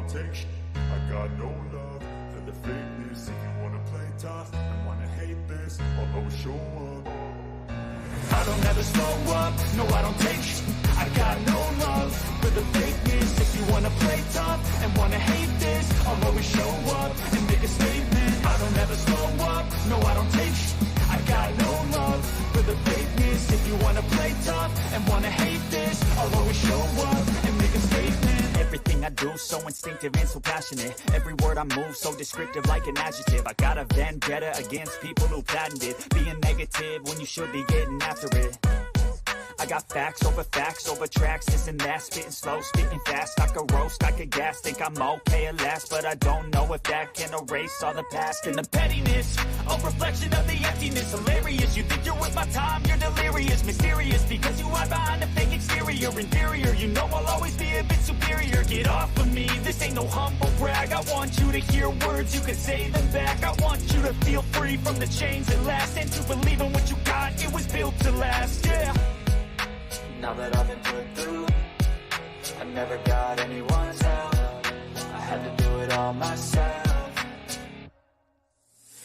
don't take shit. I got no love for the fakeness. If you wanna play tough and wanna hate this, I'll always show up. I don't ever slow up, no I don't take shit. I got no love for the fakeness. If you wanna play tough and wanna hate this, I'll always show up and make a statement. I don't ever slow up, no I don't take shit. I got no love for the fakeness. If you wanna play tough and wanna hate this, I'll always show up and make a statement. Everything I do so instinctive and so passionate. Every word I move so descriptive like an adjective. I got a vendetta against people who patented being negative when you should be getting after it. I got facts over tracks, this and that, spitting slow, spitting fast. I could roast, I could gas, think I'm okay at last, but I don't know if that can erase all the past. And the pettiness, a reflection of the emptiness. Hilarious, you think you're worth my time, you're delirious. Mysterious, because you hide behind a fake exterior. Inferior, you know I'll always be a bit superior. Get off of me, this ain't no humble brag. I want you to hear words, you can say them back. I want you to feel free from the chains that last, and to believe in what you got, it was built to last, yeah. Now that I've been put through, I never got anyone's help. I had to do it all myself.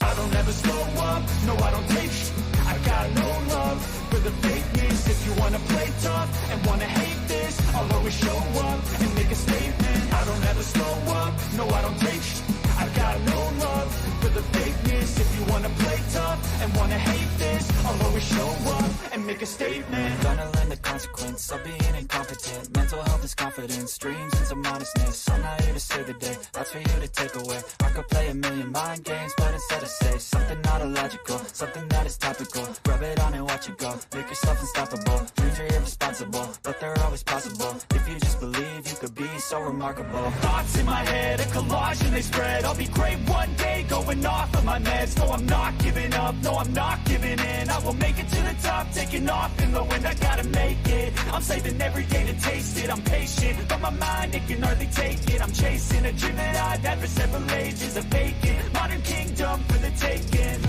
I don't ever slow up, no I don't take shit. I got no love for the fakeness. If you wanna play tough and wanna hate this, I'll always show up and make a statement. I don't ever slow up, no I don't take shit. I got no love for the fakeness. If you wanna play tough and wanna hate this, I'll always show up and make a statement. Gonna learn the consequence of being incompetent. Mental health is confidence, dreams and some honestness. I'm not here to save the day, that's for you to take away. I could play a million mind games, but instead I say something not illogical, something that is topical. Rub it on and watch it go, make yourself unstoppable. Dreams are irresponsible, but they're always possible. If you just believe, you could be so remarkable. Thoughts in my head, a collage and they spread. I'll be great one day, going off of my meds. No, I'm not giving up, no, I'm not giving in. I will make it to the top, taking off in the wind. I gotta make it, I'm saving every day to taste it. I'm patient, but my mind, it can hardly take it. I'm chasing a dream that I've had for several ages. A vacant, modern kingdom for the taking.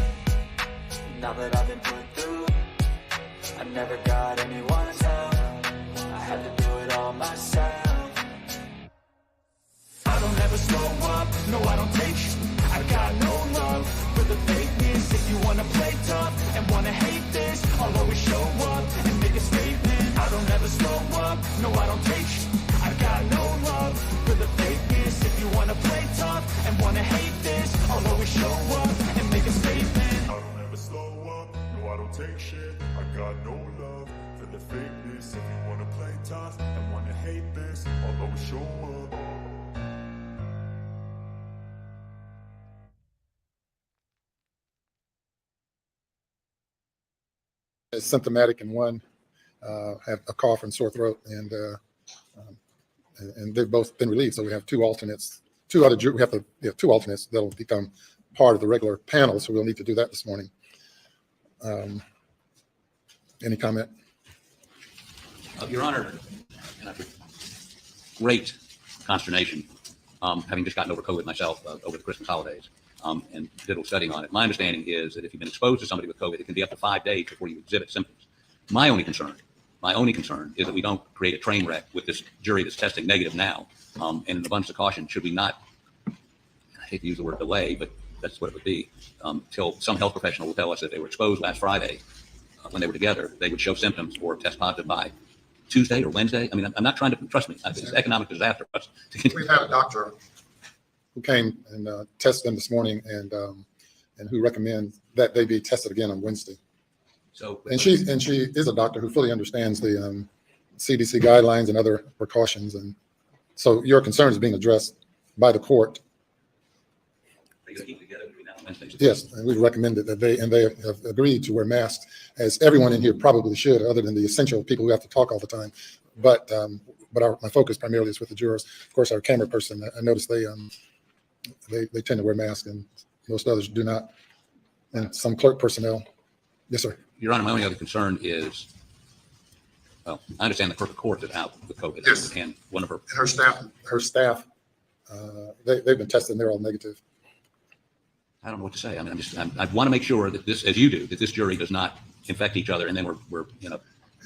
Now that I've been put through, I never got anyone's help. I had to do it all myself. I don't ever slow up, no I don't take shit. I got no love for the fakeness. If you wanna play tough and wanna hate this, I'll always show up and make a statement. I don't ever slow up, no I don't take shit. I got no love for the fakeness. If you wanna play tough and wanna hate this, I'll always show up and make a statement. I don't ever slow up, no I don't take shit. I got no love for the fakeness. If you wanna play tough and wanna hate this, I'll always show up. Is symptomatic, and one have a cough and sore throat, and they've both been relieved. So we have two alternates, two other. We have two alternates that'll become part of the regular panel. So we'll need to do that this morning. Any comment? Your Honor, great consternation, having just gotten over COVID myself over the Christmas holidays. And did a little studying on it. My understanding is that if you've been exposed to somebody with COVID, it can be up to 5 days before you exhibit symptoms. My only concern is that we don't create a train wreck with this jury that's testing negative now. And in abundance of caution, should we not, I hate to use the word delay, but that's what it would be, till some health professional will tell us that they were exposed last Friday when they were together, they would show symptoms or test positive by Tuesday or Wednesday. I mean, I'm not trying to, trust me, it's an economic disaster for us. We've had a doctor who came and tested them this morning, and who recommend that they be tested again on Wednesday. So, and she is a doctor who fully understands the CDC guidelines and other precautions, and so your concern is being addressed by the court. Are you going to keep together between now and Wednesday? Yes, and we've recommended that they have agreed to wear masks, as everyone in here probably should, other than the essential people who have to talk all the time. But my focus primarily is with the jurors. Of course, our camera person, I noticed they tend to wear masks, and most others do not, and some clerk personnel. Yes, sir. Your Honor, my only other concern is, well, I understand the clerk of court is out with COVID. Yes. And one of her staff, they've been tested and they're all negative. I don't know what to say. I mean, I want to make sure that this, as you do, that this jury does not infect each other, and then we're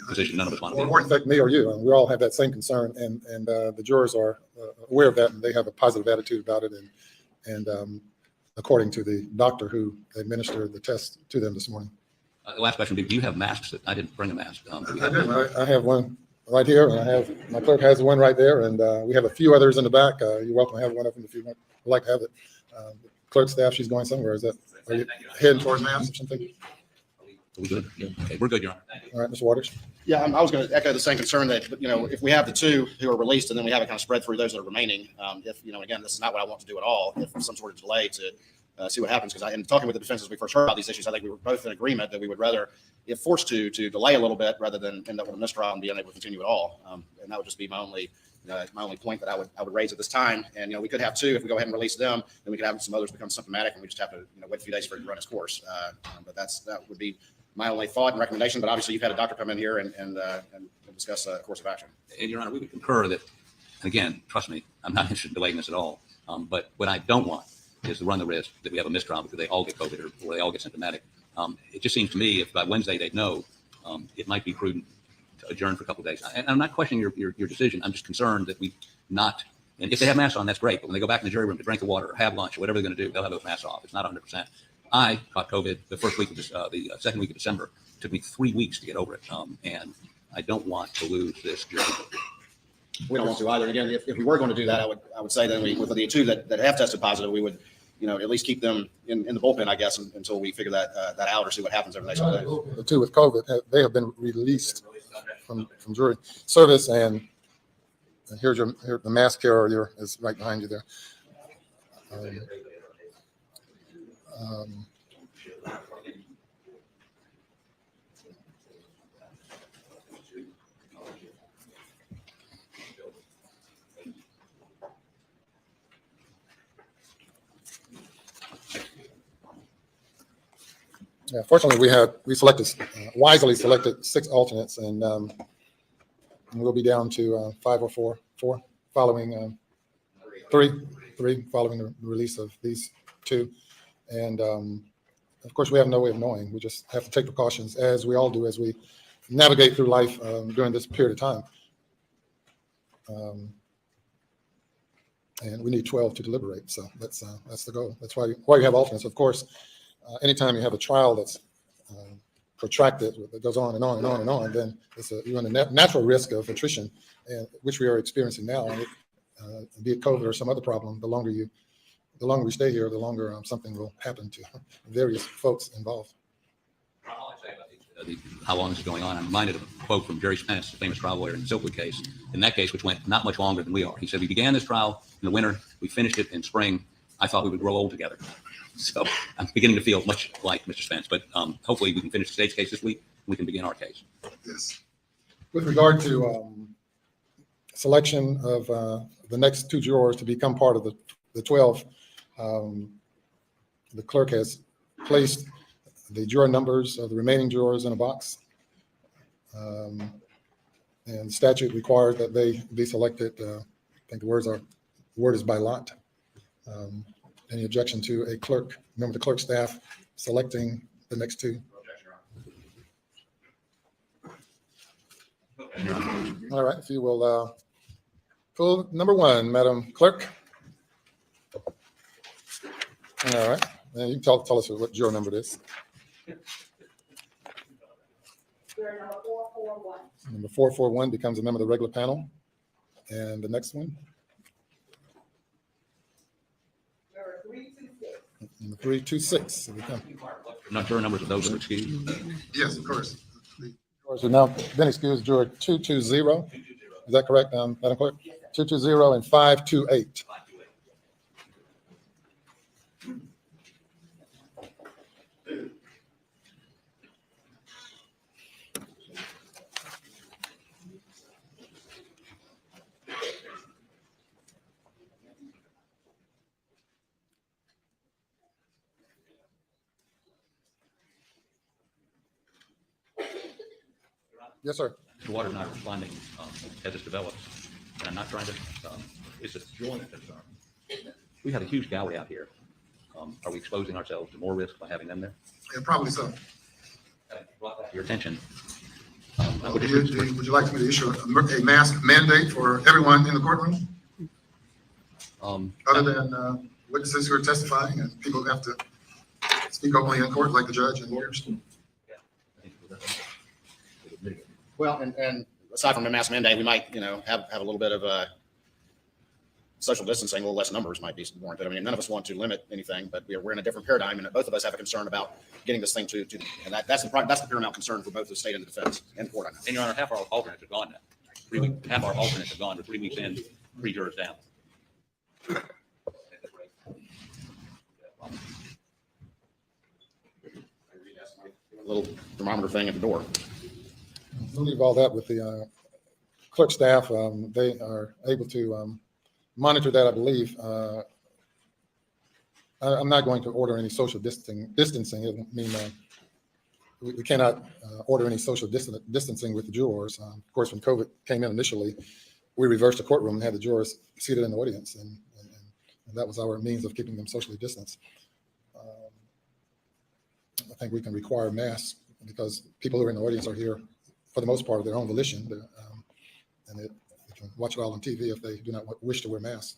position none of us want to be Or in. affect me or you. We all have that same concern, and the jurors are aware of that, and they have a positive attitude about it. And according to the doctor who administered the test to them this morning. The last question: do you have masks? I didn't bring a mask. I have one right here, and my clerk has one right there, and we have a few others in the back. You're welcome to have one of them if you would like to have it. Clerk staff, she's going somewhere. Are you heading towards masks or something? Are we good? Yeah. Okay, we're good, Your Honor. All right, Mr. Waters. Yeah, I was going to echo the same concern that, if we have the two who are released and then we have it kind of spread through those that are remaining, if, again, this is not what I want to do at all, if some sort of delay to see what happens. Because in talking with the defense as we first heard about these issues, I think we were both in agreement that we would rather, if forced to delay a little bit rather than end up with a mistrial and be unable to continue at all. And that would just be my only point that I would raise at this time. And, we could have two. If we go ahead and release them, then we could have some others become symptomatic and we just have to, wait a few days for it to run its course. But that would be my only thought and recommendation. But obviously you've had a doctor come in here and discuss a course of action. And Your Honor, we would concur that, again, trust me, I'm not interested in delaying this at all. But what I don't want is to run the risk that we have a mistrial because they all get COVID or they all get symptomatic. It just seems to me if by Wednesday they'd know, it might be prudent to adjourn for a couple of days. And I'm not questioning your decision. I'm just concerned that we not, and if they have masks on, that's great. But when they go back in the jury room to drink the water or have lunch or whatever they're going to do, they'll have those masks off. It's not 100%. I caught COVID the first week of the second week of December. It took me 3 weeks to get over it. And I don't want to lose this jury. We don't want to either. Again, if we were going to do that, I would say then with the two that have tested positive, we would, at least keep them in the bullpen, I guess, until we figure that out or see what happens over the next few days. The two with COVID, they have been released from jury service, and here's the mask carrier is right behind you there. Yeah, fortunately, we wisely selected 6 alternates, and we'll be down to 5 or 4 following 3 following the release of these 2. And of course, we have no way of knowing. We just have to take precautions, as we all do, as we navigate through life during this period of time. And we need 12 to deliberate, so that's the goal. That's why you have alternates, of course. Anytime you have a trial that's protracted, that goes on and on and on and on, then you run a natural risk of attrition, which we are experiencing now. Be it COVID or some other problem, the longer we stay here, the longer something will happen to various folks involved. All I say about how long this is going on, I'm reminded of a quote from Jerry Spence, the famous trial lawyer in the Silkwood case. In that case, which went not much longer than we are, he said, we began this trial in the winter, we finished it in spring. I thought we would grow old together. So I'm beginning to feel much like Mr. Spence, but hopefully we can finish the state's case this week. And we can begin our case. Yes. With regard to selection of the next 2 jurors to become part of the 12, the clerk has placed the juror numbers of the remaining jurors in a box. And the statute requires that they be selected. I think the word is by lot. Any objection to a member of the clerk staff selecting the next 2? All right, if you will pull number 1, Madam Clerk. All right, and you can tell us what juror number it is. Juror number 441. Number 441 becomes a member of the regular panel. And the next one? Juror 326. Number 326. Not juror numbers of those that are excused. Yes, of course. Jurors have now been excused. Juror 220. Is that correct, Madam Clerk? 220 and 528. Yes, sir. Mr. Waters not responding as this develops. And I'm not trying to, it's a joint concern. We have a huge gallery out here. Are we exposing ourselves to more risk by having them there? Yeah, probably so. Brought that to your attention. Would you like me to issue a mask mandate for everyone in the courtroom? Other than witnesses who are testifying and people who have to speak openly in court, like the judge and lawyers? Well, and aside from the mask mandate, we might, have a little bit of social distancing, a little less numbers might be warranted. I mean, none of us want to limit anything, but we're in a different paradigm, and both of us have a concern about getting this thing and that's the paramount concern for both the state and the defense and the court. And Your Honor, half our alternates are gone now. Half our alternates are gone. We're 3 weeks in, 3 jurors down. Little thermometer thing at the door. We'll leave all that with the clerk staff. They are able to monitor that, I believe. I'm not going to order any social distancing. I mean, we cannot order any social distancing with the jurors. Of course, when COVID came in initially, we reversed the courtroom and had the jurors seated in the audience, and that was our means of keeping them socially distanced. I think we can require masks because people who are in the audience are here for the most part of their own volition, and they can watch it all on TV if they do not wish to wear masks.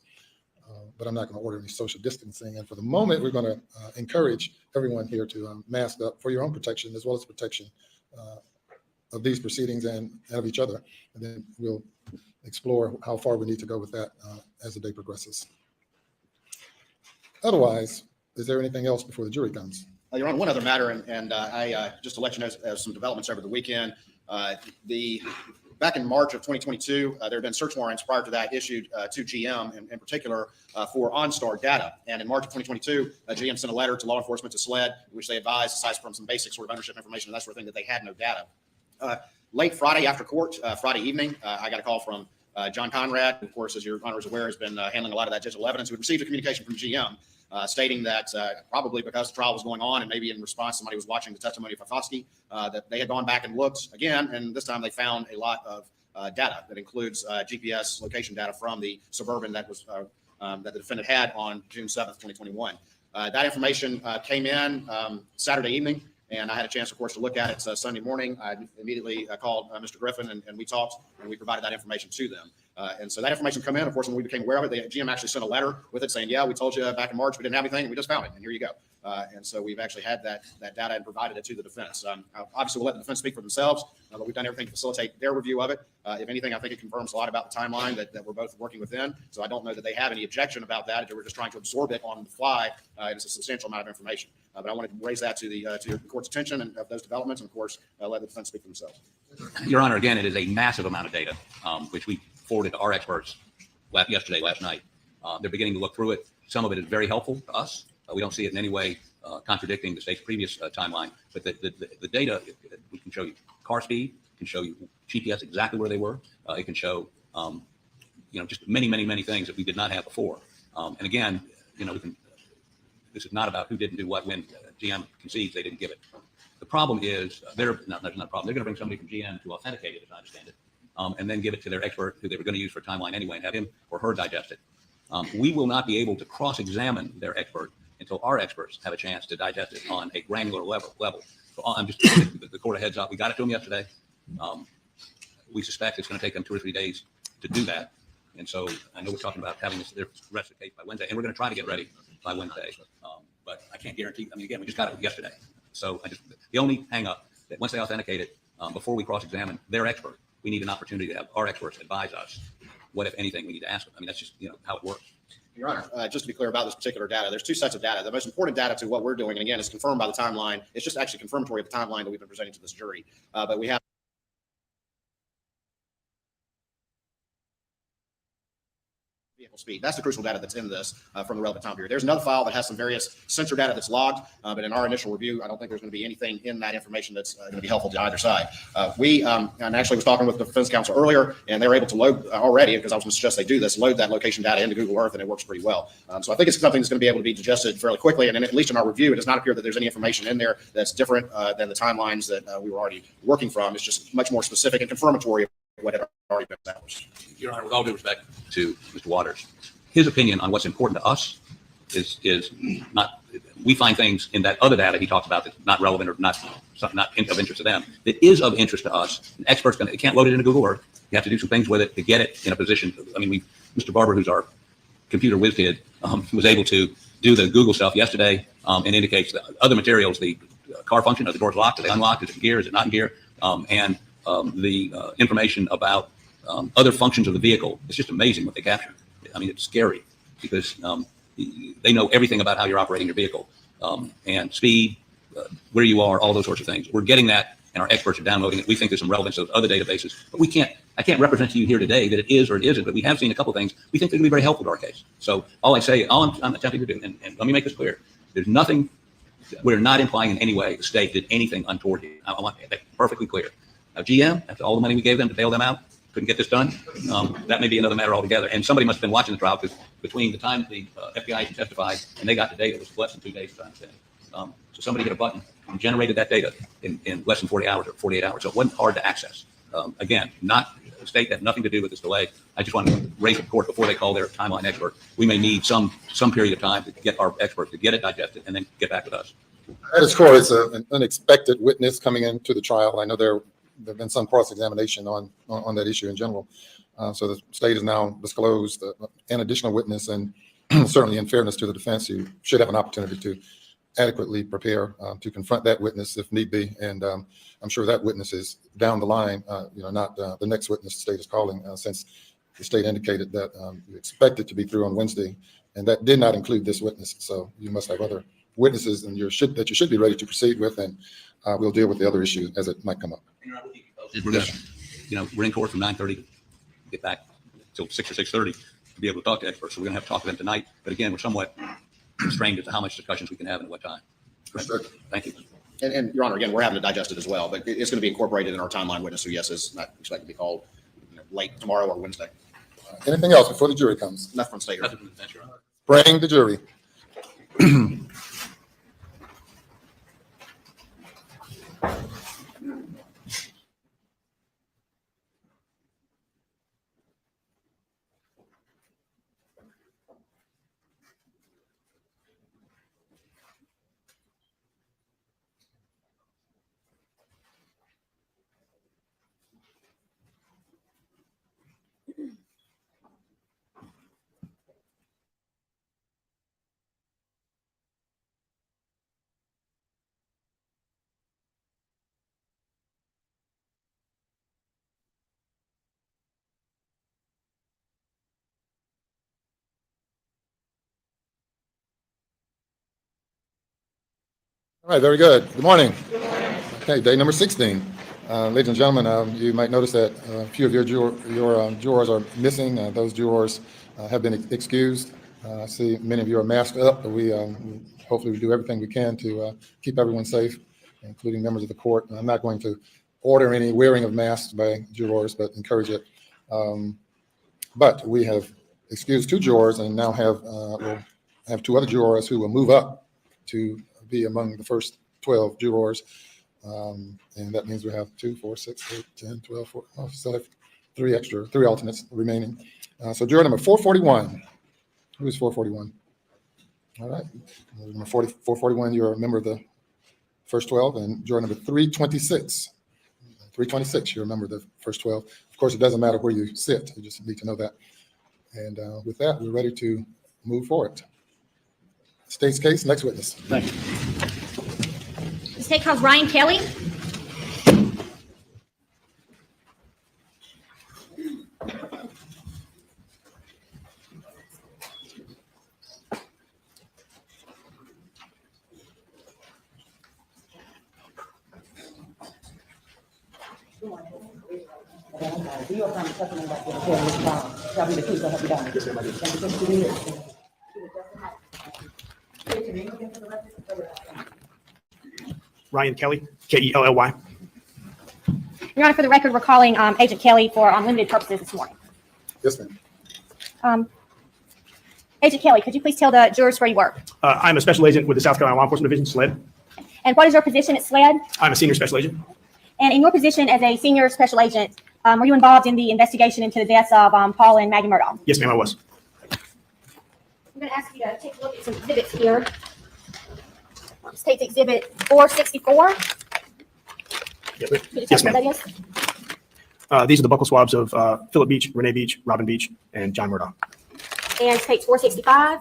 But I'm not going to order any social distancing. And for the moment, we're going to encourage everyone here to mask up for your own protection as well as protection of these proceedings and of each other. And then we'll explore how far we need to go with that as the day progresses. Otherwise, is there anything else before the jury comes? You're on one other matter, and I just to let you know some developments over the weekend. Back in March of 2022, there had been search warrants prior to that issued to GM in particular for OnStar data. And in March of 2022, GM sent a letter to law enforcement to SLED, which they advised, aside from some basic sort of ownership information and that sort of thing, that they had no data. Late Friday after court, Friday evening, I got a call from John Conrad, who, of course, as your honor is aware, has been handling a lot of that digital evidence, who had received a communication from GM stating that probably because the trial was going on and maybe in response somebody was watching the testimony of Fafosky, that they had gone back and looked again, and this time they found a lot of data that includes GPS location data from the Suburban that was that the defendant had on June 7th, 2021. That information came in Saturday evening, and I had a chance, of course, to look at it Sunday morning. I immediately called Mr. Griffin, and we talked, and we provided that information to them. And so that information come in. Of course, when we became aware of it, the GM actually sent a letter with it saying, yeah, we told you back in March we didn't have anything, and we just found it, and here you go. And so we've actually had that data and provided it to the defense. Obviously, we'll let the defense speak for themselves, but we've done everything to facilitate their review of it. If anything, I think it confirms a lot about the timeline that we're both working within. So I don't know that they have any objection about that. We're just trying to absorb it on the fly. It's a substantial amount of information. But I wanted to raise that to the court's attention and of those developments, and of course, let the defense speak for themselves. Your Honor, again, it is a massive amount of data, which we forwarded to our experts last night. They're beginning to look through it. Some of it is very helpful to us. We don't see it in any way contradicting the state's previous timeline, but the data, we can show you car speed, can show you GPS exactly where they were. It can show, just many things that we did not have before. And again, this is not about who didn't do what when GM concedes they didn't give it. The problem is, there's not a problem. They're going to bring somebody from GM to authenticate it, as I understand it, and then give it to their expert who they were going to use for timeline anyway and have him or her digest it. We will not be able to cross-examine their expert until our experts have a chance to digest it on a granular level. So I'm just giving the court a heads up. We got it to them yesterday. We suspect it's going to take them 2 or 3 days to do that. And so I know we're talking about having the rest of the case by Wednesday, and we're going to try to get ready by Wednesday. But I can't guarantee. I mean, again, we just got it yesterday. So the only hang up that once they authenticate it, before we cross-examine their expert, we need an opportunity to have our experts advise us what, if anything, we need to ask them. I mean, that's just how it works. Your Honor, just to be clear about this particular data, there's 2 sets of data. The most important data to what we're doing, and again, is confirmed by the timeline. It's just actually confirmatory of the timeline that we've been presenting to this jury. But we have vehicle speed. That's the crucial data that's in this from the relevant time period. There's another file that has some various sensor data that's logged, but in our initial review, I don't think there's going to be anything in that information that's going to be helpful to either side. We and actually was talking with the defense counsel earlier, and they're able to load already, because I was going to suggest they do this, load that location data into Google Earth, and it works pretty well. So I think it's something that's going to be able to be digested fairly quickly, and at least in our review, it does not appear that there's any information in there that's different than the timelines that we were already working from. It's just much more specific and confirmatory of what had already been established. Your Honor, with all due respect to Mr. Waters, his opinion on what's important to us is not, we find things in that other data he talks about that's not relevant or not of interest to them, that is of interest to us. An expert's can't load it into Google Earth. You have to do some things with it to get it in a position. I mean, Mr. Barber, who's our computer whiz kid, was able to do the Google stuff yesterday and indicates that other materials, the car function, are the doors locked, are they unlocked, is it in gear, is it not in gear, and the information about other functions of the vehicle. It's just amazing what they capture. I mean, it's scary because they know everything about how you're operating your vehicle and speed, where you are, all those sorts of things. We're getting that, and our experts are downloading it. We think there's some relevance to those other databases, but I can't represent to you here today that it is or it isn't, but we have seen a couple things we think they're going to be very helpful to our case. So all I'm attempting to do, and let me make this clear, there's nothing, we're not implying in any way the state did anything untoward here. I want that perfectly clear. Now, GM, after all the money we gave them to bail them out, couldn't get this done. That may be another matter altogether. And somebody must have been watching the trial because between the time the FBI agent testified and they got the data, it was less than 2 days, as I understand. So somebody hit a button and generated that data in less than 40 hours or 48 hours. So it wasn't hard to access. Again, not a state that had nothing to do with this delay. I just want to raise the court before they call their timeline expert. We may need some period of time to get our expert to get it digested and then get back with us. At its core, it's an unexpected witness coming into the trial. I know there have been some cross-examination on that issue in general. So the state has now disclosed an additional witness, and certainly in fairness to the defense, you should have an opportunity to adequately prepare to confront that witness if need be. And I'm sure that witness is down the line, not the next witness the state is calling, since the state indicated that you expect it to be through on Wednesday, and that did not include this witness. So you must have other witnesses that you should be ready to proceed with, and we'll deal with the other issue as it might come up. We're gonna, we're in court from 9:30, get back till 6 or 6:30 to be able to talk to experts. So we're gonna have to talk to them tonight. But again, we're somewhat constrained as to how much discussions we can have and at what time. Thank you. And Your Honor, again, we're having to digest it as well, but it's going to be incorporated in our timeline witness, who, yes, is not expected to be called late tomorrow or Wednesday. Anything else before the jury comes? Nothing from state. Nothing from the defense, Your Honor. Bring the jury. All right, very good. Good morning. Okay, day number 16. Ladies and gentlemen, you might notice that a few of your jurors are missing. Those jurors have been excused. I see many of you are masked up, but we hopefully we do everything we can to keep everyone safe, including members of the court. I'm not going to order any wearing of masks by jurors, but encourage it. But we have excused 2 jurors and now we'll have 2 other jurors who will move up to be among the first 12 jurors. And that means we have 2, 4, 6, 8, 10, 12, 14, still have 3 alternates remaining. So juror number 441. Who is 441? All right. Number 441, you're a member of the first 12, and juror number 326. 326, you're a member of the first 12. Of course, it doesn't matter where you sit. You just need to know that. And with that, we're ready to move forward. State's case, next witness. Thank you. The state calls Ryan Kelly. Ryan Kelly, Kelly. Your Honor, for the record, we're calling Agent Kelly for limited purposes this morning. Yes, ma'am. Agent Kelly, could you please tell the jurors where you work? I'm a special agent with the South Carolina Law Enforcement Division, SLED. And what is your position at SLED? I'm a senior special agent. And in your position as a senior special agent, were you involved in the investigation into the deaths of Paul and Maggie Murdaugh? Yes, ma'am, I was. I'm going to ask you to take a look at some exhibits here. Let's take exhibit 464. Yes, Could you yes, tell me ma'am. what that is? These are the buccal swabs of Philip Beach, Renee Beach, Robin Beach, and John Murdaugh. And page 465.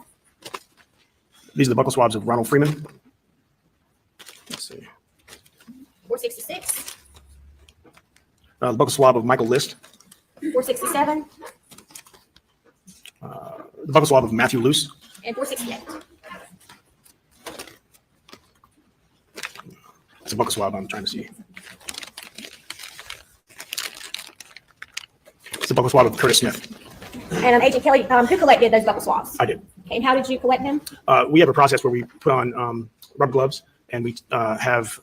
These are the buccal swabs of Ronald Freeman. Let's see. 466. The buccal swab of Michael List. 467. The buccal swab of Matthew Luce. And 468. It's a buccal swab I'm trying to see. It's a buccal swab of Curtis Smith. And Agent Kelly, who collected those buccal swabs? I did. Okay, and how did you collect them? We have a process where we put on rubber gloves and we have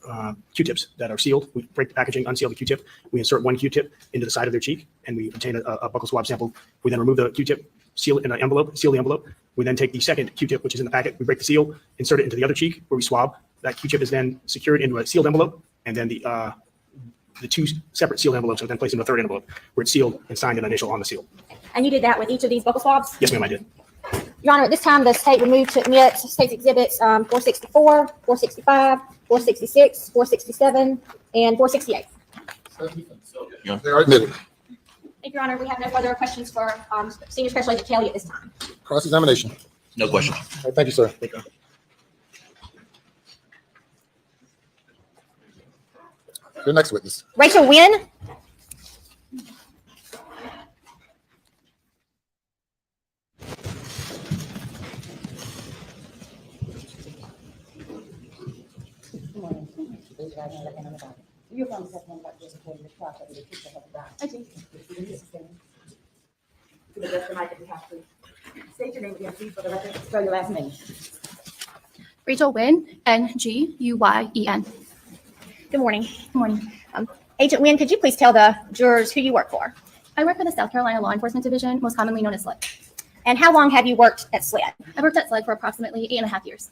Q-tips that are sealed. We break the packaging, unseal the Q-tip. We insert one Q-tip into the side of their cheek and we obtain a buccal swab sample. We then remove the Q-tip, seal it in an envelope, seal the envelope. We then take the second Q-tip, which is in the packet. We break the seal, insert it into the other cheek where we swab. That Q-tip is then secured into a sealed envelope. And then the two separate sealed envelopes are then placed into a third envelope where it's sealed and signed an initial on the seal. And you did that with each of these buccal swabs? Yes, ma'am, I did. Your Honor, at this time, the state would move to admit state's exhibits 464, 465, 466, 467, and 468. They are admitted. Thank you, Your Honor. We have no further questions for Senior Special Agent Kelly at this time. Cross-examination. No questions. All right, thank you, sir. Thank you. Your next witness. Rachel Wynn. You're from the second part, just according to the clock, that the picture of the I do. To the best of my ability, state your name again, please, for the record, spell your last name. Rachel Wynn, Nguyen. Good morning. Good morning. Agent Wynn, could you please tell the jurors who you work for? I work for the South Carolina Law Enforcement Division, most commonly known as SLED. And how long have you worked at SLED? I've worked at SLED for approximately 8.5 years.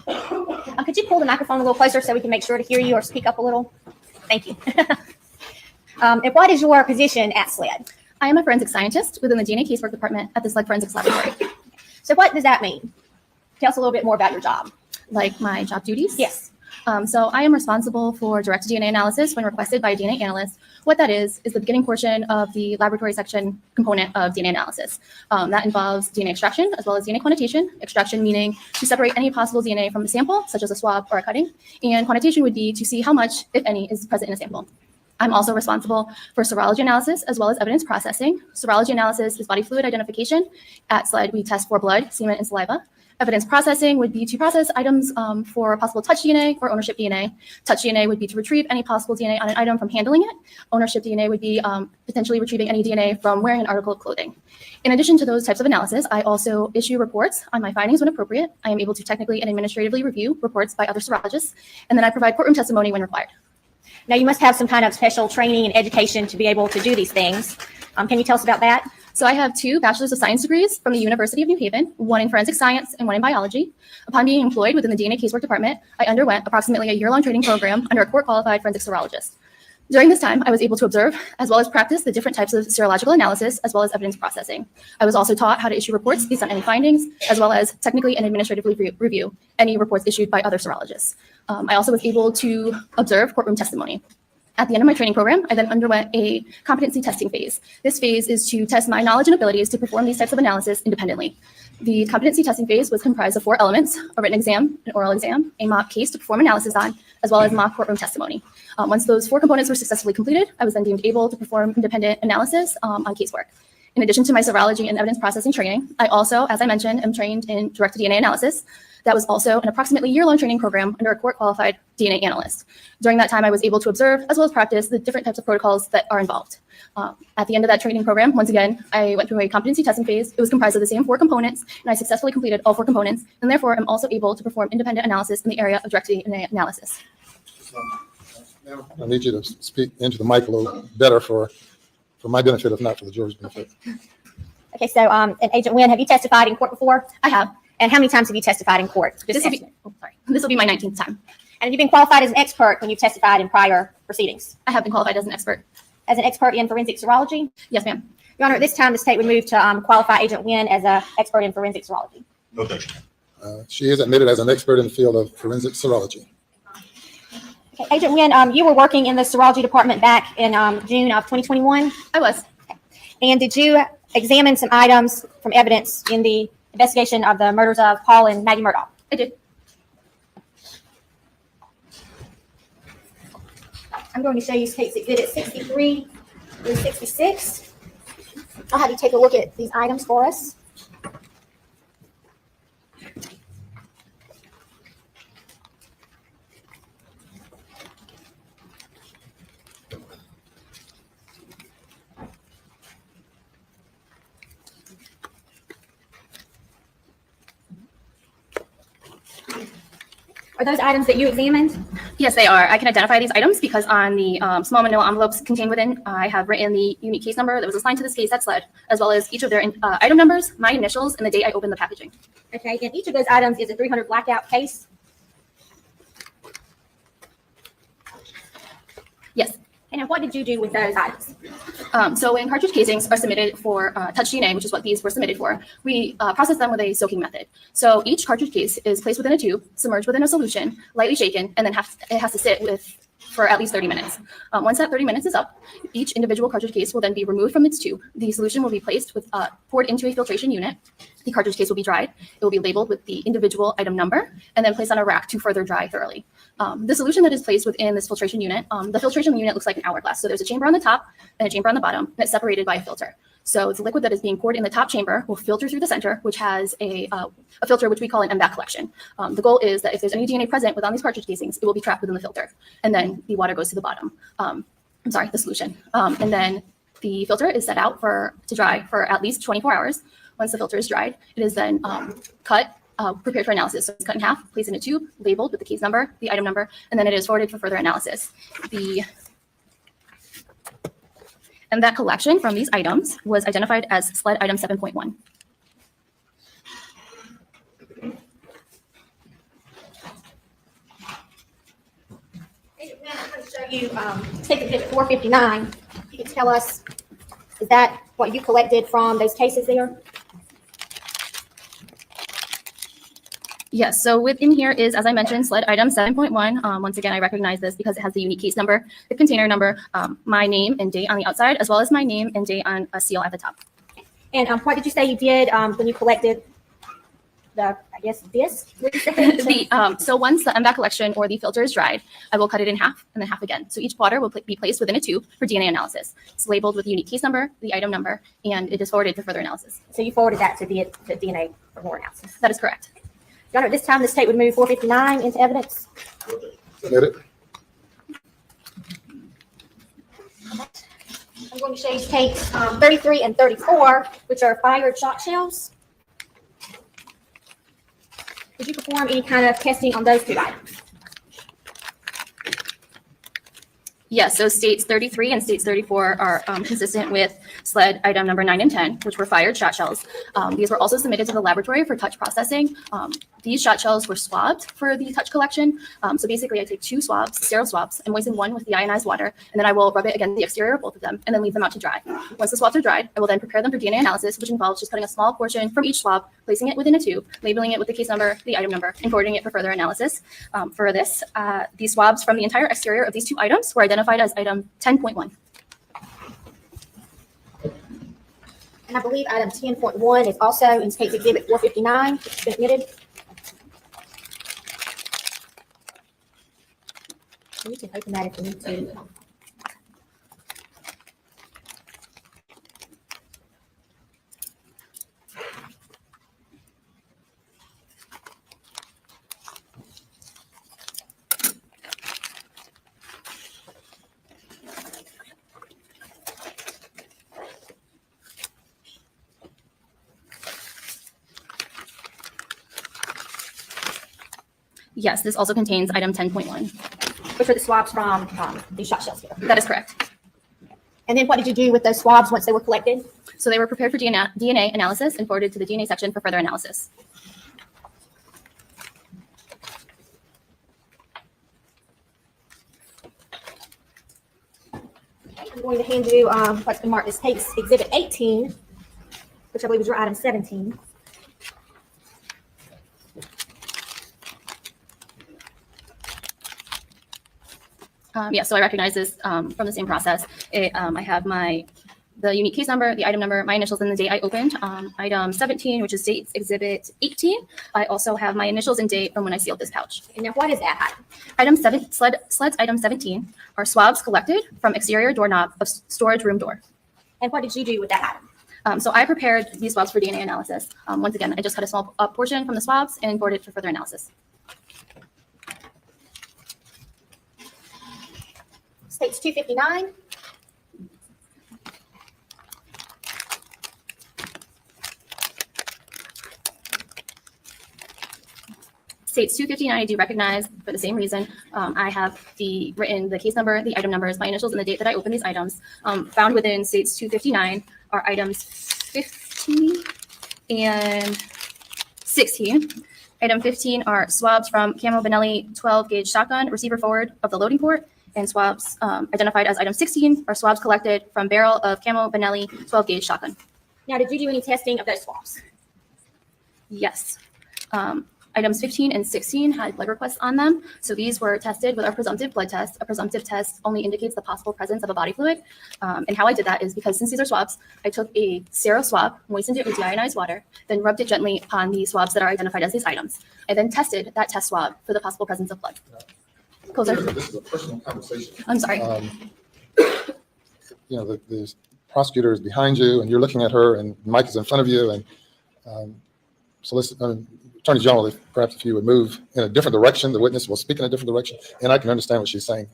Could you pull the microphone a little closer so we can make sure to hear you or speak up a little? Thank you. And what is your position at SLED? I am a forensic scientist within the DNA casework department at the SLED Forensics Laboratory. So what does that mean? Tell us a little bit more about your job. Like my job duties? Yes. So I am responsible for direct DNA analysis when requested by a DNA analyst. What that is the beginning portion of the laboratory section component of DNA analysis. That involves DNA extraction as well as DNA quantitation. Extraction meaning to separate any possible DNA from a sample, such as a swab or a cutting. And quantitation would be to see how much, if any, is present in a sample. I'm also responsible for serology analysis as well as evidence processing. Serology analysis is body fluid identification. At SLED, we test for blood, semen, and saliva. Evidence processing would be to process items for possible touch DNA or ownership DNA. Touch DNA would be to retrieve any possible DNA on an item from handling it. Ownership DNA would be potentially retrieving any DNA from wearing an article of clothing. In addition to those types of analysis, I also issue reports on my findings when appropriate. I am able to technically and administratively review reports by other serologists, and then I provide courtroom testimony when required. Now, you must have some kind of special training and education to be able to do these things. Can you tell us about that? So I have 2 Bachelor's of Science degrees from the University of New Haven, one in forensic science and one in biology. Upon being employed within the DNA casework department, I underwent approximately a year-long training program under a court-qualified forensic serologist. During this time, I was able to observe as well as practice the different types of serological analysis as well as evidence processing. I was also taught how to issue reports based on any findings, as well as technically and administratively review any reports issued by other serologists. I also was able to observe courtroom testimony. At the end of my training program, I then underwent a competency testing phase. This phase is to test my knowledge and abilities to perform these types of analysis independently. The competency testing phase was comprised of 4 elements: a written exam, an oral exam, a mock case to perform analysis on, as well as mock courtroom testimony. Once those 4 components were successfully completed, I was then deemed able to perform independent analysis on casework. In addition to my serology and evidence processing training, I also, as I mentioned, am trained in direct DNA analysis. That was also an approximately year-long training program under a court-qualified DNA analyst. During that time, I was able to observe as well as practice the different types of protocols that are involved. At the end of that training program, once again, I went through a competency testing phase. It was comprised of the same 4 components, and I successfully completed all 4 components, and therefore I'm also able to perform independent analysis in the area of direct DNA analysis. Now, I need you to speak into the mic a little better for my benefit, if not for the jury's benefit. Okay, so and Agent Wynn, have you testified in court before? I have. And how many times have you testified in court? This will be my 19th time. And have you been qualified as an expert when you've testified in prior proceedings? I have been qualified as an expert. as an expert in forensic serology? Yes, ma'am. Your Honor, at this time, the state would move to qualify Agent Nguyen as an expert in forensic serology. No objection. She is admitted as an expert in the field of forensic serology. Okay, Agent Nguyen, you were working in the serology department back in June of 2021. I was. And did you examine some items from evidence in the investigation of the murders of Paul and Maggie Murdaugh? I did. I'm going to show you State's Exhibit 63 through 66. I'll have you take a look at these items for us. Are those items that you examined? Yes, they are. I can identify these items because on the small manila envelopes contained within, I have written the unique case number that was assigned to this case at SLED, as well as each of their item numbers, my initials, and the date I opened the packaging. Okay, and each of those items is a 300 blackout case. Yes. And what did you do with those items? So when cartridge casings are submitted for touch DNA, which is what these were submitted for, we process them with a soaking method. So each cartridge case is placed within a tube, submerged within a solution, lightly shaken, and then it has to sit for at least 30 minutes. Once that 30 minutes is up, each individual cartridge case will then be removed from its tube. The solution will be placed poured into a filtration unit. The cartridge case will be dried. It will be labeled with the individual item number and then placed on a rack to further dry thoroughly. The solution that is placed within this filtration unit, the filtration unit looks like an hourglass. So there's a chamber on the top and a chamber on the bottom, and it's separated by a filter. So the liquid that is being poured in the top chamber will filter through the center, which has a filter which we call an MVAC collection. The goal is that if there's any DNA present within these cartridge casings, it will be trapped within the filter, and then the water goes to the bottom. The solution. And then the filter is set out to dry for at least 24 hours. Once the filter is dried, it is then cut, prepared for analysis. So it's cut in half, placed in a tube, labeled with the case number, the item number, and then it is forwarded for further analysis. And that collection from these items was identified as SLED item 7.1. I'm going to show you State Exhibit 459. You can tell us, is that what you collected from those cases there? Yes, so within here is, as I mentioned, SLED item 7.1. Once again, I recognize this because it has the unique case number, the container number, my name and date on the outside, as well as my name and date on a seal at the top. And what did you say you did when you collected the, I guess, disc? So once the MVAC collection or the filter is dried, I will cut it in half and then half again. So each water will be placed within a tube for DNA analysis. It's labeled with the unique case number, the item number, and it is forwarded for further analysis. So you forwarded that to DNA for more analysis. That is correct. Your Honor, at this time, the state would move 459 into evidence. Submitted. I'm going to show you tapes 33 and 34, which are fired shot shells. Did you perform any kind of testing on those two items? Yes, so states 33 and states 34 are consistent with SLED item number 9 and 10, which were fired shot shells. These were also submitted to the laboratory for touch processing. These shot shells were swabbed for the touch collection. So basically I take 2 swabs, sterile swabs, and moisten one with the ionized water, and then I will rub it against the exterior of both of them and then leave them out to dry. Once the swabs are dried, I will then prepare them for DNA analysis, which involves just cutting a small portion from each swab, placing it within a tube, labeling it with the case number, the item number, and forwarding it for further analysis. For this, these swabs from the entire exterior of these 2 items were identified as item 10.1. And I believe item 10.1 is also in State's Exhibit 459, which has been admitted. You can open that if you need to. Yes, this also contains item 10.1. Which are the swabs from these shot shells here. That is correct. And then what did you do with those swabs once they were collected? So they were prepared for DNA analysis and forwarded to the DNA section for further analysis. Okay. I'm going to hand you what's been marked as case exhibit 18, which I believe is your item 17. Yeah, so I recognize this from the same process. I have the unique case number, the item number, my initials, and the date I opened. Item 17, which is dates exhibit 18. I also have my initials and date from when I sealed this pouch. And now what is that item? Sleds item 17 are swabs collected from exterior doorknob of storage room door. And what did you do with that item? So I prepared these swabs for DNA analysis. Once again, I just cut a small portion from the swabs and imported it for further analysis. States 259. States 259, I do recognize for the same reason. I have written the case number, the item numbers, my initials, and the date that I opened these items. Found within states 259 are items 15 and 16. Item 15 are swabs from Camo Benelli 12 gauge shotgun receiver forward of the loading port, and swabs identified as item 16 are swabs collected from barrel of Camo Benelli 12 gauge shotgun. Now, did you do any testing of those swabs? Yes. Items 15 and 16 had blood requests on them. So these were tested with our presumptive blood test. A presumptive test only indicates the possible presence of a body fluid. And how I did that is because since these are swabs, I took a sterile swab, moistened it with deionized water, then rubbed it gently upon the swabs that are identified as these items. I then tested that test swab for the possible presence of blood. Closer. This is a personal conversation. I'm sorry. You know, the prosecutor is behind you and you're looking at her and Mike is in front of you and Attorney General, perhaps if you would move in a different direction, the witness will speak in a different direction, and I can understand what she's saying.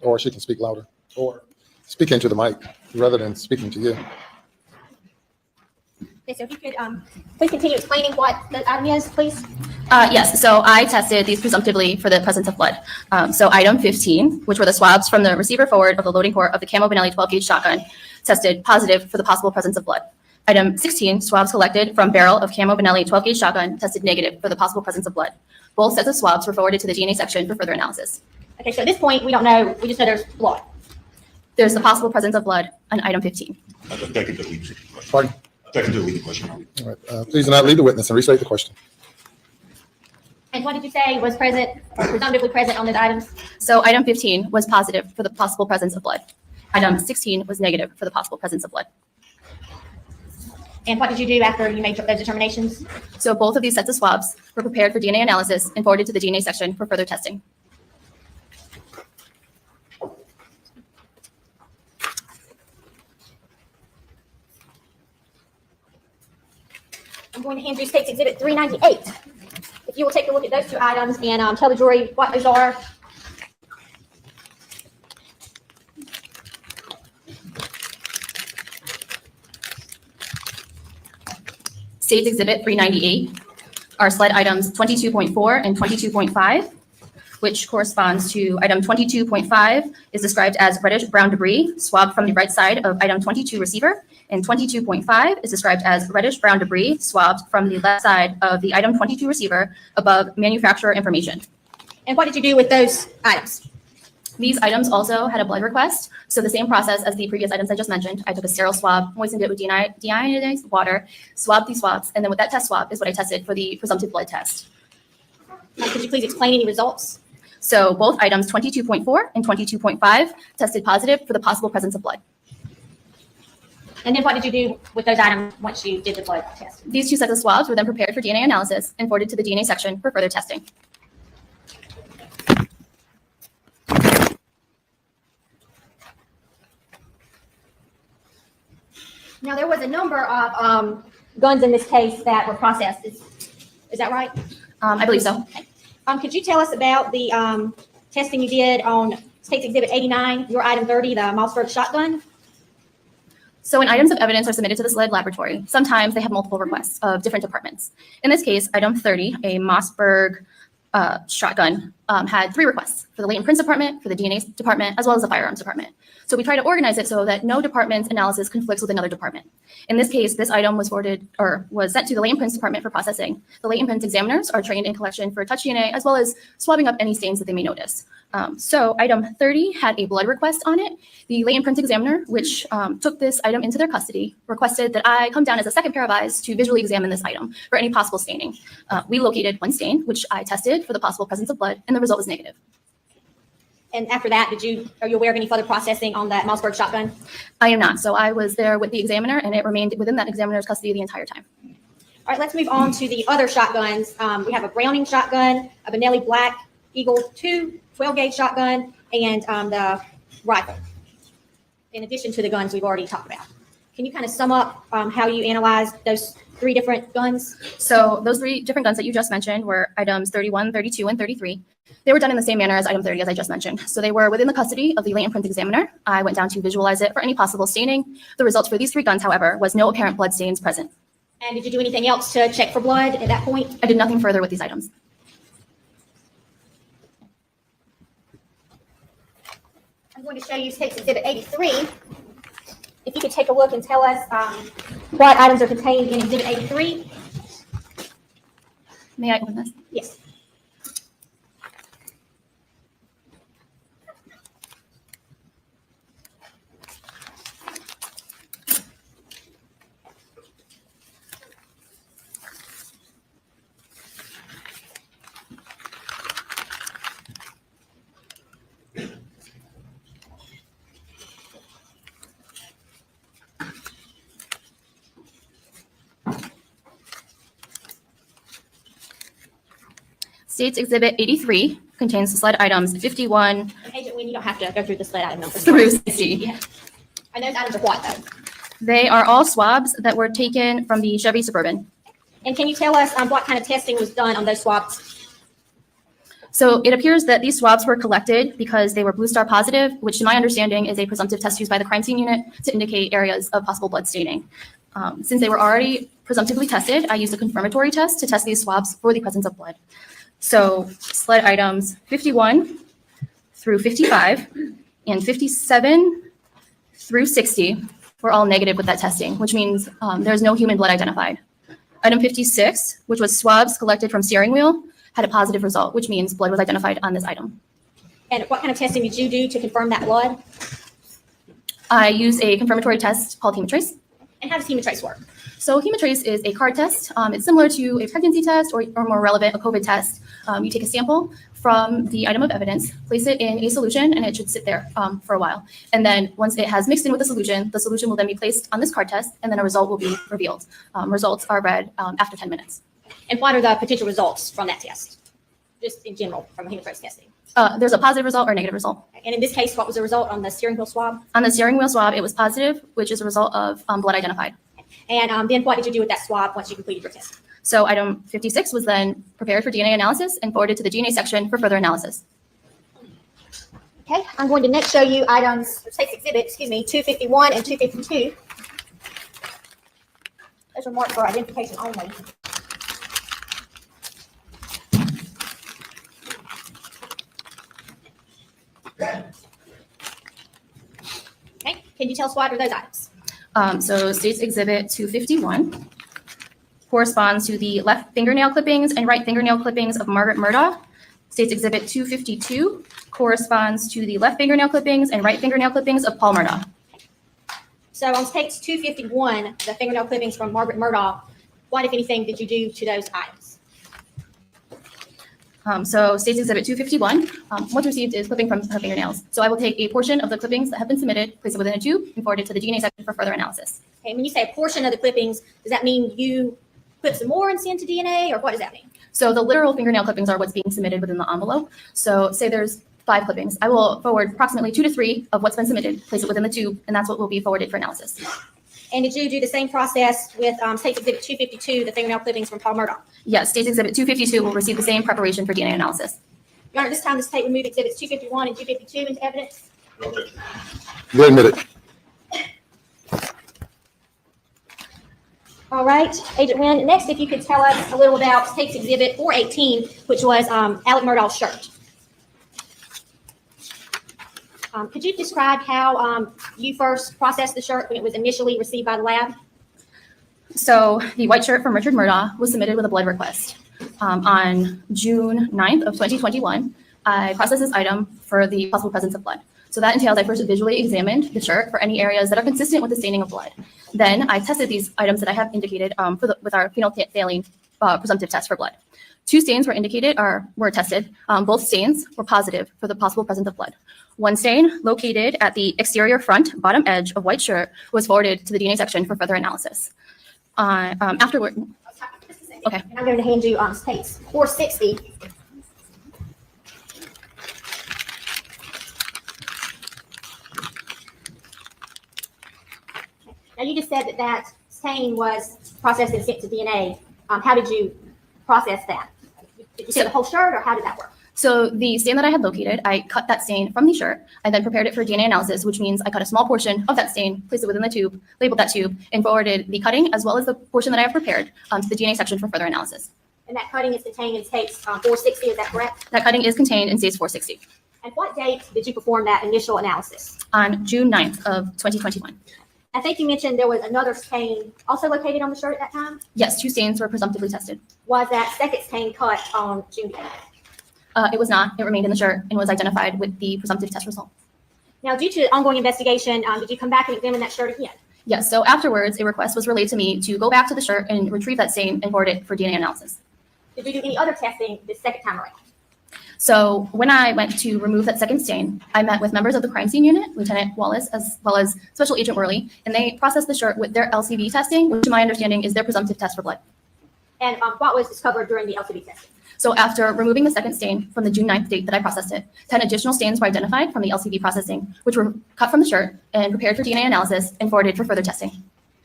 Or she can speak louder, or speak into the mic rather than speaking to you. Okay, so if you could please continue explaining what the item is, please. Yes, so I tested these presumptively for the presence of blood. So item 15, which were the swabs from the receiver forward of the loading port of the Camo Benelli 12 gauge shotgun, tested positive for the possible presence of blood. Item 16, swabs collected from barrel of Camo Benelli 12 gauge shotgun, tested negative for the possible presence of blood. Both sets of swabs were forwarded to the DNA section for further analysis. Okay, so at this point, we don't know, we just know there's blood. There's the possible presence of blood on item 15. That can delete the question. Pardon? That can delete the question. All right. Please do not lead the witness and restate the question. And what did you say was present, or presumptively present on those items? So item 15 was positive for the possible presence of blood. Item 16 was negative for the possible presence of blood. And what did you do after you made those determinations? So both of these sets of swabs were prepared for DNA analysis and forwarded to the DNA section for further testing. I'm going to hand you State's Exhibit 398. If you will take a look at those two items and tell the jury what those are. State's Exhibit 398 are slide items 22.4 and 22.5, which corresponds to item 22.5 is described as reddish-brown debris swabbed from the right side of item 22 receiver, and 22.5 is described as reddish-brown debris swabbed from the left side of the item 22 receiver above manufacturer information. And what did you do with those items? These items also had a blood request. So the same process as the previous items I just mentioned. I took a sterile swab, moistened it with deionized water, swabbed these swabs, and then with that test swab is what I tested for the presumptive blood test. Could you please explain any results? So both items 22.4 and 22.5 tested positive for the possible presence of blood. And then what did you do with those items once you did the blood test? These two sets of swabs were then prepared for DNA analysis and forwarded to the DNA section for further testing. Now, there was a number of guns in this case that were processed. Is that right? I believe so. Could you tell us about the testing you did on State's Exhibit 89, your item 30, the Mossberg shotgun? So when items of evidence are submitted to the SLED laboratory, sometimes they have multiple requests of different departments. In this case, item 30, a Mossberg shotgun, had 3 requests for the latent prints department, for the DNA department, as well as the firearms department. So we try to organize it so that no department's analysis conflicts with another department. In this case, this item was forwarded or was sent to the latent prints department for processing. The latent prints examiners are trained in collection for touch DNA, as well as swabbing up any stains that they may notice. So item 30 had a blood request on it. The latent prints examiner, which took this item into their custody, requested that I come down as a second pair of eyes to visually examine this item for any possible staining. We located 1 stain, which I tested for the possible presence of blood, and the result was negative. And after that, are you aware of any further processing on that Mossberg shotgun? I am not. So I was there with the examiner, and it remained within that examiner's custody the entire time. All right, let's move on to the other shotguns. We have a Browning shotgun, a Benelli Black Eagle 2, 12-gauge shotgun, and the rifle, in addition to the guns we've already talked about. Can you kind of sum up how you analyzed those 3 different guns? So those 3 different guns that you just mentioned were items 31, 32, and 33. They were done in the same manner as item 30, as I just mentioned. So they were within the custody of the latent print examiner. I went down to visualize it for any possible staining. The results for these 3 guns, however, was no apparent blood stains present. And did you do anything else to check for blood at that point? I did nothing further with these items. I'm going to show you State's Exhibit 83. If you could take a look and tell us what items are contained in Exhibit 83. May I open this? Yes. State's Exhibit 83 contains the slide items 51 Agent Wynn, you don't have to go through the slide item numbers. through 60. Yeah. And those items are what, though? They are all swabs that were taken from the Chevy Suburban. And can you tell us what kind of testing was done on those swabs? So it appears that these swabs were collected because they were Blue Star positive, which to my understanding is a presumptive test used by the crime scene unit to indicate areas of possible blood staining. Since they were already presumptively tested, I used a confirmatory test to test these swabs for the presence of blood. So slide items 51 through 55 and 57 through 60 were all negative with that testing, which means there's no human blood identified. Item 56, which was swabs collected from steering wheel, had a positive result, which means blood was identified on this item. And what kind of testing did you do to confirm that blood? I used a confirmatory test called Hemotrace. And how does Hemotrace work? So Hemotrace is a card test. It's similar to a pregnancy test or more relevant, a COVID test. You take a sample from the item of evidence, place it in a solution, and it should sit there for a while. And then once it has mixed in with the solution will then be placed on this card test, and then a result will be revealed. Results are read after 10 minutes. And what are the potential results from that test? Just in general, from Hemotrace testing. There's a positive result or a negative result. And in this case, what was the result on the steering wheel swab? On the steering wheel swab, it was positive, which is a result of blood identified. And then what did you do with that swab once you completed your test? So item 56 was then prepared for DNA analysis and forwarded to the DNA section for further analysis. Okay, I'm going to next show you items, State's Exhibit, 251 and 252. Those are marked for identification only. Okay, can you tell us what are those items? So State's Exhibit 251 corresponds to the left fingernail clippings and right fingernail clippings of Margaret Murdaugh. State's Exhibit 252 corresponds to the left fingernail clippings and right fingernail clippings of Paul Murdaugh. So on State's 251, the fingernail clippings from Margaret Murdaugh, what, if anything, did you do to those items? So State's Exhibit 251, what's received is clipping from her fingernails. So I will take a portion of the clippings that have been submitted, place it within a tube, and forward it to the DNA section for further analysis. Okay, when you say a portion of the clippings, does that mean you clip some more and send to DNA, or what does that mean? So the literal fingernail clippings are what's being submitted within the envelope. So say there's 5 clippings. I will forward approximately 2 to 3 of what's been submitted, place it within the tube, and that's what will be forwarded for analysis. And did you do the same process with State's Exhibit 252, the fingernail clippings from Paul Murdaugh? Yes, State's Exhibit 252 will receive the same preparation for DNA analysis. Your Honor, this time the state would move Exhibits 251 and 252 into evidence. Go admit it. All right, Agent Wynn, next if you could tell us a little about State's Exhibit 418, which was Alec Murdaugh's shirt. Could you describe how you first processed the shirt when it was initially received by the lab? So the white shirt from Richard Murdaugh was submitted with a blood request. On June 9th of 2021, I processed this item for the possible presence of blood. So that entails I first visually examined the shirt for any areas that are consistent with the staining of blood. Then I tested these items that I have indicated with our phenolphthalein presumptive test for blood. 2 stains were tested. Both stains were positive for the possible presence of blood. 1 stain located at the exterior front bottom edge of white shirt was forwarded to the DNA section for further analysis. Afterward, okay. And I'm going to hand you case 460. Now, you just said that that stain was processed and sent to DNA. How did you process that? Did you take the whole shirt, or how did that work? So the stain that I had located, I cut that stain from the shirt. I then prepared it for DNA analysis, which means I cut a small portion of that stain, placed it within the tube, labeled that tube, and forwarded the cutting as well as the portion that I have prepared to the DNA section for further analysis. And that cutting is contained in case 460, is that correct? That cutting is contained in stage 460. And what date did you perform that initial analysis? On June 9th of 2021. I think you mentioned there was another stain also located on the shirt at that time. Yes, 2 stains were presumptively tested. Was that second stain cut on June 8th? It was not. It remained in the shirt and was identified with the presumptive test result. Now, due to ongoing investigation, did you come back and examine that shirt again? Yes, so afterwards, a request was relayed to me to go back to the shirt and retrieve that stain and forward it for DNA analysis. Did you do any other testing the second time around? So when I went to remove that second stain, I met with members of the crime scene unit, Lieutenant Wallace, as well as Special Agent Worley, and they processed the shirt with their LCV testing, which to my understanding is their presumptive test for blood. And what was discovered during the LCV testing? So after removing the second stain from the June 9th date that I processed it, 10 additional stains were identified from the LCV processing, which were cut from the shirt and prepared for DNA analysis and forwarded for further testing.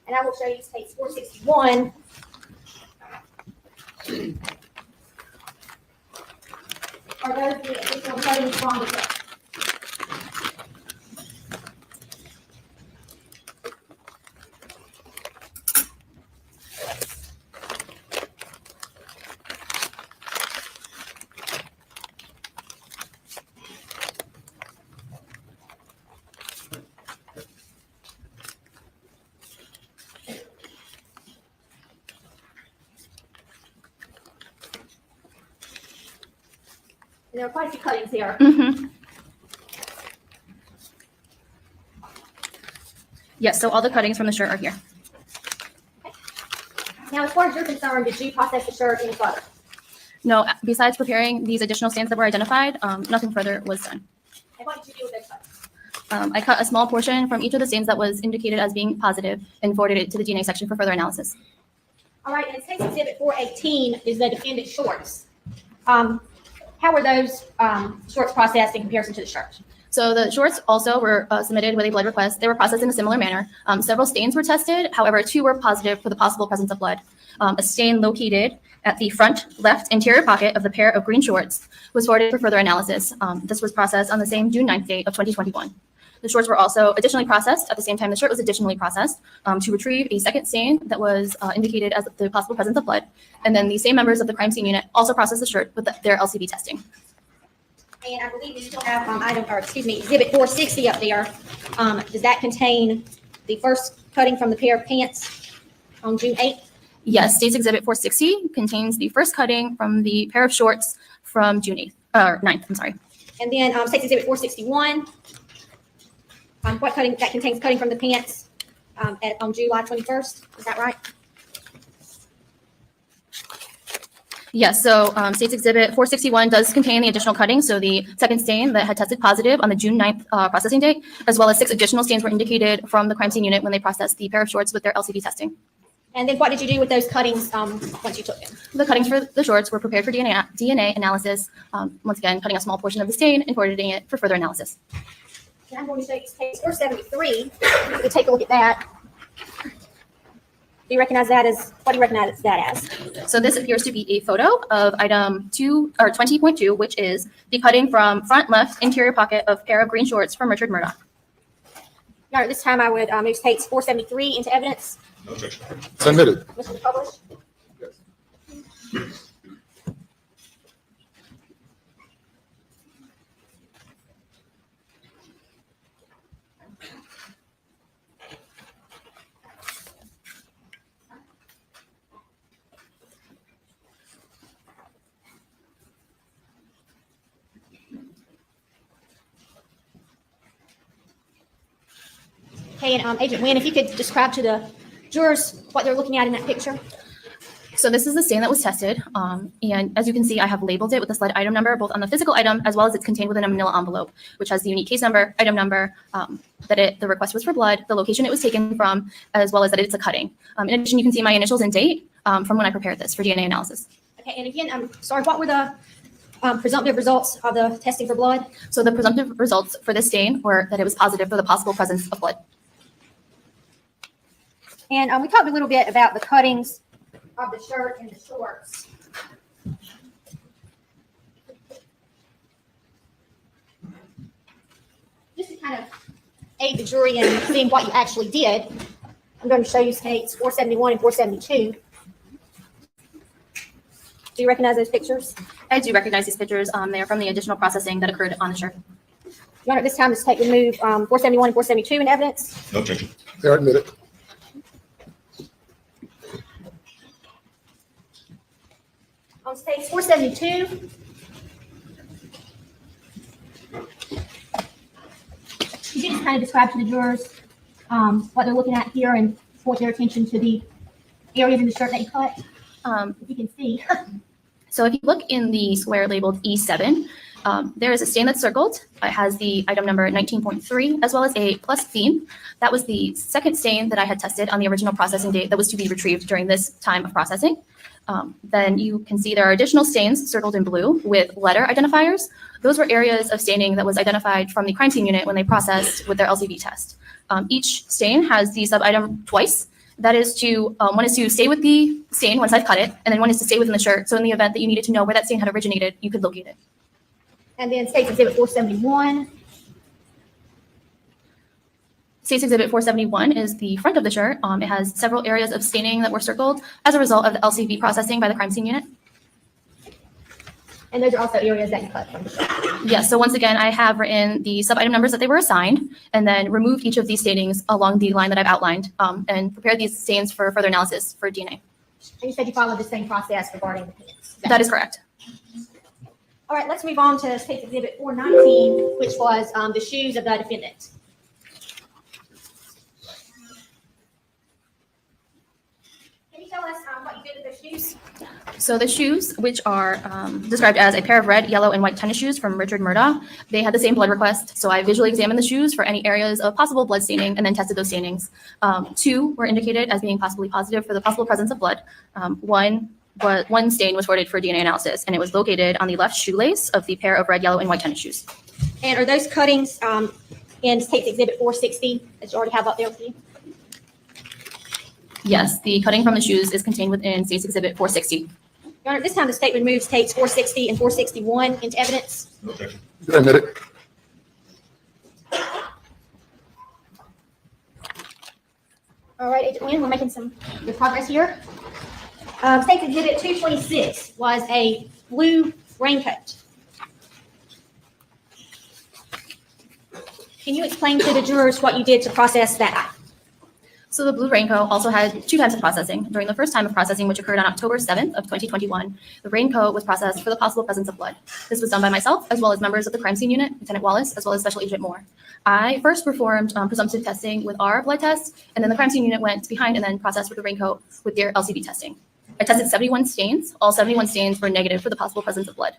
And I will show you case 461. Are those the additional cuttings from the shirt? There are quite a few cuttings here. Mm-hmm. Yes, so all the cuttings from the shirt are here. Now, as far as you're concerned, did you process the shirt any further? No, besides preparing these additional stains that were identified, nothing further was done. And what did you do with those cuttings? I cut a small portion from each of the stains that was indicated as being positive and forwarded it to the DNA section for further analysis. All right, and case exhibit 418 is the defendant's shorts. How were those shorts processed in comparison to the shirt? So the shorts also were submitted with a blood request. They were processed in a similar manner. Several stains were tested. However, 2 were positive for the possible presence of blood. A stain located at the front left interior pocket of the pair of green shorts was forwarded for further analysis. This was processed on the same June 9th date of 2021. The shorts were also additionally processed at the same time the shirt was additionally processed to retrieve a second stain that was indicated as the possible presence of blood. And then the same members of the crime scene unit also processed the shirt with their LCV testing. And I believe we still have exhibit 460 up there. Does that contain the first cutting from the pair of pants on June 8th? Yes, State's Exhibit 460 contains the first cutting from the pair of shorts from June 9th, I'm sorry. And then State's Exhibit 461. What cutting, that contains cutting from the pants on July 21st, is that right? Yes, so State's Exhibit 461 does contain the additional cutting, so the second stain that had tested positive on the June 9th processing date, as well as 6 additional stains were indicated from the crime scene unit when they processed the pair of shorts with their LCV testing. And then what did you do with those cuttings once you took them? The cuttings for the shorts were prepared for DNA analysis, once again, cutting a small portion of the stain and forwarding it for further analysis. And I'm going to show you case 473. We'll take a look at that. Do you recognize that as, what do you recognize that as? So this appears to be a photo of item 20.2, which is the cutting from front left interior pocket of pair of green shorts from Richard Murdaugh. All right, this time I would move case 473 into evidence. No objection. Submitted. Mr. Publish. Okay, and Agent Wynn, if you could describe to the jurors what they're looking at in that picture. So this is the stain that was tested. And as you can see, I have labeled it with the slide item number, both on the physical item as well as it's contained within a manila envelope, which has the unique case number, item number, the request was for blood, the location it was taken from, as well as that it's a cutting. In addition, you can see my initials and date from when I prepared this for DNA analysis. Okay, and again, I'm sorry, what were the presumptive results of the testing for blood? So the presumptive results for this stain were that it was positive for the possible presence of blood. And we talked a little bit about the cuttings of the shirt and the shorts. Just to kind of aid the jury in seeing what you actually did, I'm going to show you states 471 and 472. Do you recognize those pictures? I do recognize these pictures. They are from the additional processing that occurred on the shirt. Your Honor, at this time, the state remove 471 and 472 in evidence. No objection. They are admitted. On states 472, could you just kind of describe to the jurors what they're looking at here and point their attention to the areas in the shirt that you cut? If you can see. So if you look in the square labeled E7, there is a stain that's circled. It has the item number 19.3 as well as a plus theme. That was the second stain that I had tested on the original processing date that was to be retrieved during this time of processing. Then you can see there are additional stains circled in blue with letter identifiers. Those were areas of staining that was identified from the crime scene unit when they processed with their LCV test. Each stain has the sub-item twice. That is to, one is to stay with the stain once I've cut it, and then one is to stay within the shirt. So in the event that you needed to know where that stain had originated, you could locate it. And then State's Exhibit 471. State's Exhibit 471 is the front of the shirt. It has several areas of staining that were circled as a result of the LCV processing by the crime scene unit. And those are also areas that you cut from the shirt. Yes, so once again, I have written the sub-item numbers that they were assigned, and then removed each of these stainings along the line that I've outlined, and prepared these stains for further analysis for DNA. And you said you followed the same process regarding the pants. That is correct. All right, let's move on to State's Exhibit 419, which was the shoes of the defendant. Can you tell us what you did with those shoes? So the shoes, which are described as a pair of red, yellow, and white tennis shoes from Richard Murdaugh, they had the same blood request. So I visually examined the shoes for any areas of possible blood staining and then tested those stainings. 2 were indicated as being possibly positive for the possible presence of blood. One stain was forwarded for DNA analysis, and it was located on the left shoelace of the pair of red, yellow, and white tennis shoes. And are those cuttings in State's Exhibit 460 that you already have up there with you? Yes, the cutting from the shoes is contained within State's Exhibit 460. Your Honor, this time the state removes tapes 460 and 461 into evidence. No objection. They're admitted. All right, Agent Wynn, we're making some good progress here. State's Exhibit 226 was a blue raincoat. Can you explain to the jurors what you did to process that? So the blue raincoat also had 2 times of processing. During the first time of processing, which occurred on October 7th of 2021, the raincoat was processed for the possible presence of blood. This was done by myself, as well as members of the crime scene unit, Lieutenant Wallace, as well as Special Agent Moore. I first performed presumptive testing with our blood test, and then the crime scene unit went behind and then processed with the raincoat with their LCV testing. I tested 71 stains. All 71 stains were negative for the possible presence of blood.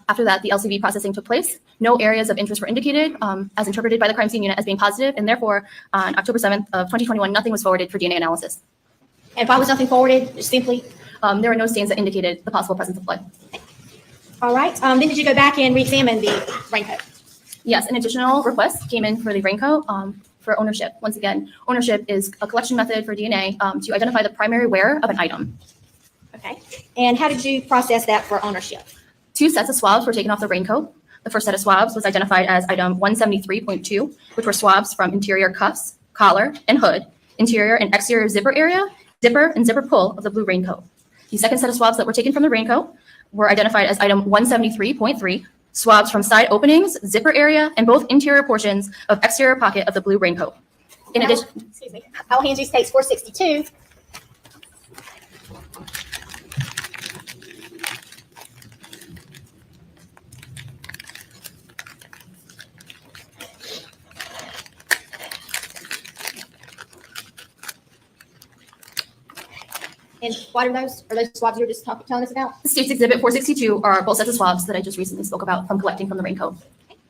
After that, the LCV processing took place. No areas of interest were indicated as interpreted by the crime scene unit as being positive, and therefore, on October 7th of 2021, nothing was forwarded for DNA analysis. And why was nothing forwarded? Just simply? There were no stains that indicated the possible presence of blood. All right. Then did you go back and re-examine the raincoat? Yes, an additional request came in for the raincoat for ownership. Once again, ownership is a collection method for DNA to identify the primary wearer of an item. Okay. And how did you process that for ownership? 2 sets of swabs were taken off the raincoat. The first set of swabs was identified as item 173.2, which were swabs from interior cuffs, collar, and hood, interior and exterior zipper area, zipper and zipper pull of the blue raincoat. The second set of swabs that were taken from the raincoat were identified as item 173.3, swabs from side openings, zipper area, and both interior portions of exterior pocket of the blue raincoat. In addition, Excuse me. I'll hand you States 462. And what are those? Are those swabs you were just telling us about? State's Exhibit 462 are both sets of swabs that I just recently spoke about from collecting from the raincoat.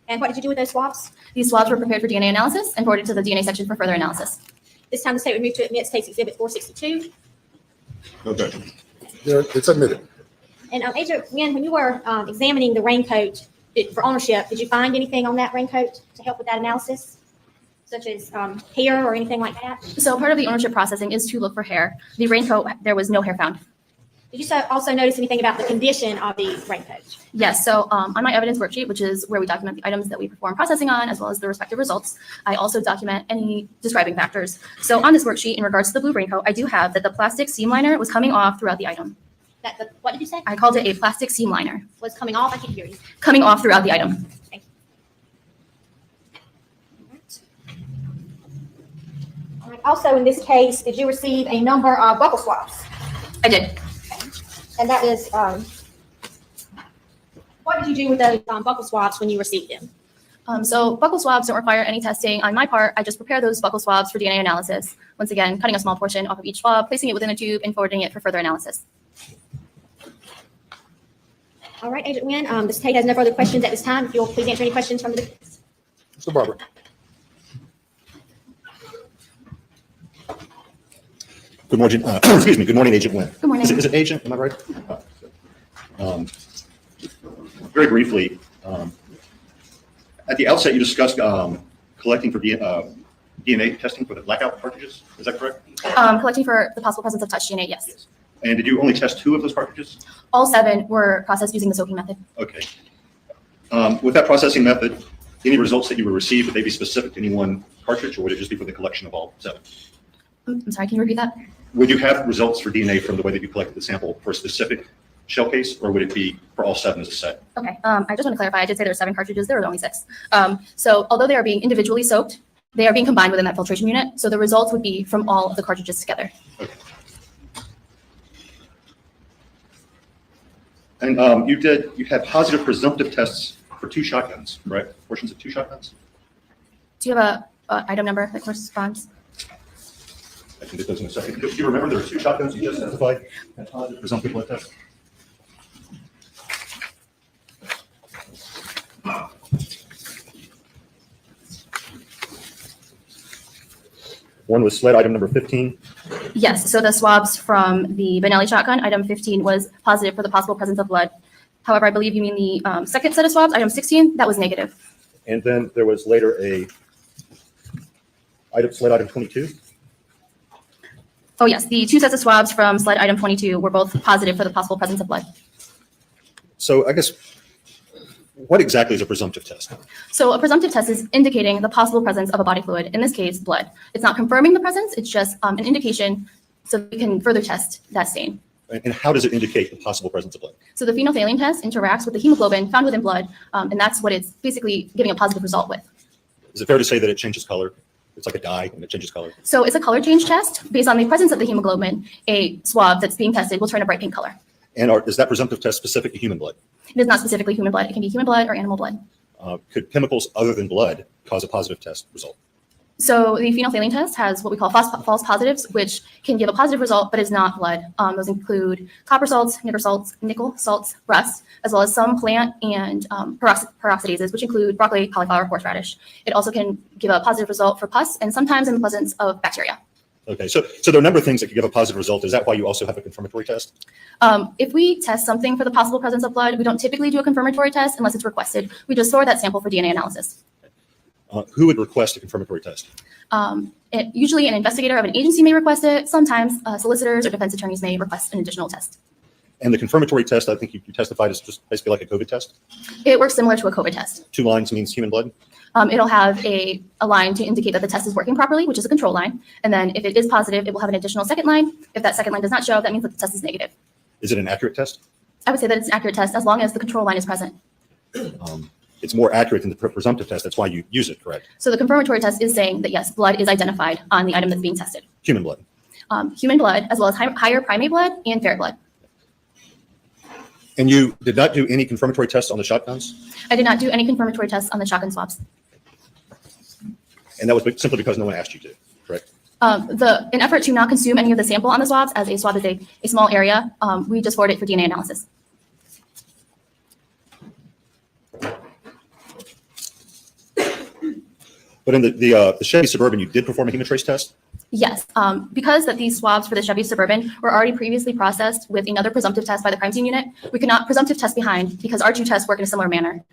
And what did you do with those swabs? These swabs were prepared for DNA analysis and forwarded to the DNA section for further analysis. This time the state would move to admit State's Exhibit 462. No objection. It's admitted. And Agent Wynn, when you were examining the raincoat for ownership, did you find anything on that raincoat to help with that analysis, such as hair or anything like that? So part of the ownership processing is to look for hair. The raincoat, there was no hair found. Did you also notice anything about the condition of the raincoat? Yes, so on my evidence worksheet, which is where we document the items that we perform processing on, as well as the respective results, I also document any describing factors. So on this worksheet, in regards to the blue raincoat, I do have that the plastic seam liner was coming off throughout the item. What did you say? I called it a plastic seam liner, Was coming off? I can't hear you. coming off throughout the item. All right. Also, in this case, did you receive a number of buccal swabs? I did. And that is, what did you do with those buccal swabs when you received them? So buccal swabs don't require any testing on my part. I just prepare those buccal swabs for DNA analysis. Once again, cutting a small portion off of each swab, placing it within a tube, and forwarding it for further analysis. All right, Agent Wynn, the state has no further questions at this time. If you'll please answer any questions from the defense. Mr. Barber. Good morning, excuse me, good morning, Agent Wynn. Good morning. Is it agent, am I right? Very briefly, at the outset, you discussed collecting for DNA testing for the blackout cartridges, is that correct? Collecting for the possible presence of touch DNA, yes. And did you only test 2 of those cartridges? All 7 were processed using the soaking method. Okay. With that processing method, any results that you would receive, would they be specific to any one cartridge, or would it just be for the collection of all 7? I'm sorry, can you repeat that? Would you have results for DNA from the way that you collected the sample for a specific shell case, or would it be for all 7 as a set? Okay, I just want to clarify, I did say there were 7 cartridges, there were only 6. So although they are being individually soaked, they are being combined within that filtration unit, so the results would be from all of the cartridges together. Okay. And you had positive presumptive tests for 2 shotguns, right? Portions of 2 shotguns? Do you have a item number that corresponds? I can get those in a second. Do you remember there were 2 shotguns you just testified had positive presumptive blood tests? One was sled item number 15. Yes, so the swabs from the Benelli shotgun, item 15, was positive for the possible presence of blood. However, I believe you mean the second set of swabs, item 16, that was negative. And then there was later sled item 22. Oh yes, the 2 sets of swabs from sled item 22 were both positive for the possible presence of blood. So I guess, what exactly is a presumptive test? So a presumptive test is indicating the possible presence of a body fluid, in this case, blood. It's not confirming the presence, it's just an indication so we can further test that stain. And how does it indicate the possible presence of blood? So the phenolphthalein test interacts with the hemoglobin found within blood, and that's what it's basically giving a positive result with. Is it fair to say that it changes color? It's like a dye and it changes color? So it's a color change test. Based on the presence of the hemoglobin, a swab that's being tested will turn a bright pink color. And is that presumptive test specific to human blood? It is not specifically human blood. It can be human blood or animal blood. Could chemicals other than blood cause a positive test result? So the phenolphthalein test has what we call false positives, which can give a positive result, but is not blood. Those include copper salts, nickel salts, rust, as well as some plant and peroxidases, which include broccoli, cauliflower, horseradish. It also can give a positive result for pus and sometimes in the presence of bacteria. Okay, so there are a number of things that could give a positive result. Is that why you also have a confirmatory test? If we test something for the possible presence of blood, we don't typically do a confirmatory test unless it's requested. We just store that sample for DNA analysis. Who would request a confirmatory test? Usually an investigator of an agency may request it. Sometimes solicitors or defense attorneys may request an additional test. And the confirmatory test, I think you testified, is just basically like a COVID test? It works similar to a COVID test. 2 lines means human blood? It'll have a line to indicate that the test is working properly, which is a control line. And then if it is positive, it will have an additional second line. If that second line does not show, that means that the test is negative. Is it an accurate test? I would say that it's an accurate test as long as the control line is present. It's more accurate than the presumptive test. That's why you use it, correct? So the confirmatory test is saying that, yes, blood is identified on the item that's being tested. Human blood. Human blood, as well as higher primate blood and ferret blood. And you did not do any confirmatory tests on the shotguns? I did not do any confirmatory tests on the shotgun swabs. And that was simply because no one asked you to, correct? In effort to not consume any of the sample on the swabs, as a swab is a small area, we just forward it for DNA analysis. But in the Chevy Suburban, you did perform a Hematrace test? Yes, because that these swabs for the Chevy Suburban were already previously processed with another presumptive test by the crime scene unit, we could not presumptive test behind because our two tests work in a similar manner.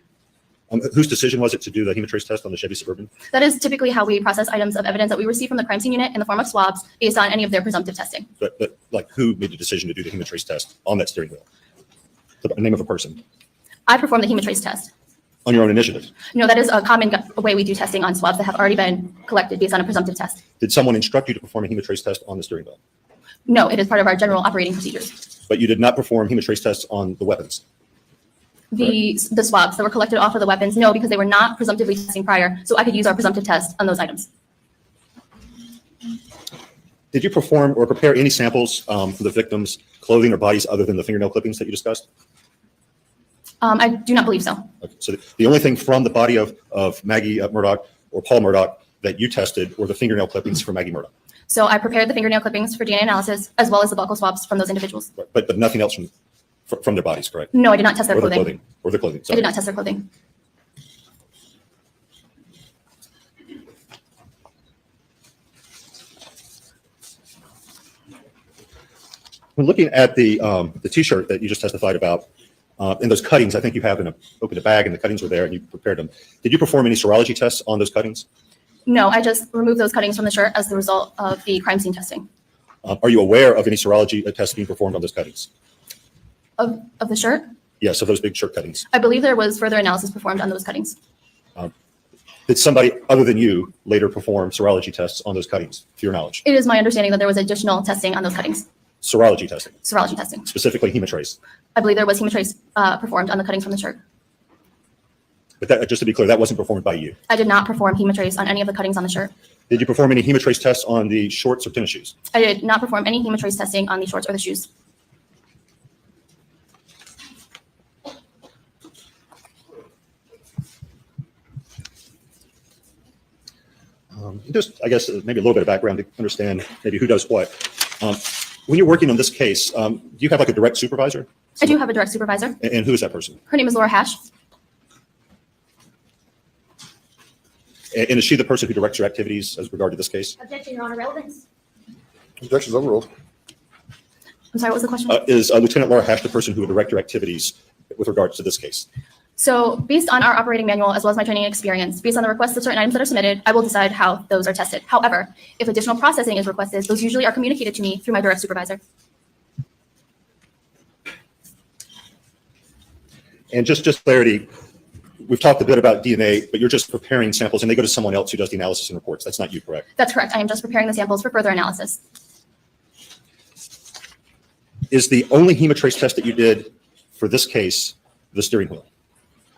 Whose decision was it to do the Hematrace test on the Chevy Suburban? That is typically how we process items of evidence that we receive from the crime scene unit in the form of swabs based on any of their presumptive testing. But like, who made the decision to do the Hematrace test on that steering wheel? The name of a person? I perform the Hematrace test. On your own initiative? No, that is a common way we do testing on swabs that have already been collected based on a presumptive test. Did someone instruct you to perform a Hematrace test on the steering wheel? No, it is part of our general operating procedures. But you did not perform Hematrace tests on the weapons? The swabs that were collected off of the weapons, no, because they were not presumptively testing prior, so I could use our presumptive test on those items. Did you perform or prepare any samples for the victim's clothing or bodies other than the fingernail clippings that you discussed? I do not believe so. Okay. So the only thing from the body of Maggie Murdaugh or Paul Murdaugh that you tested were the fingernail clippings for Maggie Murdaugh? So I prepared the fingernail clippings for DNA analysis, as well as the buccal swabs from those individuals. But nothing else from their bodies, correct? No, I did not test their Or clothing. their clothing. I Sorry. did not test their clothing. When looking at the T-shirt that you just testified about, and those cuttings, I think you have opened a bag and the cuttings were there and you prepared them. Did you perform any serology tests on those cuttings? No, I just removed those cuttings from the shirt as the result of the crime scene testing. Are you aware of any serology tests being performed on those cuttings? Of the shirt? Yes, of those big shirt cuttings. I believe there was further analysis performed on those cuttings. Did somebody other than you later perform serology tests on those cuttings, to your knowledge? It is my understanding that there was additional testing on those cuttings, Serology testing, serology testing. specifically Hematrace. I believe there was Hematrace performed on the cuttings from the shirt. But that, just to be clear, that wasn't performed by you. I did not perform Hematrace on any of the cuttings on the shirt. Did you perform any Hematrace tests on the shorts or tennis shoes? I did not perform any Hematrace testing on the shorts or the shoes. Just, I guess, maybe a little bit of background to understand maybe who does what. When you're working on this case, do you have like a direct supervisor? I do have a direct supervisor. And who is that person? Her name is Laura Hash. And is she the person who directs your activities as regard to this case? Objection, Your Honor, relevance. Objections overruled. I'm sorry, what was the question? Is Lieutenant Laura Hash the person who would direct your activities with regards to this case? So based on our operating manual, as well as my training experience, based on the requests of certain items that are submitted, I will decide how those are tested. However, if additional processing is requested, those usually are communicated to me through my direct supervisor. And just clarity, we've talked a bit about DNA, but you're just preparing samples and they go to someone else who does the analysis and reports. That's not you, correct? That's correct. I am just preparing the samples for further analysis. Is the only Hematrace test that you did for this case the steering wheel?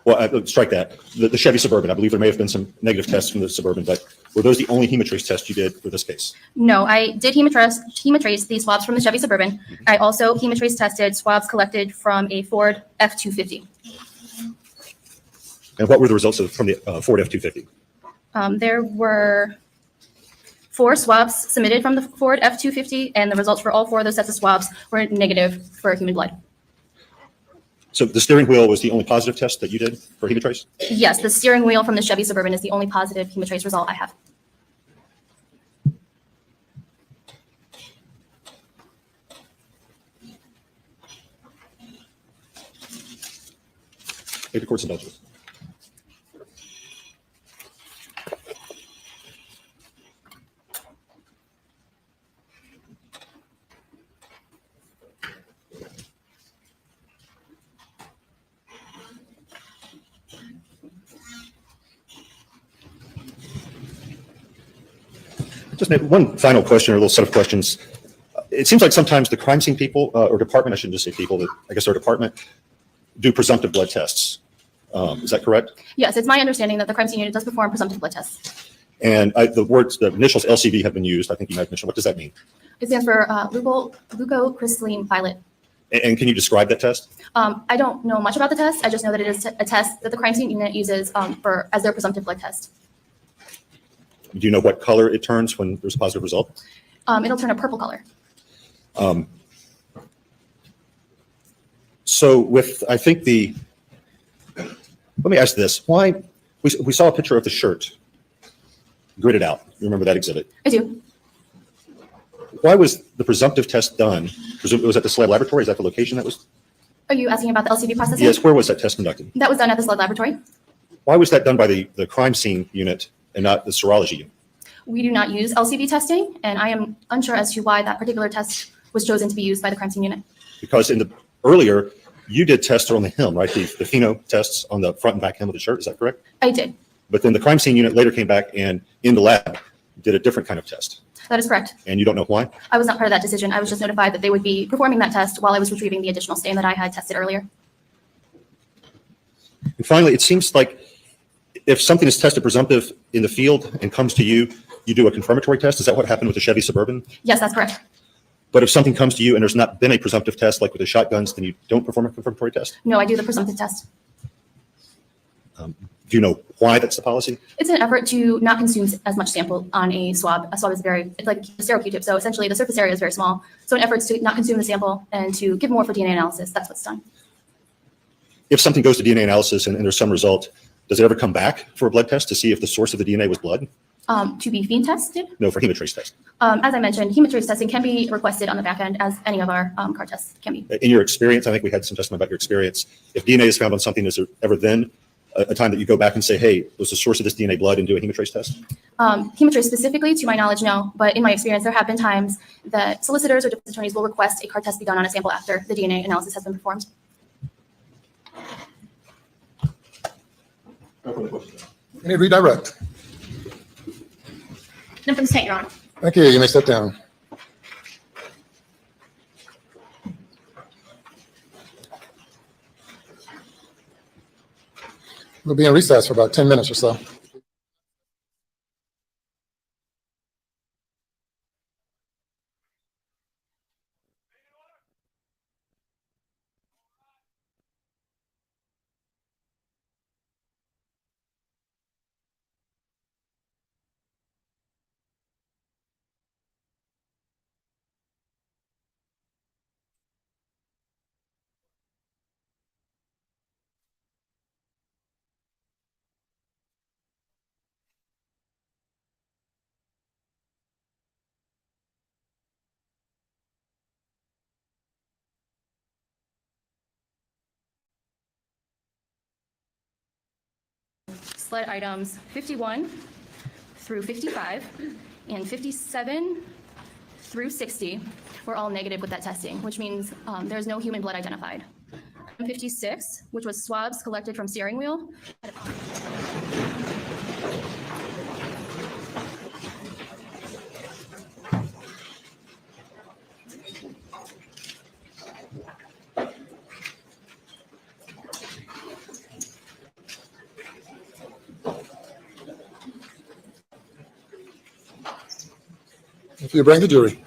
Well, strike that. The Chevy Suburban, I believe there may have been some negative tests from the Suburban, but were those the only Hematrace tests you did for this case? No, I did Hematrace the swabs from the Chevy Suburban. I also Hematrace tested swabs collected from a Ford F-250. And what were the results from the Ford F-250? There were 4 swabs submitted from the Ford F-250, and the results for all 4 of those sets of swabs were negative for human blood. So the steering wheel was the only positive test that you did for Hematrace? Yes, the steering wheel from the Chevy Suburban is the only positive Hematrace result I have. Take the court's indulgence. Just maybe one final question or a little set of questions. It seems like sometimes the crime scene people or department, I shouldn't just say people, I guess their department, do presumptive blood tests. Is that correct? Yes, it's my understanding that the crime scene unit does perform presumptive blood tests. And the initials LCV have been used. I think you might have mentioned. What does that mean? It stands for leucocrystalline violet. And can you describe that test? I don't know much about the test. I just know that it is a test that the crime scene unit uses as their presumptive blood test. Do you know what color it turns when there's a positive result? It'll turn a purple color. So with, I think let me ask this. Why, we saw a picture of the shirt gridded out. You remember that exhibit? I do. Why was the presumptive test done? Presumably it was at the SLAB laboratory. Is that the location that was? Are you asking about the LCV processing? Yes, where was that test conducted? That was done at the SLED laboratory. Why was that done by the crime scene unit and not the serology unit? We do not use LCV testing, and I am unsure as to why that particular test was chosen to be used by the crime scene unit. Because earlier, you did tests on the hem, right? The pheno tests on the front and back hem of the shirt. Is that correct? I did. But then the crime scene unit later came back and in the lab did a different kind of test. That is correct. And you don't know why? I was not part of that decision. I was just notified that they would be performing that test while I was retrieving the additional stain that I had tested earlier. And finally, it seems like if something is tested presumptive in the field and comes to you, you do a confirmatory test. Is that what happened with the Chevy Suburban? Yes, that's correct. But if something comes to you and there's not been a presumptive test, like with the shotguns, then you don't perform a confirmatory test? No, I do the presumptive test. Do you know why that's the policy? It's an effort to not consume as much sample on a swab. A swab is it's like a sterile Q-tip, so essentially the surface area is very small. So in efforts to not consume the sample and to give more for DNA analysis, that's what's done. If something goes to DNA analysis and there's some result, does it ever come back for a blood test to see if the source of the DNA was blood? To be phene tested? No, for hemotrace test. As I mentioned, hemotrace testing can be requested on the back end, as any of our CAR tests can be. In your experience, I think we had some testimony about your experience. If DNA is found on something, is there ever then a time that you go back and say, hey, was the source of this DNA blood, and do a hemotrace test? Hemotrace specifically, to my knowledge, no. But in my experience, there have been times that solicitors or defense attorneys will request a CAR test be done on a sample after the DNA analysis has been performed. Any redirect? No, from the state, Your Honor. Thank you. You may sit down. We'll be in recess for about 10 minutes or so. SLED items 51 through 55 and 57 through 60 were all negative with that testing, which means there's no human blood identified. 56, which was swabs collected from steering wheel. If you bring the jury.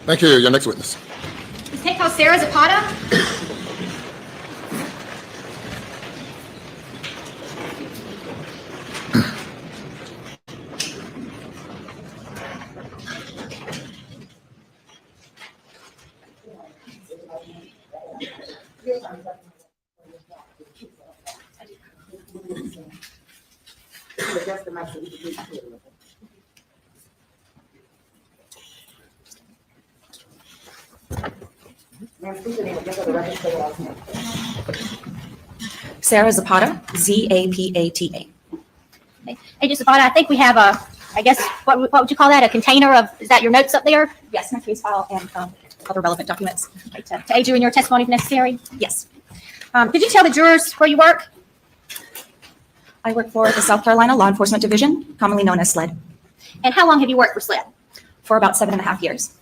Thank you. Your next witness. Is Tate called Sarah Zapata? Sarah Zapata, Z-A-P-A-T-A. Agent Zapata, I think we have I guess, what would you call that? A container of, is that your notes up there? Yes, my case file and other relevant documents. Okay, to aid you in your testimony if necessary. Yes. Could you tell the jurors where you work? I work for the South Carolina Law Enforcement Division, commonly known as SLED, And how long have you worked for SLED? for about 7.5 years.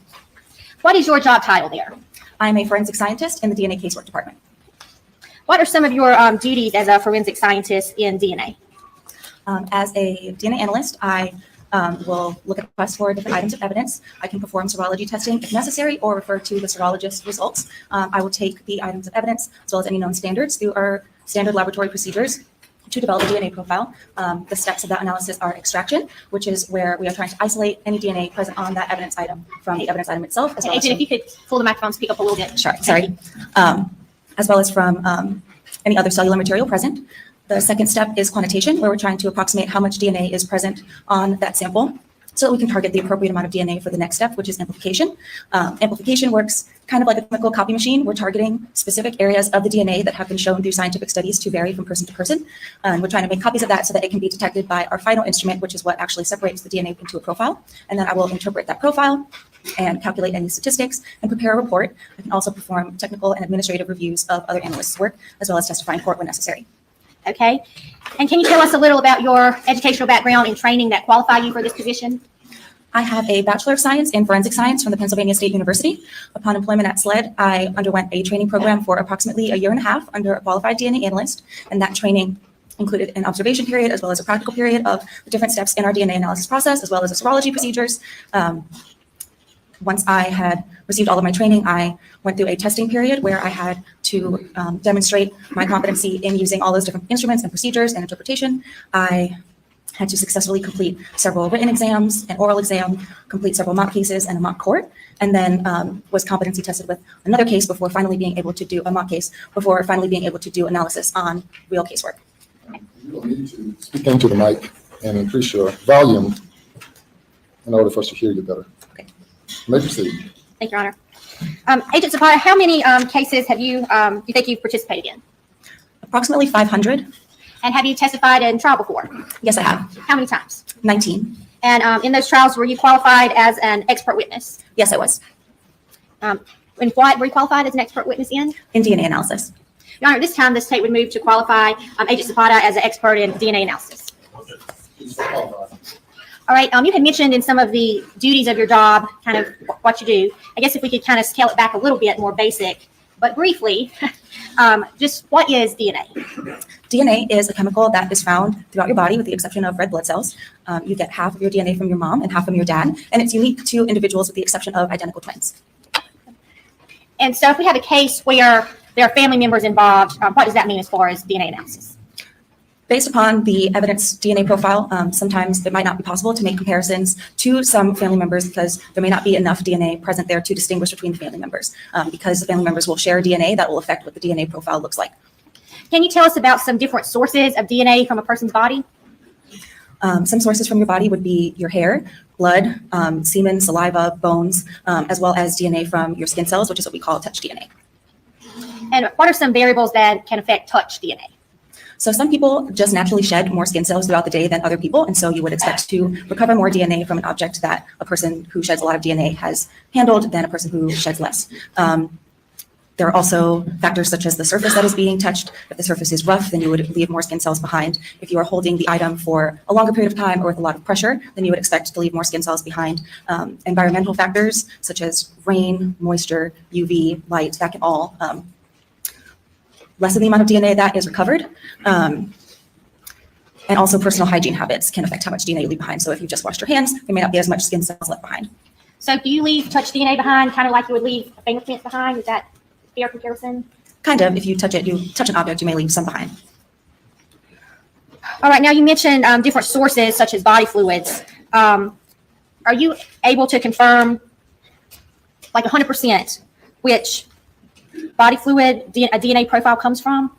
What is your job title there? I'm a forensic scientist in the DNA casework department. What are some of your duties as a forensic scientist in DNA? As a DNA analyst, I will look at requests for different items of evidence. I can perform serology testing if necessary or refer to the serologist results. I will take the items of evidence as well as any known standards through our standard laboratory procedures to develop a DNA profile. The steps of that analysis are extraction, which is where we are trying to isolate any DNA present on that evidence item from the evidence item itself. As well Agent, as if you could pull the microphone, speak up a little bit. Sure, sorry. As well as from any other cellular material present. The second step is quantitation, where we're trying to approximate how much DNA is present on that sample so that we can target the appropriate amount of DNA for the next step, which is amplification. Amplification works kind of like a chemical copy machine. We're targeting specific areas of the DNA that have been shown through scientific studies to vary from person to person. We're trying to make copies of that so that it can be detected by our final instrument, which is what actually separates the DNA into a profile. And then I will interpret that profile and calculate any statistics and prepare a report. I can also perform technical and administrative reviews of other analysts' work, as well as testify in court when necessary. Okay. And can you tell us a little about your educational background and training that qualify you for this position? I have a Bachelor of Science in Forensic Science from the Pennsylvania State University. Upon employment at SLED, I underwent a training program for approximately 1.5 years under a qualified DNA analyst, and that training included an observation period as well as a practical period of the different steps in our DNA analysis process, as well as the serology procedures. Once I had received all of my training, I went through a testing period where I had to demonstrate my competency in using all those different instruments and procedures and interpretation. I had to successfully complete several written exams, an oral exam, complete several mock cases and a mock court, and then was competency tested with another case before finally being able to do a mock case, before finally being able to do analysis on real casework. You will need to speak into the mic and increase your volume in order for us to hear you better. Okay. You may proceed. Thank you, Your Honor. Agent Zapata, how many cases have you think you've participated in? Approximately 500. And have you testified in trial before? Yes, I have. How many times? 19. And in those trials, were you qualified as an expert witness? Yes, I was. And what were you qualified as an expert witness in? In DNA analysis. Your Honor, this time the state would move to qualify Agent Zapata as an expert in DNA analysis. All right, you had mentioned in some of the duties of your job, kind of what you do. I guess if we could kind of scale it back a little bit, more basic, but briefly, just what is DNA? DNA is a chemical that is found throughout your body with the exception of red blood cells. You get half of your DNA from your mom and half from your dad, and it's unique to individuals with the exception of identical twins. And so if we have a case where there are family members involved, what does that mean as far as DNA analysis? Based upon the evidence DNA profile, sometimes it might not be possible to make comparisons to some family members because there may not be enough DNA present there to distinguish between the family members. Because the family members will share DNA, that will affect what the DNA profile looks like. Can you tell us about some different sources of DNA from a person's body? Some sources from your body would be your hair, blood, semen, saliva, bones, as well as DNA from your skin cells, which is what we call touch DNA. And what are some variables that can affect touch DNA? So some people just naturally shed more skin cells throughout the day than other people, and so you would expect to recover more DNA from an object that a person who sheds a lot of DNA has handled than a person who sheds less. There are also factors such as the surface that is being touched. If the surface is rough, then you would leave more skin cells behind. If you are holding the item for a longer period of time or with a lot of pressure, then you would expect to leave more skin cells behind. Environmental factors such as rain, moisture, UV, light, that can all lessen the amount of DNA that is recovered. And also personal hygiene habits can affect how much DNA you leave behind. So if you just washed your hands, there may not be as much skin cells left behind. So do you leave touch DNA behind kind of like you would leave fingerprints behind? Is that a fair comparison? Kind of. If you touch an object, you may leave some behind. All right. Now you mentioned different sources such as body fluids. Are you able to confirm like 100% which body fluid a DNA profile comes from?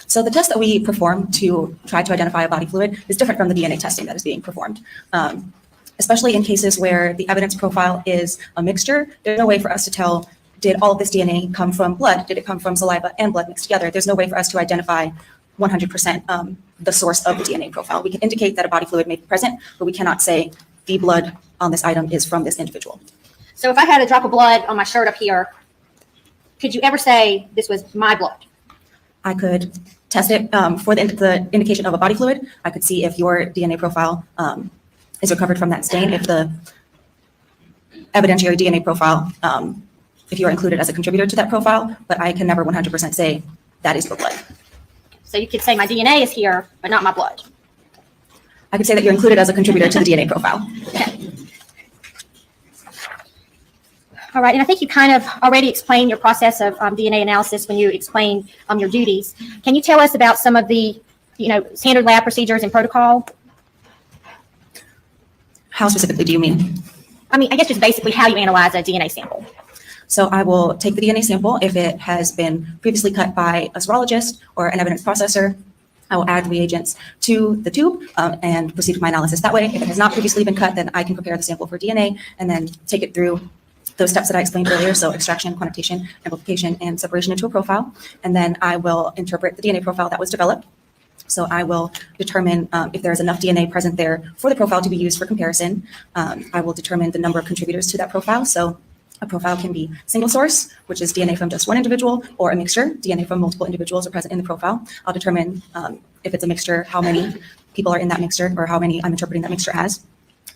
So the test that we perform to try to identify a body fluid is different from the DNA testing that is being performed. Especially in cases where the evidence profile is a mixture, there's no way for us to tell, did all of this DNA come from blood? Did it come from saliva and blood mixed together? There's no way for us to identify 100% the source of the DNA profile. We can indicate that a body fluid may be present, but we cannot say the blood on this item is from this individual. So if I had a drop of blood on my shirt up here, could you ever say this was my blood? I could test it for the indication of a body fluid. I could see if your DNA profile is recovered from that stain, if the evidentiary DNA profile, if you are included as a contributor to that profile, but I can never 100% say that is your blood. So you could say my DNA is here, but not my blood. I could say that you're included as a contributor to the DNA profile. Okay. All right, and I think you kind of already explained your process of DNA analysis when you explained your duties. Can you tell us about some of the, standard lab procedures and protocol? How specifically do you mean? I mean, I guess just basically how you analyze a DNA sample. So I will take the DNA sample. If it has been previously cut by a serologist or an evidence processor, I will add reagents to the tube and proceed with my analysis that way. If it has not previously been cut, then I can prepare the sample for DNA and then take it through those steps that I explained earlier. So extraction, quantitation, amplification, and separation into a profile. And then I will interpret the DNA profile that was developed. So I will determine if there is enough DNA present there for the profile to be used for comparison. I will determine the number of contributors to that profile. So a profile can be single source, which is DNA from just one individual, or a mixture, DNA from multiple individuals are present in the profile. I'll determine if it's a mixture, how many people are in that mixture, or how many I'm interpreting that mixture as.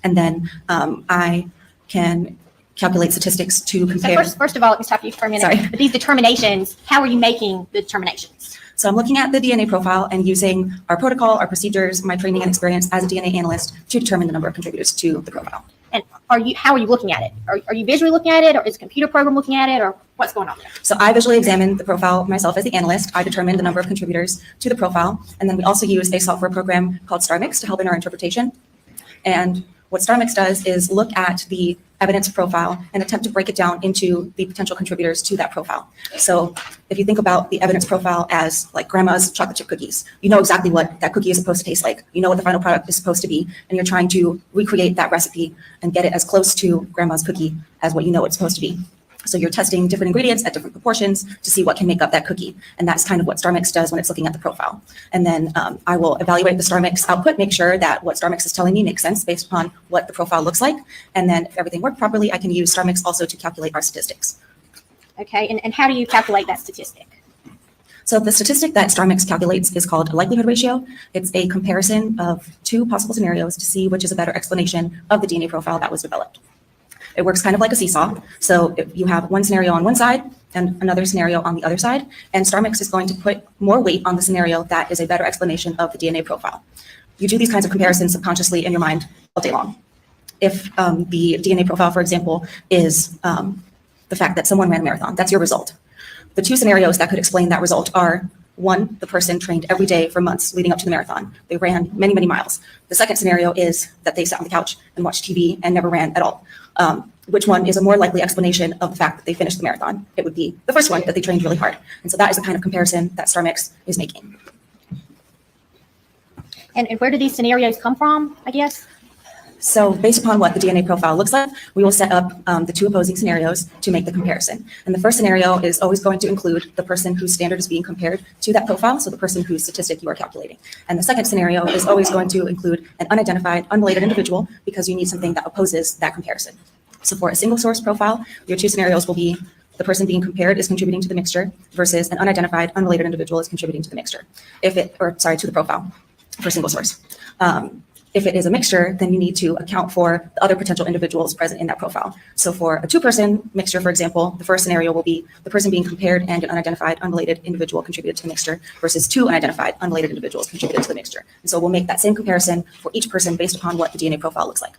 And then I can calculate statistics to compare. So first of all, let me stop you for a minute. Sorry. But these determinations, how are you making the determinations? So I'm looking at the DNA profile and using our protocol, our procedures, my training and experience as a DNA analyst to determine the number of contributors to the profile. And how are you looking at it? Are you visually looking at it, or is a computer program looking at it, or what's going on there? So I visually examine the profile myself as the analyst. I determine the number of contributors to the profile. And then we also use a software program called StarMix to help in our interpretation. And what StarMix does is look at the evidence profile and attempt to break it down into the potential contributors to that profile. So if you think about the evidence profile as like grandma's chocolate chip cookies, you know exactly what that cookie is supposed to taste like. You know what the final product is supposed to be, and you're trying to recreate that recipe and get it as close to grandma's cookie as what you know it's supposed to be. So you're testing different ingredients at different proportions to see what can make up that cookie. And that's kind of what StarMix does when it's looking at the profile. And then I will evaluate the StarMix output, make sure that what StarMix is telling me makes sense based upon what the profile looks like. And then if everything worked properly, I can use StarMix also to calculate our statistics. Okay, and how do you calculate that statistic? So the statistic that StarMix calculates is called a likelihood ratio. It's a comparison of two possible scenarios to see which is a better explanation of the DNA profile that was developed. It works kind of like a seesaw. So if you have one scenario on one side and another scenario on the other side, and StarMix is going to put more weight on the scenario that is a better explanation of the DNA profile. You do these kinds of comparisons subconsciously in your mind all day long. If the DNA profile, for example, is the fact that someone ran a marathon, that's your result. The two scenarios that could explain that result are: one, the person trained every day for months leading up to the marathon. They ran many, many miles. The second scenario is that they sat on the couch and watched TV and never ran at all. Which one is a more likely explanation of the fact that they finished the marathon? It would be the first one, that they trained really hard. And so that is the kind of comparison that StarMix is making. And where do these scenarios come from, I guess? So based upon what the DNA profile looks like, we will set up the two opposing scenarios to make the comparison. And the first scenario is always going to include the person whose standard is being compared to that profile, so the person whose statistic you are calculating. And the second scenario is always going to include an unidentified, unrelated individual, because you need something that opposes that comparison. So for a single source profile, your two scenarios will be the person being compared is contributing to the mixture versus an unidentified, unrelated individual is contributing to the mixture. To the profile for single source. If it is a mixture, then you need to account for the other potential individuals present in that profile. So for a two-person mixture, for example, the first scenario will be the person being compared and an unidentified, unrelated individual contributed to the mixture versus two unidentified, unrelated individuals contributed to the mixture. And so we'll make that same comparison for each person based upon what the DNA profile looks like.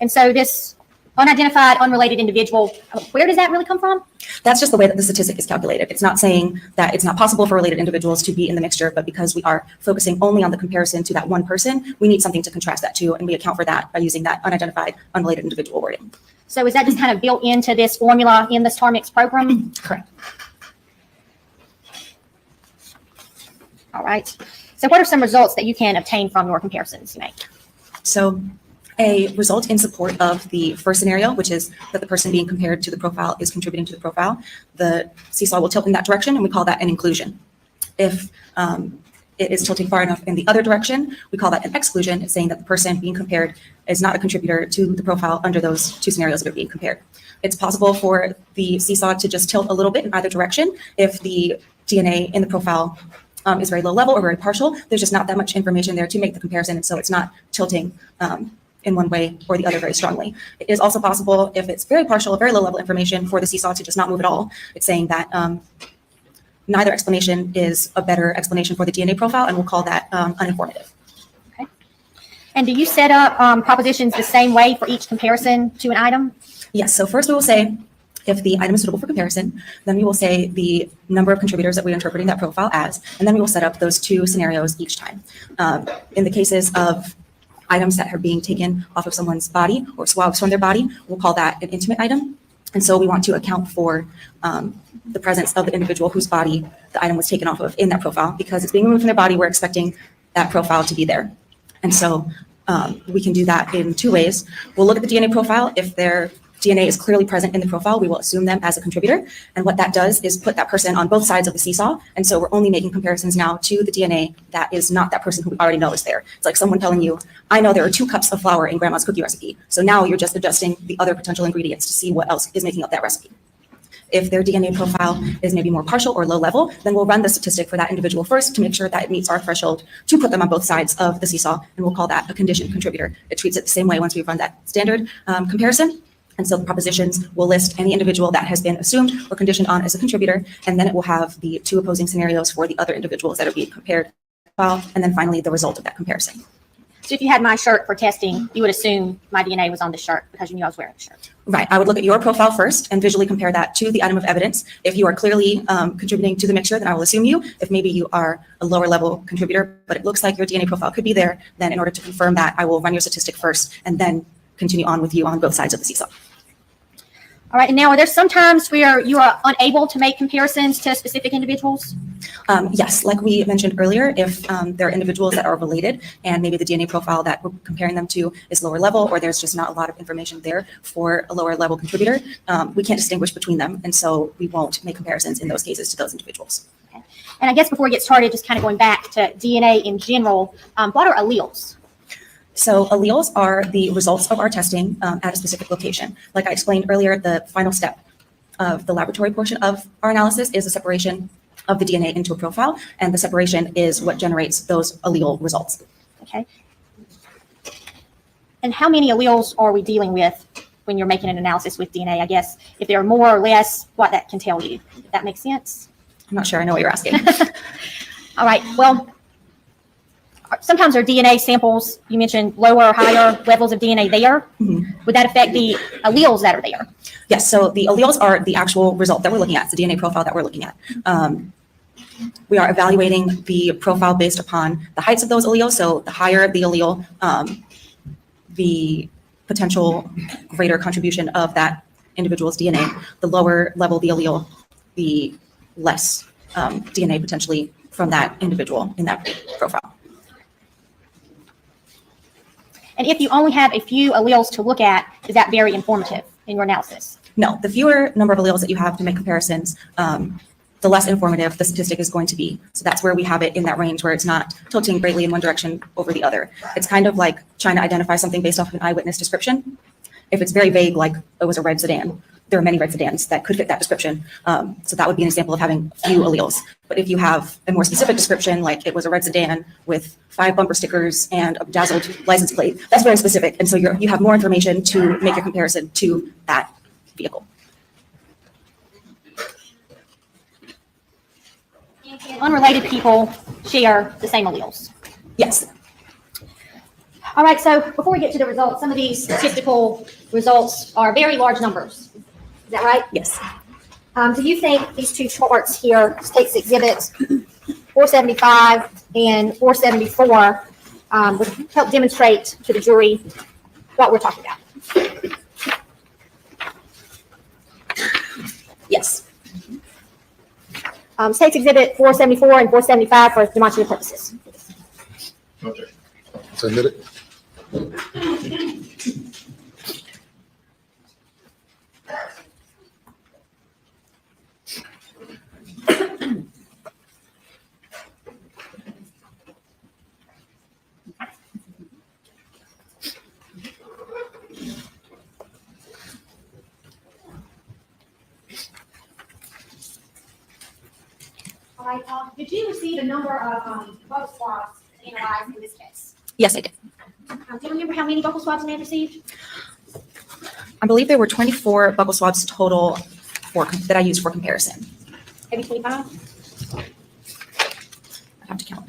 And so this unidentified, unrelated individual, where does that really come from? That's just the way that the statistic is calculated. It's not saying that it's not possible for related individuals to be in the mixture, but because we are focusing only on the comparison to that one person, we need something to contrast that to, and we account for that by using that unidentified, unrelated individual wording. So is that just kind of built into this formula in the StarMix program? Correct. All right. So what are some results that you can obtain from your comparisons you make? So a result in support of the first scenario, which is that the person being compared to the profile is contributing to the profile, the seesaw will tilt in that direction, and we call that an inclusion. If it is tilting far enough in the other direction, we call that an exclusion. It's saying that the person being compared is not a contributor to the profile under those two scenarios that are being compared. It's possible for the seesaw to just tilt a little bit in either direction if the DNA in the profile is very low level or very partial. There's just not that much information there to make the comparison, and so it's not tilting in one way or the other very strongly. It is also possible if it's very partial, very low level information, for the seesaw to just not move at all. It's saying that neither explanation is a better explanation for the DNA profile, and we'll call that uninformative. Okay. And do you set up propositions the same way for each comparison to an item? Yes, so first we will say if the item is suitable for comparison, then we will say the number of contributors that we're interpreting that profile as, and then we will set up those two scenarios each time. In the cases of items that are being taken off of someone's body or swabs from their body, we'll call that an intimate item. And so we want to account for the presence of the individual whose body the item was taken off of in that profile. Because it's being removed from their body, we're expecting that profile to be there. And so we can do that in two ways. We'll look at the DNA profile. If their DNA is clearly present in the profile, we will assume them as a contributor. And what that does is put that person on both sides of the seesaw. And so we're only making comparisons now to the DNA that is not that person who we already know is there. It's like someone telling you, I know there are 2 cups of flour in grandma's cookie recipe. So now you're just adjusting the other potential ingredients to see what else is making up that recipe. If their DNA profile is maybe more partial or low level, then we'll run the statistic for that individual first to make sure that it meets our threshold to put them on both sides of the seesaw. And we'll call that a conditioned contributor. It treats it the same way once we've run that standard comparison. And so the propositions will list any individual that has been assumed or conditioned on as a contributor, and then it will have the 2 opposing scenarios for the other individuals that are being compared, and then finally the result of that comparison. So if you had my shirt for testing, you would assume my DNA was on the shirt because you knew I was wearing the shirt. Right. I would look at your profile first and visually compare that to the item of evidence. If you are clearly contributing to the mixture, then I will assume you. If maybe you are a lower level contributor, but it looks like your DNA profile could be there, then in order to confirm that, I will run your statistic first and then continue on with you on both sides of the seesaw. All right. And now, are there some times where you are unable to make comparisons to specific individuals? Yes, like we mentioned earlier, if there are individuals that are related and maybe the DNA profile that we're comparing them to is lower level, or there's just not a lot of information there for a lower level contributor, we can't distinguish between them. And so we won't make comparisons in those cases to those individuals. Okay. And I guess before we get started, just kind of going back to DNA in general, what are alleles? So alleles are the results of our testing at a specific location. Like I explained earlier, the final step of the laboratory portion of our analysis is the separation of the DNA into a profile, and the separation is what generates those allele results. Okay. And how many alleles are we dealing with when you're making an analysis with DNA? I guess if there are more or less, what that can tell you. Does that make sense? I'm not sure I know what you're asking. All right. Well, sometimes our DNA samples, you mentioned lower or higher levels of DNA there. Mm-hmm. Would that affect the alleles that are there? Yes, so the alleles are the actual result that we're looking at, it's the DNA profile that we're looking at. We are evaluating the profile based upon the heights of those alleles. So the higher the allele, the potential greater contribution of that individual's DNA. The lower level the allele, the less DNA potentially from that individual in that profile. And if you only have a few alleles to look at, is that very informative in your analysis? No, the fewer number of alleles that you have to make comparisons, the less informative the statistic is going to be. So that's where we have it in that range where it's not tilting greatly in one direction over the other. It's kind of like trying to identify something based off of an eyewitness description. If it's very vague, like it was a red sedan, there are many red sedans that could fit that description. So that would be an example of having few alleles. But if you have a more specific description, like it was a red sedan with 5 bumper stickers and a bedazzled license plate, that's very specific. And so you have more information to make a comparison to that vehicle. Unrelated people share the same alleles. Yes. All right, so before we get to the results, some of these statistical results are very large numbers. Is that right? Yes. Do you think these two charts here, States Exhibits 475 and 474, would help demonstrate to the jury what we're talking about? Yes. States Exhibit 474 and 475 for demonstrative purposes. Okay. Submit it. All right, did you receive a number of vocal swabs analyzed in this case? Yes, I did. Do you remember how many vocal swabs you may have received? I believe there were 24 buccal swabs total that I used for comparison. Maybe 25? I have to count.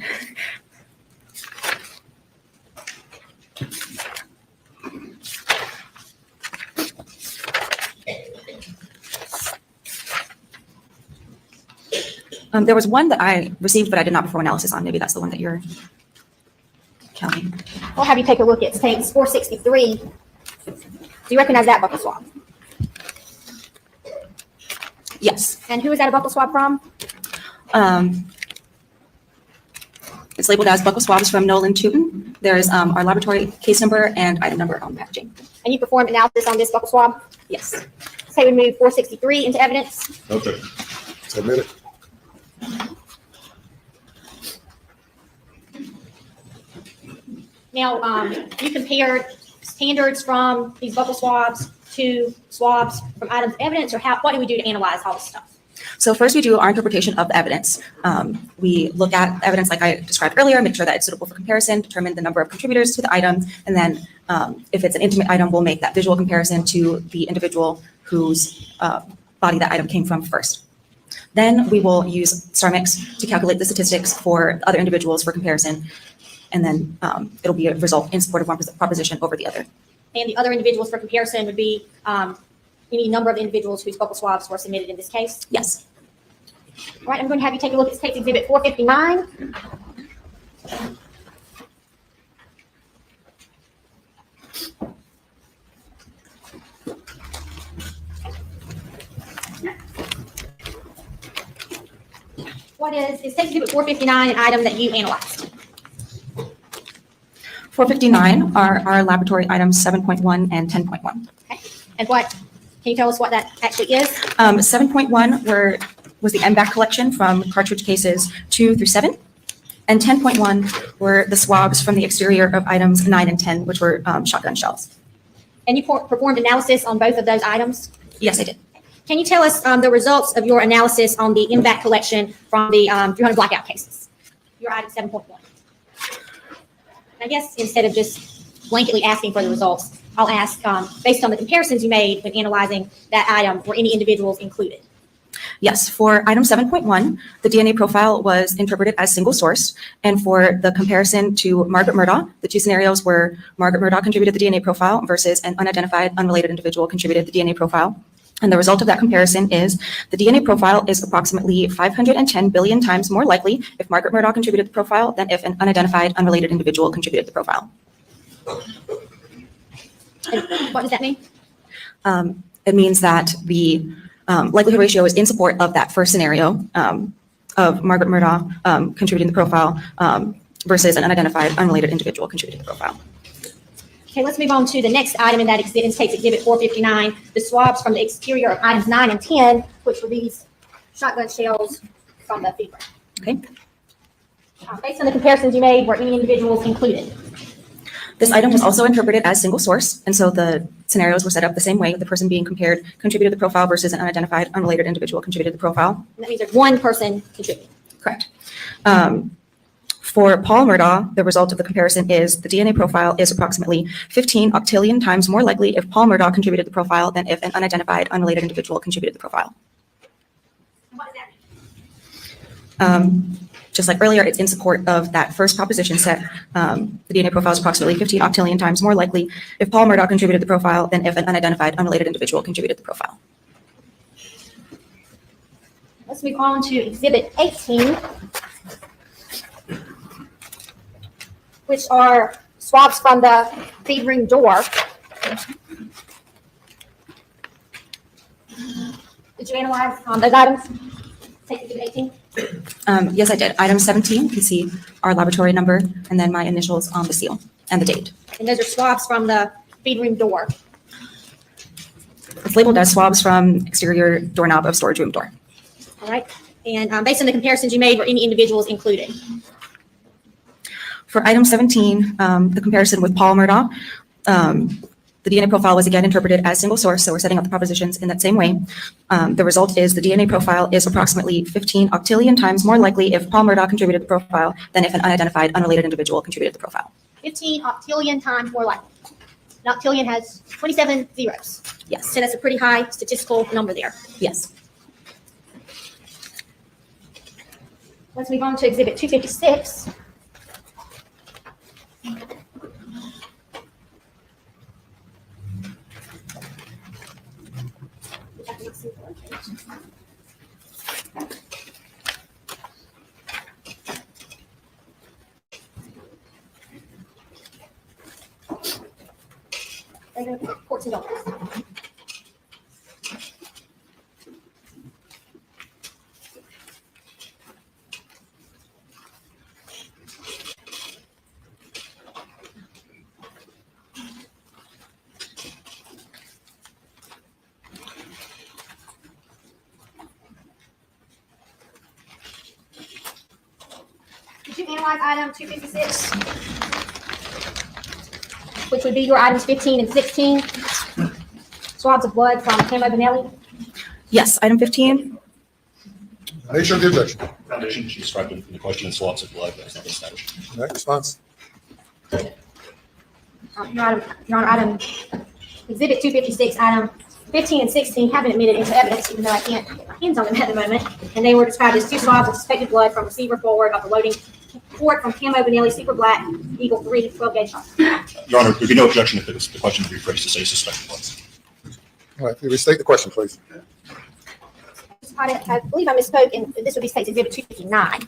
There was one that I received, but I did not perform analysis on. Maybe that's the one that you're counting. I'll have you take a look at tanks 463. Do you recognize that buccal swab? Yes. And who is that a buccal swab from? It's labeled as buccal swabs from Nolan Tootin. There's our laboratory case number and item number on packaging. And you performed analysis on this buccal swab? Yes. Say we move 463 into evidence. Okay. Submit it. Now, you compared standards from these buccal swabs to swabs from items of evidence, or what do we do to analyze all this stuff? So first we do our interpretation of the evidence. We look at evidence like I described earlier, make sure that it's suitable for comparison, determine the number of contributors to the item, and then if it's an intimate item, we'll make that visual comparison to the individual whose body that item came from first. Then we will use StarMix to calculate the statistics for other individuals for comparison, and then it'll be a result in support of one proposition over the other. And the other individuals for comparison would be any number of individuals whose buccal swabs were submitted in this case? Yes. All right, I'm going to have you take a look at case exhibit 459. Is case exhibit 459 an item that you analyzed? 459 are our laboratory items 7.1 and 10.1. Okay. And can you tell us what that actually is? 7.1 was the MBAC collection from cartridge cases 2 through 7. And 10.1 were the swabs from the exterior of items 9 and 10, which were shotgun shells. And you performed analysis on both of those items? Yes, I did. Can you tell us the results of your analysis on the MBAC collection from the 300 blackout cases? Your item 7.1. I guess instead of just blanketly asking for the results, I'll ask, based on the comparisons you made when analyzing that item, were any individuals included? Yes, for item 7.1, the DNA profile was interpreted as single source. And for the comparison to Margaret Murdaugh, the two scenarios were Margaret Murdaugh contributed the DNA profile versus an unidentified, unrelated individual contributed the DNA profile. And the result of that comparison is the DNA profile is approximately 510 billion times more likely if Margaret Murdaugh contributed the profile than if an unidentified, unrelated individual contributed the profile. And what does that mean? It means that the likelihood ratio is in support of that first scenario of Margaret Murdaugh contributing the profile versus an unidentified, unrelated individual contributing the profile. Okay, let's move on to the next item in that exhibit, exhibit 459, the swabs from the exterior of items 9 and 10, which were these shotgun shells from the fever. Okay. Based on the comparisons you made, were any individuals included? This item was also interpreted as single source, and so the scenarios were set up the same way. The person being compared contributed the profile versus an unidentified, unrelated individual contributed the profile. And that means there's one person contributing. Correct. For Paul Murdaugh, the result of the comparison is the DNA profile is approximately 15 octillion times more likely if Paul Murdaugh contributed the profile than if an unidentified, unrelated individual contributed the profile. What does that mean? Just like earlier, it's in support of that first proposition set. The DNA profile is approximately 15 octillion times more likely if Paul Murdaugh contributed the profile than if an unidentified, unrelated individual contributed the profile. Let's move on to exhibit 18, which are swabs from the feed room door. Did you analyze those items? Take exhibit 18. Yes, I did. Item 17, you can see our laboratory number and then my initials on the seal and the date. And those are swabs from the feed room door. It's labeled as swabs from exterior doorknob of storage room door. All right. And based on the comparisons you made, were any individuals included? For item 17, the comparison with Paul Murdaugh, The DNA profile was again interpreted as single source, so we're setting up the propositions in that same way. The result is the DNA profile is approximately 15 octillion times more likely if Paul Murdaugh contributed the profile than if an unidentified, unrelated individual contributed the profile. 15 octillion times more likely. An octillion has 27 zeros. Yes, So that's a pretty high statistical number there. yes. Let's move on to Exhibit 256. $14. Did you analyze item 256? Which would be your items 15 and 16? Swabs of blood from Camo Benelli? Yes, item 15. Nature of the objection. Foundation, she described in the question in swabs of blood, that has not been established. All right, response. Your Honor, item, Exhibit 256, item 15 and 16 have been admitted into evidence, even though I can't get my hands on them at the moment. And they were described as 2 swabs of suspected blood from receiver forward of the loading port from Camo Benelli Super Black Eagle 3 12-gauge shot. Your Honor, there'd be no objection if the question be rephrased to say suspected blood. All right, restate the question, please. I believe I misspoke, and this would be State's Exhibit 259.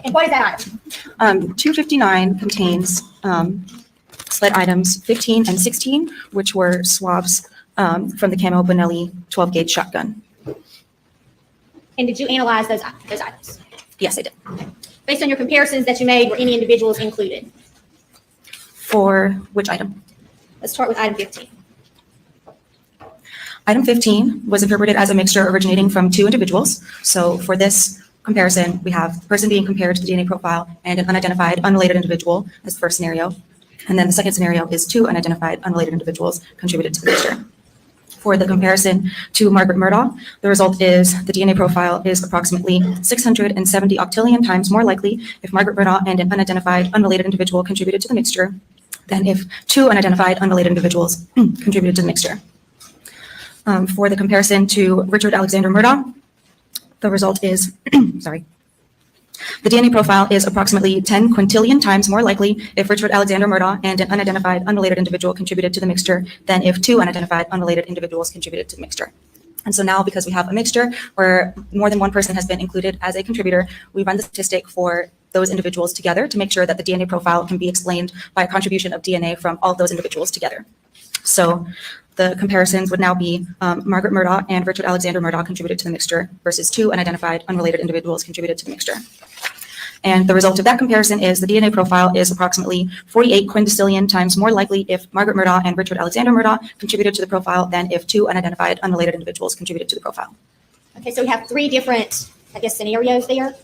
And what is that item? 259 contains sled items 15 and 16, which were swabs from the Camo Benelli 12-gauge shotgun. And did you analyze those items? Yes, I did. Based on your comparisons that you made, were any individuals included? For which item? Let's start with item 15. Item 15 was interpreted as a mixture originating from 2 individuals. So for this comparison, we have the person being compared to the DNA profile and an unidentified, unrelated individual as the first scenario. And then the second scenario is 2 unidentified, unrelated individuals contributed to the mixture. For the comparison to Margaret Murdaugh, the result is the DNA profile is approximately 670 octillion times more likely if Margaret Murdaugh and an unidentified, unrelated individual contributed to the mixture than if 2 unidentified, unrelated individuals contributed to the mixture. For the comparison to Richard Alexander Murdaugh, the result is, sorry, the DNA profile is approximately 10 quintillion times more likely if Richard Alexander Murdaugh and an unidentified, unrelated individual contributed to the mixture than if 2 unidentified, unrelated individuals contributed to the mixture. And so now, because we have a mixture where more than one person has been included as a contributor, we run the statistic for those individuals together to make sure that the DNA profile can be explained by a contribution of DNA from all of those individuals together. So the comparisons would now be Margaret Murdaugh and Richard Alexander Murdaugh contributed to the mixture versus 2 unidentified, unrelated individuals contributed to the mixture. And the result of that comparison is the DNA profile is approximately 48 quintillion times more likely if Margaret Murdaugh and Richard Alexander Murdaugh contributed to the profile than if 2 unidentified, unrelated individuals contributed to the profile. Okay, so we have 3 different, I guess, scenarios there.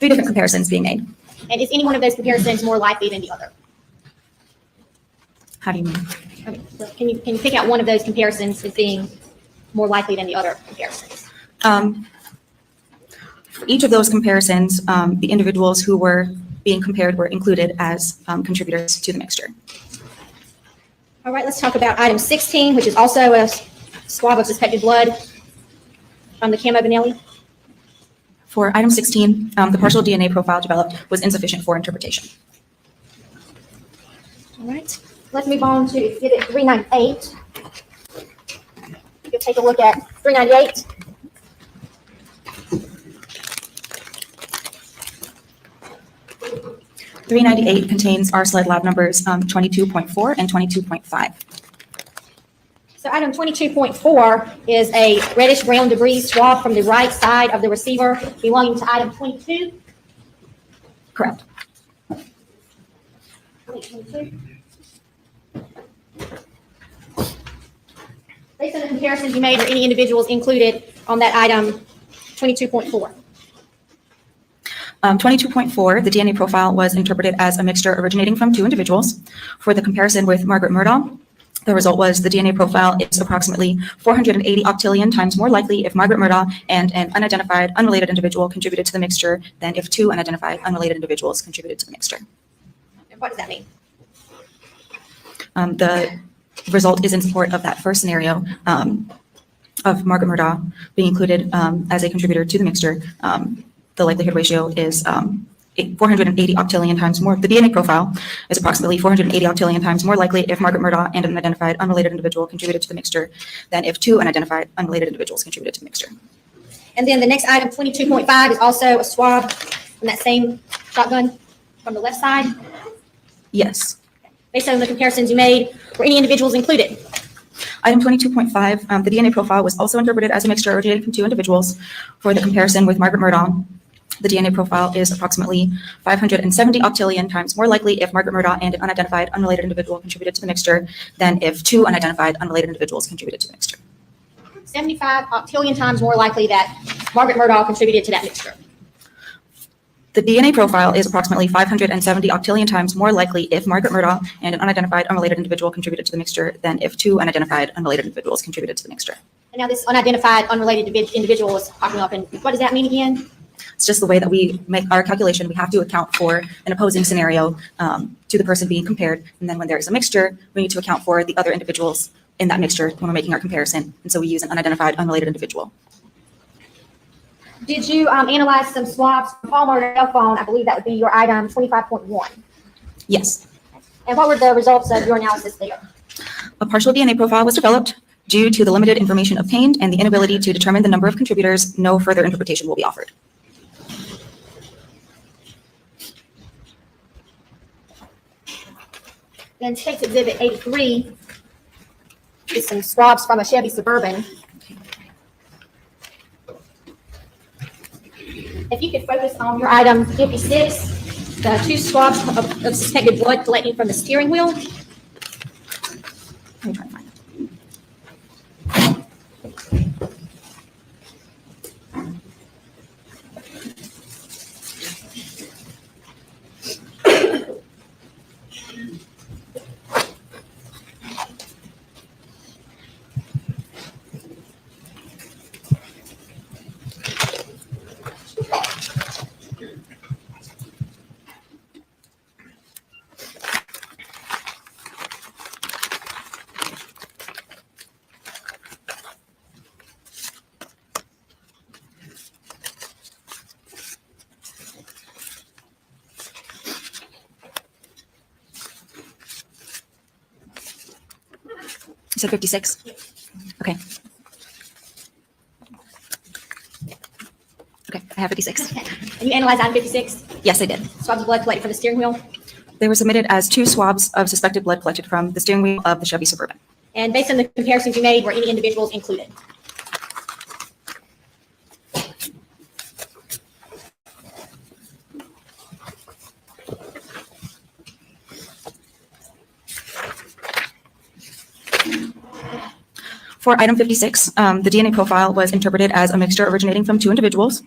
3 different comparisons being made. And is any one of those comparisons more likely than the other? How do you mean? Okay, so can you pick out one of those comparisons as being more likely than the other comparisons? For each of those comparisons, the individuals who were being compared were included as contributors to the mixture. All right, let's talk about item 16, which is also a swab of suspected blood from the Camo Benelli. For item 16, the partial DNA profile developed was insufficient for interpretation. All right, let's move on to Exhibit 398. You'll take a look at 398. .398 contains our slide lab numbers 22.4 and 22.5. So item 22.4 is a reddish brown debris swab from the right side of the receiver belonging to item 22. Correct. 22. Based on the comparisons you made, are any individuals included on that item 22.4? 22.4, the DNA profile was interpreted as a mixture originating from 2 individuals. For the comparison with Margaret Murdaugh, the result was the DNA profile is approximately 480 octillion times more likely if Margaret Murdaugh and an unidentified, unrelated individual contributed to the mixture than if 2 unidentified, unrelated individuals contributed to the mixture. And what does that mean? The result is in support of that first scenario of Margaret Murdaugh being included as a contributor to the mixture. The likelihood ratio is 480 octillion times more. The DNA profile is approximately 480 octillion times more likely if Margaret Murdaugh and an identified unrelated individual contributed to the mixture than if 2 unidentified unrelated individuals contributed to the mixture. And then the next item, 22.5, is also a swab from that same shotgun from the left side. Yes. Based on the comparisons you made, were any individuals included? Item 22.5, the DNA profile was also interpreted as a mixture originating from 2 individuals. For the comparison with Margaret Murdaugh, the DNA profile is approximately 570 octillion times more likely if Margaret Murdaugh and an unidentified unrelated individual contributed to the mixture than if 2 unidentified unrelated individuals contributed to the mixture. 75 octillion times more likely that Margaret Murdaugh contributed to that mixture. The DNA profile is approximately 570 octillion times more likely if Margaret Murdaugh and an unidentified unrelated individual contributed to the mixture than if 2 unidentified unrelated individuals contributed to the mixture. And now this unidentified, unrelated individual is popping up, and what does that mean again? It's just the way that we make our calculation. We have to account for an opposing scenario to the person being compared. And then when there is a mixture, we need to account for the other individuals in that mixture when we're making our comparison. And so we use an unidentified, unrelated individual. Did you analyze some swabs from Palmer and cell phone? I believe that would be your item 25.1. Yes. And what were the results of your analysis there? A partial DNA profile was developed. Due to the limited information obtained and the inability to determine the number of contributors, no further interpretation will be offered. Then State's Exhibit 83 is some swabs from a Chevy Suburban. If you could focus on your item 56, the 2 swabs of suspected blood collecting from the steering wheel. Let me try and find it. You said 56? Okay. Okay, I have 56. And you analyzed item 56, Yes, I did. swabs of blood collected from the steering wheel. They were submitted as 2 swabs of suspected blood collected from the steering wheel of the Chevy Suburban. And based on the comparisons you made, were any individuals included? For item 56, the DNA profile was interpreted as a mixture originating from 2 individuals.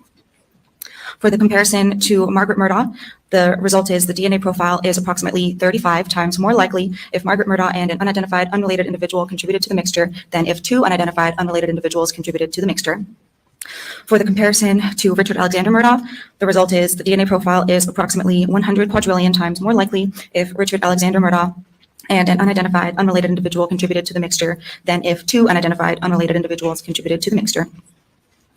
For the comparison to Margaret Murdaugh, the result is the DNA profile is approximately 35 times more likely if Margaret Murdaugh and an unidentified unrelated individual contributed to the mixture than if 2 unidentified unrelated individuals contributed to the mixture. For the comparison to Richard Alexander Murdaugh, the result is the DNA profile is approximately 100 quadrillion times more likely if Richard Alexander Murdaugh and an unidentified unrelated individual contributed to the mixture than if 2 unidentified unrelated individuals contributed to the mixture.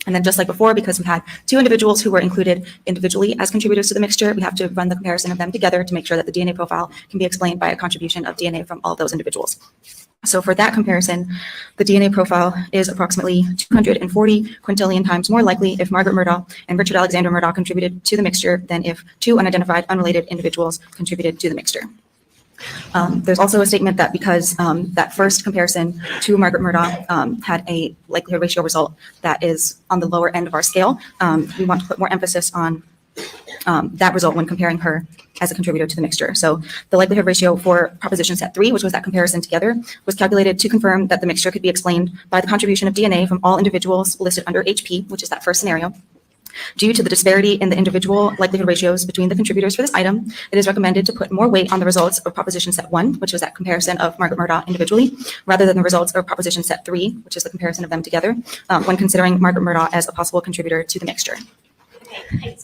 And then just like before, because we had 2 individuals who were included individually as contributors to the mixture, we have to run the comparison of them together to make sure that the DNA profile can be explained by a contribution of DNA from all those individuals. So for that comparison, the DNA profile is approximately 240 quintillion times more likely if Margaret Murdaugh and Richard Alexander Murdaugh contributed to the mixture than if 2 unidentified unrelated individuals contributed to the mixture. There's also a statement that because that first comparison to Margaret Murdaugh had a likelihood ratio result that is on the lower end of our scale, we want to put more emphasis on that result when comparing her as a contributor to the mixture. So the likelihood ratio for proposition set 3, which was that comparison together, was calculated to confirm that the mixture could be explained by the contribution of DNA from all individuals listed under HP, which is that first scenario. Due to the disparity in the individual likelihood ratios between the contributors for this item, it is recommended to put more weight on the results of proposition set 1, which was that comparison of Margaret Murdaugh individually, rather than the results of proposition set 3, which is the comparison of them together, when considering Margaret Murdaugh as a possible contributor to the mixture. Okay,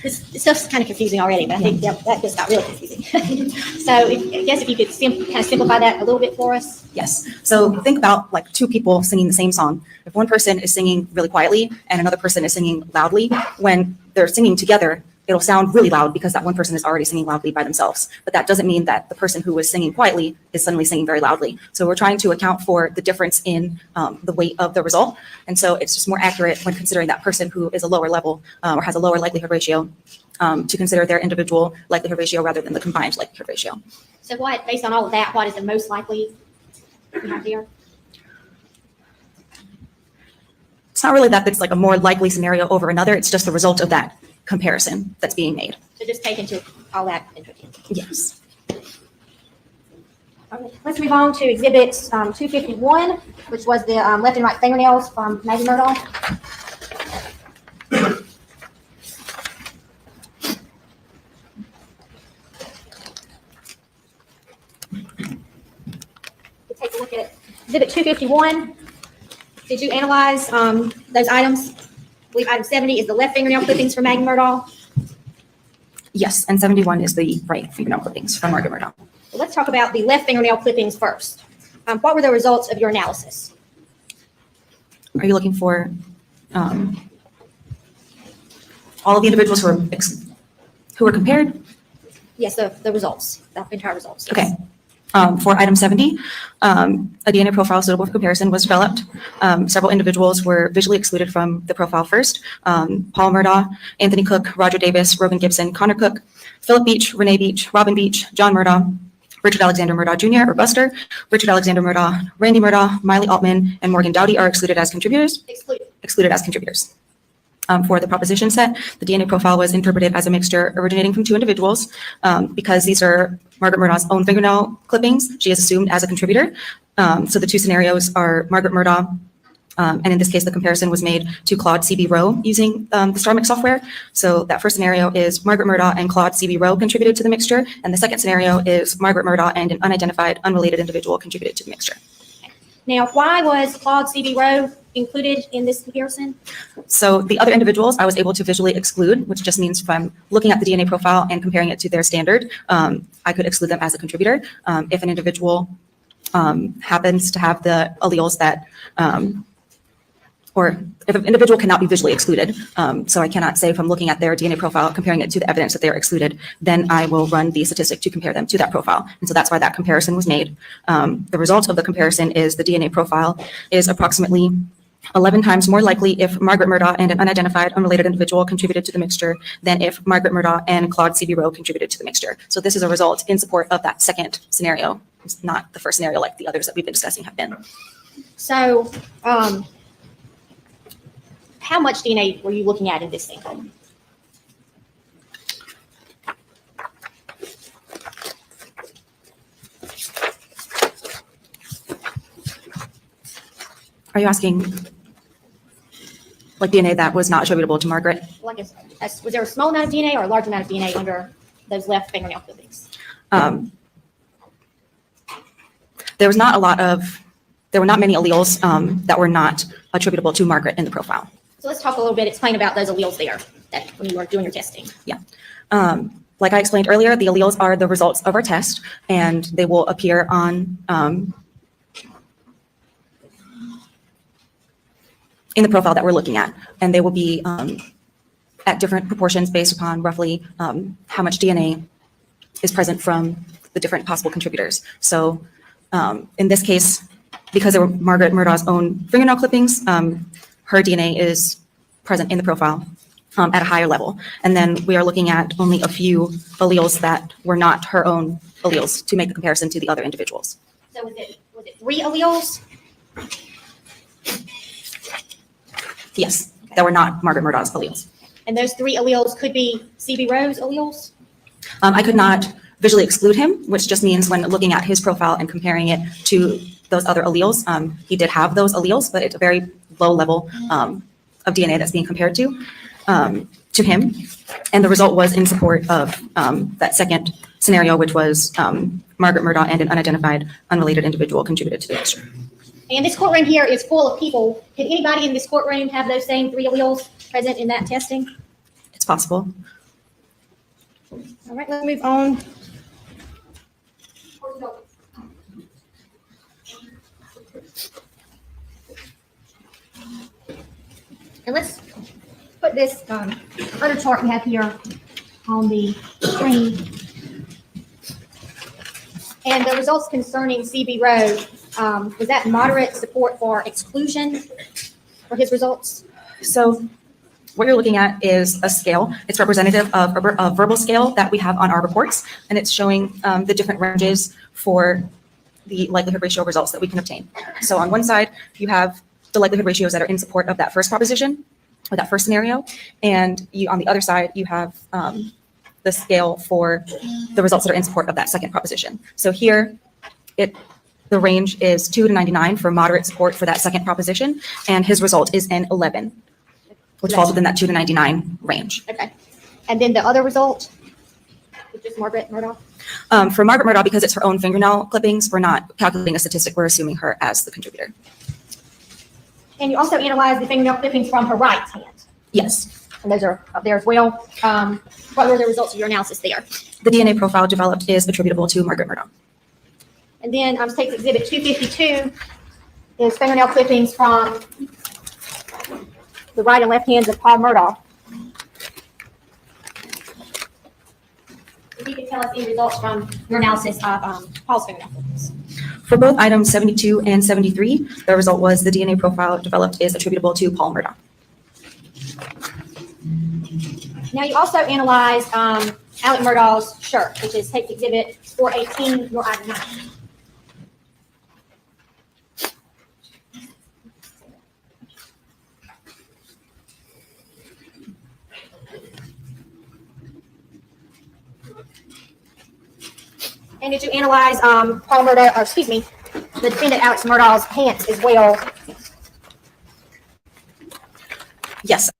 this stuff's kind of confusing already, but I think that just got really confusing. So I guess if you could kind of simplify that a little bit for us. Yes. So think about like two people singing the same song. If one person is singing really quietly and another person is singing loudly, when they're singing together, it'll sound really loud because that one person is already singing loudly by themselves. But that doesn't mean that the person who was singing quietly is suddenly singing very loudly. So we're trying to account for the difference in the weight of the result. And so it's just more accurate when considering that person who is a lower level or has a lower likelihood ratio to consider their individual likelihood ratio rather than the combined likelihood ratio. So what, based on all of that, what is the most likely you have here? It's not really that it's like a more likely scenario over another. It's just the result of that comparison that's being made. So just take into all that into account. Yes. Okay, let's move on to exhibit 251, which was the left and right fingernails from Maggie Murdaugh. We'll take a look at exhibit 251. Did you analyze those items? I believe item 70 is the left fingernail clippings for Maggie Murdaugh. Yes, and 71 is the right fingernail clippings from Margaret Murdaugh. So let's talk about the left fingernail clippings first. What were the results of your analysis? Are you looking for all of the individuals who were compared? Yes, the results, the entire results. Yes. Okay. For item 70, a DNA profile suitable for comparison was developed. Several individuals were visually excluded from the profile first. Paul Murdaugh, Anthony Cook, Roger Davis, Rogan Gibson, Connor Cook, Philip Beach, Renee Beach, Robin Beach, John Murdaugh, Richard Alexander Murdaugh Jr. or Buster, Richard Alexander Murdaugh, Randy Murdaugh, Miley Altman, and Morgan Dowdy are excluded as contributors. Excluded as contributors. For the proposition set, the DNA profile was interpreted as a mixture originating from two individuals. Because these are Margaret Murdaugh's own fingernail clippings, she is assumed as a contributor. So the two scenarios are Margaret Murdaugh, and in this case, the comparison was made to Claude CB Rowe using the StarMix software. So that first scenario is Margaret Murdaugh and Claude CB Rowe contributed to the mixture, and the second scenario is Margaret Murdaugh and an unidentified, unrelated individual contributed to the mixture. Now, why was Claude CB Rowe included in this comparison? So the other individuals I was able to visually exclude, which just means if I'm looking at the DNA profile and comparing it to their standard, I could exclude them as a contributor. If an individual happens to have the alleles that, or if an individual cannot be visually excluded, so I cannot say if I'm looking at their DNA profile, comparing it to the evidence that they are excluded, then I will run the statistic to compare them to that profile. And so that's why that comparison was made. The result of the comparison is the DNA profile is approximately 11 times more likely if Margaret Murdaugh and an unidentified, unrelated individual contributed to the mixture than if Margaret Murdaugh and Claude CB Rowe contributed to the mixture. So this is a result in support of that second scenario. It's not the first scenario like the others that we've been discussing have been. So, how much DNA were you looking at in this sample? Are you asking like DNA that was not attributable to Margaret? Like, was there a small amount of DNA or a large amount of DNA under those left fingernail clippings? There was not a lot of, there were not many alleles that were not attributable to Margaret in the profile. So let's talk a little bit, explain about those alleles there that when you were doing your testing. Yeah. Like I explained earlier, the alleles are the results of our test, and they will appear on in the profile that we're looking at, and they will be at different proportions based upon roughly how much DNA is present from the different possible contributors. So in this case, because they were Margaret Murdaugh's own fingernail clippings, her DNA is present in the profile at a higher level. And then we are looking at only a few alleles that were not her own alleles to make the comparison to the other individuals. So was it 3 alleles? Yes, that were not Margaret Murdaugh's alleles. And those 3 alleles could be CB Rowe's alleles? I could not visually exclude him, which just means when looking at his profile and comparing it to those other alleles, he did have those alleles, but it's a very low level of DNA that's being compared to. to him. And the result was in support of that second scenario, which was Margaret Murdaugh and an unidentified, unrelated individual contributed to the mixture. And this courtroom here is full of people. Did anybody in this courtroom have those same 3 alleles present in that testing? It's possible. All right, let's move on. And let's put this other chart we have here on the screen. And the results concerning CB Rowe, was that moderate support for exclusion for his results? So what you're looking at is a scale. It's representative of a verbal scale that we have on our reports, and it's showing the different ranges for the likelihood ratio results that we can obtain. So on one side, you have the likelihood ratios that are in support of that first proposition or that first scenario, and on the other side, you have the scale for the results that are in support of that second proposition. So here, the range is 2 to 99 for moderate support for that second proposition, and his result is an 11, which falls within that 2 to 99 range. Okay. And then the other result, which is Margaret Murdaugh? For Margaret Murdaugh, because it's her own fingernail clippings, we're not calculating a statistic, we're assuming her as the contributor. And you also analyzed the fingernail clippings from her right hand. Yes. And those are up there as well. What were the results of your analysis there? The DNA profile developed is attributable to Margaret Murdaugh. And then takes exhibit 252 is fingernail clippings from the right and left hands of Paul Murdaugh. If you could tell us any results from your analysis of Paul's fingernail clippings. For both items 72 and 73, the result was the DNA profile developed is attributable to Paul Murdaugh. Now you also analyzed Alec Murdaugh's shirt, which is take exhibit 418, your item 9. And did you analyze Paul Murdaugh, or excuse me, the defendant Alex Murdaugh's pants as well? Yes.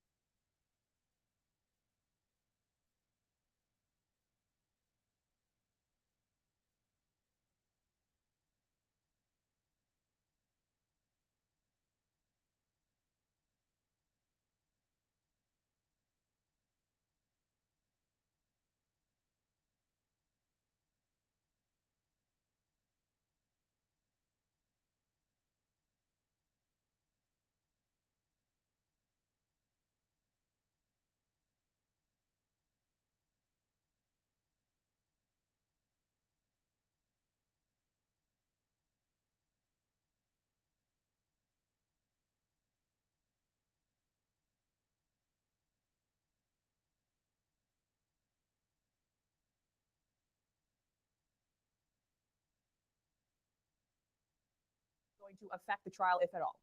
Going to affect the trial, if at all?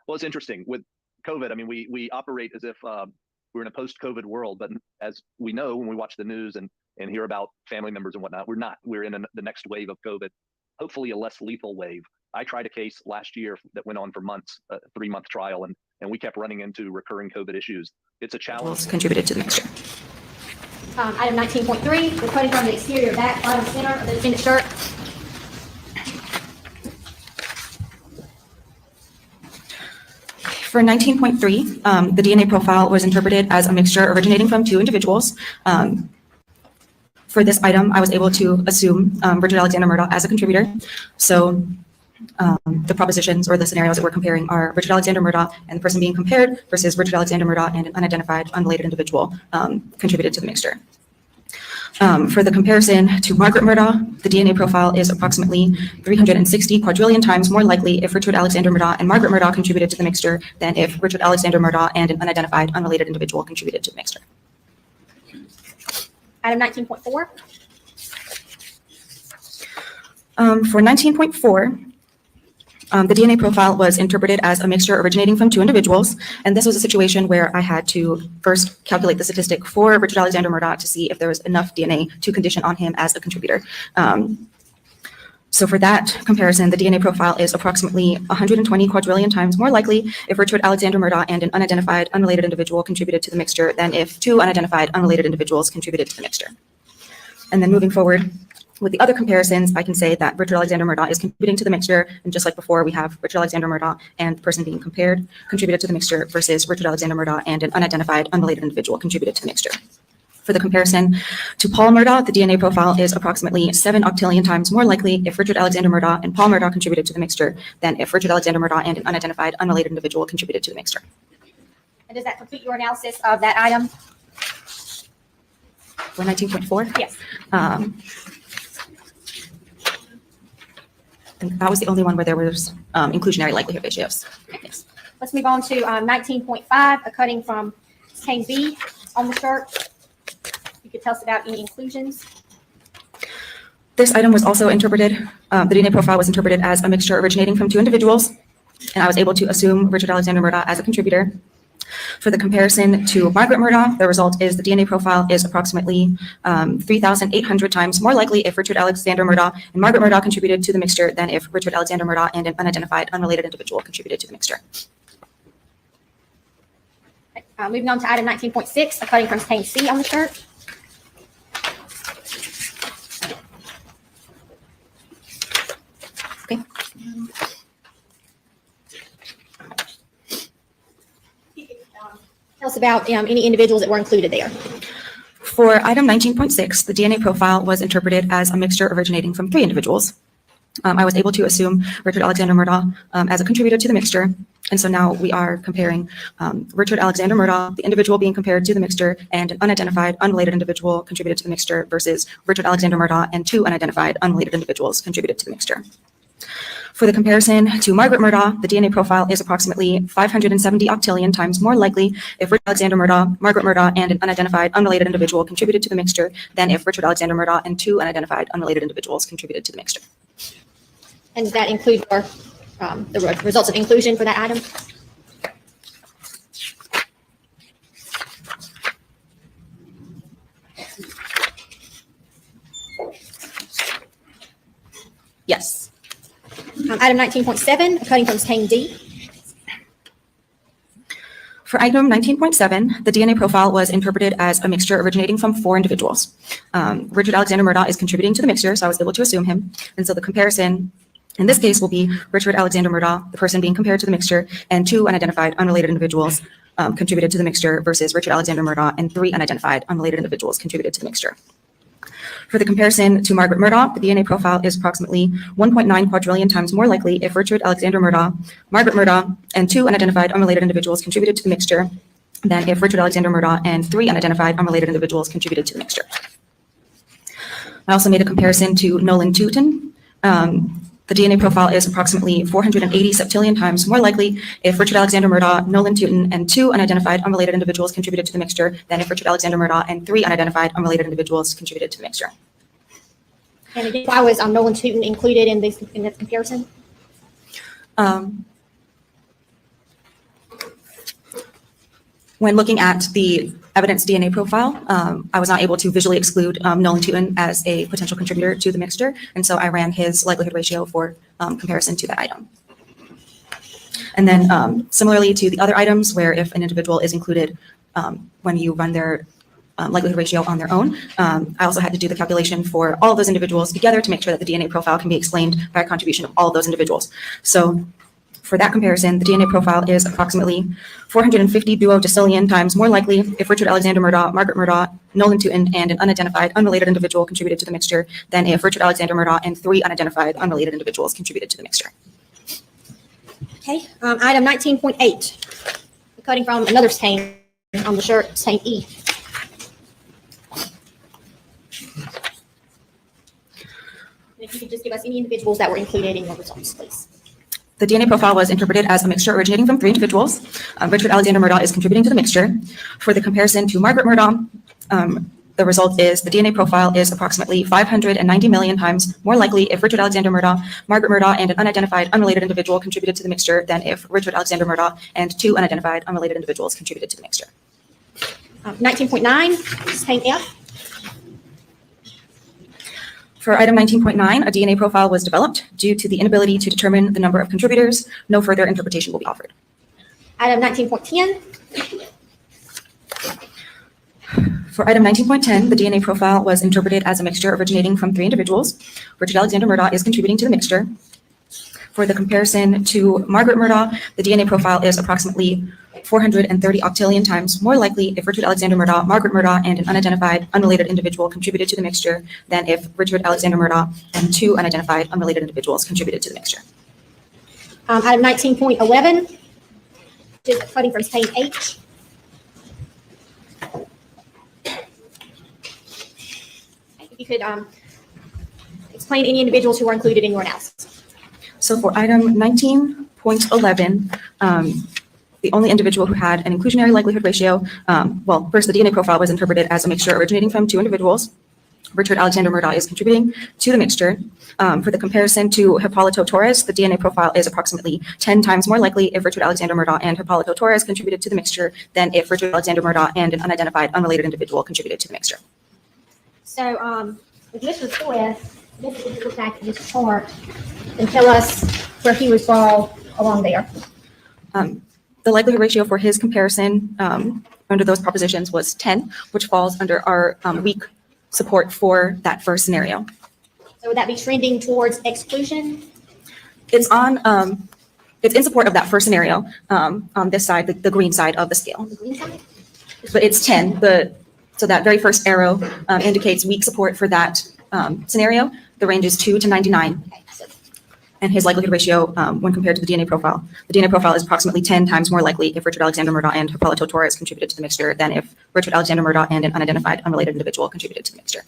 Well, it's interesting with COVID. I mean, we operate as if we're in a post-COVID world, but as we know, when we watch the news and hear about family members and whatnot, we're not. We're in the next wave of COVID, hopefully a less lethal wave. I tried a case last year that went on for months, a 3-month trial, and we kept running into recurring COVID issues. It's a challenge. Contributed to the mixture. Item 19.3, we're cutting from the exterior back, bottom center of the defendant's shirt. For 19.3, the DNA profile was interpreted as a mixture originating from 2 individuals. For this item, I was able to assume Richard Alexander Murdaugh as a contributor. So the propositions or the scenarios that we're comparing are Richard Alexander Murdaugh and the person being compared versus Richard Alexander Murdaugh and an unidentified, unrelated individual contributed to the mixture. For the comparison to Margaret Murdaugh, the DNA profile is approximately 360 quadrillion times more likely if Richard Alexander Murdaugh and Margaret Murdaugh contributed to the mixture than if Richard Alexander Murdaugh and an unidentified, unrelated individual contributed to the mixture. Item 19.4. For 19.4, the DNA profile was interpreted as a mixture originating from 2 individuals, and this was a situation where I had to first calculate the statistic for Richard Alexander Murdaugh to see if there was enough DNA to condition on him as a contributor. So for that comparison, the DNA profile is approximately 120 quadrillion times more likely if Richard Alexander Murdaugh and an unidentified, unrelated individual contributed to the mixture than if two unidentified, unrelated individuals contributed to the mixture. And then moving forward with the other comparisons, I can say that Richard Alexander Murdaugh is contributing to the mixture. And just like before, we have Richard Alexander Murdaugh and the person being compared contributed to the mixture versus Richard Alexander Murdaugh and an unidentified, unrelated individual contributed to the mixture. For the comparison to Paul Murdaugh, the DNA profile is approximately 7 octillion times more likely if Richard Alexander Murdaugh and Paul Murdaugh contributed to the mixture than if Richard Alexander Murdaugh and an unidentified, unrelated individual contributed to the mixture. And does that complete your analysis of that item? For 19.4? Yes. And that was the only one where there was inclusionary likelihood ratios. Yes. Let's move on to 19.5, a cutting from cane B on the chart. You could tell us about any inclusions. This item was also interpreted, the DNA profile was interpreted as a mixture originating from two individuals, and I was able to assume Richard Alexander Murdaugh as a contributor. For the comparison to Margaret Murdaugh, the result is the DNA profile is approximately 3,800 times more likely if Richard Alexander Murdaugh and Margaret Murdaugh contributed to the mixture than if Richard Alexander Murdaugh and an unidentified, unrelated individual contributed to the mixture. Moving on to item 19.6, a cutting from cane C on the chart. Okay. Tell us about any individuals that were included there. For item 19.6, the DNA profile was interpreted as a mixture originating from 3 individuals. I was able to assume Richard Alexander Murdaugh as a contributor to the mixture. And so now we are comparing Richard Alexander Murdaugh, the individual being compared to the mixture, and an unidentified, unrelated individual contributed to the mixture versus Richard Alexander Murdaugh and 2 unidentified, unrelated individuals contributed to the mixture. For the comparison to Margaret Murdaugh, the DNA profile is approximately 570 octillion times more likely if Richard Alexander Murdaugh, Margaret Murdaugh, and an unidentified, unrelated individual contributed to the mixture than if Richard Alexander Murdaugh and 2 unidentified, unrelated individuals contributed to the mixture. And does that include the results of inclusion for that item? Yes. Item 19.7, a cutting from cane D. For item 19.7, the DNA profile was interpreted as a mixture originating from 4 individuals. Richard Alexander Murdaugh is contributing to the mixture, so I was able to assume him. And so the comparison in this case will be Richard Alexander Murdaugh, the person being compared to the mixture, and 2 unidentified, unrelated individuals contributed to the mixture versus Richard Alexander Murdaugh and 3 unidentified, unrelated individuals contributed to the mixture. For the comparison to Margaret Murdaugh, the DNA profile is approximately 1.9 quadrillion times more likely if Richard Alexander Murdaugh, Margaret Murdaugh, and 2 unidentified, unrelated individuals contributed to the mixture than if Richard Alexander Murdaugh and 3 unidentified, unrelated individuals contributed to the mixture. I also made a comparison to Nolan Tootin. The DNA profile is approximately 480 septillion times more likely if Richard Alexander Murdaugh, Nolan Tootin, and 2 unidentified, unrelated individuals contributed to the mixture than if Richard Alexander Murdaugh and 3 unidentified, unrelated individuals contributed to the mixture. And again, why was Nolan Tootin included in this comparison? When looking at the evidence DNA profile, I was not able to visually exclude Nolan Tootin as a potential contributor to the mixture, and so I ran his likelihood ratio for comparison to that item. And then similarly to the other items where if an individual is included when you run their likelihood ratio on their own, I also had to do the calculation for all of those individuals together to make sure that the DNA profile can be explained by a contribution of all of those individuals. So for that comparison, the DNA profile is approximately 450 duodecillion times more likely if Richard Alexander Murdaugh, Margaret Murdaugh, Nolan Tootin, and an unidentified, unrelated individual contributed to the mixture than if Richard Alexander Murdaugh and 3 unidentified, unrelated individuals contributed to the mixture. Okay, item 19.8, cutting from another stain on the shirt, stain E. If you could just give us any individuals that were included in your results, please. The DNA profile was interpreted as a mixture originating from 3 individuals. Richard Alexander Murdaugh is contributing to the mixture. For the comparison to Margaret Murdaugh, the result is the DNA profile is approximately 590 million times more likely if Richard Alexander Murdaugh, Margaret Murdaugh, and an unidentified, unrelated individual contributed to the mixture than if Richard Alexander Murdaugh and 2 unidentified, unrelated individuals contributed to the mixture. 19.9, stain F. For item 19.9, a DNA profile was developed. Due to the inability to determine the number of contributors, no further interpretation will be offered. Item 19.10, For item 19.10, the DNA profile was interpreted as a mixture originating from 3 individuals. Richard Alexander Murdaugh is contributing to the mixture. For the comparison to Margaret Murdaugh, the DNA profile is approximately 430 octillion times more likely if Richard Alexander Murdaugh, Margaret Murdaugh, and an unidentified, unrelated individual contributed to the mixture than if Richard Alexander Murdaugh and 2 unidentified, unrelated individuals contributed to the mixture. item 19.11, which is cutting from stain H. If you could explain any individuals who were included in your analysis. So for item 19.11, the only individual who had an inclusionary likelihood ratio, well, first, the DNA profile was interpreted as a mixture originating from 2 individuals. Richard Alexander Murdaugh is contributing to the mixture. For the comparison to Hipólito Torres, the DNA profile is approximately 10 times more likely if Richard Alexander Murdaugh and Hipólito Torres contributed to the mixture than if Richard Alexander Murdaugh and an unidentified, unrelated individual contributed to the mixture. So with Mr. Torres, this is look back at this chart and tell us where he would fall along there. The likelihood ratio for his comparison under those propositions was 10, which falls under our weak support for that first scenario. So would that be trending towards exclusion? It's in support of that first scenario on this side, the green side of the scale. On the green side? But it's 10. So that very first arrow indicates weak support for that scenario. The range is 2 to 99. Okay, so And his likelihood ratio, when compared to the DNA profile, is approximately 10 times more likely if Richard Alexander Murdaugh and Hipólito Torres contributed to the mixture than if Richard Alexander Murdaugh and an unidentified, unrelated individual contributed to the mixture.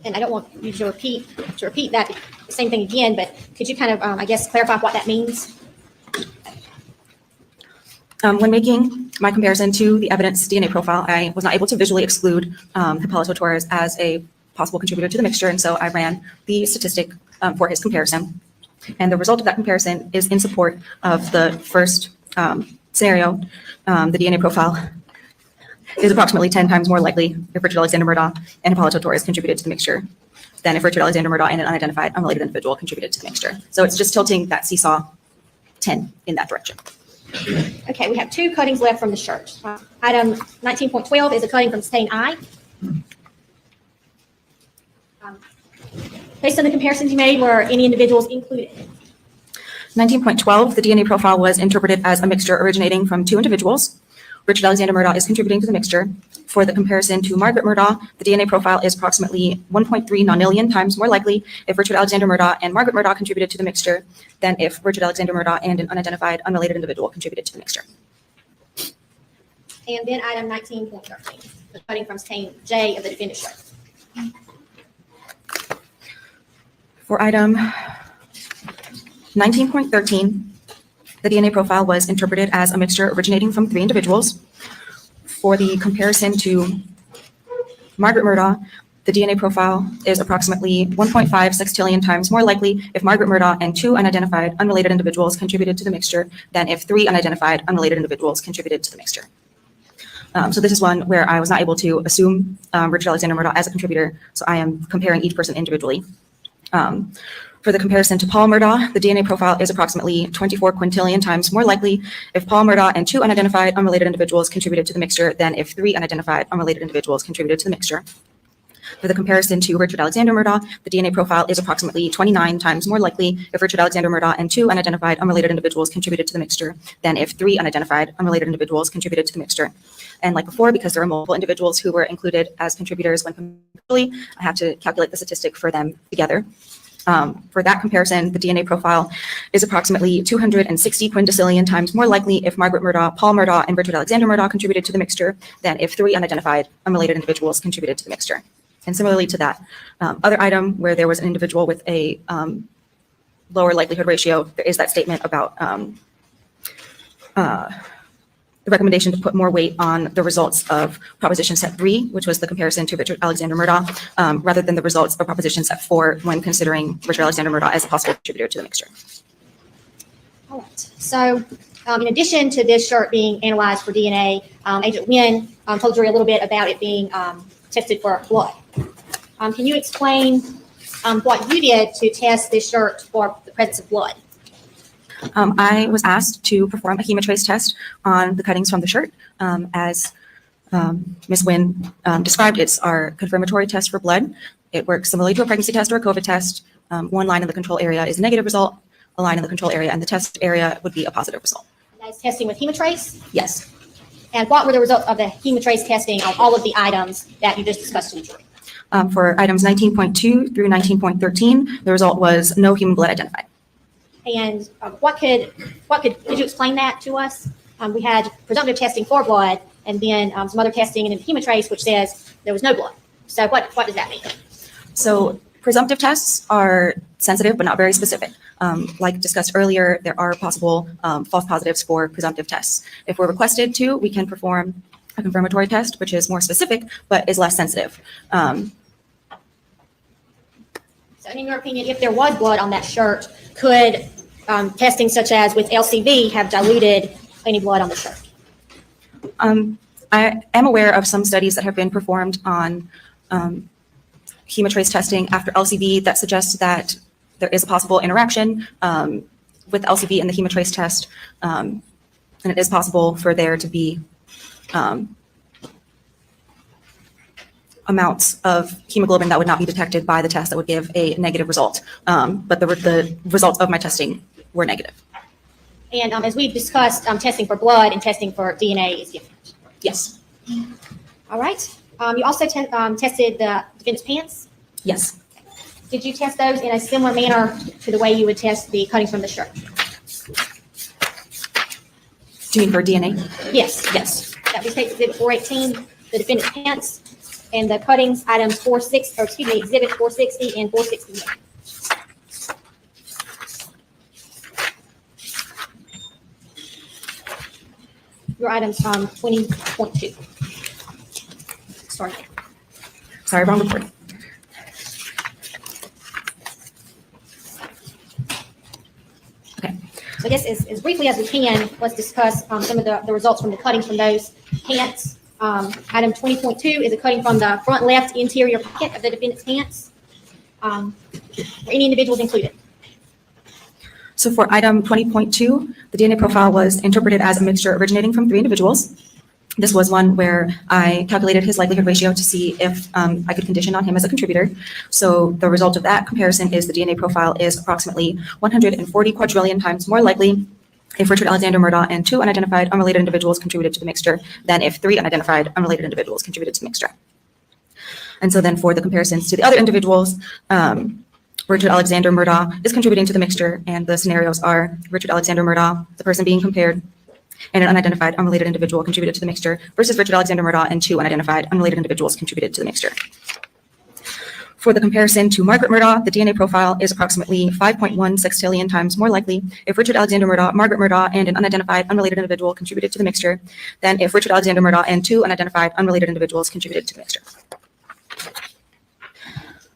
and I don't want you to repeat that same thing again, but could you kind of, I guess, clarify what that means? When making my comparison to the evidence DNA profile, I was not able to visually exclude Hipólito Torres as a possible contributor to the mixture, and so I ran the statistic for his comparison. And the result of that comparison is in support of the first scenario. The DNA profile is approximately 10 times more likely if Richard Alexander Murdaugh and Hipólito Torres contributed to the mixture than if Richard Alexander Murdaugh and an unidentified, unrelated individual contributed to the mixture. So it's just tilting that seesaw 10 in that direction. Okay, we have two cuttings left from the shirt. Item 19.12 is a cutting from stain I. Based on the comparisons you made, were any individuals included? 19.12, the DNA profile was interpreted as a mixture originating from two individuals. Richard Alexander Murdaugh is contributing to the mixture. For the comparison to Margaret Murdaugh, the DNA profile is approximately 1.3 nonillion times more likely if Richard Alexander Murdaugh and Margaret Murdaugh contributed to the mixture than if Richard Alexander Murdaugh and an unidentified, unrelated individual contributed to the mixture. And then item 19.13, the cutting from stain J of the defendant's shirt. For item 19.13, the DNA profile was interpreted as a mixture originating from three individuals. For the comparison to Margaret Murdaugh, the DNA profile is approximately 1.5 sextillion times more likely if Margaret Murdaugh and two unidentified, unrelated individuals contributed to the mixture than if three unidentified, unrelated individuals contributed to the mixture. So this is one where I was not able to assume Richard Alexander Murdaugh as a contributor, so I am comparing each person individually. For the comparison to Paul Murdaugh, the DNA profile is approximately 24 quintillion times more likely if Paul Murdaugh and two unidentified, unrelated individuals contributed to the mixture than if three unidentified, unrelated individuals contributed to the mixture. For the comparison to Richard Alexander Murdaugh, the DNA profile is approximately 29 times more likely if Richard Alexander Murdaugh and two unidentified, unrelated individuals contributed to the mixture than if three unidentified, unrelated individuals contributed to the mixture. And like before, because there are multiple individuals who were included as contributors when completely, I have to calculate the statistic for them together. For that comparison, the DNA profile is approximately 260 quindecillion times more likely if Margaret Murdaugh, Paul Murdaugh, and Richard Alexander Murdaugh contributed to the mixture than if three unidentified, unrelated individuals contributed to the mixture. And similarly to that other item where there was an individual with a lower likelihood ratio, there is that statement about the recommendation to put more weight on the results of proposition set 3, which was the comparison to Richard Alexander Murdaugh, rather than the results of proposition set 4 when considering Richard Alexander Murdaugh as a possible contributor to the mixture. All right, so In addition to this shirt being analyzed for DNA, Agent Wynn told the jury a little bit about it being tested for blood. Can you explain what you did to test this shirt for the presence of blood? I was asked to perform a hemotrace test on the cuttings from the shirt. As Ms. Wynn described, it's our confirmatory test for blood. It works similarly to a pregnancy test or a COVID test. One line in the control area is a negative result, a line in the control area, and the test area would be a positive result. That is testing with hemotrace? Yes. And what were the results of the hemotrace testing on all of the items that you just discussed to the jury? For items 19.2 through 19.13, the result was no human blood identified. And could you explain that to us? We had presumptive testing for blood, and then some other testing in the hemotrace, which says there was no blood. So what does that mean? So presumptive tests are sensitive, but not very specific. Like discussed earlier, there are possible false positives for presumptive tests. If we're requested to, we can perform a confirmatory test, which is more specific, but is less sensitive. So in your opinion, if there was blood on that shirt, could testing such as with LCV have diluted any blood on the shirt? I am aware of some studies that have been performed on hemotrace testing after LCV that suggests that there is a possible interaction with LCV and the hemotrace test, and it is possible for there to be amounts of hemoglobin that would not be detected by the test that would give a negative result. But the results of my testing were negative. And as we've discussed, testing for blood and testing for DNA is different. Yes. All right. You also tested the defendant's pants. Yes. Did you test those in a similar manner to the way you would test the cuttings from the shirt? Do you mean for DNA? Yes. Yes. That was exhibit 418, the defendant's pants, and the cuttings items exhibit 460 and 461. Your items 20.2. Sorry, wrong report. Okay. So I guess as briefly as we can, let's discuss some of the results from the cuttings from those pants. Item 20.2 is a cutting from the front left interior pocket of the defendant's pants. Were any individuals included? So for item 20.2, the DNA profile was interpreted as a mixture originating from 3 individuals. This was one where I calculated his likelihood ratio to see if I could condition on him as a contributor. So the result of that comparison is the DNA profile is approximately 140 quadrillion times more likely if Richard Alexander Murdaugh and 2 unidentified unrelated individuals contributed to the mixture than if 3 unidentified unrelated individuals contributed to the mixture. And so then for the comparisons to the other individuals, Richard Alexander Murdaugh is contributing to the mixture, and the scenarios are Richard Alexander Murdaugh, the person being compared, and an unidentified unrelated individual contributed to the mixture, versus Richard Alexander Murdaugh and 2 unidentified unrelated individuals contributed to the mixture. For the comparison to Margaret Murdaugh, the DNA profile is approximately 5.1 sextillion times more likely if Richard Alexander Murdaugh, Margaret Murdaugh, and an unidentified unrelated individual contributed to the mixture than if Richard Alexander Murdaugh and 2 unidentified unrelated individuals contributed to the mixture.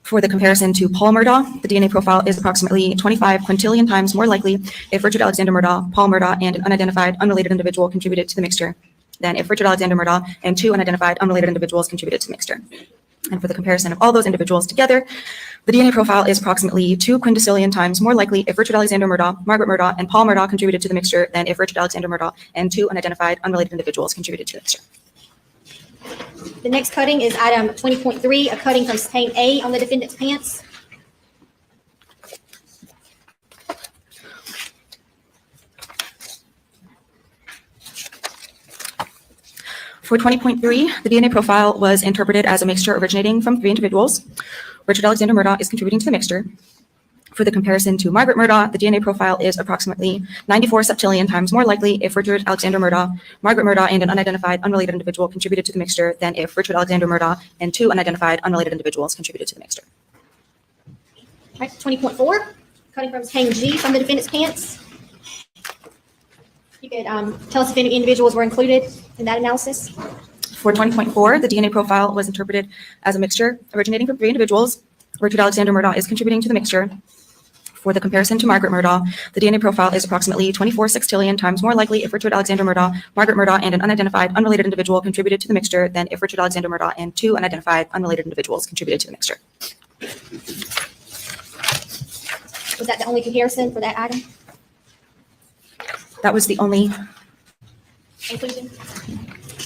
For the comparison to Paul Murdaugh, the DNA profile is approximately 25 quintillion times more likely if Richard Alexander Murdaugh, Paul Murdaugh, and an unidentified unrelated individual contributed to the mixture than if Richard Alexander Murdaugh and 2 unidentified unrelated individuals contributed to the mixture. And for the comparison of all those individuals together, the DNA profile is approximately 2 quintillion times more likely if Richard Alexander Murdaugh, Margaret Murdaugh, and Paul Murdaugh contributed to the mixture than if Richard Alexander Murdaugh and 2 unidentified unrelated individuals contributed to the mixture. The next cutting is item 20.3, a cutting from stain A on the defendant's pants. For 20.3, the DNA profile was interpreted as a mixture originating from 3 individuals. Richard Alexander Murdaugh is contributing to the mixture. For the comparison to Margaret Murdaugh, the DNA profile is approximately 94 septillion times more likely if Richard Alexander Murdaugh, Margaret Murdaugh, and an unidentified unrelated individual contributed to the mixture than if Richard Alexander Murdaugh and 2 unidentified unrelated individuals contributed to the mixture. All right, 20.4, cutting from stain G from the defendant's pants. You could tell us if any individuals were included in that analysis. For 20.4, the DNA profile was interpreted as a mixture originating from 3 individuals. Richard Alexander Murdaugh is contributing to the mixture. For the comparison to Margaret Murdaugh, the DNA profile is approximately 24 sextillion times more likely if Richard Alexander Murdaugh, Margaret Murdaugh, and an unidentified unrelated individual contributed to the mixture than if Richard Alexander Murdaugh and 2 unidentified unrelated individuals contributed to the mixture. Was that the only comparison for that item? That was the only, Inclusion?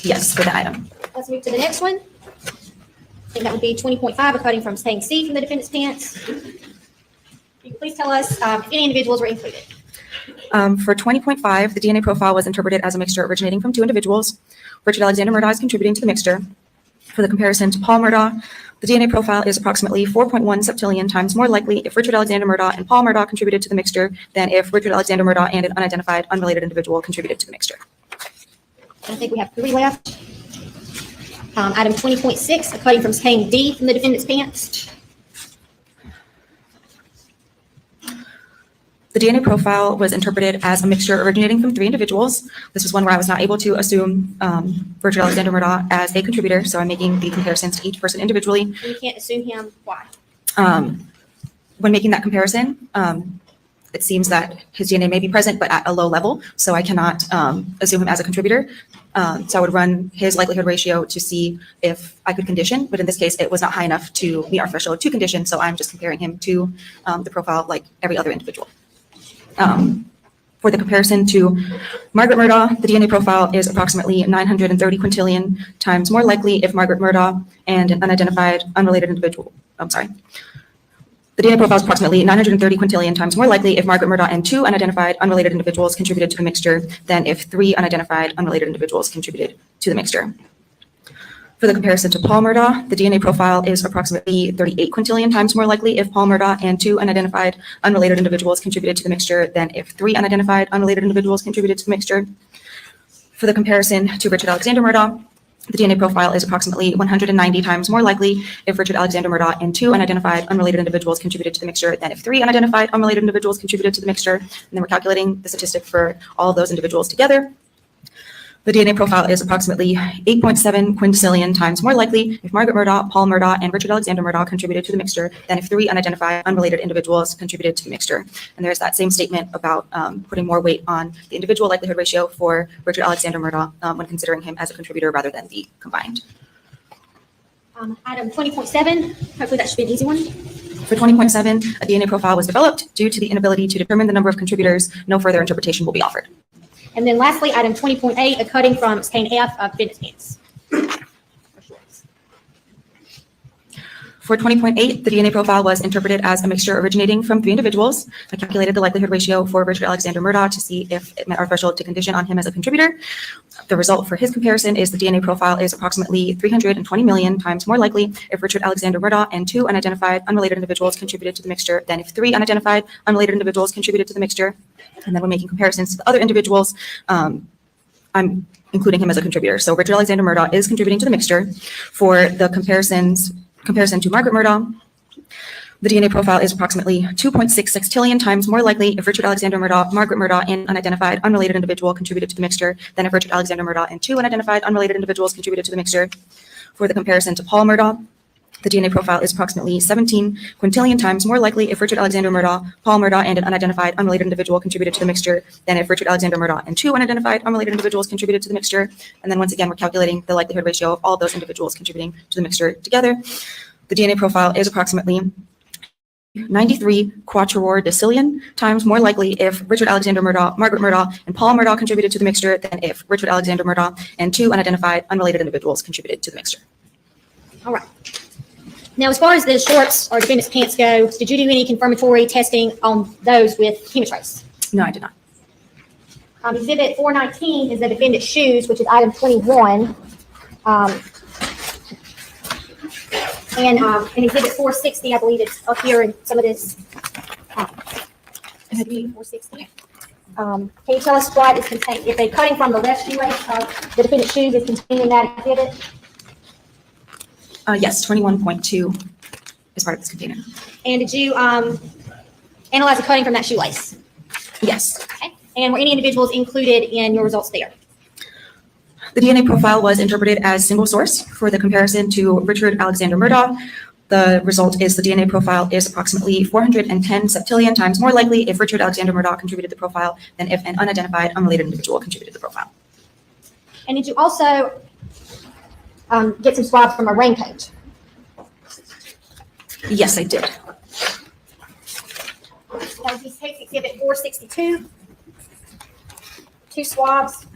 yes, for the item. Let's move to the next one. I think that would be 20.5, a cutting from staying C from the defendant's pants. Can you please tell us if any individuals were included? For 20.5, the DNA profile was interpreted as a mixture originating from 2 individuals. Richard Alexander Murdaugh is contributing to the mixture. For the comparison to Paul Murdaugh, the DNA profile is approximately 4.1 septillion times more likely if Richard Alexander Murdaugh and Paul Murdaugh contributed to the mixture than if Richard Alexander Murdaugh and an unidentified unrelated individual contributed to the mixture. I think we have 3 left. Item 20.6, a cutting from staying D from the defendant's pants. The DNA profile was interpreted as a mixture originating from 3 individuals. This was one where I was not able to assume Richard Alexander Murdaugh as a contributor, so I'm making the comparisons to each person individually. And you can't assume him. Why? When making that comparison, it seems that his DNA may be present, but at a low level, so I cannot assume him as a contributor. So I would run his likelihood ratio to see if I could condition, but in this case, it was not high enough to meet our threshold to condition, so I'm just comparing him to the profile like every other individual. For the comparison to Margaret Murdaugh, the DNA profile is approximately 930 quintillion times more likely if Margaret Murdaugh and an unidentified unrelated individual, the DNA profile is approximately 930 quintillion times more likely if Margaret Murdaugh and 2 unidentified unrelated individuals contributed to the mixture than if 3 unidentified unrelated individuals contributed to the mixture. For the comparison to Paul Murdaugh, the DNA profile is approximately 38 quintillion times more likely if Paul Murdaugh and 2 unidentified unrelated individuals contributed to the mixture than if 3 unidentified unrelated individuals contributed to the mixture. For the comparison to Richard Alexander Murdaugh, the DNA profile is approximately 190 times more likely if Richard Alexander Murdaugh and 2 unidentified unrelated individuals contributed to the mixture than if 3 unidentified unrelated individuals contributed to the mixture. And then we're calculating the statistic for all of those individuals together. The DNA profile is approximately 8.7 quintillion times more likely if Margaret Murdaugh, Paul Murdaugh, and Richard Alexander Murdaugh contributed to the mixture than if 3 unidentified unrelated individuals contributed to the mixture. And there's that same statement about putting more weight on the individual likelihood ratio for Richard Alexander Murdaugh when considering him as a contributor rather than the combined. Item 20.7, hopefully that should be an easy one. For 20.7, a DNA profile was developed due to the inability to determine the number of contributors. No further interpretation will be offered. And then lastly, item 20.8, a cutting from stain F of defendant's pants. For 20.8, the DNA profile was interpreted as a mixture originating from 3 individuals. I calculated the likelihood ratio for Richard Alexander Murdaugh to see if it met our threshold to condition on him as a contributor. The result for his comparison is the DNA profile is approximately 320 million times more likely if Richard Alexander Murdaugh and 2 unidentified unrelated individuals contributed to the mixture than if 3 unidentified unrelated individuals contributed to the mixture. And then when making comparisons to the other individuals, I'm including him as a contributor. So Richard Alexander Murdaugh is contributing to the mixture. For the comparison to Margaret Murdaugh, the DNA profile is approximately 2.6 sextillion times more likely if Richard Alexander Murdaugh, Margaret Murdaugh, and an unidentified unrelated individual contributed to the mixture than if Richard Alexander Murdaugh and 2 unidentified unrelated individuals contributed to the mixture. For the comparison to Paul Murdaugh, the DNA profile is approximately 17 quintillion times more likely if Richard Alexander Murdaugh, Paul Murdaugh, and an unidentified unrelated individual contributed to the mixture than if Richard Alexander Murdaugh and 2 unidentified unrelated individuals contributed to the mixture. And then once again, we're calculating the likelihood ratio of all of those individuals contributing to the mixture together. The DNA profile is approximately 93 quattuordecillion times more likely if Richard Alexander Murdaugh, Margaret Murdaugh, and Paul Murdaugh contributed to the mixture than if Richard Alexander Murdaugh and 2 unidentified unrelated individuals contributed to the mixture. All right. Now, as far as the shorts or defendant's pants go, did you do any confirmatory testing on those with Humatrace? No, I did not. Exhibit 419 is the defendant's shoes, which is item 21. And in exhibit 460, I believe it's up here in some of this. 460. Can you tell us what is contained, if a cutting from the left shoelace of the defendant's shoes is contained in that exhibit? Yes, 21.2 is part of this container. And did you analyze the cutting from that shoelace? Yes. Okay. And were any individuals included in your results there? The DNA profile was interpreted as single source for the comparison to Richard Alexander Murdaugh. The result is the DNA profile is approximately 410 septillion times more likely if Richard Alexander Murdaugh contributed the profile than if an unidentified, unrelated individual contributed the profile. And did you also get some swabs from a raincoat? Yes, I did. That would be case exhibit 462. 2 swabs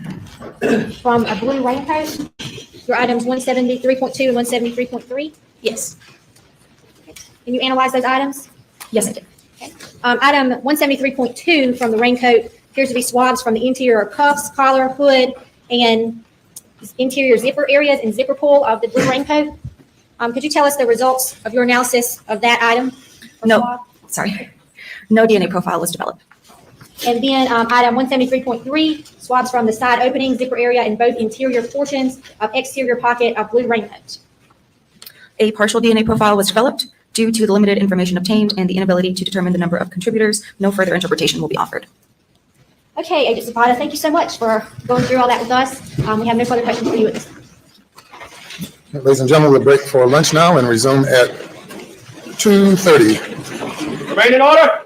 from a blue raincoat. Your items 173.2 and 173.3. Yes. Can you analyze those items? Yes, I did. Item 173.2 from the raincoat appears to be swabs from the interior cuffs, collar, hood, and interior zipper areas and zipper pull of the blue raincoat. Could you tell us the results of your analysis of that item? No, sorry. No DNA profile was developed. And then item 173.3, swabs from the side opening, zipper area, and both interior portions of exterior pocket of blue raincoat. A partial DNA profile was developed. Due to the limited information obtained and the inability to determine the number of contributors, no further interpretation will be offered. Okay, Agent Zapata, thank you so much for going through all that with us. We have no further questions for you at this time. Ladies and gentlemen, we'll break for lunch now and resume at 2:30. Remain in order.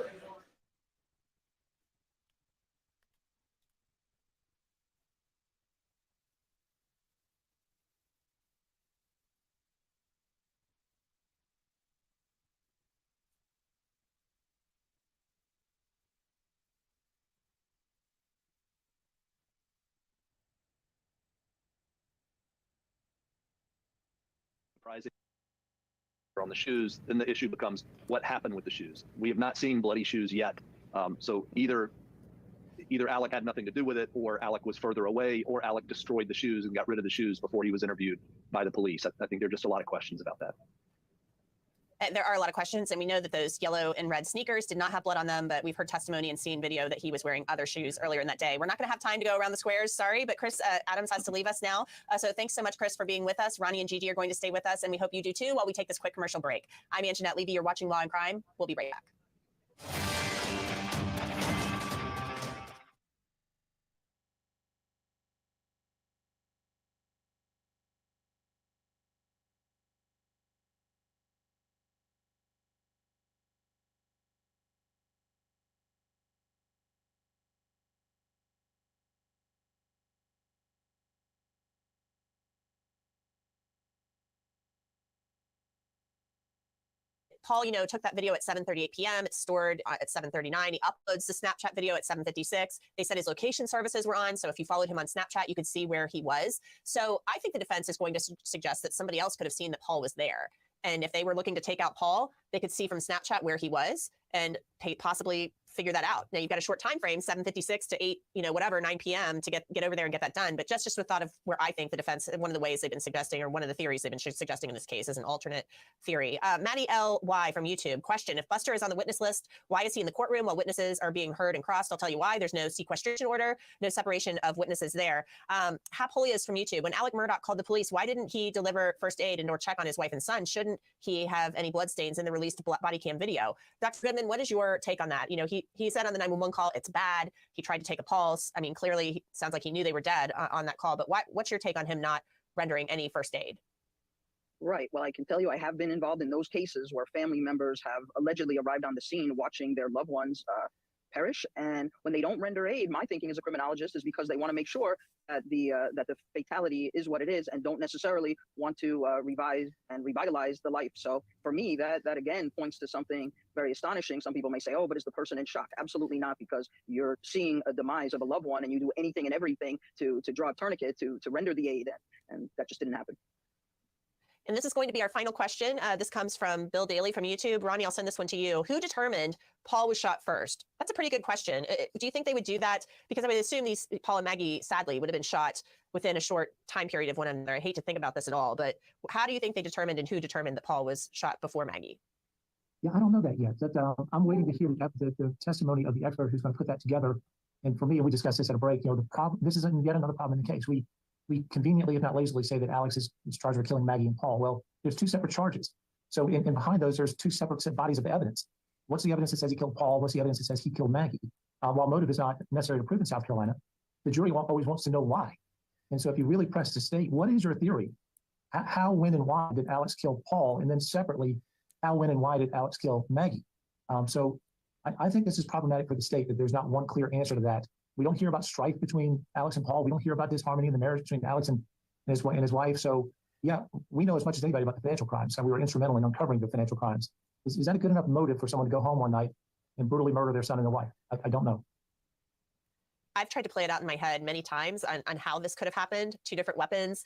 On the shoes, then the issue becomes what happened with the shoes. We have not seen bloody shoes yet. So either Alec had nothing to do with it, or Alec was further away, or Alec destroyed the shoes and got rid of the shoes before he was interviewed by the police. I think there are just a lot of questions about that. There are a lot of questions, and we know that those yellow and red sneakers did not have blood on them, but we've heard testimony and seen video that he was wearing other shoes earlier in that day. We're not going to have time to go around the squares, sorry, but Chris Adams has to leave us now. So thanks so much, Chris, for being with us. Ronnie and Gigi are going to stay with us, and we hope you do too while we take this quick commercial break. I'm Anjanette Levy. You're watching Law and Crime. We'll be right back. Paul, took that video at 7:38 p.m. It's stored at 7:39. He uploads the Snapchat video at 7:56. They said his location services were on. So if you followed him on Snapchat, you could see where he was. So I think the defense is going to suggest that somebody else could have seen that Paul was there. And if they were looking to take out Paul, they could see from Snapchat where he was and possibly figure that out. Now you've got a short time frame, 7:56 to 8, 9 p.m. to get over there and get that done. But just with thought of where I think the defense, one of the ways they've been suggesting, or one of the theories they've been suggesting in this case is an alternate theory. Maddie L.Y. from YouTube, question, if Buster is on the witness list, why is he in the courtroom while witnesses are being heard and crossed? I'll tell you why. There's no sequestration order, no separation of witnesses there. Hap Holias from YouTube, when Alec Murdaugh called the police, why didn't he deliver first aid and or check on his wife and son? Shouldn't he have any bloodstains in the released body cam video? Dr. Goodman, what is your take on that? He said on the 911 call, it's bad. He tried to take a pulse. I mean, clearly sounds like he knew they were dead on that call, but what's your take on him not rendering any first aid? Right. Well, I can tell you I have been involved in those cases where family members have allegedly arrived on the scene watching their loved ones perish. And when they don't render aid, my thinking as a criminologist is because they want to make sure that the fatality is what it is and don't necessarily want to revise and revitalize the life. So for me, that again points to something very astonishing. Some people may say, oh, but is the person in shock? Absolutely not, because you're seeing a demise of a loved one and you do anything and everything to draw a tourniquet to render the aid. And that just didn't happen. And this is going to be our final question. This comes from Bill Daly from YouTube. Ronnie, I'll send this one to you. Who determined Paul was shot first? That's a pretty good question. Do you think they would do that? Because I would assume Paul and Maggie, sadly, would have been shot within a short time period of one another. I hate to think about this at all, but how do you think they determined and who determined that Paul was shot before Maggie? Yeah, I don't know that yet. I'm waiting to hear the testimony of the expert who's going to put that together. And for me, and we discussed this at a break, the problem, this is yet another problem in the case. We conveniently, if not lazily, say that Alex is charged with killing Maggie and Paul. Well, there's two separate charges. So in behind those, there's two separate bodies of evidence. What's the evidence that says he killed Paul? What's the evidence that says he killed Maggie? While motive is not necessary to prove in South Carolina, the jury always wants to know why. And so if you really press the state, what is your theory? How, when, and why did Alex kill Paul? And then separately, how, when, and why did Alex kill Maggie? So I think this is problematic for the state that there's not one clear answer to that. We don't hear about strife between Alex and Paul. We don't hear about disharmony in the marriage between Alex and his wife. So yeah, we know as much as anybody about the financial crimes, and we were instrumental in uncovering the financial crimes. Is that a good enough motive for someone to go home one night and brutally murder their son and their wife? I don't know. I've tried to play it out in my head many times on how this could have happened. 2 different weapons.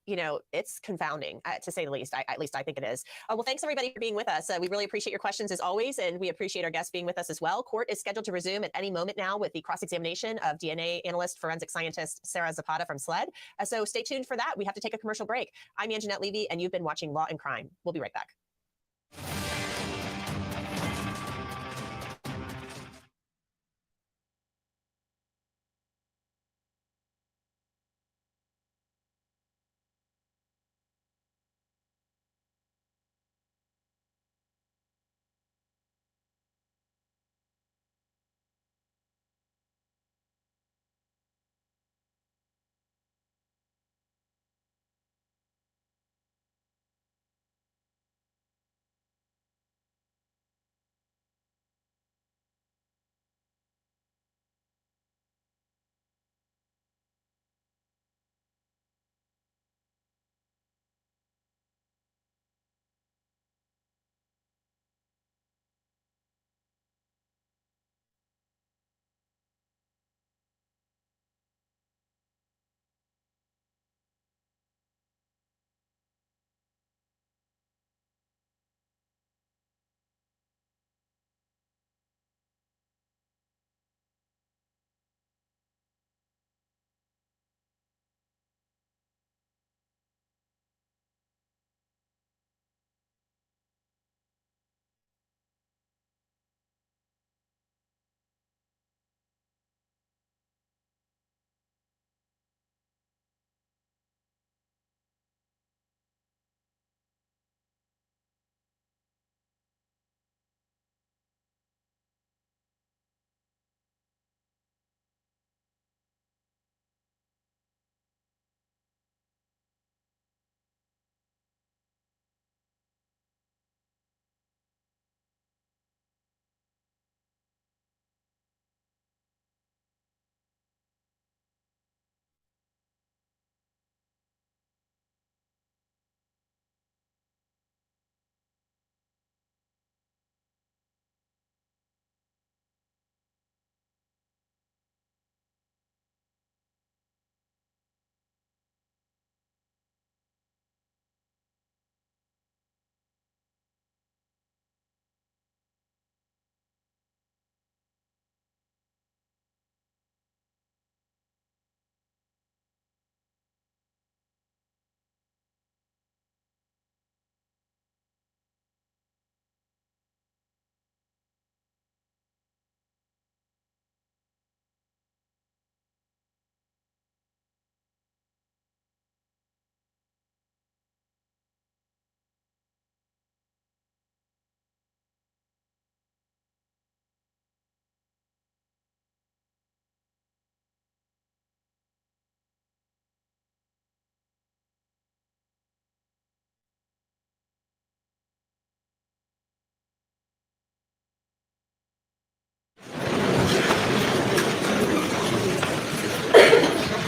It's confounding, to say the least. At least I think it is. Well, thanks everybody for being with us. We really appreciate your questions as always, and we appreciate our guests being with us as well. Court is scheduled to resume at any moment now with the cross-examination of DNA analyst, forensic scientist Sarah Zapata from SLED. So stay tuned for that. We have to take a commercial break. I'm Anjanette Levy, and you've been watching Law and Crime. We'll be right back.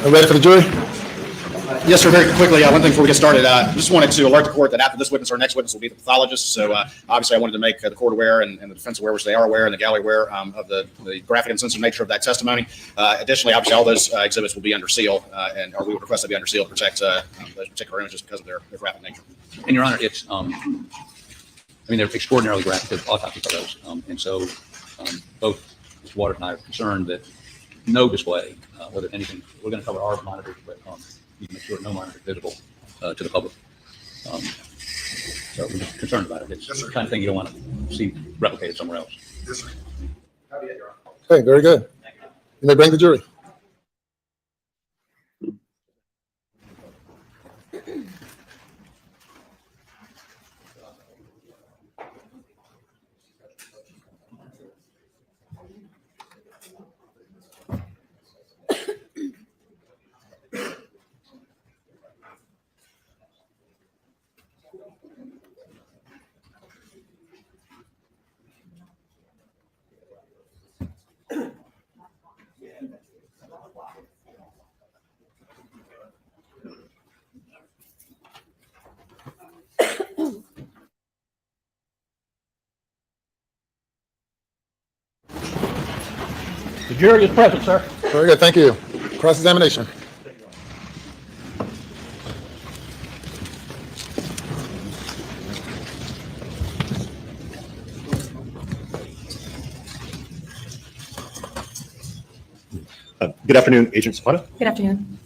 Are ready for the jury? Yes, sir. Very quickly, one thing before we get started, I just wanted to alert the court that after this witness, our next witness will be the pathologist. So obviously, I wanted to make the court aware and the defense aware, which they are aware, and the gallery aware of the graphic and sensitive nature of that testimony. Additionally, obviously, all those exhibits will be under seal, or we would request they be under seal to protect those particular images because of their graphic nature. And Your Honor, it's, they're extraordinarily graphic autopsy photos. And so both Mr. Waters and I are concerned that no display, whether anything, we're going to cover our monitors, but you can make sure no monitor is visible to the public. So we're just concerned about it. It's the kind of thing you don't want to see replicated somewhere else. Yes, sir. Okay, very good. You may bring the jury. The jury is present, sir. Very good, thank you. Cross-examination. Good afternoon, Agent Zapata. Good afternoon.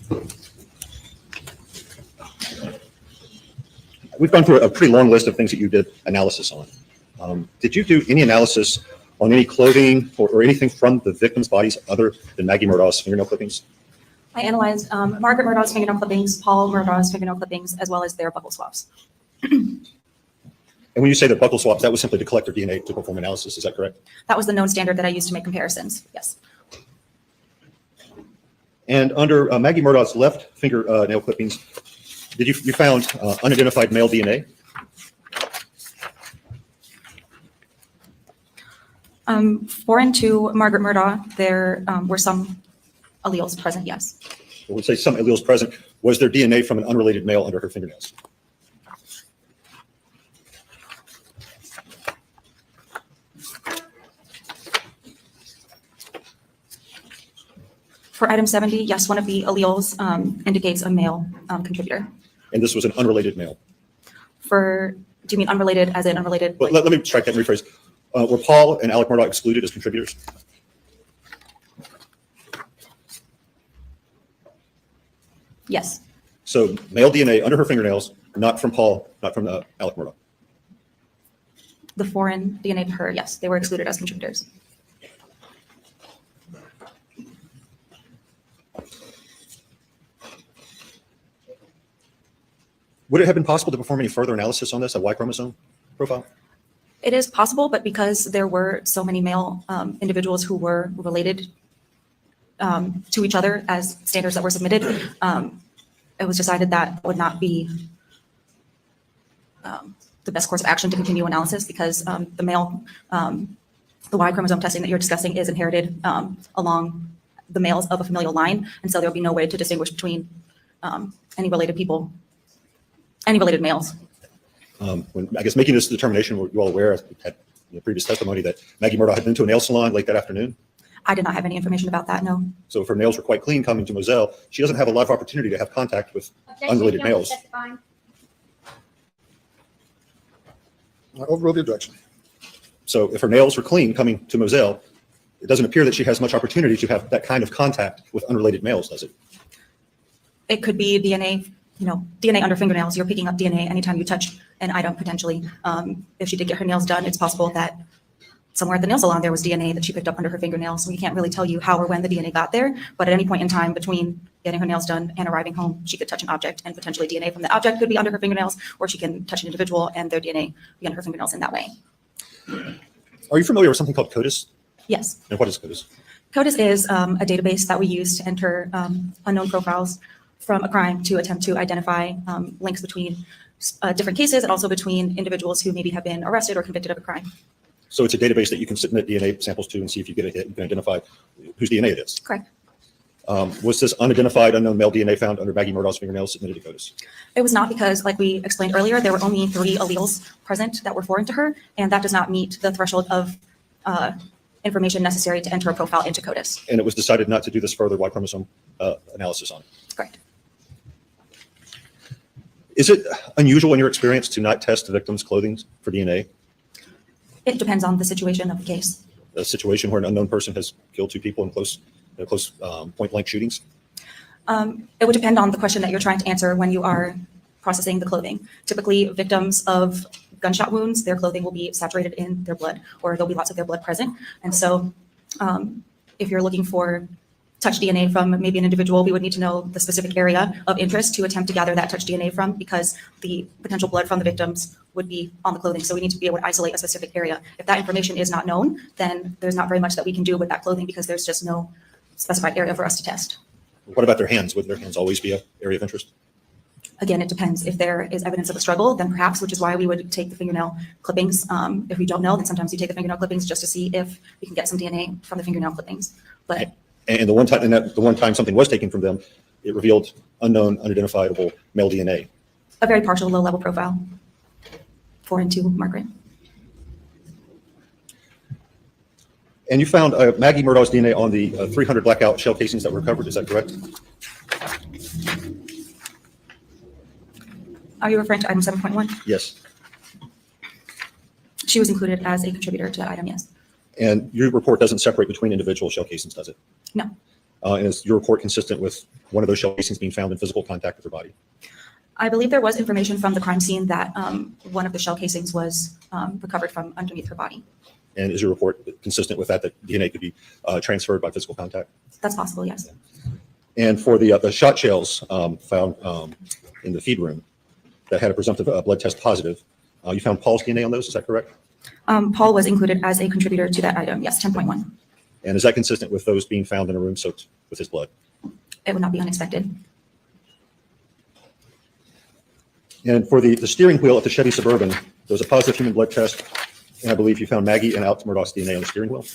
We've gone through a pretty long list of things that you did analysis on. Did you do any analysis on any clothing or anything from the victims' bodies other than Maggie Murdaugh's fingernail clippings? I analyzed Margaret Murdaugh's fingernail clippings, Paul Murdaugh's fingernail clippings, as well as their buckle swabs. And when you say the buckle swabs, that was simply to collect their DNA to perform analysis, is that correct? That was the known standard that I used to make comparisons, yes. And under Maggie Murdaugh's left finger nail clippings, did you found unidentified male DNA? Foreign to Margaret Murdaugh, there were some alleles present, yes. When we say some alleles present, was there DNA from an unrelated male under her fingernails? For item 70, yes, one of the alleles indicates a male contributor. And this was an unrelated male? For, do you mean unrelated as in unrelated? But let me strike that and rephrase. Were Paul and Alec Murdaugh excluded as contributors? Yes. So male DNA under her fingernails, not from Paul, not from Alec Murdaugh. The foreign DNA to her, yes, they were excluded as contributors. Would it have been possible to perform any further analysis on this, a Y chromosome profile? It is possible, but because there were so many male individuals who were related to each other as standards that were submitted, it was decided that would not be the best course of action to continue analysis because the Y chromosome testing that you're discussing is inherited along the males of a familial line, and so there'll be no way to distinguish between any related people, any related males. When I guess making this determination, were you all aware of previous testimony that Maggie Murdaugh had been to a nail salon late that afternoon? I did not have any information about that, no. So if her nails were quite clean coming to Moselle, she doesn't have a lot of opportunity to have contact with unrelated males. I overrule the objection. So if her nails were clean coming to Moselle, it doesn't appear that she has much opportunity to have that kind of contact with unrelated males, does it? It could be DNA, DNA under fingernails. You're picking up DNA anytime you touch an item potentially. If she did get her nails done, it's possible that somewhere at the nail salon there was DNA that she picked up under her fingernails. We can't really tell you how or when the DNA got there, but at any point in time between getting her nails done and arriving home, she could touch an object and potentially DNA from the object could be under her fingernails, or she can touch an individual and their DNA be under her fingernails in that way. Are you familiar with something called CODIS? Yes. And what is CODIS? CODIS is a database that we use to enter unknown profiles from a crime to attempt to identify links between different cases and also between individuals who maybe have been arrested or convicted of a crime. So it's a database that you can submit DNA samples to and see if you get a hit. You can identify whose DNA it is. Correct. Was this unidentified unknown male DNA found under Maggie Murdaugh's fingernails submitted to CODIS? It was not because, like we explained earlier, there were only 3 alleles present that were foreign to her, and that does not meet the threshold of information necessary to enter a profile into CODIS. And it was decided not to do this further Y chromosome analysis on it? Correct. Is it unusual in your experience to not test the victim's clothing for DNA? It depends on the situation of the case. A situation where an unknown person has killed 2 people in close point-blank shootings? It would depend on the question that you're trying to answer when you are processing the clothing. Typically, victims of gunshot wounds, their clothing will be saturated in their blood, or there'll be lots of their blood present. And so if you're looking for touch DNA from maybe an individual, we would need to know the specific area of interest to attempt to gather that touch DNA from, because the potential blood from the victims would be on the clothing. So we need to be able to isolate a specific area. If that information is not known, then there's not very much that we can do with that clothing because there's just no specified area for us to test. What about their hands? Would their hands always be an area of interest? Again, it depends. If there is evidence of a struggle, then perhaps, which is why we would take the fingernail clippings. If we don't know, then sometimes you take the fingernail clippings just to see if we can get some DNA from the fingernail clippings. But And the one time something was taken from them, it revealed unknown, unidentifiable male DNA. a very partial low-level profile, 4 and 2 Margaret. And you found Maggie Murdaugh's DNA on the 300 blackout shell casings that were recovered. Is that correct? Are you referring to item 7.1? Yes. She was included as a contributor to that item, yes. And your report doesn't separate between individual shell casings, does it? No. And is your report consistent with one of those shell casings being found in physical contact with her body? I believe there was information from the crime scene that one of the shell casings was recovered from underneath her body. And is your report consistent with that DNA could be transferred by physical contact? That's possible, yes. And for the shot shells found in the feed room that had a presumptive blood test positive, you found Paul's DNA on those, is that correct? Paul was included as a contributor to that item, yes, 10.1. And is that consistent with those being found in a room soaked with his blood? It would not be unexpected. And for the steering wheel of the Chevy Suburban, there was a positive human blood test, and I believe you found Maggie and Alex Murdaugh's DNA on the steering wheel.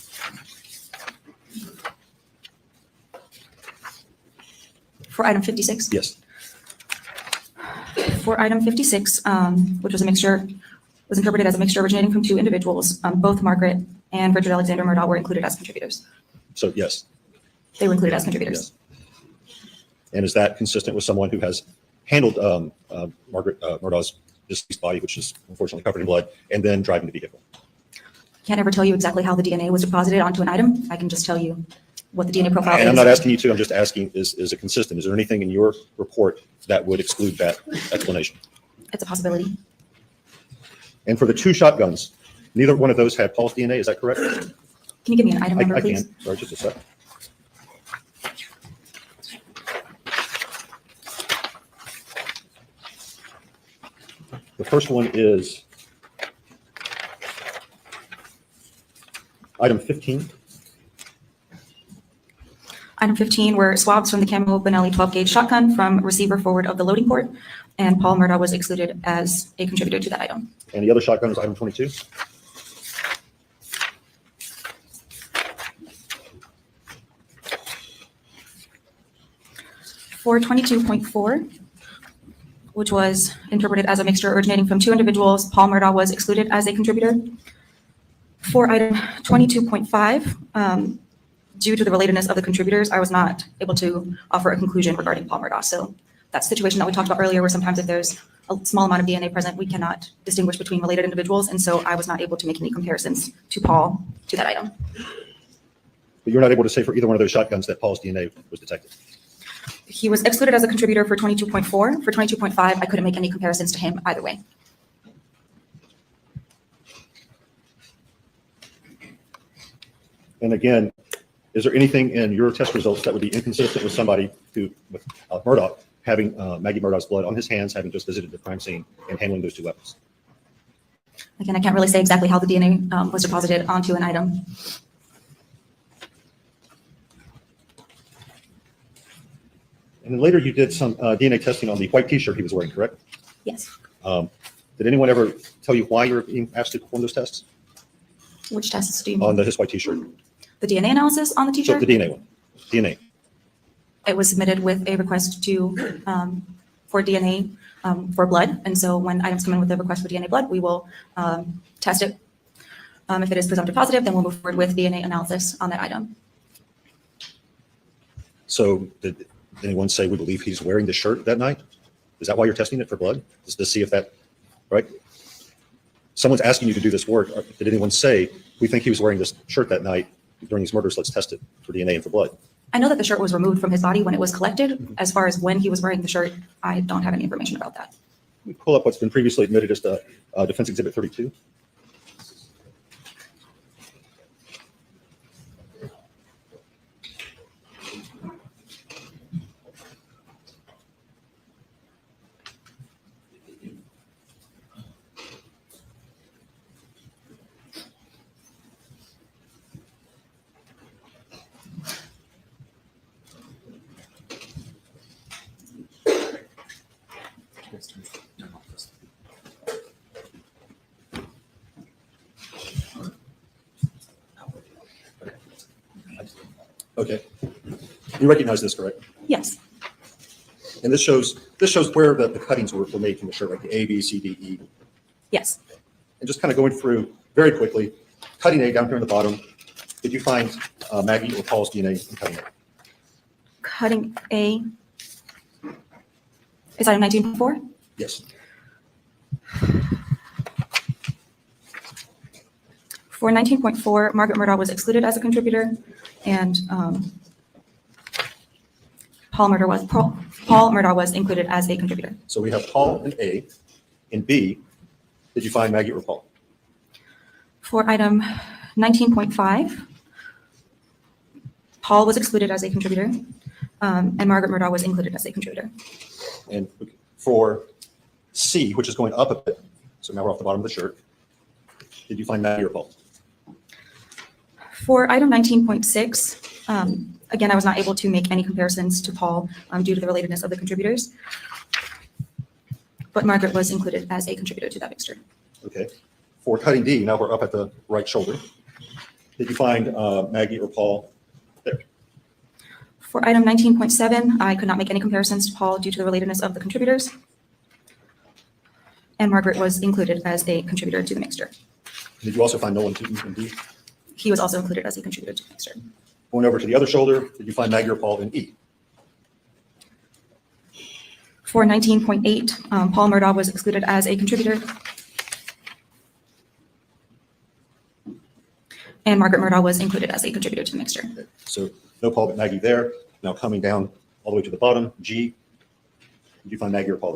For item 56? Yes. For item 56, which was a mixture, was interpreted as a mixture originating from two individuals, both Margaret and Richard Alexander Murdaugh were included as contributors. So yes. They were included as contributors. Yes. And is that consistent with someone who has handled Margaret Murdaugh's deceased body, which is unfortunately covered in blood, and then driving the vehicle? Can't ever tell you exactly how the DNA was deposited onto an item. I can just tell you what the DNA profile is. And I'm not asking you to, I'm just asking, is it consistent? Is there anything in your report that would exclude that explanation? It's a possibility. And for the two shotguns, neither one of those had Paul's DNA, is that correct? Can you give me an item number, I please? can. Sorry, just a sec. The first one is item 15. Item 15 were swabs from the Camo Benelli 12-gauge shotgun from receiver forward of the loading port, and Paul Murdaugh was excluded as a contributor to that item. And the other shotgun is item 22. For 22.4, which was interpreted as a mixture originating from two individuals, Paul Murdaugh was excluded as a contributor. For item 22.5, due to the relatedness of the contributors, I was not able to offer a conclusion regarding Paul Murdaugh. So that's the situation that we talked about earlier, where sometimes if there's a small amount of DNA present, we cannot distinguish between related individuals. And so I was not able to make any comparisons to Paul to that item. But you're not able to say for either one of those shotguns that Paul's DNA was detected? He was excluded as a contributor for 22.4. For 22.5, I couldn't make any comparisons to him either way. And again, is there anything in your test results that would be inconsistent with somebody who, with Murdaugh, having Maggie Murdaugh's blood on his hands, having just visited the crime scene and handling those two weapons? Again, I can't really say exactly how the DNA was deposited onto an item. And then later you did some DNA testing on the white t-shirt he was wearing, correct? Yes. Did anyone ever tell you why you were being asked to perform those tests? Which tests do you mean? On his white t-shirt. The DNA analysis on the So t-shirt? the DNA one. DNA. It was submitted with a request to for DNA for blood. And so when items come in with a request for DNA blood, we will test it. If it is presumptive positive, then we'll move forward with DNA analysis on that item. So did anyone say we believe he's wearing the shirt that night? Is that why you're testing it for blood? Just to see if that, right? Someone's asking you to do this work. Did anyone say, we think he was wearing this shirt that night during these murders, let's test it for DNA and for blood? I know that the shirt was removed from his body when it was collected. As far as when he was wearing the shirt, I don't have any information about that. We pull up what's been previously admitted as the Defense Exhibit 32. Okay. You recognize this, correct? Yes. And this shows where the cuttings were made from the shirt, like the A, B, C, D, E. Yes. And just kind of going through very quickly, cutting A down here on the bottom, Did you find Maggie or Paul's DNA in cutting A? Cutting A is item 19.4. Yes. For 19.4, Margaret Murdaugh was excluded as a contributor, and Paul Murdaugh was included as a contributor. So we have Paul in A. In B, did you find Maggie or Paul? For item 19.5, Paul was excluded as a contributor, and Margaret Murdaugh was included as a contributor. And for C, which is going up a bit, so now we're off the bottom of the shirt, did you find Maggie or Paul? For item 19.6, again, I was not able to make any comparisons to Paul due to the relatedness of the contributors, but Margaret was included as a contributor to that mixture. Okay. For cutting D, now we're up at the right shoulder. Did you find Maggie or Paul there? For item 19.7, I could not make any comparisons to Paul due to the relatedness of the contributors, and Margaret was included as a contributor to the mixture. Did you also find Nolan Tootin in D? He was also included as a contributor to the mixture. Going over to the other shoulder, did you find Maggie or Paul in E? For 19.8, Paul Murdaugh was excluded as a contributor, and Margaret Murdaugh was included as a contributor to the mixture. Okay. So no Paul but Maggie there. Now coming down all the way to the bottom, G, did you find Maggie or Paul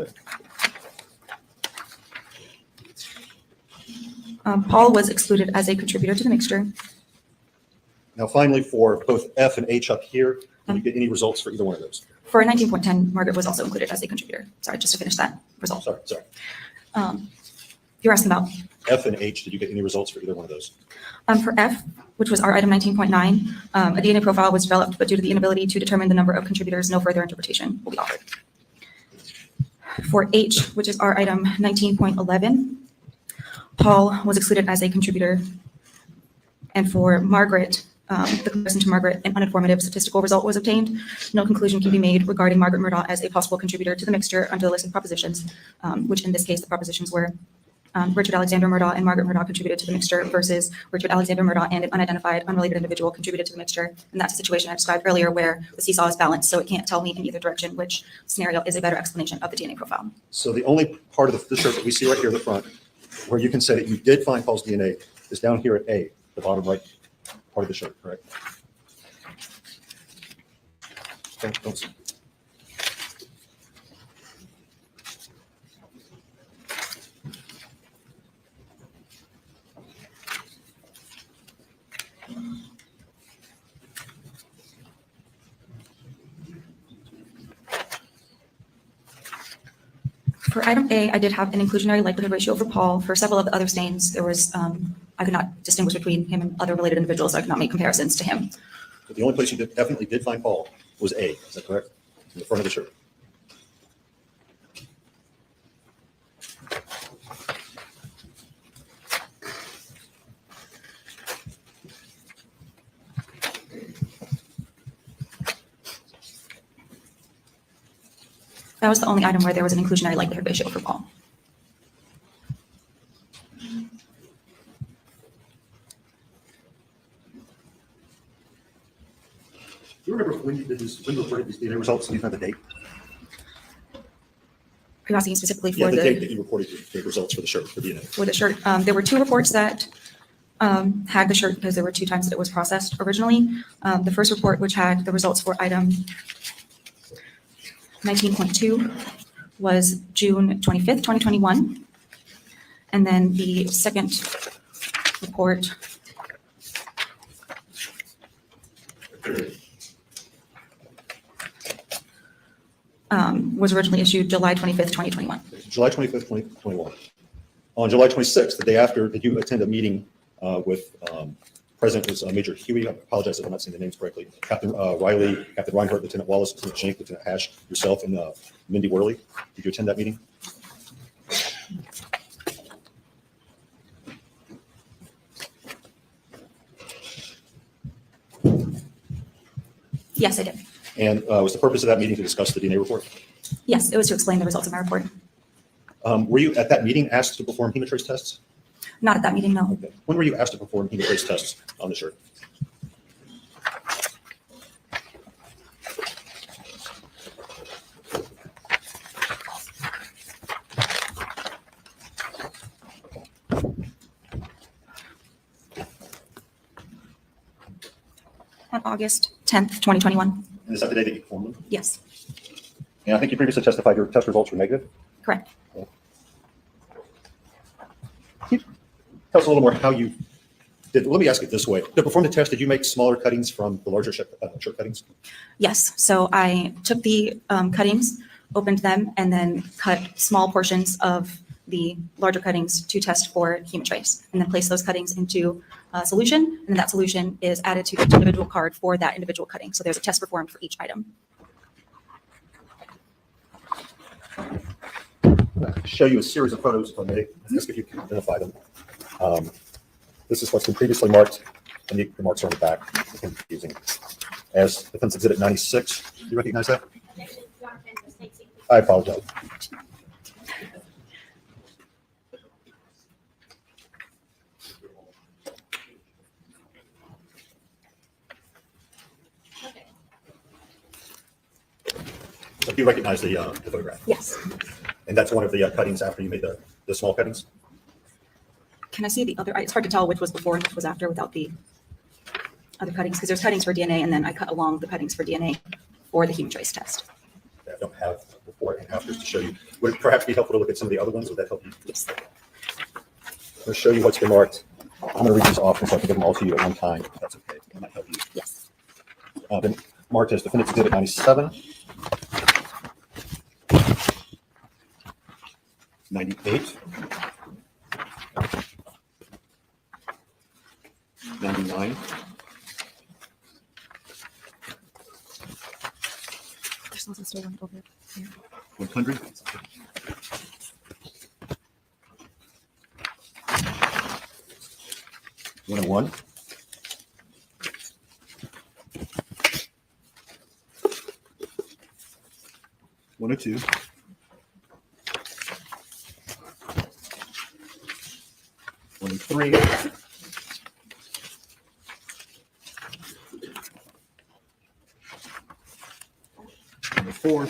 there? Paul was excluded as a contributor to the mixture. Now finally, for both F and H up here, did you get any results for either one of those? For 19.10, Margaret was also included as a contributor. Sorry, just to finish that result. Sorry. You're asking about F and H, did you get any results for either one of those? for F, which was our item 19.9, a DNA profile was developed, but due to the inability to determine the number of contributors, no further interpretation will be offered. For H, which is our item 19.11, Paul was excluded as a contributor. And for Margaret, the comparison to Margaret, an uninformative statistical result was obtained. No conclusion can be made regarding Margaret Murdaugh as a possible contributor to the mixture under the list of propositions, which in this case, the propositions were Richard Alexander Murdaugh and Margaret Murdaugh contributed to the mixture versus Richard Alexander Murdaugh and an unidentified, unrelated individual contributed to the mixture. And that's a situation I described earlier where the seesaw is balanced, so it can't tell me in either direction which scenario is a better explanation of the DNA profile. So the only part of the shirt that we see right here in the front, where you can say that you did find Paul's DNA, is down here at A, the bottom right part of the shirt, correct? Don't see. For item A, I did have an inclusionary likelihood ratio for Paul. For several of the other stains, there was, I could not distinguish between him and other related individuals. So I could not make comparisons to him. But the only place you definitely did find Paul was A, is that correct? In the front of the shirt. That was the only item where there was an inclusionary likelihood ratio for Paul. Do you remember when you did this, when you reported these DNA results, and you had the date? Are you asking specifically Yeah, for the date that you reported the results for the shirt, for DNA. for the shirt? There were two reports that had the shirt because there were two times that it was processed originally. The first report, which had the results for item 19.2, was June 25th, 2021. And then the second report was originally issued July 25th, 2021. July 25th, 2021. On July 26th, the day after, did you attend a meeting with President was Major Huey? I apologize if I'm not saying the names correctly. Captain Riley, Captain Reinhardt, Lieutenant Wallace, Lieutenant Shank, Lieutenant Hash, yourself, and Mindy Worley. Did you attend that meeting? Yes, I did. And was the purpose of that meeting to discuss the DNA report? Yes, it was to explain the results of my report. Were you at that meeting asked to perform hemotrace tests? Not at that meeting, no. Okay. When were you asked to perform hemotrace tests on the shirt? On August 10th, 2021. And is that the day that you performed them? Yes, And I think you previously testified your test results were negative. correct. Can you tell us a little more how you did? Let me ask it this way. To perform the test, did you make smaller cuttings from the larger shirt cuttings? Yes, so I took the cuttings, opened them, and then cut small portions of the larger cuttings to test for hemotrace, and then place those cuttings into a solution, and then that solution is added to each individual card for that individual cutting. So there's a test performed for each item. Show you a series of photos, if I may, ask if you can identify them. This is what's been previously marked, and the marks are on the back. It's confusing. As Defense Exhibit 96. Do you recognize that? I apologize. So you recognize the photograph? Yes. And that's one of the cuttings after you made the small cuttings? Can I see the other? It's hard to tell which was before and which was after without the other cuttings, because there's cuttings for DNA, and then I cut along the cuttings for DNA for the hemotrace test. I don't have before and afters to show you. Would it perhaps be helpful to look at some of the other ones? Would that help you? Yes. I'll show you what's been marked. I'm going to read these off so I can give them all to you at one time, if that's okay. That might help you. Yes. Been marked as Defendant's Exhibit 97, 98, 99, There's also still one over here. 100, 101, 102, 103, 104,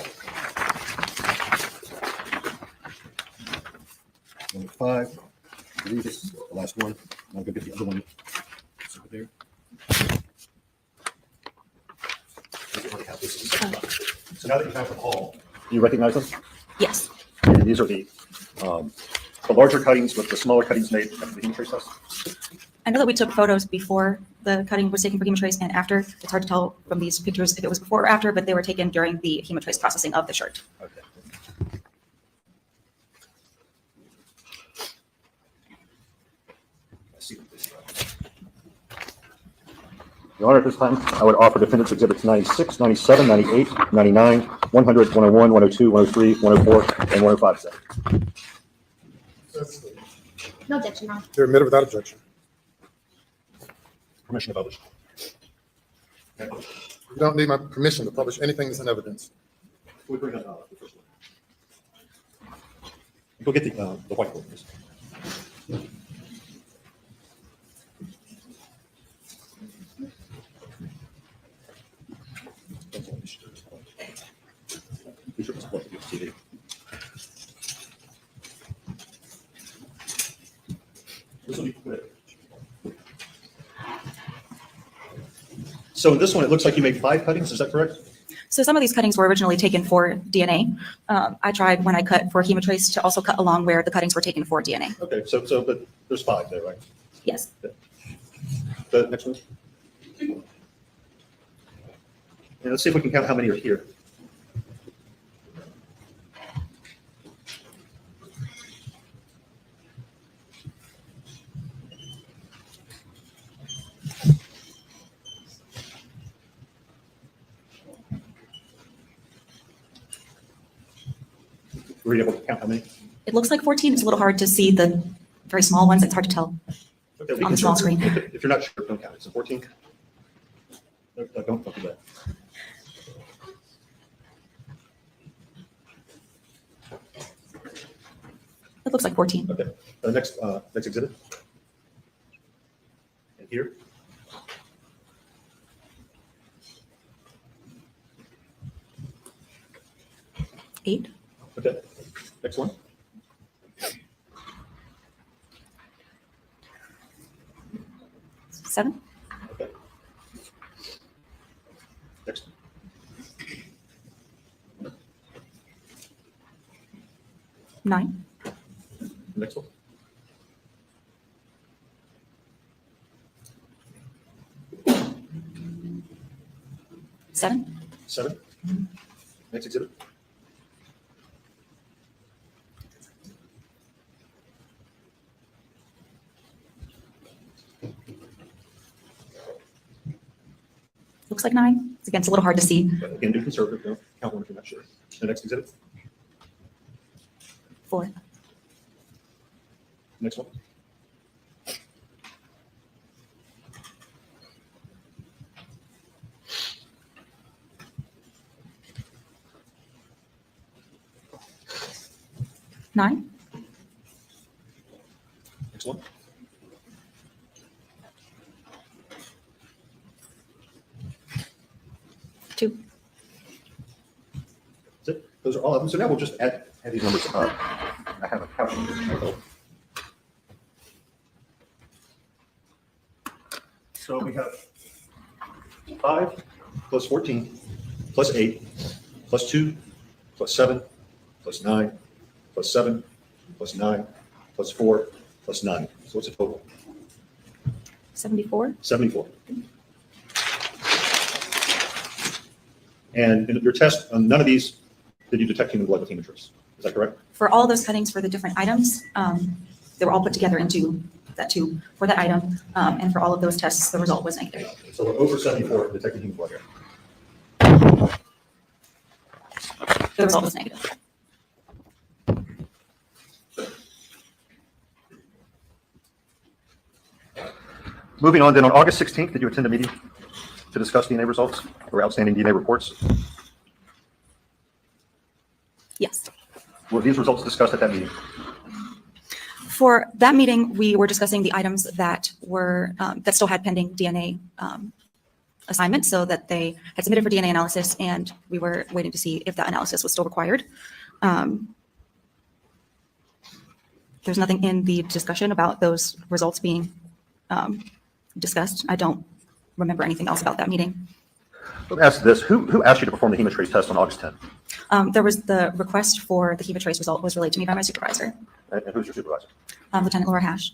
105. I believe this is the last one. I'm going to get the other one. It's over there. So now that you have them all, do you recognize them? Yes. And these are the larger cuttings with the smaller cuttings made after the hemotrace test? I know that we took photos before the cutting was taken for hemotrace and after. It's hard to tell from these pictures if it was before or after, but they were taken during the hemotrace processing of the shirt. Okay. Let's see what this is. Your Honor, at this time, I would offer Defendants Exhibits 96, 97, 98, 99, 100, 101, 102, 103, 104, and 105. No objection, Your Honor. They're admitted without objection. Permission to publish. You don't need my permission to publish anything that's in evidence. We bring up the first one. Go get the whiteboard, please. TV. This will be quick. So in this one, it looks like you made 5 cuttings. Is that correct? So some of these cuttings were originally taken for DNA. I tried when I cut for hemotrace to also cut along where the cuttings were taken for DNA. Okay, but there's 5 there, right? Yes. The next one. And let's see if we can count how many are here. Were you able to count how many? It looks like 14. It's a little hard to see the very small ones. It's hard to tell Okay, on the small screen. If you're not sure, don't count it. So 14? No, don't do that. It looks like 14. Okay. Next exhibit. And here. Eight. Okay. Next one. Seven. Okay. 9, Next one. 7, 7. Next exhibit. looks like 9. Again, it's a little hard to see. Again, do conservative. Don't count one if you're not sure. The next exhibit. 4, Next one. Nine, Next one. two, That's it. Those are all of them. So now we'll just add these numbers up. I have a calculator. So we have 5 plus 14 plus 8 plus 2 plus 7 plus 9 plus 7 plus 9 plus 4 plus 9. So what's the total? 74. 74. And in your test, none of these did you detect human blood with hematase. Is that correct? For all those cuttings for the different items, they were all put together into that tube for that item. And for all of those tests, the result was negative. So we're over 74 detecting human blood. The result was negative. Moving on, then on August 16th, did you attend a meeting to discuss DNA results or outstanding DNA reports? Yes. Were these results discussed at that meeting? For that meeting, we were discussing the items that were that still had pending DNA assignment, so that they had submitted for DNA analysis, and we were waiting to see if that analysis was still required. There's nothing in the discussion about those results being discussed. I don't remember anything else about that meeting. Let me ask this: Who asked you to perform the hematase test on August 10th? There was the request for the hematase result was relayed to me by my supervisor, And who's your supervisor? Lieutenant Laura Hash.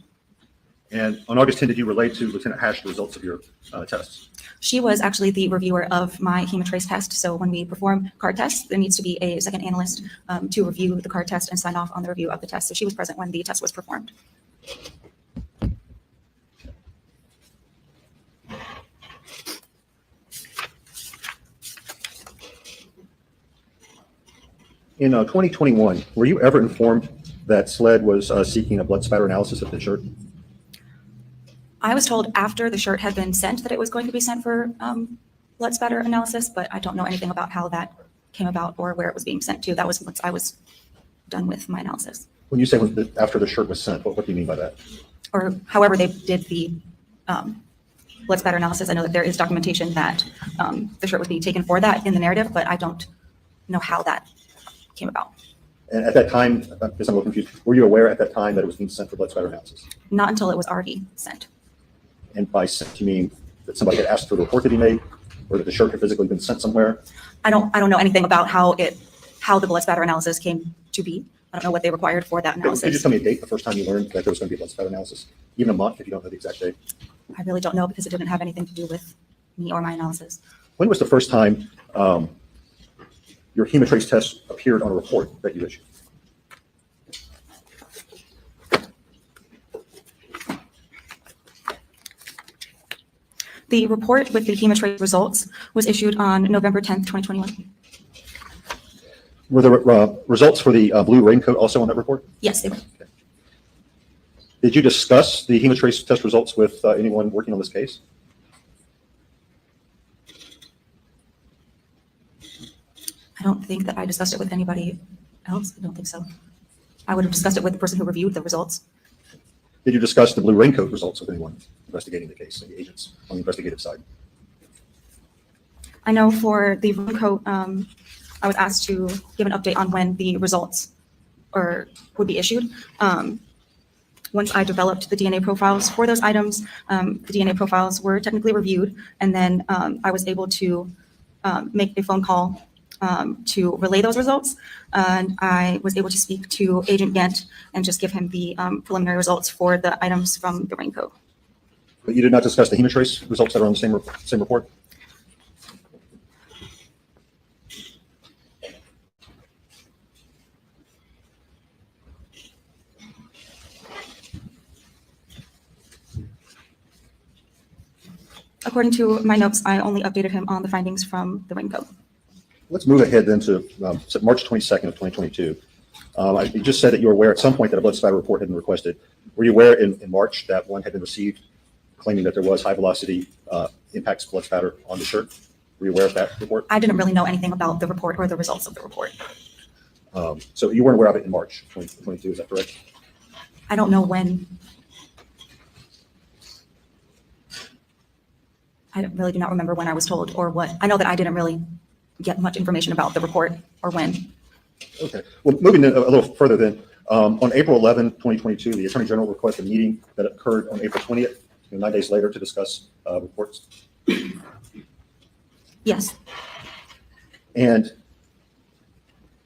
And on August 10th, did you relay to Lieutenant Hash the results of your tests? She was actually the reviewer of my hematase test. So when we perform card tests, there needs to be a second analyst to review the card test and sign off on the review of the test. So she was present when the test was performed. In 2021, were you ever informed that SLED was seeking a blood spatter analysis of the shirt? I was told after the shirt had been sent that it was going to be sent for blood spatter analysis, but I don't know anything about how that came about or where it was being sent to. That was once I was done with my analysis. When you say after the shirt was sent, what do you mean by that? Or however they did the blood spatter analysis. I know that there is documentation that the shirt was being taken for that in the narrative, but I don't know how that came about. And at that time, because I'm a little confused, were you aware at that time that it was being sent for blood spatter analysis? Not until it was already sent. And by sent, you mean that somebody had asked for the report to be made, or that the shirt had physically been sent somewhere? I don't know anything about how the blood spatter analysis came to be. I don't know what they required for that analysis. Could you just tell me a date the first time you learned that there was going to be a blood spatter analysis? Even a month, if you don't know the exact date. I really don't know because it didn't have anything to do with me or my analysis. When was the first time your hematase test appeared on a report that you issued? The report with the hematase results was issued on November 10th, 2021. Were the results for the blue raincoat also on that report? Yes, they were. Okay. Did you discuss the hematase test results with anyone working on this case? I don't think that I discussed it with anybody else. I don't think so. I would have discussed it with the person who reviewed the results. Did you discuss the blue raincoat results with anyone investigating the case, any agents on the investigative side? I know for the raincoat, I was asked to give an update on when the results would be issued. Once I developed the DNA profiles for those items, the DNA profiles were technically reviewed, and then I was able to make a phone call to relay those results. And I was able to speak to Agent Gant and just give him the preliminary results for the items from the raincoat. But you did not discuss the hematrace results that are on the same report? According to my notes, I only updated him on the findings from the raincoat. Let's move ahead then to March 22nd of 2022. You just said that you were aware at some point that a blood spatter report had been requested. Were you aware in March that one had been received claiming that there was high velocity impacts blood spatter on the shirt? Were you aware of that report? I didn't really know anything about the report or the results of the report. So you weren't aware of it in March 2022, is that correct? I don't know when. I really do not remember when I was told or what. I know that I didn't really get much information about the report or when. Okay. Well, moving a little further then, on April 11, 2022, the Attorney General requested a meeting that occurred on April 20th, 9 days later, to discuss reports. Yes. And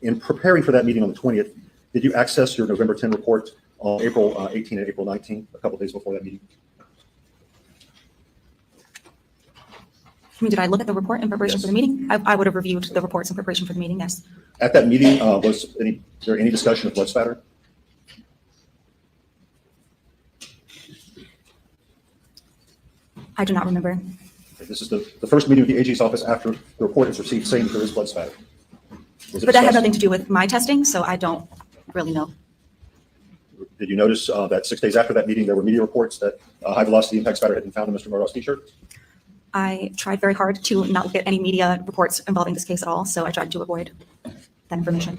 in preparing for that meeting on the 20th, did you access your November 10 report on April 18 and April 19, a couple of days before that meeting? I mean, did I look at the report in preparation for the meeting? I would have reviewed the reports in preparation for the meeting, yes. At that meeting, was there any discussion of blood spatter? I do not remember. Okay, this is the first meeting with the AG's office after the report is received saying there is blood spatter. But that had nothing to do with my testing, so I don't really know. Did you notice that 6 days after that meeting, there were media reports that high velocity impact spatter had been found in Mr. Murdaugh's t-shirt? I tried very hard to not get any media reports involving this case at all, so I tried to avoid that information.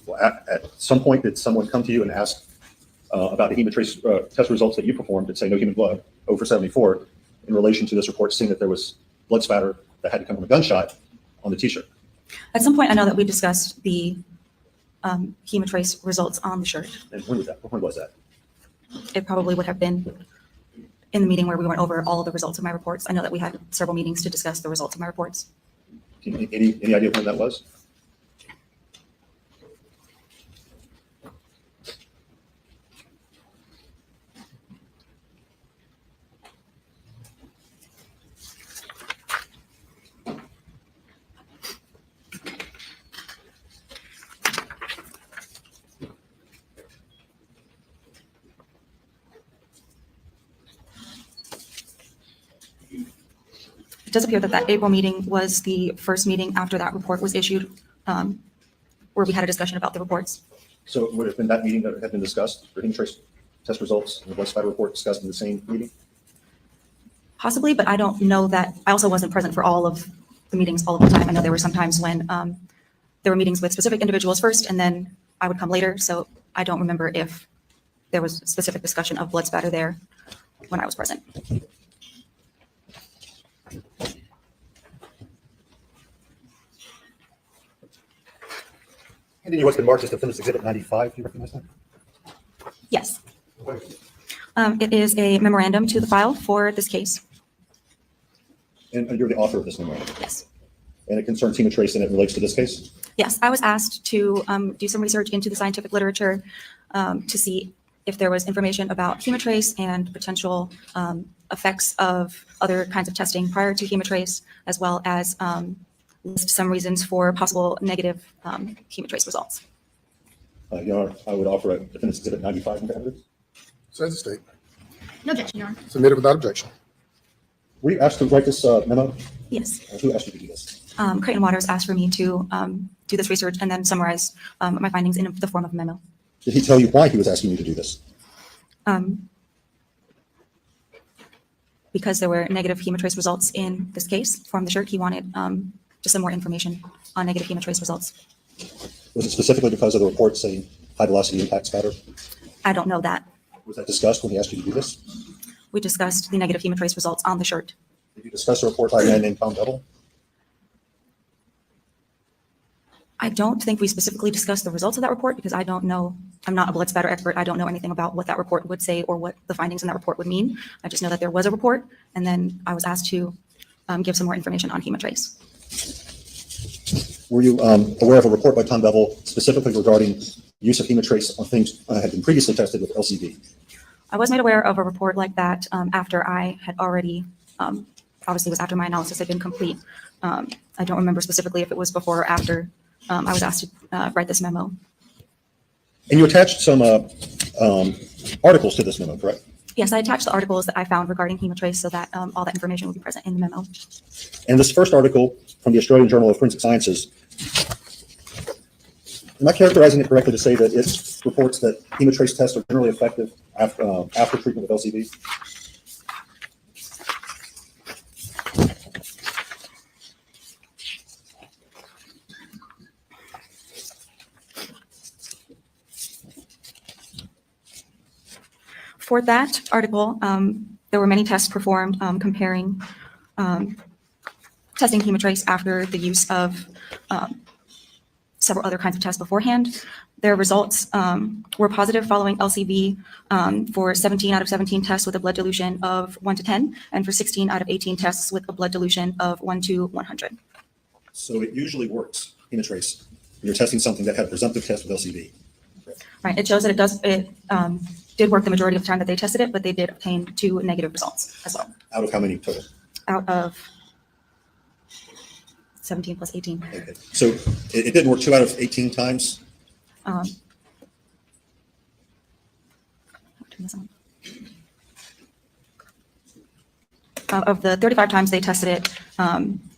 Well, at some point, did someone come to you and ask about the hematrace test results that you performed that say no human blood, 0 for 74, in relation to this report saying that there was blood spatter that had to come from a gunshot on the t-shirt? At some point, I know that we discussed the hematrace results on the shirt. And when was that? When was that? It probably would have been in the meeting where we went over all of the results of my reports. I know that we had several meetings to discuss the results of my reports. Any idea when that was? It does appear that that April meeting was the first meeting after that report was issued, where we had a discussion about the reports. So it would have been that meeting that had been discussed, the hematrace test results and the blood spatter report discussed in the same meeting? Possibly, but I don't know that. I also wasn't present for all of the meetings all of the time. I know there were some times when there were meetings with specific individuals first, and then I would come later. So I don't remember if there was specific discussion of blood spatter there when I was present. And what's been marked as Defendant's Exhibit 95, do you recognize that? Yes. It is a memorandum to the file for this case. And you're the author of this memorandum? Yes. And it concerns hematrace and it relates to this case? Yes, I was asked to do some research into the scientific literature to see if there was information about hematrace and potential effects of other kinds of testing prior to hematrace, as well as list some reasons for possible negative hematrace results. Your Honor, I would offer a Defendant's Exhibit 95 into evidence. Says the state. No objection, Your Honor. Submitted without objection. Were you asked to write this memo? Yes. Who asked you to do this? Creighton Waters asked for me to do this research and then summarize my findings in the form of a memo. Did he tell you why he was asking you to do this? Because there were negative hematrace results in this case from the shirt, he wanted just some more information on negative hematrace results. Was it specifically because of the report saying high velocity impact spatter? I don't know that. Was that discussed when he asked you to do this? We discussed the negative hematrace results on the shirt. Did you discuss a report by a man named Tom Tuttle? I don't think we specifically discussed the results of that report because I don't know. I'm not a blood spatter expert. I don't know anything about what that report would say or what the findings in that report would mean. I just know that there was a report, and then I was asked to give some more information on hematrace. were you aware of a report by Tom Bevel specifically regarding use of Hematrace on things had been previously tested with LCV? I was made aware of a report like that after I had already, obviously it was after my analysis had been complete. I don't remember specifically if it was before or after I was asked to write this memo. And you attached some articles to this memo, correct? Yes, I attached the articles that I found regarding Hematrace so that all that information will be present in the memo. And this first article from the Australian Journal of Forensic Sciences, am I characterizing it correctly to say that it reports that Hematrace tests are generally effective after treatment with LCV? For that article, there were many tests performed comparing testing Hematrace after the use of several other kinds of tests beforehand. Their results were positive following LCV for 17 out of 17 tests with a blood dilution of 1 to 10, and for 16 out of 18 tests with a blood dilution of 1 to 100. So it usually works, Hematrace, when you're testing something that had a presumptive test with LCV. Right, it shows that it did work the majority of the time that they tested it, but they did obtain 2 negative results as well. Out of how many total? Out of 17 plus 18. Okay. So it didn't work 2 out of 18 times? Turn this on. Of the 35 times they tested it,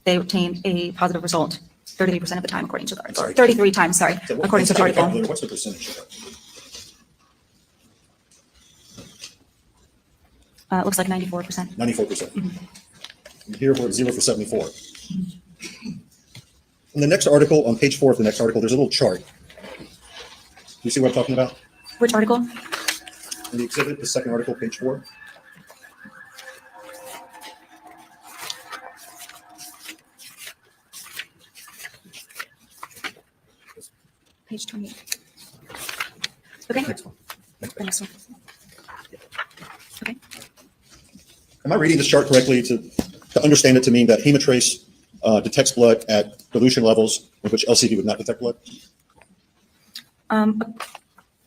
they obtained a positive result 33% of the time, according to the article. 33 times, sorry, So according to the article. What's the percentage of that? It looks like 94%. 94%. And here we're at 0 for 74. In the next article, on page 4 of the next article, there's a little chart. Do you see what I'm talking about? Which article? In the exhibit, the second article, page 4. Page 28. Okay. Next one. The next one. Okay. Am I reading this chart correctly to understand it to mean that Hematrace detects blood at dilution levels in which LCV would not detect blood?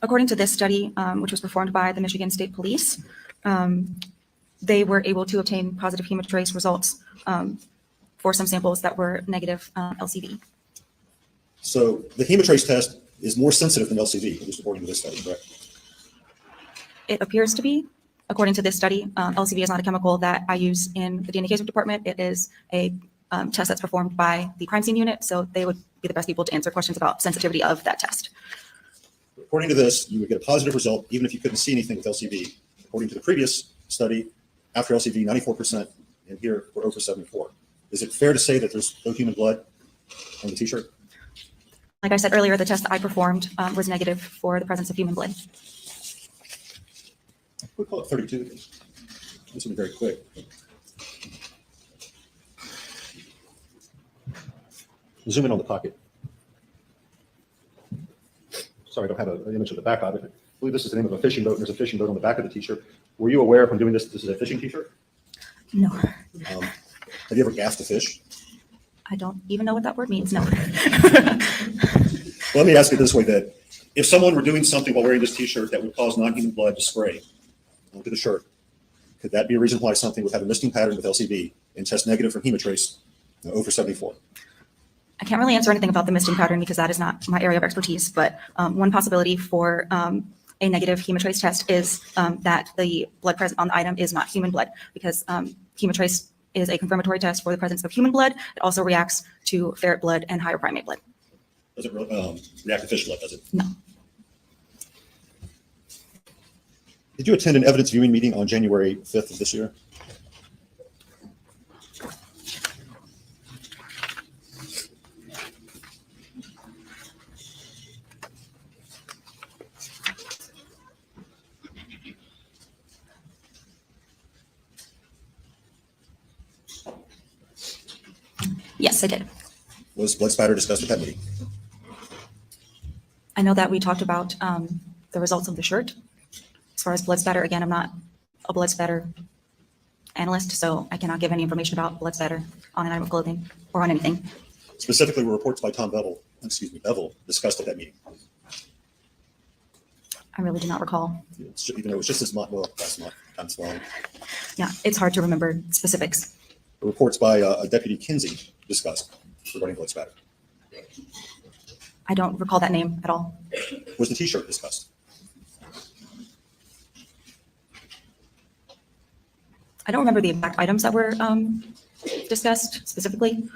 According to this study, which was performed by the Michigan State Police, they were able to obtain positive Hematrace results for some samples that were negative LCV. So the Hematrace test is more sensitive than LCV, at least according to this study, correct? It appears to be. According to this study, LCV is not a chemical that I use in the DNA case department. It is a test that's performed by the crime scene unit, so they would be the best people to answer questions about sensitivity of that test. According to this, you would get a positive result even if you couldn't see anything with LCV. According to the previous study, after LCV, 94%, and here we're over 74. Is it fair to say that there's no human blood on the t-shirt? Like I said earlier, the test that I performed was negative for the presence of human blood. We'll call it 32. This will be very quick. Zoom in on the pocket. Sorry, I don't have an image of the back of it. I believe this is the name of a fishing boat, and there's a fishing boat on the back of the t-shirt. Were you aware from doing this, this is a fishing t-shirt? No. Have you ever gaffed a fish? I don't even know what that word means, no. Well, let me ask it this way, that if someone were doing something while wearing this t-shirt that would cause non-human blood to spray onto the shirt, could that be a reason why something would have a misting pattern with LCV and test negative for Hematrace over 74? I can't really answer anything about the misting pattern because that is not my area of expertise, but one possibility for a negative Hematrace test is that the blood present on the item is not human blood, because Hematrace is a confirmatory test for the presence of human blood. It also reacts to ferret blood and higher primate blood. Does it react to fish blood, does it? No. Did you attend an evidence viewing meeting on January 5th of this year? Yes, I did. Was blood spatter discussed at that meeting? I know that we talked about the results of the shirt. As far as blood spatter, again, I'm not a blood spatter analyst, so I cannot give any information about blood spatter on an item of clothing or on anything. Specifically, were reports by Bevel discussed at that meeting? I really do not recall. Even though it was just this month, well, last month, time's flying. Yeah, it's hard to remember specifics. The reports by Deputy Kinsey discussed regarding blood spatter. I don't recall that name at all. Was the T-shirt discussed? I don't remember the exact items that were discussed specifically.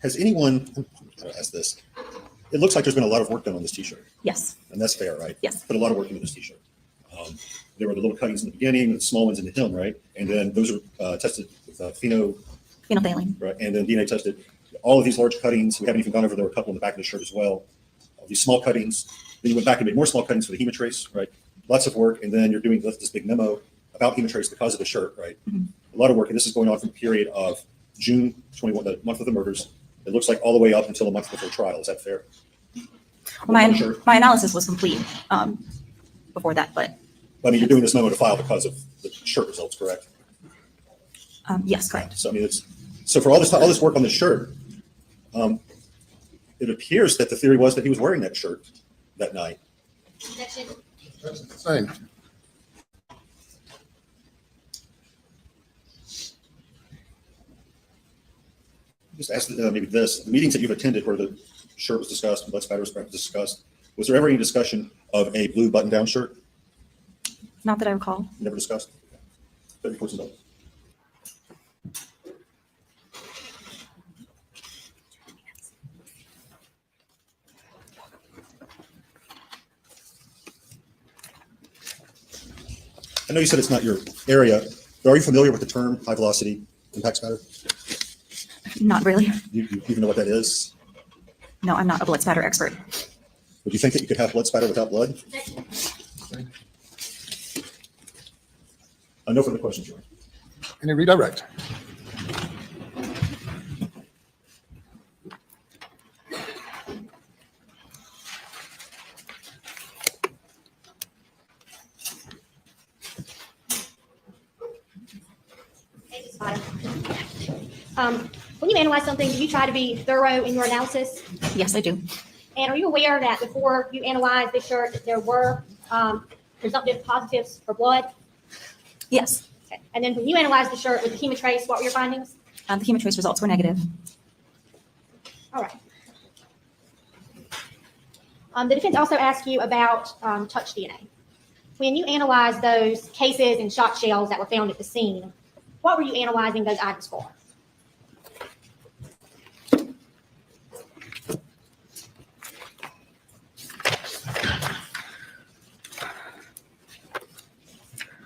Has anyone, I'm going to ask this, it looks like there's been a lot of work done on this T-shirt. Yes. And that's fair, right? Yes. Put a lot of work into this T-shirt. There were the little cuttings in the beginning, the small ones in the hem, right? And then those are tested with phenolphthalein. Right, and then DNA tested. All of these large cuttings, we haven't even gone over, there were a couple in the back of the shirt as well. All these small cuttings, then you went back and made more small cuttings for the hemotrace, right? Lots of work, and then you're doing this big memo about hemotrace because of the shirt, right? A lot of work, and this is going on from the period of June 21, the month of the murders. It looks like all the way up until a month before trial. Is that fair? Well, my analysis was complete before that, but. I mean, you're doing this memo to file because of the shirt results, correct? Yes, correct. So I mean, so for all this work on this shirt, it appears that the theory was that he was wearing that shirt that night. That's the same. Just ask maybe this: the meetings that you've attended where the shirt was discussed, blood spatter was discussed, was there ever any discussion of a blue button-down shirt? Not that I recall. Never discussed. I know you said it's not your area, but are you familiar with the term high velocity impact spatter? Not really. You even know what that is? No, I'm not a blood spatter expert. Would you think that you could have blood spatter without blood? No further questions, George. Any redirect? When you analyze something, do you try to be thorough in your analysis? Yes, I do. And are you aware that before you analyzed this shirt, that there were presumptive positives for blood? Yes. Okay. And then when you analyzed the shirt with the hemotrace, what were your findings? The hemotrace results were negative. All right. The defense also asked you about touch DNA. When you analyzed those cases and shot shells that were found at the scene, what were you analyzing those items for?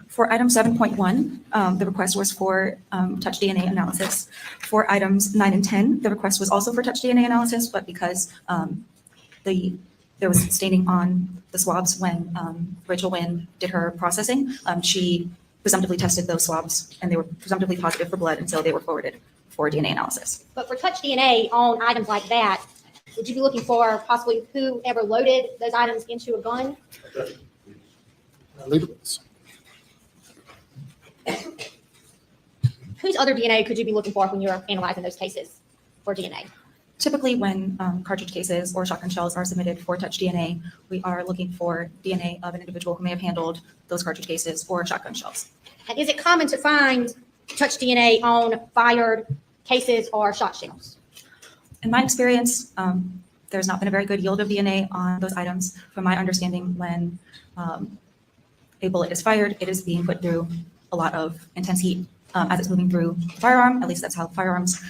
For item 7.1, the request was for touch DNA analysis. For items 9 and 10, the request was also for touch DNA analysis, but because there was staining on the swabs when Rachel Wynn did her processing, she presumptively tested those swabs and they were presumptively positive for blood, and so they were forwarded for DNA analysis. But for touch DNA on items like that, would you be looking for possibly whoever loaded those items into a gun? Leave it. Whose other DNA could you be looking for when you're analyzing those cases for DNA? Typically, when cartridge cases or shotgun shells are submitted for touch DNA, we are looking for DNA of an individual who may have handled those cartridge cases or shotgun shells. And is it common to find touch DNA on fired cases or shot shells? In my experience, there's not been a very good yield of DNA on those items. From my understanding, when a bullet is fired, it is being put through a lot of intense heat as it's moving through the firearm. At least that's how firearms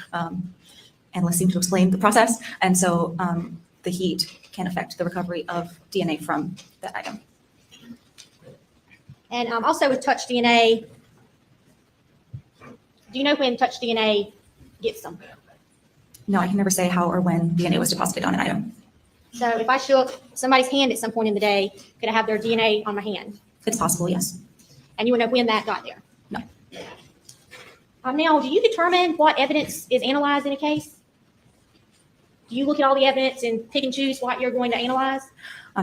analysts seem to explain the process. And so the heat can affect the recovery of DNA from that item. And also with touch DNA, do you know when touch DNA gets them? No, I can never say how or when DNA was deposited on an item. So if I shook somebody's hand at some point in the day, could I have their DNA on my hand? It's possible, yes. And you would know when that got there? No. Now, do you determine what evidence is analyzed in a case? Do you look at all the evidence and pick and choose what you're going to analyze?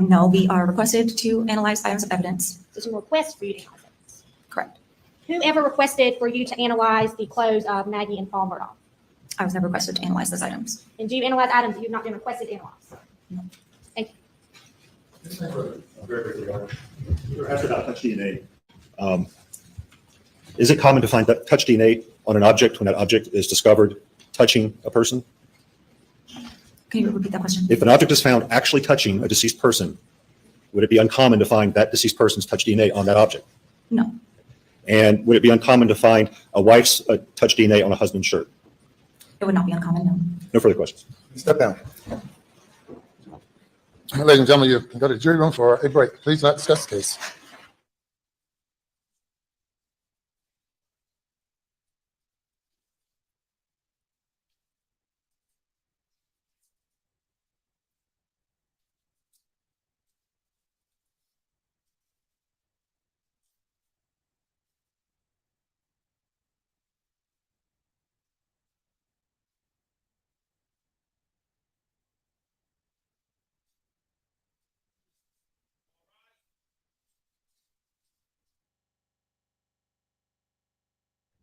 No, we are requested to analyze items of evidence. There's a request for you to analyze evidence. Correct. Whoever requested for you to analyze the clothes of Maggie and Paul Murdaugh? I was never requested to analyze those items. And do you analyze items that you've not been requested to analyze? No. Thank you. Very quickly, Your Honor. You're asking about touch DNA. Is it common to find that touch DNA on an object when that object is discovered touching a person? Can you repeat that question? If an object is found actually touching a deceased person, would it be uncommon to find that deceased person's touch DNA on that object? No. And would it be uncommon to find a wife's touch DNA on a husband's shirt? It would not be uncommon, no. No further questions. Step down. Ladies and gentlemen, you can go to the jury room for a break. Please not discuss the case.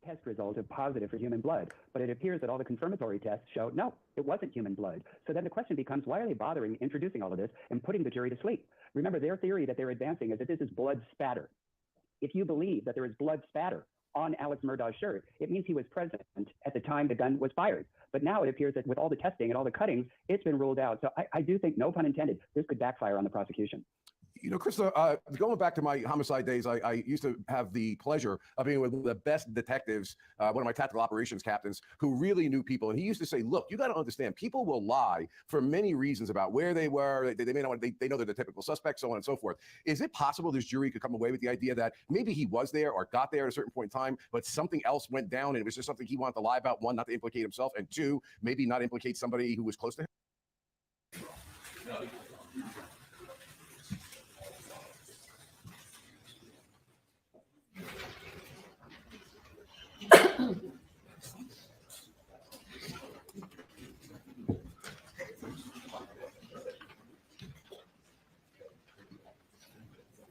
Test result of positive for human blood, but it appears that all the confirmatory tests show no, it wasn't human blood. So then the question becomes, why are they bothering introducing all of this and putting the jury to sleep? Remember, their theory that they're advancing is that this is blood spatter. If you believe that there is blood spatter on Alex Murdaugh's shirt, it means he was present at the time the gun was fired. But now it appears that with all the testing and all the cuttings, it's been ruled out. So I do think, no pun intended, this could backfire on the prosecution. You know, Krista, going back to my homicide days, I used to have the pleasure of being with the best detectives, one of my tactical operations captains, who really knew people. And he used to say, look, you got to understand, people will lie for many reasons about where they were. They may not want, they know they're the typical suspect, so on and so forth. Is it possible this jury could come away with the idea that maybe he was there or got there at a certain point in time, but something else went down and it was just something he wanted to lie about? One, not to implicate himself, and two, maybe not implicate somebody who was close to him?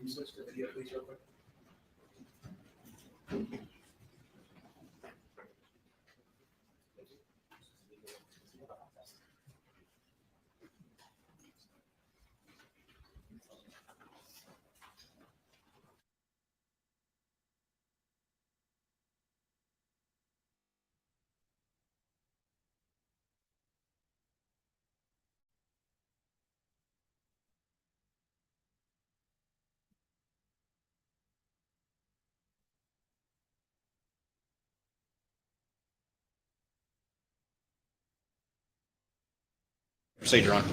Switch the video, please, real quick. Proceed, Your Honor.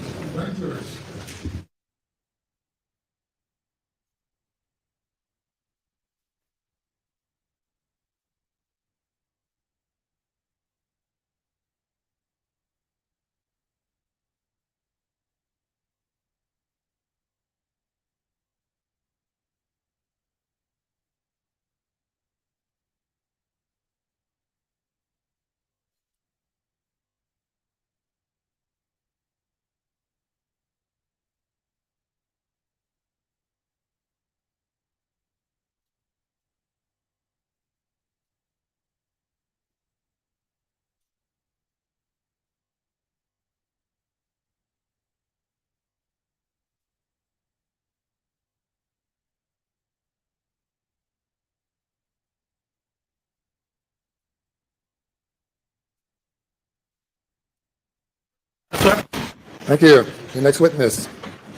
Thank you. The next witness.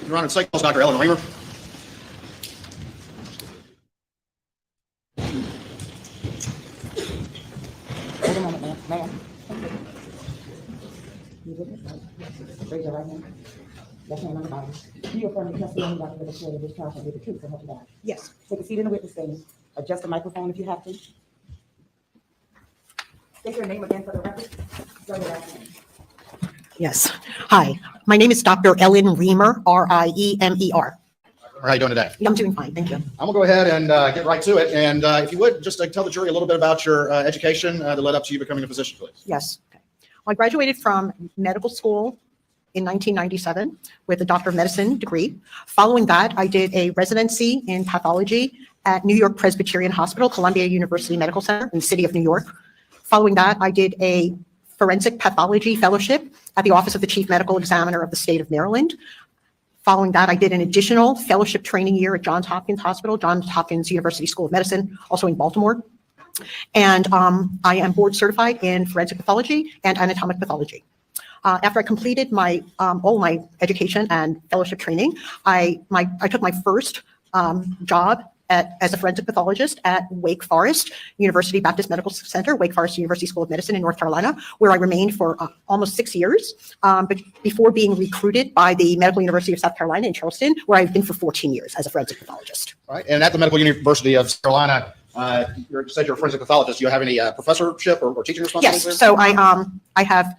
Your Honor, the second is Dr. Ellen Reamer. Wait a minute, ma'am. Ma'am. You witness? Raise your right hand. Left hand on the Bible. Do you affirm the testimony about the recording of this trial shall be the truth, so help you God? Yes. Take a seat in the witness stand. Adjust the microphone if you have to. State your name again for the record. Spell your last name. Yes. Hi, my name is Dr. Ellen Reamer, R-I-E-M-E-R. How are you doing today? I'm doing fine, thank you. I'm gonna go ahead and get right to it. And if you would, just tell the jury a little bit about your education that led up to you becoming a physician, please. Yes. Okay. Well, I graduated from medical school in 1997 with a Doctor of Medicine degree. Following that, I did a residency in pathology at New York Presbyterian Hospital, Columbia University Medical Center in the city of New York. Following that, I did a forensic pathology fellowship at the Office of the Chief Medical Examiner of the state of Maryland. Following that, I did an additional fellowship training year at Johns Hopkins Hospital, Johns Hopkins University School of Medicine, also in Baltimore. And I am board certified in forensic pathology and anatomic pathology. After I completed my all my education and fellowship training, I took my first job as a forensic pathologist at Wake Forest University Baptist Medical Center, Wake Forest University School of Medicine in North Carolina, where I remained for almost 6 years, but before being recruited by the Medical University of South Carolina in Charleston, where I've been for 14 years as a forensic pathologist. All right. And at the Medical University of South Carolina, you said you're a forensic pathologist. Do you have any professorship or teaching responsibilities? Yes. So I have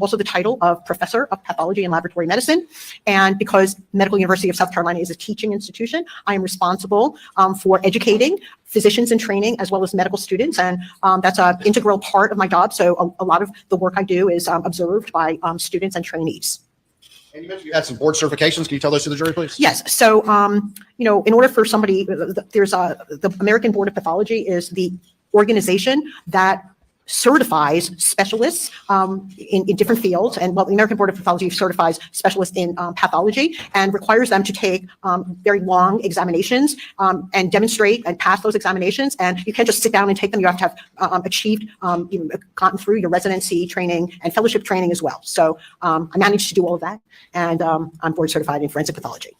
also the title of Professor of Pathology and Laboratory Medicine. And because Medical University of South Carolina is a teaching institution, I am responsible for educating physicians in training as well as medical students. And that's an integral part of my job. So a lot of the work I do is observed by students and trainees. And you mentioned you had some board certifications. Can you tell those to the jury, please? Yes. So, in order for somebody, there's the American Board of Pathology is the organization that certifies specialists in different fields. And well, the American Board of Pathology certifies specialists in pathology and requires them to take very long examinations and demonstrate and pass those examinations. And you can't just sit down and take them. You have to have achieved, gotten through your residency training and fellowship training as well. So I managed to do all of that. And I'm board certified in forensic pathology.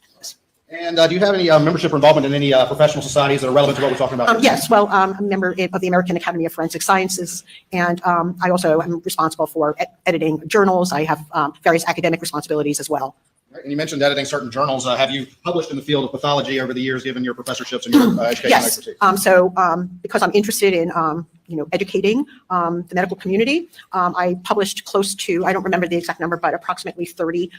And do you have any membership or involvement in any professional societies that are relevant to what we're talking about? Yes, well, I'm a member of the American Academy of Forensic Sciences, and I also am responsible for editing journals. I have various academic responsibilities as well. And you mentioned editing certain journals. Have you published in the field of pathology over the years, given your professorships and your education expertise? So because I'm interested in educating the medical community, I published close to, I don't remember the exact number, but approximately 30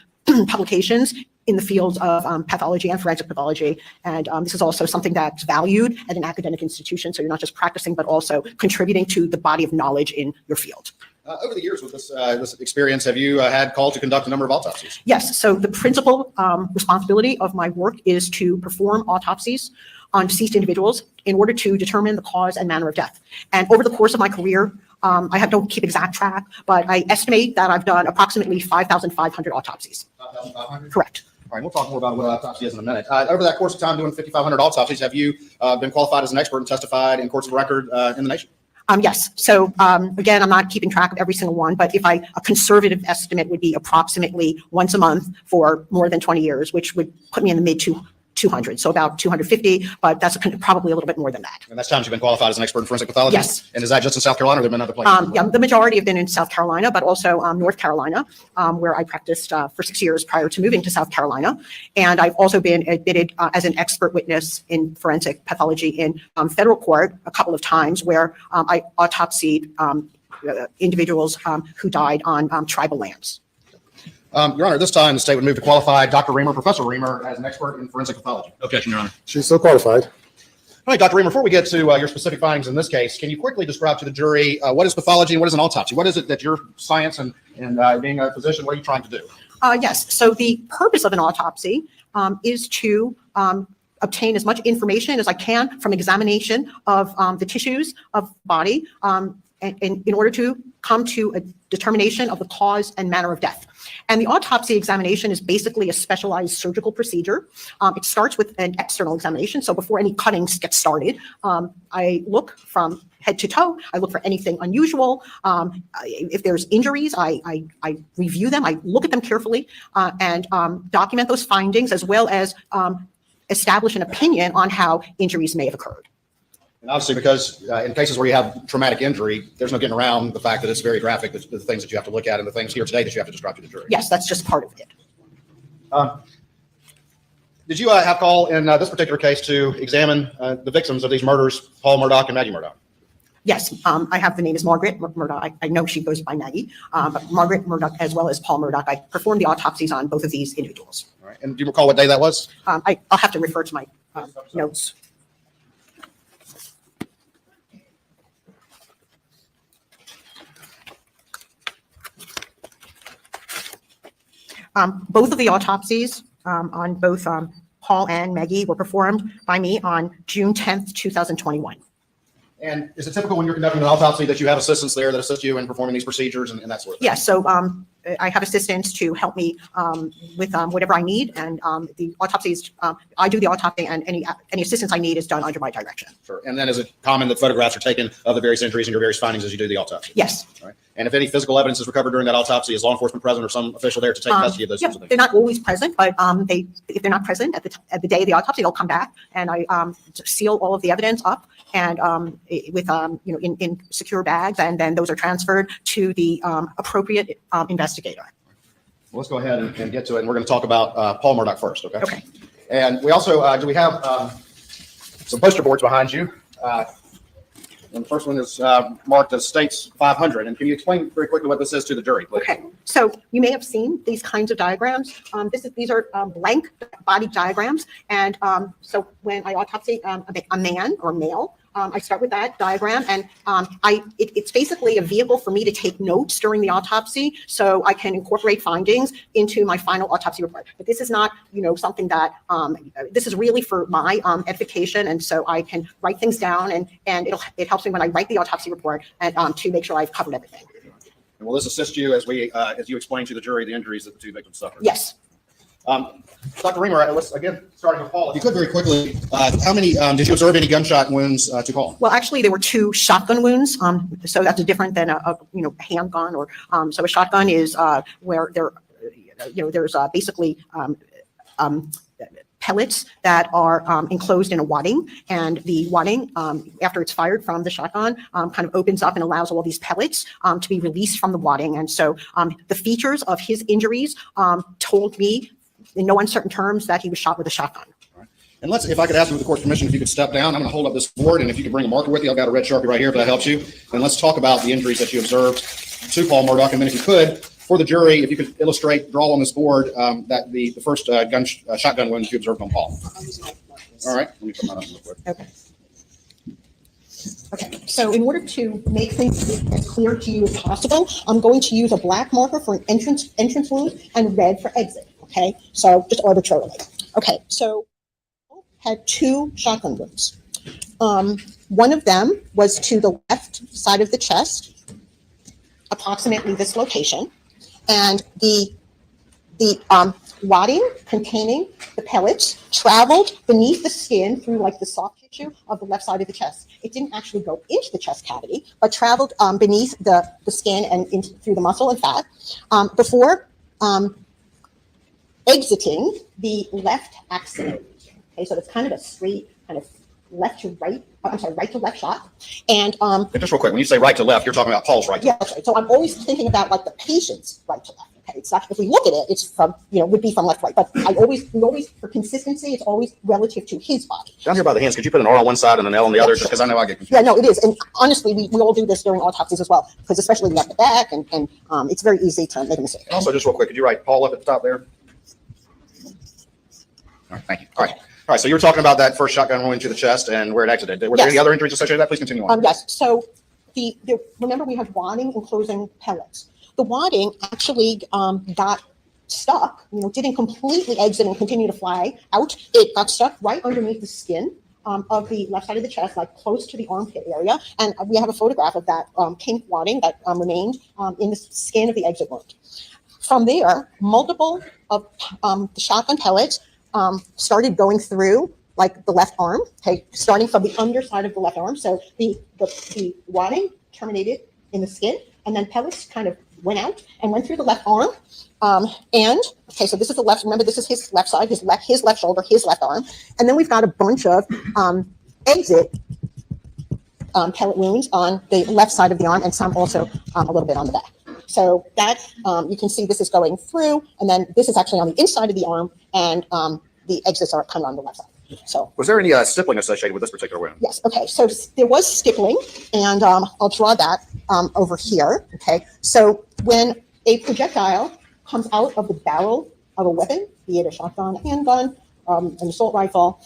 publications in the fields of pathology and forensic pathology. And this is also something that's valued at an academic institution. So you're not just practicing, but also contributing to the body of knowledge in your field. Over the years with this experience, have you had called to conduct a number of autopsies? Yes. So the principal responsibility of my work is to perform autopsies on deceased individuals in order to determine the cause and manner of death. And over the course of my career, don't keep exact track, but I estimate that I've done approximately 5,500 autopsies. 5,500? Correct. All right, we'll talk more about what autopsy is in a minute. Over that course of time doing 5,500 autopsies, have you been qualified as an expert and testified in courts of record in the nation? Yes. So again, I'm not keeping track of every single one, but a conservative estimate would be approximately once a month for more than 20 years, which would put me in the mid 200, so about 250, but that's probably a little bit more than that. And that's times you've been qualified as an expert in forensic pathology? Yes. And is that just in South Carolina or have there been other places? Yeah, the majority have been in South Carolina, but also North Carolina, where I practiced for 6 years prior to moving to South Carolina. And I've also been admitted as an expert witness in forensic pathology in federal court a couple of times where I autopsied individuals who died on tribal lands. Your Honor, this time the state would move to qualify Dr. Reamer, Professor Reamer, as an expert in forensic pathology. Objection, Your Honor. She's so qualified. All right, Dr. Reamer, before we get to your specific findings in this case, can you quickly describe to the jury what is pathology and what is an autopsy? What is it that your science and being a physician, what are you trying to do? Yes. So the purpose of an autopsy is to obtain as much information as I can from examination of the tissues of the body in order to come to a determination of the cause and manner of death. And the autopsy examination is basically a specialized surgical procedure. It starts with an external examination. So before any cuttings get started, I look from head to toe. I look for anything unusual. If there's injuries, I review them. I look at them carefully and document those findings as well as establish an opinion on how injuries may have occurred. And obviously, because in cases where you have traumatic injury, there's no getting around the fact that it's very graphic, the things that you have to look at and the things here today that you have to describe to the jury. Yes, that's just part of it. Did you have call in this particular case to examine the victims of these murders, Paul Murdaugh and Maggie Murdaugh? Yes, I have the name is Margaret Murdaugh. I know she goes by Maggie, but Margaret Murdaugh as well as Paul Murdaugh. I performed the autopsies on both of these individuals. All right. And do you recall what day that was? I'll have to refer to my notes. Both of the autopsies on both Paul and Maggie were performed by me on June 10th, 2021. And is it typical when you're conducting an autopsy that you have assistants there that assist you in performing these procedures and that sort of thing? Yes, so I have assistants to help me with whatever I need, and the autopsies, I do the autopsy, and any assistance I need is done under my direction. Sure. And then is it common that photographs are taken of the various injuries and your various findings as you do the autopsy? Yes. All right. And if any physical evidence is recovered during that autopsy, is law enforcement present or some official there to take custody of those sorts of things? They're not always present, but if they're not present at the day of the autopsy, they'll come back, and I seal all of the evidence up and with in secure bags, and then those are transferred to the appropriate investigator. Well, let's go ahead and get to it, and we're going to talk about Paul Murdaugh first, okay? Okay. And we also, do we have some poster boards behind you? And the first one is marked as States 500. And can you explain very quickly what this is to the jury, please? Okay, so you may have seen these kinds of diagrams. These are blank body diagrams. And so when I autopsy a man or male, I start with that diagram, and it's basically a vehicle for me to take notes during the autopsy, so I can incorporate findings into my final autopsy report. But this is not, something that this is really for my edification, and so I can write things down, and it helps me when I write the autopsy report and to make sure I've covered everything. And will this assist you as you explain to the jury the injuries that the two victims suffered? Yes. Dr. Reamer, let's again, starting with Paul, if you could very quickly, how many, did you observe any gunshot wounds to Paul? Well, actually, there were 2 shotgun wounds, so that's different than a handgun, or so a shotgun is where there's basically pellets that are enclosed in a wadding, and the wadding, after it's fired from the shotgun, kind of opens up and allows all these pellets to be released from the wadding. And so the features of his injuries told me in no uncertain terms that he was shot with a shotgun. And if I could ask you with the court's permission, if you could step down, I'm going to hold up this board, and if you could bring a marker with you, I've got a red Sharpie right here if that helps you. And let's talk about the injuries that you observed to Paul Murdaugh. And then if you could, for the jury, if you could draw on this board that the first shotgun wound you observed on Paul. All right, let me put mine up real quick. Okay. Okay, so in order to make things as clear to you as possible, I'm going to use a black marker for an entrance wound and red for exit. Okay, so just arbitrarily. Okay, so had 2 shotgun wounds. One of them was to the left side of the chest, approximately this location, and the wadding containing the pellets traveled beneath the skin through like the soft tissue of the left side of the chest. It didn't actually go into the chest cavity, but traveled beneath the skin and through the muscle and fat before exiting the left axillary. Okay, so it's kind of a straight, kind of left to right, right to left shot. And just real quick, when you say right to left, you're talking about Paul's right to left. Yeah, that's right. So I'm always thinking about like the patient's right to left. Okay, it's not, if we look at it, it's from, would be from left to right. But we always, for consistency, it's always relative to his body. Down here by the hands, could you put an R on one side and an L on the other? Just because I know I get confused. Yeah, no, it is. And honestly, we all do this during autopsies as well, because especially at the back, and it's very easy to make a mistake. And also, just real quick, could you write Paul up at the top there? All right, thank you. All right, so you were talking about that first shotgun wound to the chest and where it exited. Were there any other injuries associated with that? Please continue on. Yes, so remember we had wadding enclosing pellets. The wadding actually got stuck, didn't completely exit and continue to fly out. It got stuck right underneath the skin of the left side of the chest, like close to the armpit area. And we have a photograph of that pink wadding that remained in the skin of the exit wound. From there, multiple of the shotgun pellets started going through like the left arm, okay, starting from the underside of the left arm. So the wadding terminated in the skin, and then pellets kind of went out and went through the left arm. And okay, so this is the left. Remember, this is his left side, his left shoulder, his left arm, and then we've got a bunch of exit pellet wounds on the left side of the arm, and some also a little bit on the back. So that you can see this is going through, and then this is actually on the inside of the arm, and the exits are kind of on the left side. So was there any stippling associated with this particular wound? Yes. Okay. So there was stippling, and I'll draw that over here. Okay. So when a projectile comes out of the barrel of a weapon, be it a shotgun, a handgun, an assault rifle,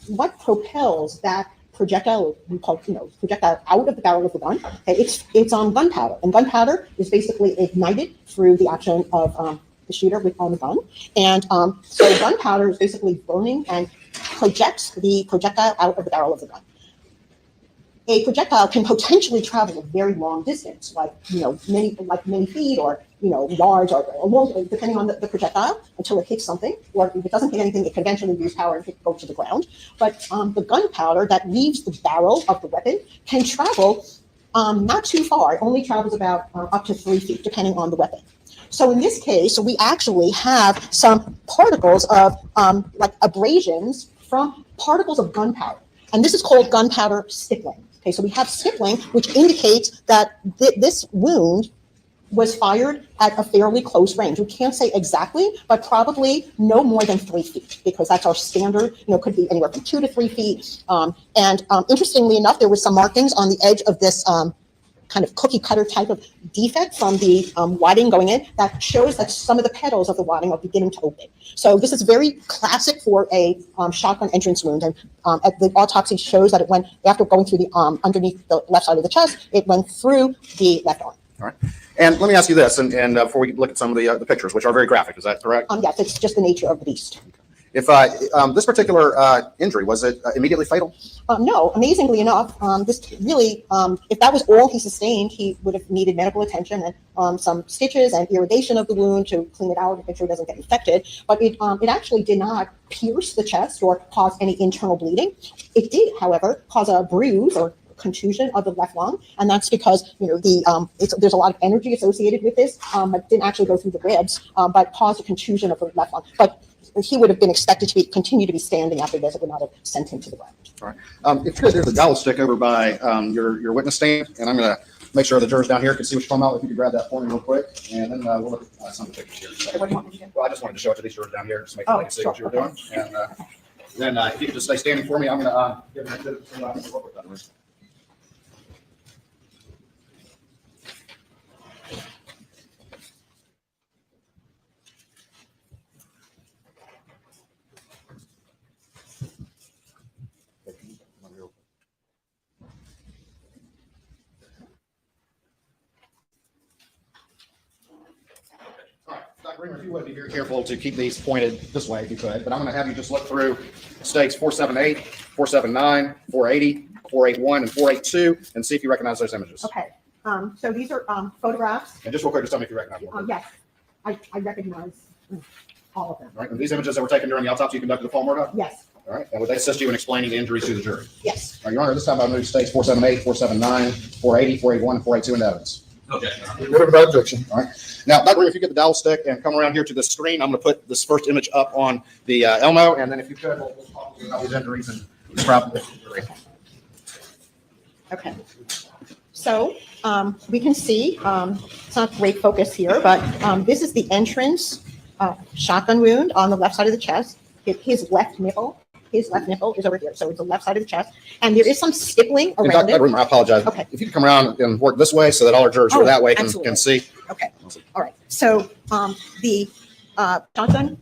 what propels that projectile, we call projectile out of the barrel of the gun? Okay, it's gunpowder, and gunpowder is basically ignited through the action of the shooter on the gun. And so gunpowder is basically burning and projects the projectile out of the barrel of the gun. A projectile can potentially travel a very long distance, like many feet or yards or long, depending on the projectile, until it hits something. Or if it doesn't hit anything, it can eventually use power and go to the ground. But the gunpowder that leaves the barrel of the weapon can travel not too far. It only travels about up to 3 feet, depending on the weapon. So in this case, we actually have some particles of like abrasions from particles of gunpowder. And this is called gunpowder stippling. Okay, so we have stippling, which indicates that this wound was fired at a fairly close range. We can't say exactly, but probably no more than 3 feet, because that's our standard. Could be anywhere from 2 to 3 feet. Interestingly enough, there were some markings on the edge of this kind of cookie cutter type of defect from the wadding going in that shows that some of the petals of the wadding are beginning to open. So this is very classic for a shotgun entrance wound. And the autopsy shows that it went, after going through the underneath the left side of the chest, it went through the left arm. All right. And let me ask you this, and before we look at some of the pictures, which are very graphic, is that correct? Yes, it's just the nature of the beast. If this particular injury, was it immediately fatal? No, amazingly enough, this really, if that was all he sustained, he would have needed medical attention and some stitches and irrigation of the wound to clean it out and make sure it doesn't get infected. But it actually did not pierce the chest or cause any internal bleeding. It did, however, cause a bruise or contusion of the left lung, and that's because there's a lot of energy associated with this, but didn't actually go through the ribs, but caused a contusion of the left lung. But he would have been expected to continue to be standing after this. It would not have sent him to the ground. All right. If you could, there's a dowel stick over by your witness stand, and I'm going to make sure the jurors down here can see what you're talking about. If you could grab that for me real quick, and then we'll look at some of the pictures here. What do you want me to do? Well, I just wanted to show it to these jurors down here, just make sure they can see what you were doing. And then if you could just stay standing for me, I'm going to give them a tip so I can work with that. Dr. Greener, if you would be very careful to keep these pointed this way if you could, but I'm going to have you just look through stakes 478, 479, 480, 481, and 482 and see if you recognize those images. Okay. So these are photographs. And just real quick, just tell me if you recognize them. Yes, I recognize all of them. All right. And these images that were taken during the autopsy you conducted the fall Murdaugh? Yes. All right. And would they assist you in explaining the injuries to the jury? Yes. All right, Your Honor, this time I'll move stakes 478, 479, 480, 481, and 482 into evidence. Okay. Without objection. All right. Now, Dr. Greener, if you get the dowel stick and come around here to the screen, I'm going to put this first image up on the Elmo, and then if you could, we'll talk about these injuries and describe them to the jury. Okay. So we can see, it's not great focus here, but this is the entrance shotgun wound on the left side of the chest. His left nipple is over here. So it's the left side of the chest. And there is some stippling And around Dr. it. Greener, I apologize. Okay. If you could come around and work this way so that all our jurors who are that way can absolutely. see. Okay. All right. So the shotgun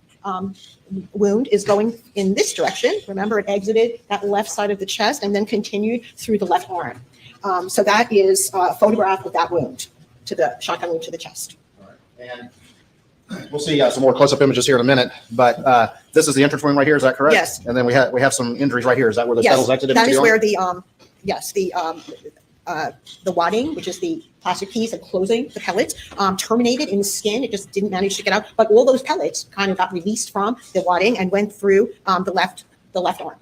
wound is going in this direction. Remember, it exited that left side of the chest and then continued through the left arm. So that is a photograph of that wound to the shotgun wound to the chest. And we'll see some more close-up images here in a minute, but this is the entrance wound right here. Is that correct? Yes. And then we have some injuries right here. Is that where the Yes, petals exited? that into is the where arm? the wadding, which is the plastic piece and closing the pellets, terminated in the skin. It just didn't manage to get out, but all those pellets kind of got released from the wadding and went through the left arm.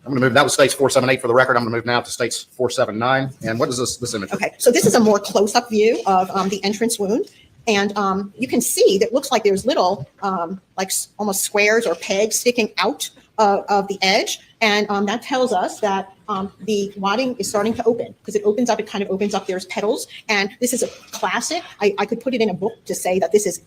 I'm going to move. That was states 478 for the record. I'm going to move now to states 479. And what is this image? Okay, so this is a more close-up view of the entrance wound. And you can see that it looks like there's little, almost squares or pegs sticking out of the edge. And that tells us that the wadding is starting to open because it opens up, it kind of opens up, there's petals. And this is a classic, I could put it in a book to say that this is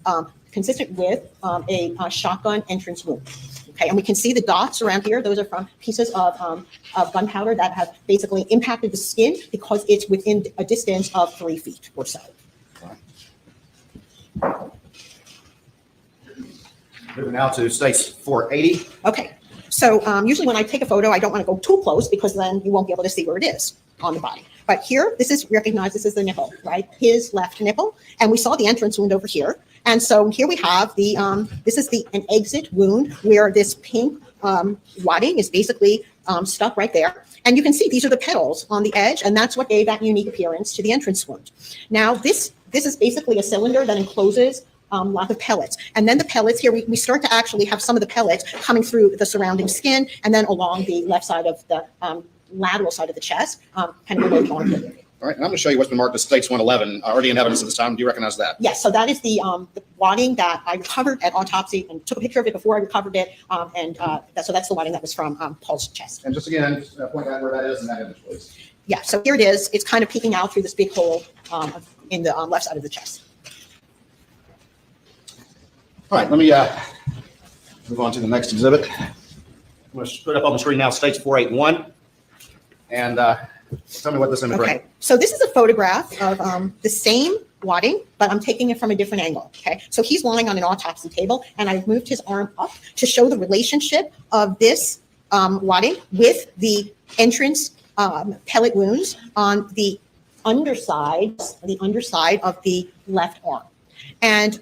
consistent with a shotgun entrance wound. Okay, and we can see the dots around here. Those are from pieces of gunpowder that have basically impacted the skin because it's within a distance of 3 feet or so. Moving now to states 480. Okay, so usually when I take a photo, I don't want to go too close because then you won't be able to see where it is on the body. But here, this is recognized, this is the nipple, right? His left nipple. And we saw the entrance wound over here. And so here we have this is an exit wound where this pink wadding is basically stuck right there. And you can see these are the petals on the edge, and that's what gave that unique appearance to the entrance wound. Now, this is basically a cylinder that encloses lots of pellets. And then the pellets here, we start to actually have some of the pellets coming through the surrounding skin and then along the left side of the lateral side of the chest, kind of below the armpit area. All right, and I'm going to show you what's been marked as states 111, already in evidence at this time. Do you recognize that? Yes, so that is the wadding that I recovered at autopsy and took a picture of it before I recovered it. So that's the wadding that was from Paul's chest. And just again, point out where that is in that image, please. Yeah, so here it is. It's kind of peeking out through this big hole in the left side of the chest. All right, let me move on to the next exhibit. I'm going to put up on the screen now states 481. And tell me what this image Okay, so this is a photograph of the same wadding, but I'm taking it from a different angle. Okay, so he's lying on an autopsy table, and I've moved his arm up to show the relationship of this wadding with the entrance pellet wounds on the underside of the left arm. And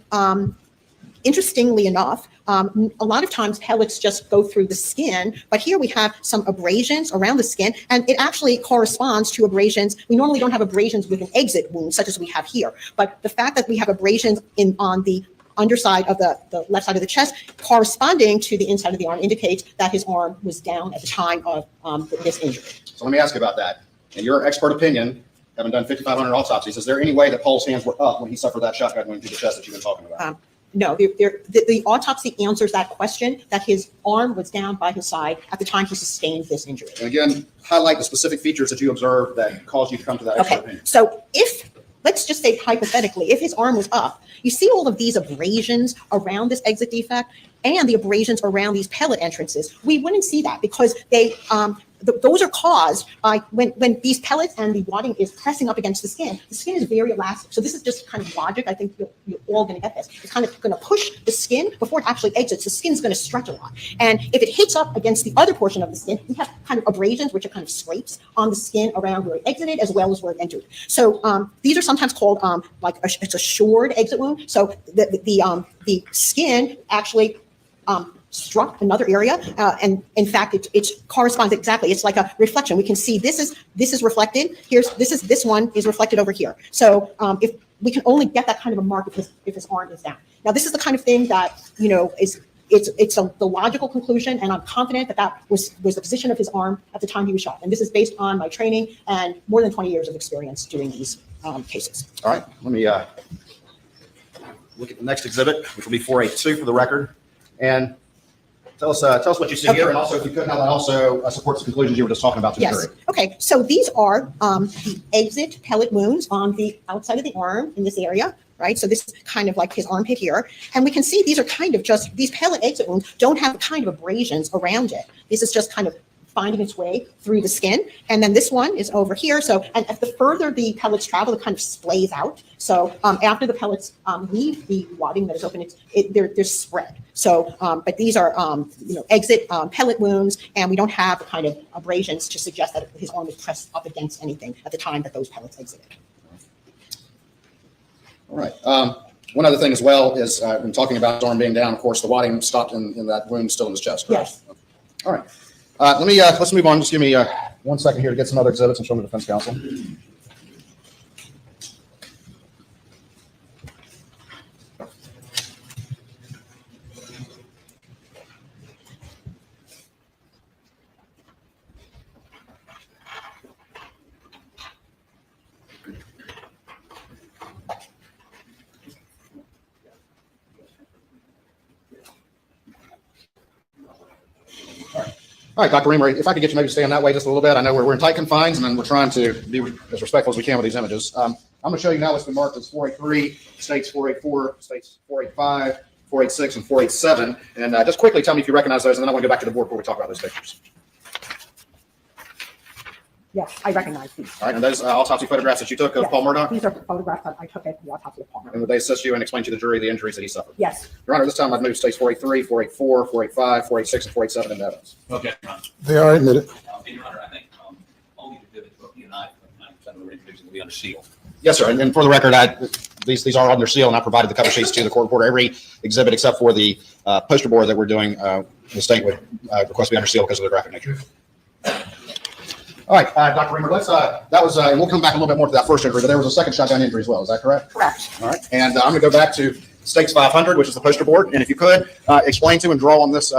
interestingly enough, a lot of times pellets just go through the skin, but here we have some abrasions around the skin, and it actually corresponds to abrasions. We normally don't have abrasions with an exit wound such as we have here, but the fact that we have abrasions on the underside of the left side of the chest corresponding to the inside of the arm indicates that his arm was down at the time of this injury. So let me ask you about that. In your expert opinion, having done 5,500 autopsies, is there any way that Paul's hands were up when he suffered that shotgun wound to the chest that you've been talking about? No, the autopsy answers that question, that his arm was down by his side at the time he sustained this injury. And again, highlight the specific features that you observed that caused you to come to that expert opinion. So let's just say hypothetically, if his arm was up, you see all of these abrasions around this exit defect and the abrasions around these pellet entrances. We wouldn't see that because those are caused by when these pellets and the wadding is pressing up against the skin is very elastic. So this is just kind of logic. I think you're all going to get this. It's kind of going to push the skin before it actually exits. The skin's going to stretch a lot. And if it hits up against the other portion of the skin, we have kind of abrasions, which are kind of scrapes on the skin around where it exited as well as where it entered. So these are sometimes called it's a shored exit wound. So the skin actually struck another area, and in fact, it corresponds exactly. It's like a reflection. We can see this is reflected. This one is reflected over here. So if we can only get that kind of a mark if his arm is down. Now, this is the kind of thing that it's the logical conclusion, and I'm confident that was the position of his arm at the time he was shot. And this is based on my training and more than 20 years of experience doing these cases. All right, let me look at the next exhibit, which will be 482 for the record. And tell us what you see here, and also, if you could, how that also supports the conclusions you were just talking about to the jury. Okay, so these are the exit pellet wounds on the outside of the arm in this area, right? So this is kind of like his armpit here. And we can see these are kind of just, these pellet exit wounds don't have the kind of abrasions around it. This is just kind of finding its way through the skin. And then this one is over here. So, and the further the pellets travel, it kind of splays out. So after the pellets leave the wadding that is open, they're spread. So, but these are, exit pellet wounds, and we don't have the kind of abrasions to suggest that his arm was pressed up against anything at the time that those pellets exited. All right. One other thing as well is when talking about his arm being down, of course, the wadding stopped in that wound still in his chest, correct? Yes. All right. Let's move on. Just give me 1 second here to get some other exhibits and show them to the defense counsel. All right, Dr. Reamer, if I could get you maybe to stay on that way just a little bit. I know we're in tight confines, and then we're trying to be as respectful as we can with these images. I'm going to show you now what's been marked as 483, states 484, states 485, 486, and 487. And just quickly tell me if you recognize those, and then I want to go back to the board before we talk about those pictures. Yes, I recognize these. All right, and those autopsy photographs that you took of Paul Murdaugh? These are photographs that I took at the autopsy of Paul Murdaugh. And would they assist you and explain to the jury the injuries that he suffered? Yes. Your Honor, this time I've moved states 483, 484, 485, 486, and 487 into evidence. Okay, Your Honor. They are admitted. And Your Honor, I think only the exhibits will be 90% of the introduction will be under seal. Yes, sir. And for the record, these are under seal, and I provided the cover sheets to the court reporter. Every exhibit except for the poster board that we're doing, the state would request to be under seal because of the graphic nature. All right, Dr. Reamer, and we'll come back a little bit more to that first injury, but there was a second shotgun injury as well. Is that correct? Correct. All right, and I'm going to go back to States 500, which is the poster board, and if you could explain to and draw on this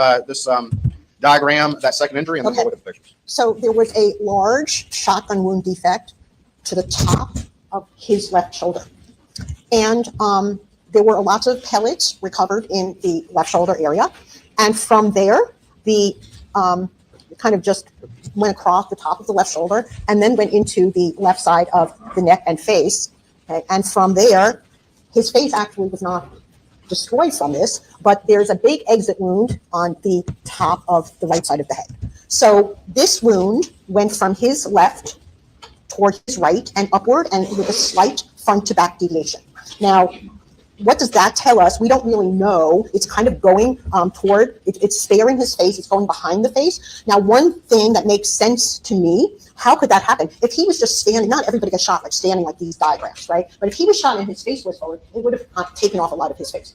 diagram that second injury, and then we'll look at the pictures. So there was a large shotgun wound defect to the top of his left shoulder. And there were lots of pellets recovered in the left shoulder area. And from there, the kind of just went across the top of the left shoulder and then went into the left side of the neck and face. Okay? And from there, his face actually was not destroyed from this, but there's a big exit wound on the top of the right side of the head. So this wound went from his left toward his right and upward, and with a slight front to back deviation. Now, what does that tell us? We don't really know. It's kind of going toward, it's sparing his face, it's going behind the face. Now, one thing that makes sense to me, how could that happen? If he was just standing, not everybody gets shot like standing like these diagrams, right? But if he was shot and his face was forward, it would have taken off a lot of his face.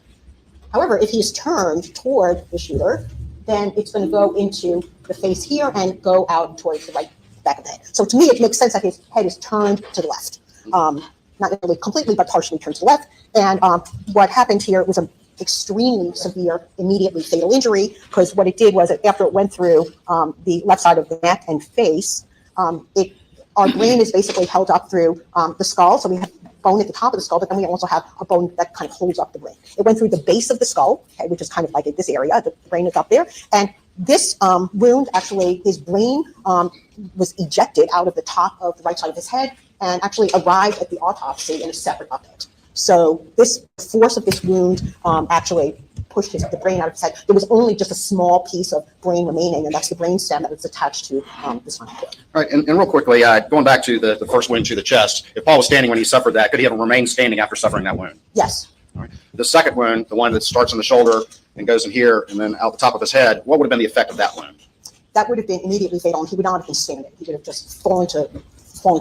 However, if he's turned toward the shooter, then it's going to go into the face here and go out towards the right back of the head. So to me, it makes sense that his head is turned to the left. Not really completely, but partially turned to the left. And what happened here was an extremely severe, immediately fatal injury, because what it did was that after it went through the left side of the neck and face, our brain is basically held up through the skull. So we have bone at the top of the skull, but then we also have a bone that kind of holds up the brain. It went through the base of the skull, okay, which is kind of like this area. The brain is up there. And this wound, actually, his brain was ejected out of the top of the right side of his head and actually arrived at the autopsy in a separate bucket. So this force of this wound actually pushed the brain out of his head. There was only just a small piece of brain remaining, and that's the brain stem that was attached to the spinal cord. All right, and real quickly, going back to the first wound to the chest, if Paul was standing when he suffered that, could he have remained standing after suffering that wound? Yes. All right. The second wound, the one that starts in the shoulder and goes in here and then out the top of his head, what would have been the effect of that wound? That would have been immediately fatal, and he would not have been standing. He would have just fallen to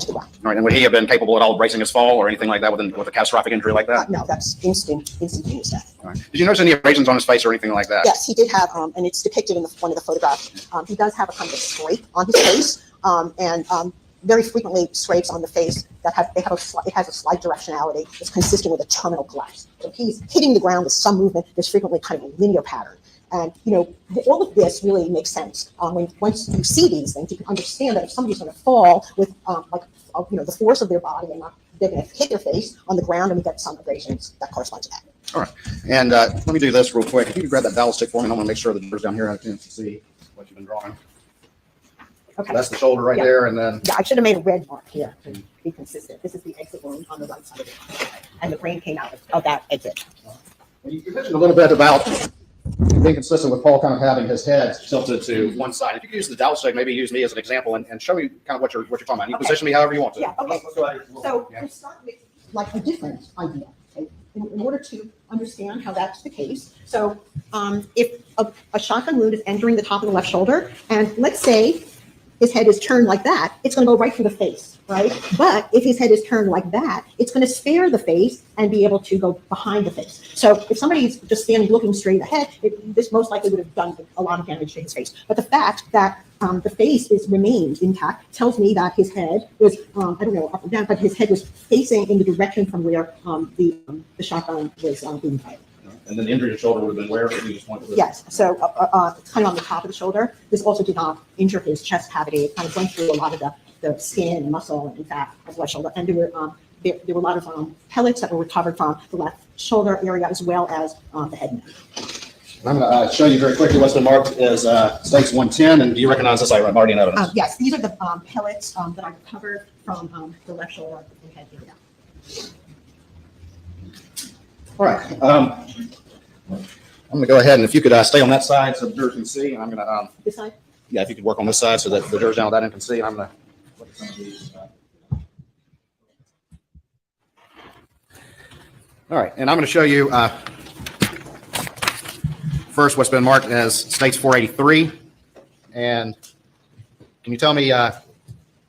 the ground. All right, and would he have been capable at all of bracing his fall or anything like that with a catastrophic injury like that? No, that's instantaneous death. All right. Did you notice any abrasions on his face or anything like that? Yes, he did have, and it's depicted in one of the photographs. He does have a kind of a scrape on his face, and very frequently scrapes on the face that it has a slight directionality. It's consistent with a terminal collapse. So he's hitting the ground with some movement. There's frequently kind of a linear pattern. And, all of this really makes sense. Once you see these things, you can understand that if somebody's going to fall with, the force of their body and they're going to hit their face on the ground, and we get some abrasions that correspond to that. All right. And let me do this real quick. If you could grab that dowel stick for me, I want to make sure that the down here I can see what you've been drawing. Okay. That's the shoulder right there, and then... Yeah, I should have made a red mark here to be consistent. This is the exit wound on the right side of it. And the brain came out of that exit. You mentioned a little bit about being consistent with Paul kind of having his head tilted to one side. If you could use the dowel stick, maybe use me as an example and show me kind of what you're talking about. You position me however you want to. Yeah, okay. Let's go ahead. So we start with like a different idea, okay? In order to understand how that's the case. So if a shotgun wound is entering the top of the left shoulder, and let's say his head is turned like that, it's going to go right through the face, right? But if his head is turned like that, it's going to spare the face and be able to go behind the face. So if somebody's just standing looking straight ahead, this most likely would have done a lot of damage to his face. But the fact that the face remained intact tells me that his head was, I don't know, up or down, but his head was facing in the direction from where the shotgun was being fired. And then the injury to the shoulder would have been where? If you just pointed Yes, so kind of on the top of the shoulder. This also did not injure his chest cavity. It kind of went through a lot of the skin and muscle and fat of the left shoulder. And there were a lot of pellets that were recovered from the left shoulder area as well as the head and neck. I'm going to show you very quickly what's been marked as States 110. And do you recognize this? I'm already in evidence. Yes, these are the pellets that I recovered from the left shoulder and head area. All right. I'm going to go ahead, and if you could stay on that side so the jurors can see, and I'm going to... This side? Yeah, if you could work on this side so that the jurors down that end can see, and I'm going to look at some of these. All right, and I'm going to show you first what's been marked as States 483. And can you tell me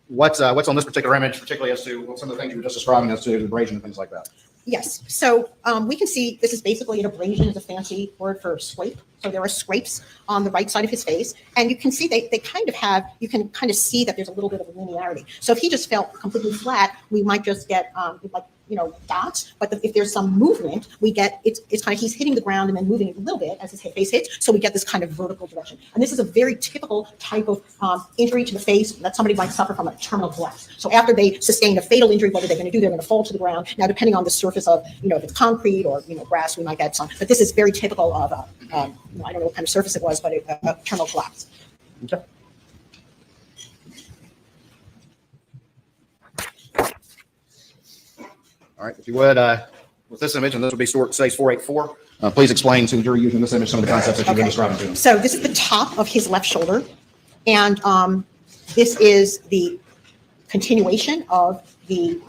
what's on this particular image, particularly as to some of the things you were just describing as to the abrasion and things like that? Yes, so we can see this is basically an abrasion is a fancy word for scrape. So there are scrapes on the right side of his face, and you can see they kind of have, you can kind of see that there's a little bit of a linearity. So if he just felt completely flat, we might just get like, you know, dots, but if there's some movement, we get, it's kind of, he's hitting the ground and then moving a little bit as his face hits, so we get this kind of vertical direction. And this is a very typical type of injury to the face that somebody might suffer from, a terminal collapse. So after they sustain a fatal injury, what are they going to do? They're going to fall to the ground. Now, depending on the surface of, you know, if it's concrete or, you know, grass, we might get some, but this is very typical of, I don't know what kind of surface it was, but a terminal collapse. Okay. All right, if you would, with this image, and this would be stage 484, please explain to the jury using this image some of the concepts that you've been describing to them. So this is the top of his left shoulder, and this is the continuation of the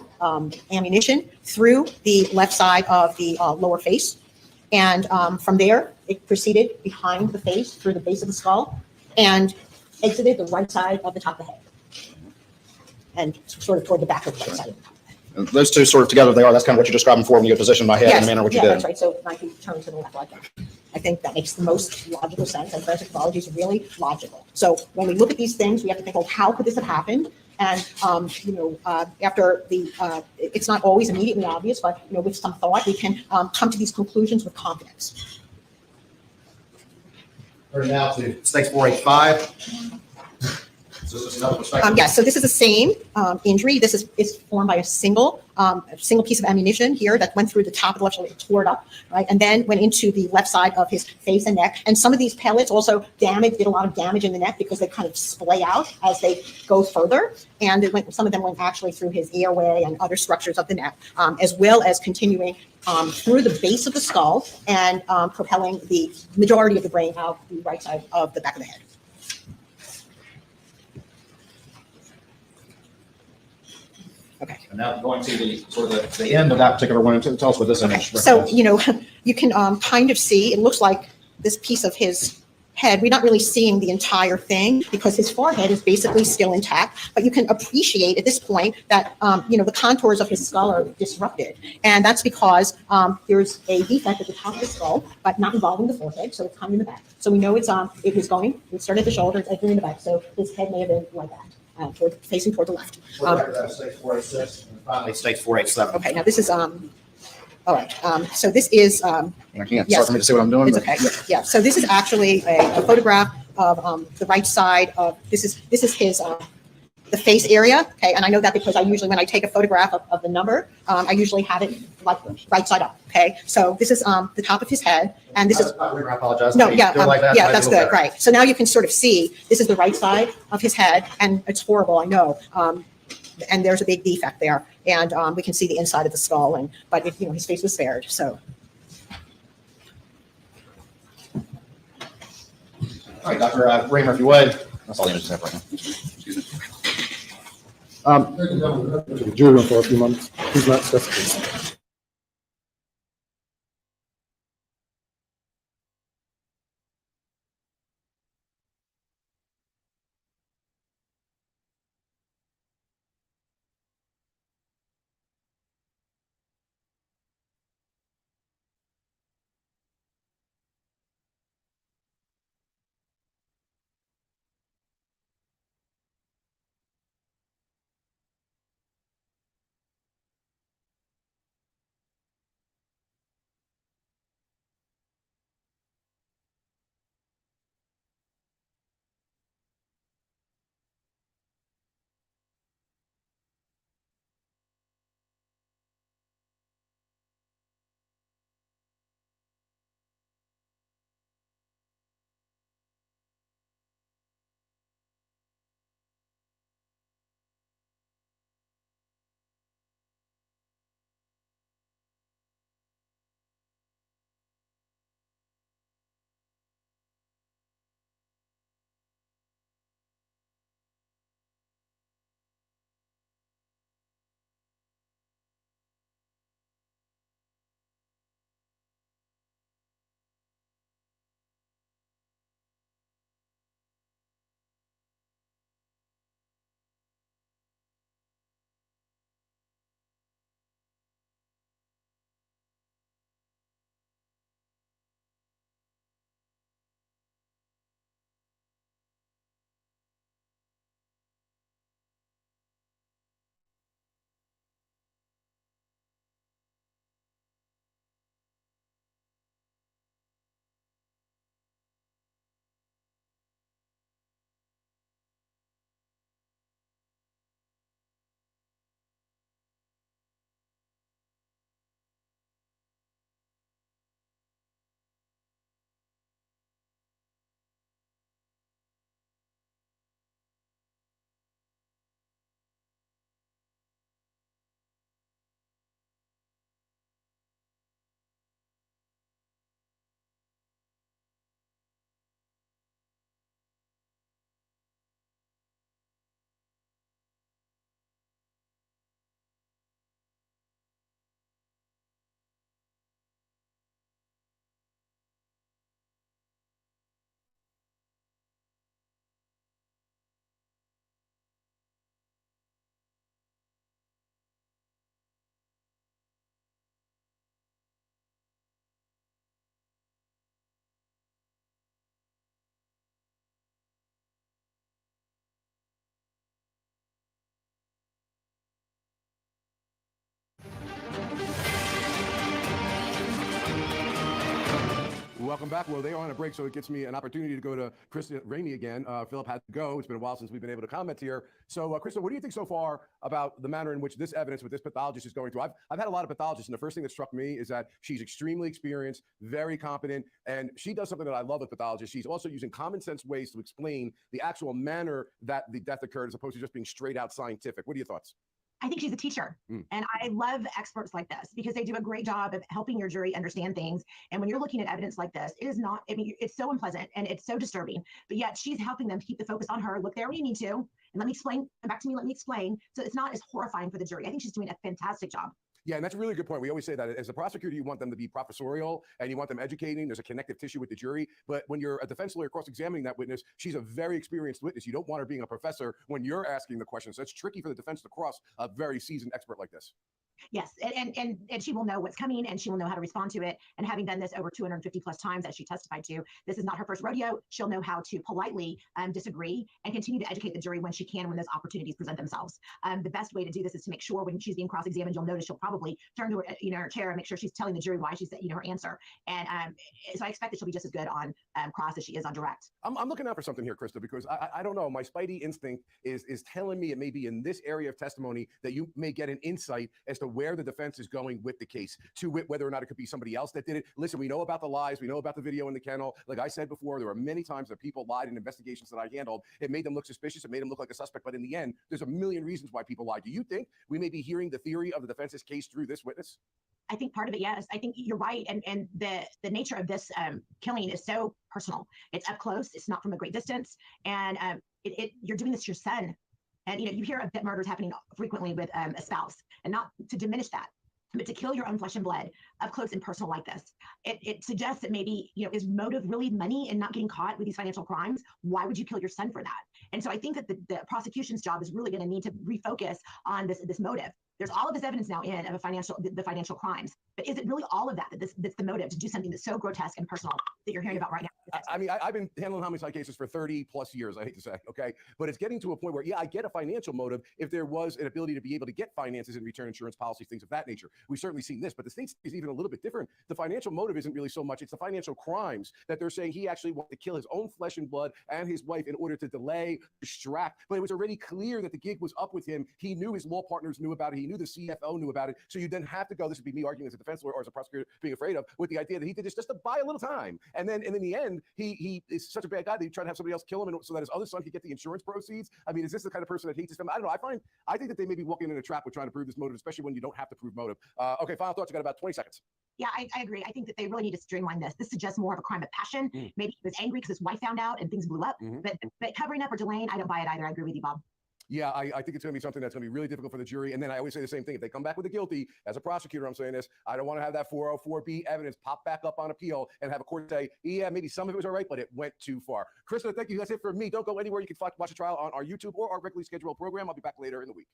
ammunition through the left side of the lower face. And from there, it proceeded behind the face through the base of the skull and exited the right side of the top of the head and sort of toward the back of the right side of the top. And those two sort of together, that's kind of what you described before when you positioned my head in the manner which you did. That's right. So like you turn to the left like that. I think that makes the most logical sense, and forensic pathology is really logical. So when we look at these things, we have to think, well, how could this have happened? And, you know, after the, it's not always immediately obvious, but, you know, with some thought, we can come to these conclusions with confidence. We're now to stage 485. So this is another perspective. Yes, so this is the same injury. This is formed by a single piece of ammunition here that went through the top of the left shoulder, tore it up, right, and then went into the left side of his face and neck. And some of these pellets also did a lot of damage in the neck because they kind of splay out as they go further. And some of them went actually through his airway and other structures of the neck, as well as continuing through the base of the skull and propelling the majority of the brain out the right side of the back of the head. Okay. And now going to the sort of the end of that particular one, tell us what this image represents. So, you know, you can kind of see, it looks like this piece of his head, we're not really seeing the entire thing because his forehead is basically still intact, but you can appreciate at this point that, you know, the contours of his skull are disrupted. And that's because there's a defect at the top of the skull, but not involving the forehead, so it's coming in the back. So we know it started at the shoulder, it's entering the back, so his head may have been like that. Facing toward the left. Stage 486, and finally stage 487. Okay, now this is all right. So this is I can't. It's hard for me to see what I'm doing. It's okay. Yeah. So this is actually a photograph of the right side of this is his the face area. Okay, and I know that because I usually, when I take a photograph of the number, I usually have it like right side up. Okay, so this is the top of his head, and this is. I apologize. No, yeah, like that, yeah, that's good, better. right. So now you can sort of see this is the right side of his head, and it's horrible, I know. And there's a big defect there, and we can see the inside of the skull, but you know, his face was spared. So. All right, Dr. Raymer, if you would. That's all the images I have right now. Excuse me. The jury room for a few moments. Please not specified. welcome back. Well, they are on a break, so it gives me an opportunity to go to Krista Ramey again. Philip had to go. It's been a while since we've been able to comment here. So, Krista, what do you think so far about the manner in which this evidence with this pathologist is going through? I've had a lot of pathologists, and the first thing that struck me is that she's extremely experienced, very competent, and she does something that I love with pathologists. She's also using common sense ways to explain the actual manner that the death occurred, as opposed to just being straight out scientific. What are your thoughts? I think she's a teacher. And I love experts like this because they do a great job of helping your jury understand things. And when you're looking at evidence like this, it is not, I mean, it's so unpleasant and it's so disturbing, but yet she's helping them keep the focus on her. Look there when you need to. And let me explain, come back to me, let me explain. So it's not as horrifying for the jury. I think she's doing a fantastic job. Yeah, and that's a really good point. We always say that as a prosecutor, you want them to be professorial and you want them educating. There's a connective tissue with the jury. But when you're a defense lawyer cross-examining that witness, she's a very experienced witness. You don't want her being a professor when you're asking the questions. So it's tricky for the defense to cross a very seasoned expert like this. Yes, and she will know what's coming and she will know how to respond to it. And having done this over 250 plus times, as she testified to, this is not her first rodeo. She'll know how to politely disagree and continue to educate the jury when she can, when those opportunities present themselves. The best way to do this is to make sure when she's being cross-examined, you'll notice she'll probably turn to her, her chair and make sure she's telling the jury why she said, her answer. And so I expect that she'll be just as good on cross as she is on direct. I'm looking out for something here, Krista, because I don't know. My spidey instinct is telling me it may be in this area of testimony that you may get an insight as to where the defense is going with the case, to whether or not it could be somebody else that did it. Listen, we know about the lies. We know about the video in the kennel. Like I said before, there were many times that people lied in investigations that I handled. It made them look suspicious. It made them look like a suspect. But in the end, there's a million reasons why people lie. Do you think we may be hearing the theory of the defense's case through this witness? I think part of it, yes. I think you're right. And the nature of this killing is so personal. It's up close. It's not from a great distance. And you're doing this to your son. And you hear of murders happening frequently with a spouse, and not to diminish that, but to kill your own flesh and blood up close and personal like this. It suggests that maybe, is motive really money and not getting caught with these financial crimes? Why would you kill your son for that? And so I think that the prosecution's job is really going to need to refocus on this motive. There's all of this evidence now in of the financial crimes, but is it really all of that's the motive to do something that's so grotesque and personal that you're hearing about right now? I mean, I've been handling homicide cases for 30 plus years, I hate to say, okay? But it's getting to a point where, yeah, I get a financial motive if there was an ability to be able to get finances in return, insurance policies, things of that nature. We've certainly seen this, but the state is even a little bit different. The financial motive isn't really so much, it's the financial crimes that they're saying he actually wanted to kill his own flesh and blood and his wife in order to delay, distract. But it was already clear that the gig was up with him. He knew his law partners knew about it. He knew the CFO knew about it. So you then have to go, this would be me arguing as a defense lawyer or as a prosecutor being afraid of, with the idea that he did this just to buy a little time. And then in the end, he is such a bad guy that he tried to have somebody else kill him so that his other son could get the insurance proceeds. I mean, is this the kind of person that hates his family? I don't know. I think that they may be walking in a trap with trying to prove this motive, especially when you don't have to prove motive. Okay, final thoughts. You got about 20 seconds. Yeah, I agree. I think that they really need to streamline this. This suggests more of a crime of passion. Maybe he was angry because his wife found out and things blew up. But covering up or delaying, I don't buy it either. I agree with you, Bob. Yeah, I think it's going to be something that's going to be really difficult for the jury. And then I always say the same thing. If they come back with a guilty, as a prosecutor, I'm saying this, I don't want to have that 404B evidence pop back up on appeal and have a court say, yeah, maybe some of it was all right, but it went too far. Krista, thank you. That's it for me. Don't go anywhere. You can watch the trial on our YouTube or our regularly scheduled program. I'll be back later in the week.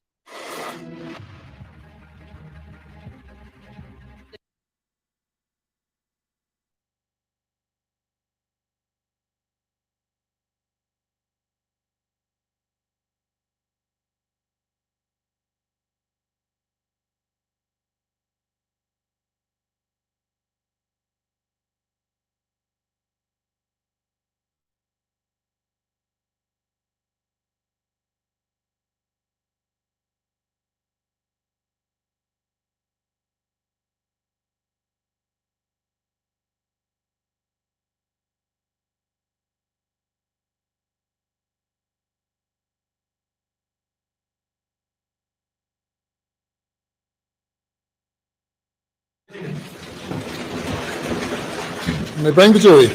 You may bring the jury.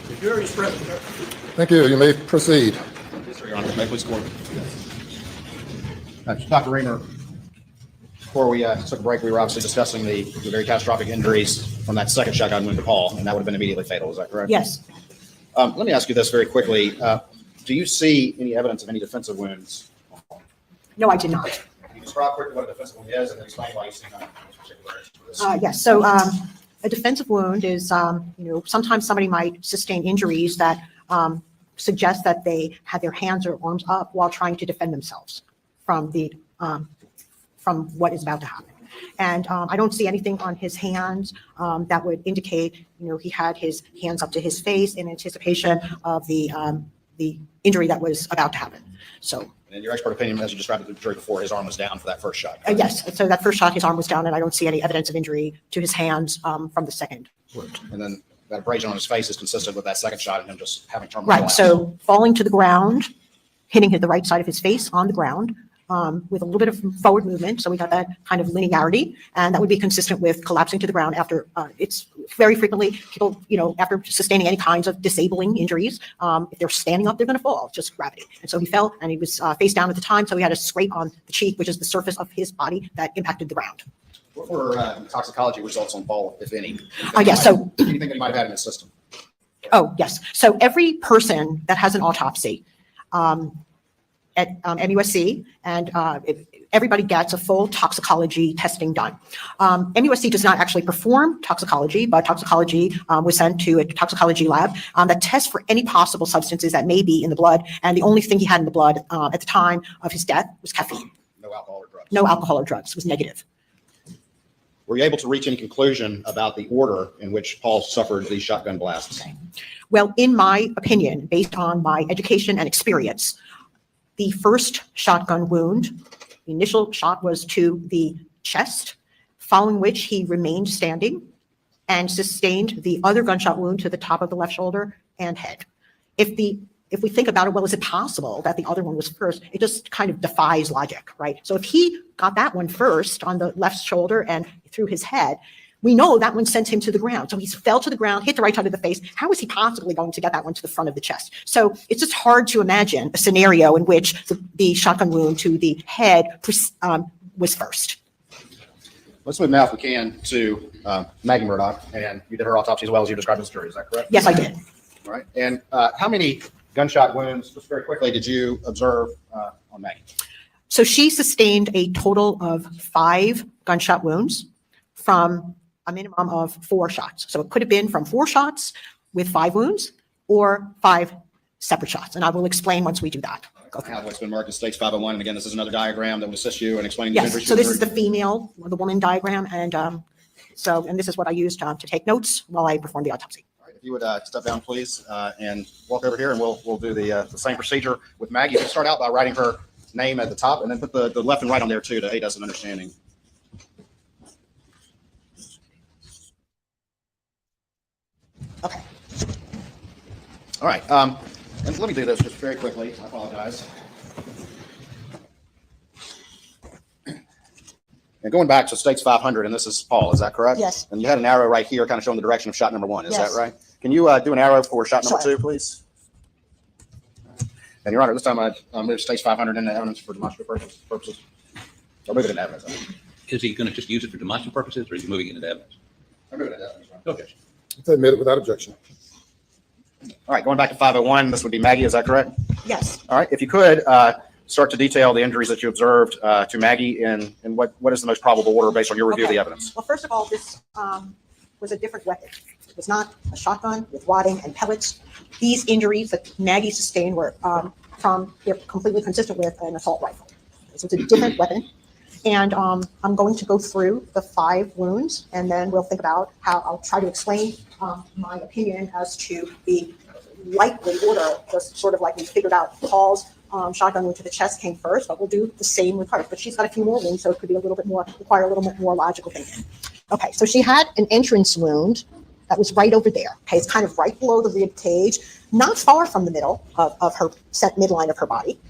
The jury is present. Thank you. You may proceed. Yes, sir, Your Honor. May I please score? Dr. Reamer, before we took a break, we were obviously discussing the very catastrophic injuries from that second shotgun wound to Paul, and that would have been immediately fatal. Is that correct? Yes. Let me ask you this very quickly. Do you see any evidence of any defensive wounds? No, I did not. Can you describe quickly what a defensive wound is and then explain why you see none of those particular areas for this? Yes. So a defensive wound is, sometimes somebody might sustain injuries that suggest that they had their hands or arms up while trying to defend themselves from what is about to happen. And I don't see anything on his hands that would indicate, he had his hands up to his face in anticipation of the injury that was about to happen. So. And in your expert opinion, as you described it to the jury before, his arm was down for that first shot. Yes. So that first shot, his arm was down, and I don't see any evidence of injury to his hands from the second wound. And then that abrasion on his face is consistent with that second shot and him just having terminal Right. collapse. So falling to the ground, hitting the right side of his face on the ground, with a little bit of forward movement. So we got that kind of linearity, and that would be consistent with collapsing to the ground after, it's very frequently people, after sustaining any kinds of disabling injuries, if they're standing up, they're going to fall, just gravity. And so he fell, and he was face down at the time. So he had a scrape on the cheek, which is the surface of his body that impacted the ground. What were toxicology results on Paul, if any? Yes. So Anything that he might have had in his system? Oh, yes. So every person that has an autopsy at MUSC, and everybody gets a full toxicology testing done. MUSC does not actually perform toxicology, but toxicology was sent to a toxicology lab that tests for any possible substances that may be in the blood. And the only thing he had in the blood at the time of his death was caffeine. No alcohol or drugs? No alcohol or drugs. It was negative. Were you able to reach any conclusion about the order in which Paul suffered these shotgun blasts? Okay. Well, in my opinion, based on my education and experience, the first shotgun wound, the initial shot was to the chest, following which he remained standing and sustained the other gunshot wound to the top of the left shoulder and head. If we think about it, well, is it possible that the other one was first? It just kind of defies logic, right? So if he got that one first on the left shoulder and through his head, we know that one sent him to the ground. So he fell to the ground, hit the right side of the face. How is he possibly going to get that one to the front of the chest? So it's just hard to imagine a scenario in which the shotgun wound to the head was first. Let's move now, if we can, to Maggie Murdaugh. And you did her autopsy as well as you described in the story. Is that correct? Yes, I did. All right. And how many gunshot wounds, just very quickly, did you observe on Maggie? So she sustained a total of 5 gunshot wounds from a minimum of 4 shots. So it could have been from 4 shots with 5 wounds or 5 separate shots. And I will explain once we do that. I have what's been marked as stage 501. And again, this is another diagram that will assist you in explaining the injuries. Yes, so this is the female, the woman diagram. And and this is what I used to take notes while I performed the autopsy. All right, if you would step down, please, and walk over here, and we'll do the same procedure with Maggie. We'll start out by writing her name at the top, and then put the left and right on there, too, to aid us in understanding. Okay. All right. And let me do this just very quickly. I apologize. And going back to stakes 500, and this is Paul, is that correct? Yes. And you had an arrow right here kind of showing the direction of shot number 1. Is Yes. that right? Can you do an arrow for shot number Sure. 2, please? And Your Honor, this time I move stakes 500 into evidence for demonstrative purposes. I'll move it into evidence. Is he going to just use it for demonstrative purposes, or is he moving it into evidence? I'll move it into evidence. Okay. It's admitted without objection. All right, going back to 501, this would be Maggie, is that correct? Yes. All right, if you could start to detail the injuries that you observed to Maggie and what is the most probable order based on your review of the evidence? Well, first of all, this was a different weapon. It was not a shotgun with wadding and pellets. These injuries that Maggie sustained were they're completely consistent with an assault rifle. So it's a different weapon. And I'm going to go through the 5 wounds, and then we'll think about how I'll try to explain my opinion as to the likely order, just sort of like we figured out Paul's shotgun wound to the chest came first, but we'll do the same with her. But she's got a few more wounds, so it could be require a little bit more logical thinking. Okay, so she had an entrance wound that was right over there. Okay, it's kind of right below the rib cage, not far from the middle of her midline of her body.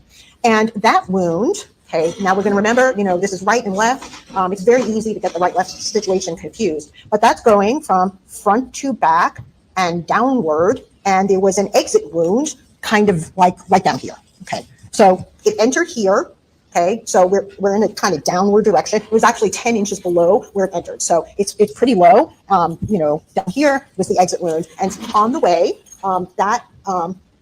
And that wound, okay, now we're going to remember, this is right and left. It's very easy to get the right-left situation confused, but that's going from front to back and downward, and there was an exit wound kind of like right down here. Okay, so it entered here, Okay, so we're in a kind of downward direction. It was actually 10 inches below where it entered. So it's pretty low. You know, down here was the exit wound. And on the way, that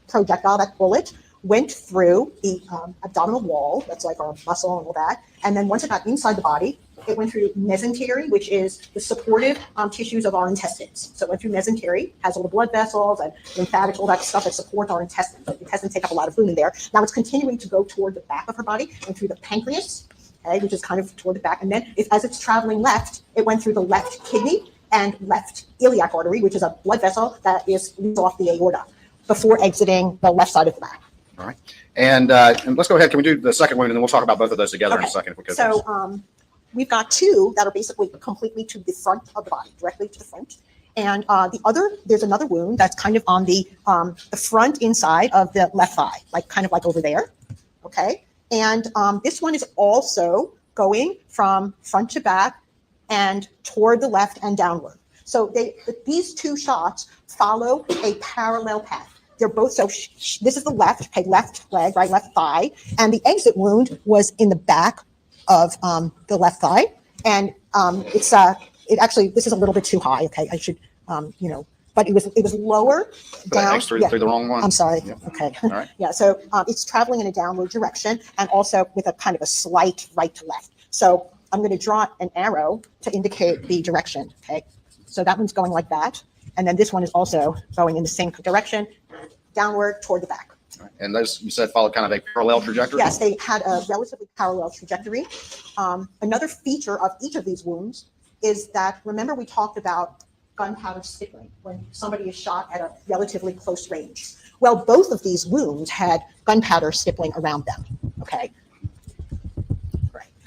projectile, that bullet, went through the abdominal wall. That's like our muscle and all that. And then once it got inside the body, it went through mesentery, which is the supportive tissues of our intestines. So it went through mesentery, has all the blood vessels and lymphatics, all that stuff that supports our intestines. The intestines take up a lot of room in there. Now it's continuing to go toward the back of her body and through the pancreas, okay, which is kind of toward the back. And then as it's traveling left, it went through the left kidney and left iliac artery, which is a blood vessel that leads off the aorta before exiting the left side of the back. All right. And let's go ahead. Can we do the second wound, and then we'll talk about both of those together in a second if we could. So we've got two that are basically completely to the front of the body, directly to the front. And there's another wound that's kind of on the front inside of the left thigh, like kind of like over there. Okay. And this one is also going from front to back and toward the left and downward. So these two shots follow a parallel path. They're both, so this is the left, okay, left leg, right, left thigh. And the exit wound was in the back of the left thigh. And it actually, this is a little bit too high, okay, I should, but it was lower down. Through the wrong one. I'm sorry, Yeah. okay. All right. Yeah, so it's traveling in a downward direction and also with a kind of a slight right to left. So I'm going to draw an arrow to indicate the direction, okay? So that one's going like that. And then this one is also going in the same direction, downward toward the back. And those, you said, followed kind of a parallel trajectory? Yes, they had a relatively parallel trajectory. Another feature of each of these wounds is that, remember we talked about gunpowder stippling when somebody is shot at a relatively close range. Well, both of these wounds had gunpowder stippling around them, okay?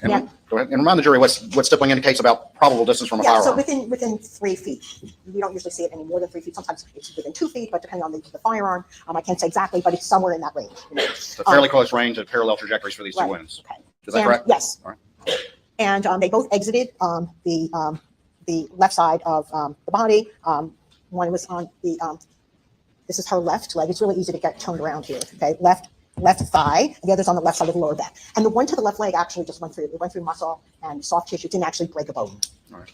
And Yeah. go ahead and remind the jury what stippling indicates about probable distance from a Yeah, so firearm. within 3 feet. We don't usually see it any more than 3 feet. Sometimes it's within 2 feet, but depending on the firearm, I can't say exactly, but it's somewhere in that range. It's a fairly close range of parallel trajectories for these two Right, wounds. okay. Is that And- correct? Yes. All right. And they both exited the left side of the body. One was on the, this is her left leg. It's really easy to get turned around here, okay? Left thigh, the other's on the left side of the lower back. And the one to the left leg actually just went through. It went through muscle and soft tissue. It didn't actually break a bone. All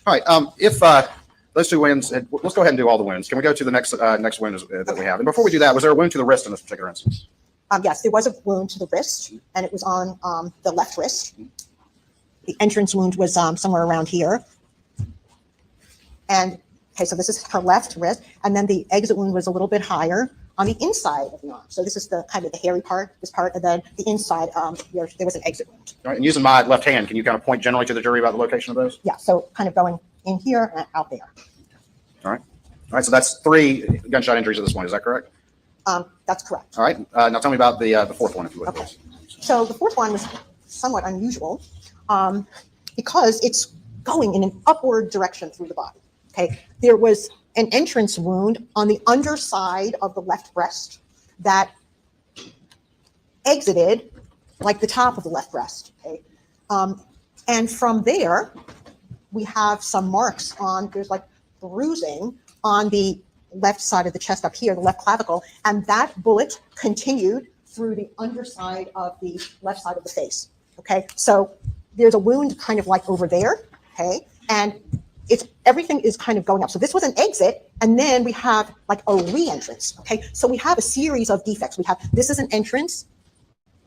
right. If those two wounds, let's go ahead and do all the wounds. Can we go to the next wound that we have? And before we do that, was there a wound to the wrist in this particular instance? Yes, there was a wound to the wrist, and it was on the left wrist. The entrance wound was somewhere around here. And, okay, so this is her left wrist, and then the exit wound was a little bit higher on the inside of the arm. So this is the kind of the hairy part, this part, and then the inside, there was an exit wound. All right. And using my left hand, can you kind of point generally to the jury about the location of those? Yeah, so kind of going in here and out there. All right. All right. So that's 3 gunshot injuries at this point. Is that correct? That's correct. All right. Now tell me about the fourth one, if you would. Okay. So the fourth one was somewhat unusual because it's going in an upward direction through the body. Okay, there was an entrance wound on the underside of the left breast that exited like the top of the left breast. Okay, and from there we have some marks on. There's like bruising on the left side of the chest up here, the left clavicle, and that bullet continued through the underside of the left side of the face. Okay, so there's a wound kind of like over there. Okay, and everything is kind of going up. So this was an exit, and then we have like a re-entrance. Okay, so we have a series of defects. We have this is an entrance,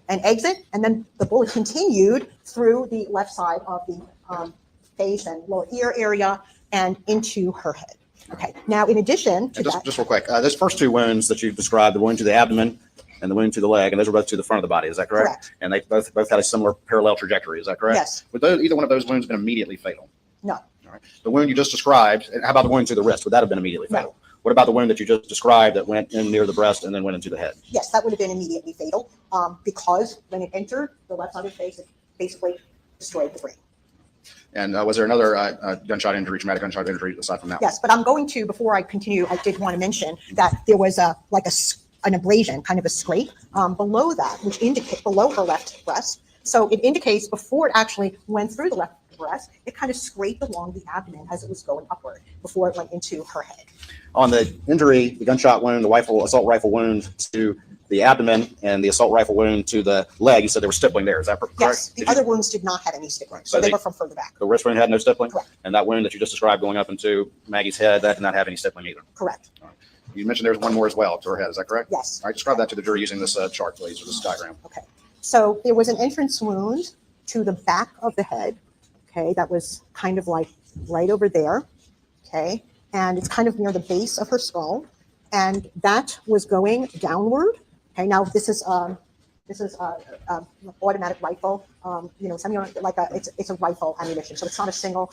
an exit, and then the bullet continued through the left side of the face and lower ear area and into her head. Okay, now in addition to that, Just real quick, those first 2 wounds that you've described, the wound to the abdomen and the wound to the leg, and those are both to the front of the body. Is that correct? Correct. And they both had a similar parallel trajectory. Is that correct? Yes. Would either one of those wounds have been immediately fatal? no, All right. The wound you just described, and how about the wound to the wrist? Would that have been immediately fatal? What about the wound that you just described that went in near the breast and then went into the head? yes, that would have been immediately fatal because when it entered the left side of the face, it basically destroyed the brain. And was there another gunshot injury, traumatic gunshot injury aside from that? Yes, but I'm going to, before I continue, I did want to mention that there was an abrasion, kind of a scrape below that, which indicates below her left breast. So it indicates before it actually went through the left breast, it kind of scraped along the abdomen as it was going upward before it went into her head. On the injury, the gunshot wound, the assault rifle wound to the abdomen and the assault rifle wound to the leg, you said there was stippling there. Is that correct? Yes, the other wounds did not have any stippling, so So they they- were from further back. The wrist wound had no stippling? Correct. And that wound that you just described going up into Maggie's head, that did not have any stippling either? Correct. You mentioned there's one more as well to her head. Is that correct? Yes. All right, describe that to the jury using this chart, please, or this diagram. Okay. So there was an entrance wound to the back of the head. Okay, that was kind of like right over there. Okay, and it's kind of near the base of her skull, and that was going downward. Okay, now this is automatic rifle. It's a rifle ammunition, so it's not a single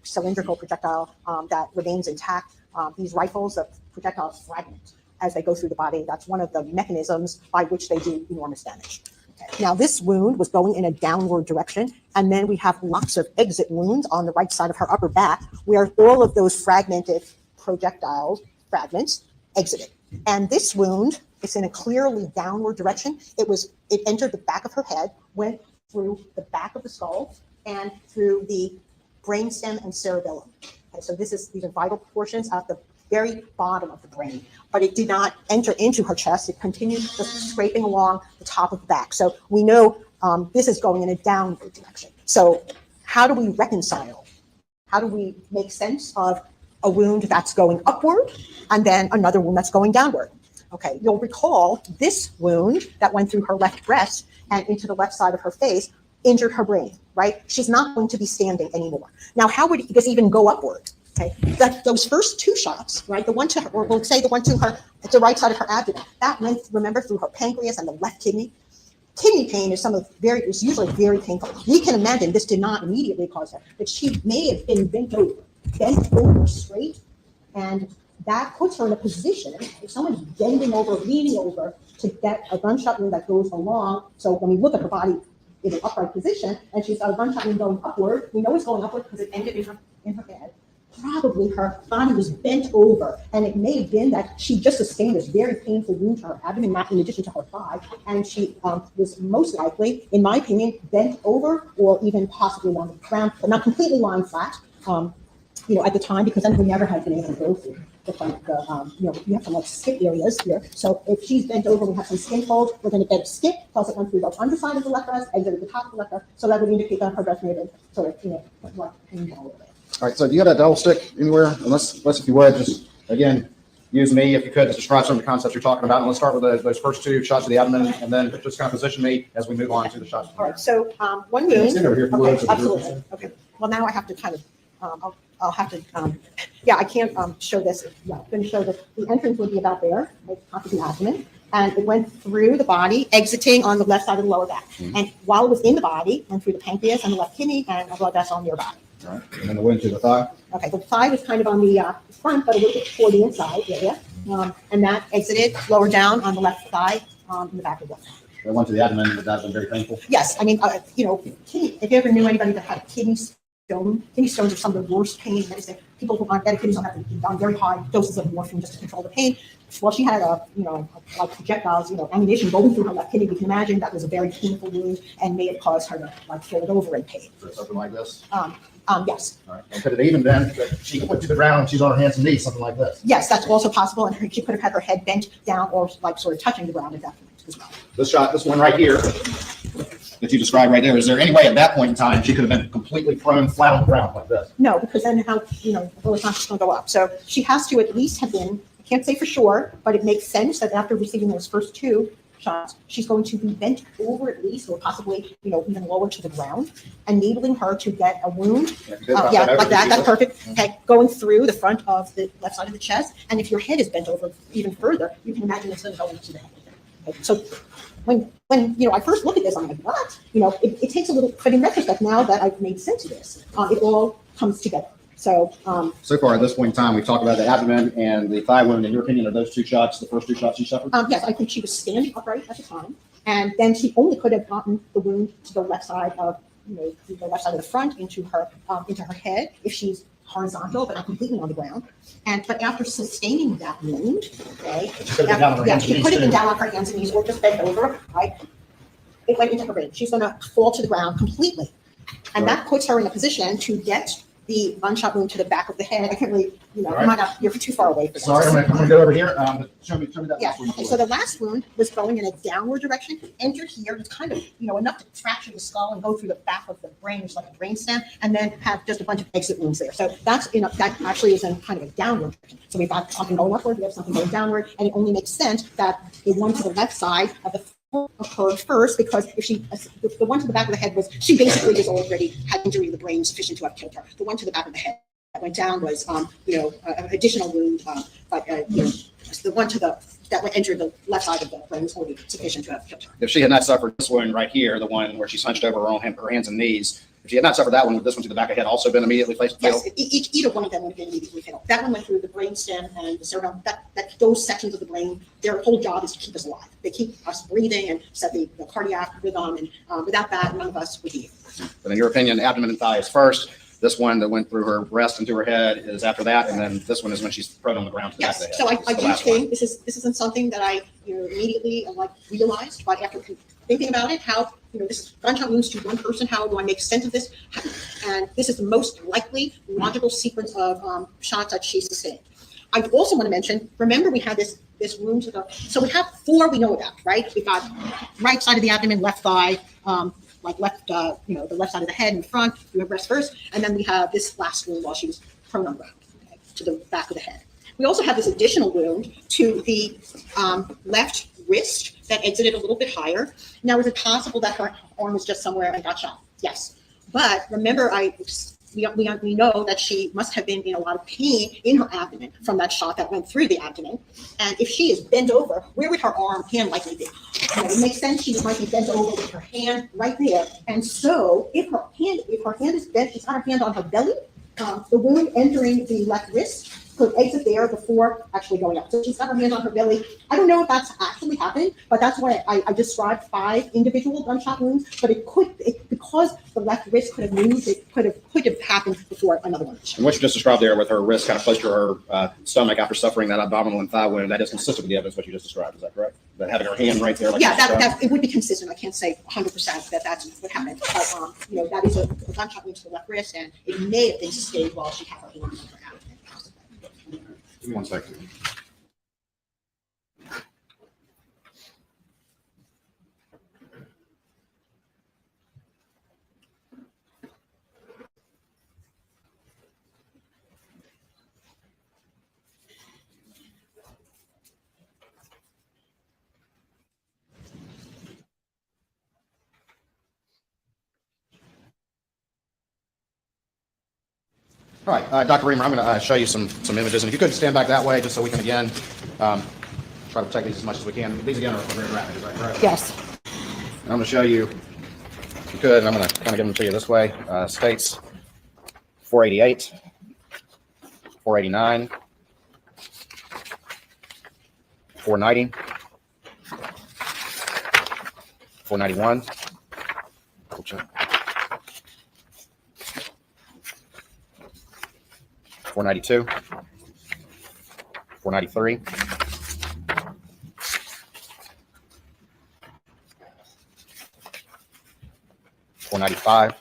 cylindrical projectile that remains intact. These rifles, the projectiles fragment as they go through the body. That's one of the mechanisms by which they do enormous damage. Okay. Now this wound was going in a downward direction, and then we have lots of exit wounds on the right side of her upper back, where all of those fragmented projectile fragments exited. And this wound, it's in a clearly downward direction. It entered the back of her head, went through the back of the skull, and through the brainstem and cerebellum. Okay, so these are vital portions at the very bottom of the brain, but it did not enter into her chest. It continued just scraping along the top of the back. So we know this is going in a downward direction. So how do we reconcile? How do we make sense of a wound that's going upward and then another wound that's going downward? Okay, you'll recall this wound that went through her left breast and into the left side of her face injured her brain, right? She's not going to be standing anymore. Now, how would this even go upward? Okay, those first two shots, right? The one to her, or we'll say the one to her, at the right side of her abdomen, that went, remember, through her pancreas and the left kidney. Kidney pain is it's usually very painful. We can imagine this did not immediately cause her, but she may have been bent over straight, and that puts her in a position, if someone's bending over, leaning over to get a gunshot wound that goes along. So when we look at her body in an upright position, and she's got a gunshot wound going upward, we know it's going upward because it ended in her head. Probably her body was bent over, and it may have been that she just sustained this very painful wound to her abdomen, not in addition to her thigh, and she was most likely, in my opinion, bent over or even possibly on the ground, but not completely lying flat. At the time, because then we never had been able to go through you have some skip areas here. So if she's bent over, we have some skin folds. We're going to get a skip, plus it went through the underside of the left breast, exit at the top of the left breast. So that would indicate that her breast may have been sort of, like pain all over. All right, so do you have that double stick anywhere? Unless if you would, just, again, use me, if you could, to describe some of the concepts you're talking about. And let's start with those first two shots of the abdomen, and then just kind of position me as we move on to the shots. All right, so one wound. Stand over here if you would, so the group can Absolutely. see. Okay, well, now I have to kind of, I'll have to, I can't show this. Yeah, I'm going to show that the entrance would be about there, right, top of the abdomen, and it went through the body, exiting on the left side of the lower back. Mm-hmm. And while it was in the body, went through the pancreas and the left kidney and a blood vessel nearby. All right, and then the wound to the thigh. Okay, the thigh was kind of on the front, but a little bit toward the inside area, and that exited lower down on the left thigh in the back of the left. That went to the abdomen, but that's been very painful. Yes, I mean, kidney, if you ever knew anybody that had a kidney stones are some of the worst pain medicine. People who aren't kidneys don't have to be on very high doses of morphine just to control the pain. Well, she had like projectiles, ammunition going through her left kidney. We can imagine that was a very painful wound and may have caused her to fold over in pain. So something like this. Yes. All right. And could it even been that she went to the ground and she's on her hands and knees, something like this? Yes, that's also possible, and she could have had her head bent down or sort of touching the ground at that point as well. This one right here that you described right there, is there any way at that point in time she could have been completely prone flat on the ground like this? No, because then the blood is not just going to go up. So she has to at least have been, I can't say for sure, but it makes sense that after receiving those first two shots, she's going to be bent over at least, or possibly, even lower to the ground, enabling her to get a wound. Like that. That's perfect. Okay, going through the front of the left side of the chest. And if your head is bent over even further, you can imagine it's going to go into the head. Okay, so when I first look at this, I'm like, what? It takes a little, but in retrospect, now that I've made sense of this, it all comes together. So far at this point in time, we've talked about the abdomen and the thigh wound. In your opinion, are those two shots the first two shots she suffered? Yes, I think she was standing upright at the time, and then she only could have gotten the wound to the left side of, the left side of the front into her head if she's horizontal but not completely on the ground. But after sustaining that wound, okay, she could have been down on her hands and knees or just bent over, right? It went into her brain. She's going to fall to the ground completely, and that puts her in a position to get the gunshot wound to the back of the head. I can't really, you know, All you right. might not, you're too far away for this. Sorry, I'm gonna go over here. Show me that Yeah, last one. okay, so the last wound was going in a downward direction, entered here, it's kind of, you know, enough to fracture the skull and go through the back of the brain, which is like a brain stem, and then have just a bunch of exit wounds there. So that's, you know, that actually is in kind of a downward direction. So we've got something going upward, we have something going downward, and it only makes sense that the one to the left side of the foot occurred first, because if the one to the back of the head was, she basically was already had injury to the brain sufficient to have killed her. The one to the back of the head that went down was, you know, an additional wound, but, you know, the one to the, that entered the left side of the brain was already sufficient to have killed her. If she had not suffered this wound right here, the one where she's hunched over her hands and knees, if she had not suffered that one, would this one to the back of the head also been immediately fatal? Yes, either one of them would have been immediately fatal. That one went through the brain stem and the cerebellum. Those sections of the brain, their whole job is to keep us alive. They keep us breathing and set the cardiac rhythm, and without that, none of us would be here. But in your opinion, abdomen and thigh is first. This one that went through her breast into her head is after that, and then this one is when she's prone on the ground to the back of the head. So I This is the do last one. think this isn't something that I, you know, immediately realized, but after thinking about it, how, you know, this is gunshot wounds to one person, how do I make sense of this? And this is the most likely logical sequence of shots that she sustained. I also want to mention, remember we had this wound to the, so we have 4 we know about, right? We've got right side of the abdomen, left thigh, like left, you know, the left side of the head in front, we have breast first, and then we have this last wound while she was prone on the ground, okay, to the back of the head. We also have this additional wound to the left wrist that exited a little bit higher. Now, is it possible that her arm was just somewhere and got shot? Yes. But remember, we know that she must have been in a lot of pain in her abdomen from that shot that went through the abdomen. And if she is bent over, where would her hand likely be? You know, it makes sense she might be bent over with her hand right there. And so if her hand is bent, she's got her hand on her belly, the wound entering the left wrist could exit there before actually going up. So she's got her hand on her belly. I don't know if that's actually happened, but that's why I described 5 individual gunshot wounds. But because the left wrist could have moved, it could have happened before another one. And what you just described there with her wrist kind of close to her stomach after suffering that abdominal and thigh wound, that is consistent with the evidence what you just described. Is that correct? That having her hand right there, like Yeah, that it would be consistent. I can't say 100% that that's what happened, but you know, that is a gunshot wound to the left wrist, and it may have been sustained while she had her hand on her abdomen. Give me 1 second. All right, Dr. Reamer, I'm going to show you some images, and if you could stand back that way, just so we can again try to protect these as much as we can. These again are very rapid, is that correct? Yes. I'm going to show you, if you could, and I'm going to kind of give them to you this way. States 488, 489, 490, 491. Double check. 492, 493, 495,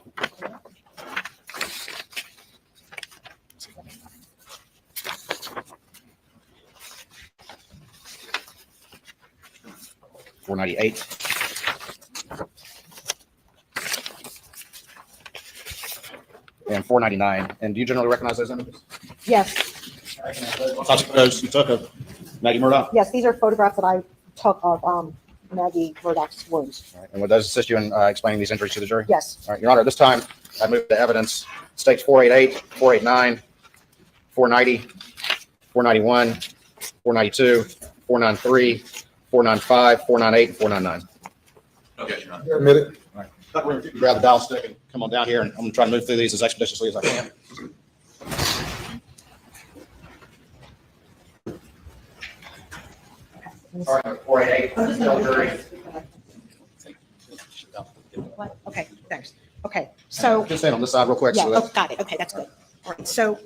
498, and 499. And do you generally recognize those images? Yes. What types of photos you took of Maggie Murdaugh? Yes, these are photographs that I took of Maggie Murdaugh's wounds. All right. And would those assist you in explaining these injuries to the jury? Yes. All right, Your Honor, this time I move the evidence. States 488, 489, 490, 491, 492, 493, 495, 498, and 499. Okay, Your Honor. You're admitted. All right. Dr. Reamer, if you can grab the dial stick and come on down here, and I'm going to try to move through these as expeditiously as I can. All right, 488. Tell jury. What? Okay, thanks. Okay, so. Just stand on this side real quick. Yeah, so oh, that- got it. Okay, that's good. All right, so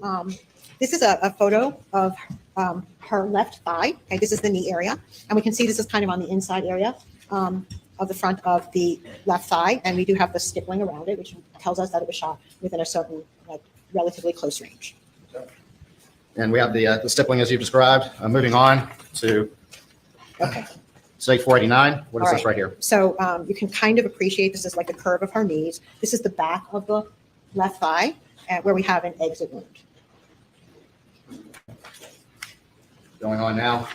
this is a photo of her left thigh. Okay, this is the knee area. And we can see this is kind of on the inside area of the front of the left thigh. And we do have the stippling around it, which tells us that it was shot within a certain like relatively close range. And we have the stippling as you've described. Moving on to stage 489. What is All this right here? So you can kind of appreciate this is like the curve of her knees. This is the back of the left thigh where we have an exit wound. Going on now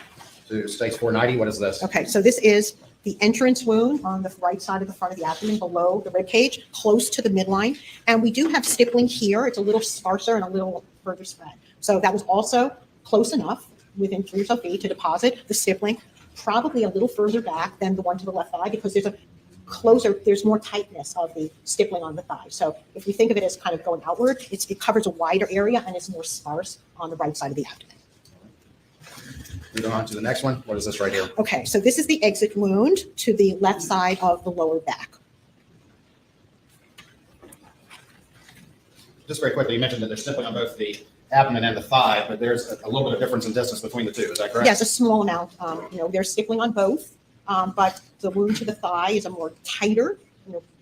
to stage 490. What is this? Okay, so this is the entrance wound on the right side of the front of the abdomen below the rib cage, close to the midline. And we do have stippling here. It's a little sparser and a little further spread. So that was also close enough within 3 or so feet to deposit the stippling, probably a little further back than the one to the left thigh because there's more tightness of the stippling on the thigh. So if we think of it as kind of going outward, it covers a wider area and it's more sparse on the right side of the abdomen. Moving on to the next one. What is this right here? Okay, so this is the exit wound to the left side of the lower back. Just very quickly, you mentioned that there's stippling on both the abdomen and the thigh, but there's a little bit of difference in distance between the two. Is that correct? Yes, a small amount. There's stippling on both, but the wound to the thigh is a more tighter,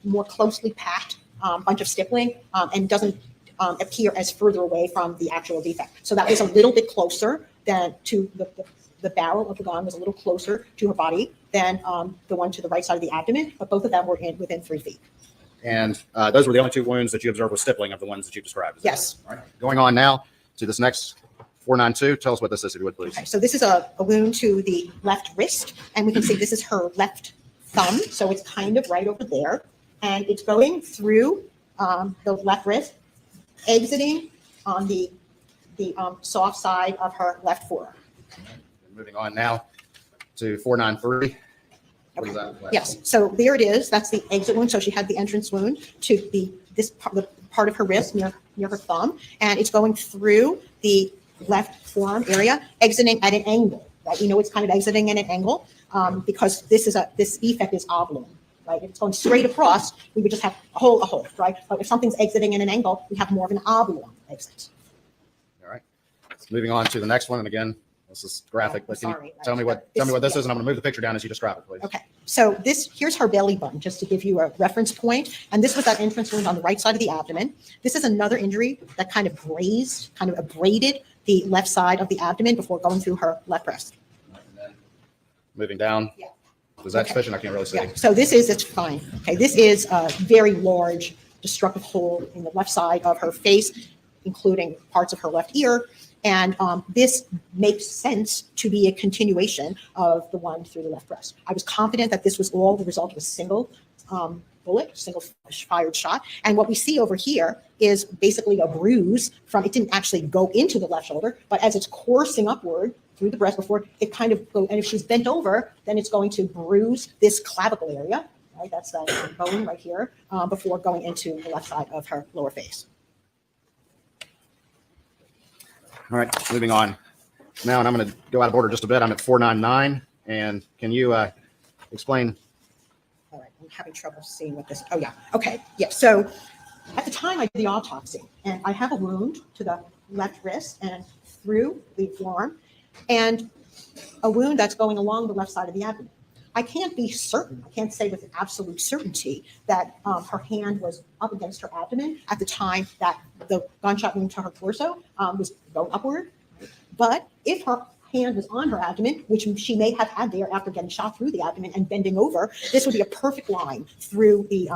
more closely packed bunch of stippling and doesn't appear as further away from the actual defect. So that was a little bit closer than to the barrel of the gun was a little closer to her body than the one to the right side of the abdomen, but both of them were within 3 feet. And those were the only 2 wounds that you observed with stippling of the ones that you described. Yes. All right. Going on now to this next 492. Tell us what this is, if you would, please. Okay, so this is a wound to the left wrist, and we can see this is her left thumb, so it's kind of right over there, and it's going through the left wrist, exiting on the soft side of her left forearm. Moving on now to 493. What is that? Yes, so there it is. That's the exit wound. So she had the entrance wound to the part of her wrist near her thumb, and it's going through the left forearm area, exiting at an angle. Right, it's kind of exiting at an angle because this defect is oblong. Right, if it's going straight across, we would just have a hole. Right, but if something's exiting at an angle, we have more of an oblong exit. All right. Moving on to the next one, and again, this is graphic, but can you tell me what this is, and I'm going to move the picture down as you describe it, please. Okay, so here's her belly button, just to give you a reference point. And this was that entrance wound on the right side of the abdomen. This is another injury that kind of abraded the left side of the abdomen before going through her left breast. Moving down. Yeah. Is that sufficient? I can't really see. Yeah. So it's fine. Okay, this is a very large destructive hole in the left side of her face, including parts of her left ear. And this makes sense to be a continuation of the one through the left breast. I was confident that this was all the result of a single bullet, single fired shot. And what we see over here is basically a bruise from, it didn't actually go into the left shoulder, but as it's coursing upward through the breast before it kind of goes, and if she's bent over, then it's going to bruise this clavicle area, right? That's that bone right here, before going into the left side of her lower face. All right, moving on now, and I'm going to go out of order just a bit. I'm at 499, and can you explain? All right, I'm having trouble seeing what this, oh yeah, okay, yeah. So at the time I did the autopsy, and I have a wound to the left wrist and through the forearm, and a wound that's going along the left side of the abdomen. I can't be certain, I can't say with absolute certainty that her hand was up against her abdomen at the time that the gunshot wound to her torso was going upward. But if her hand was on her abdomen, which she may have had there after getting shot through the abdomen and bending over, this would be a perfect line through the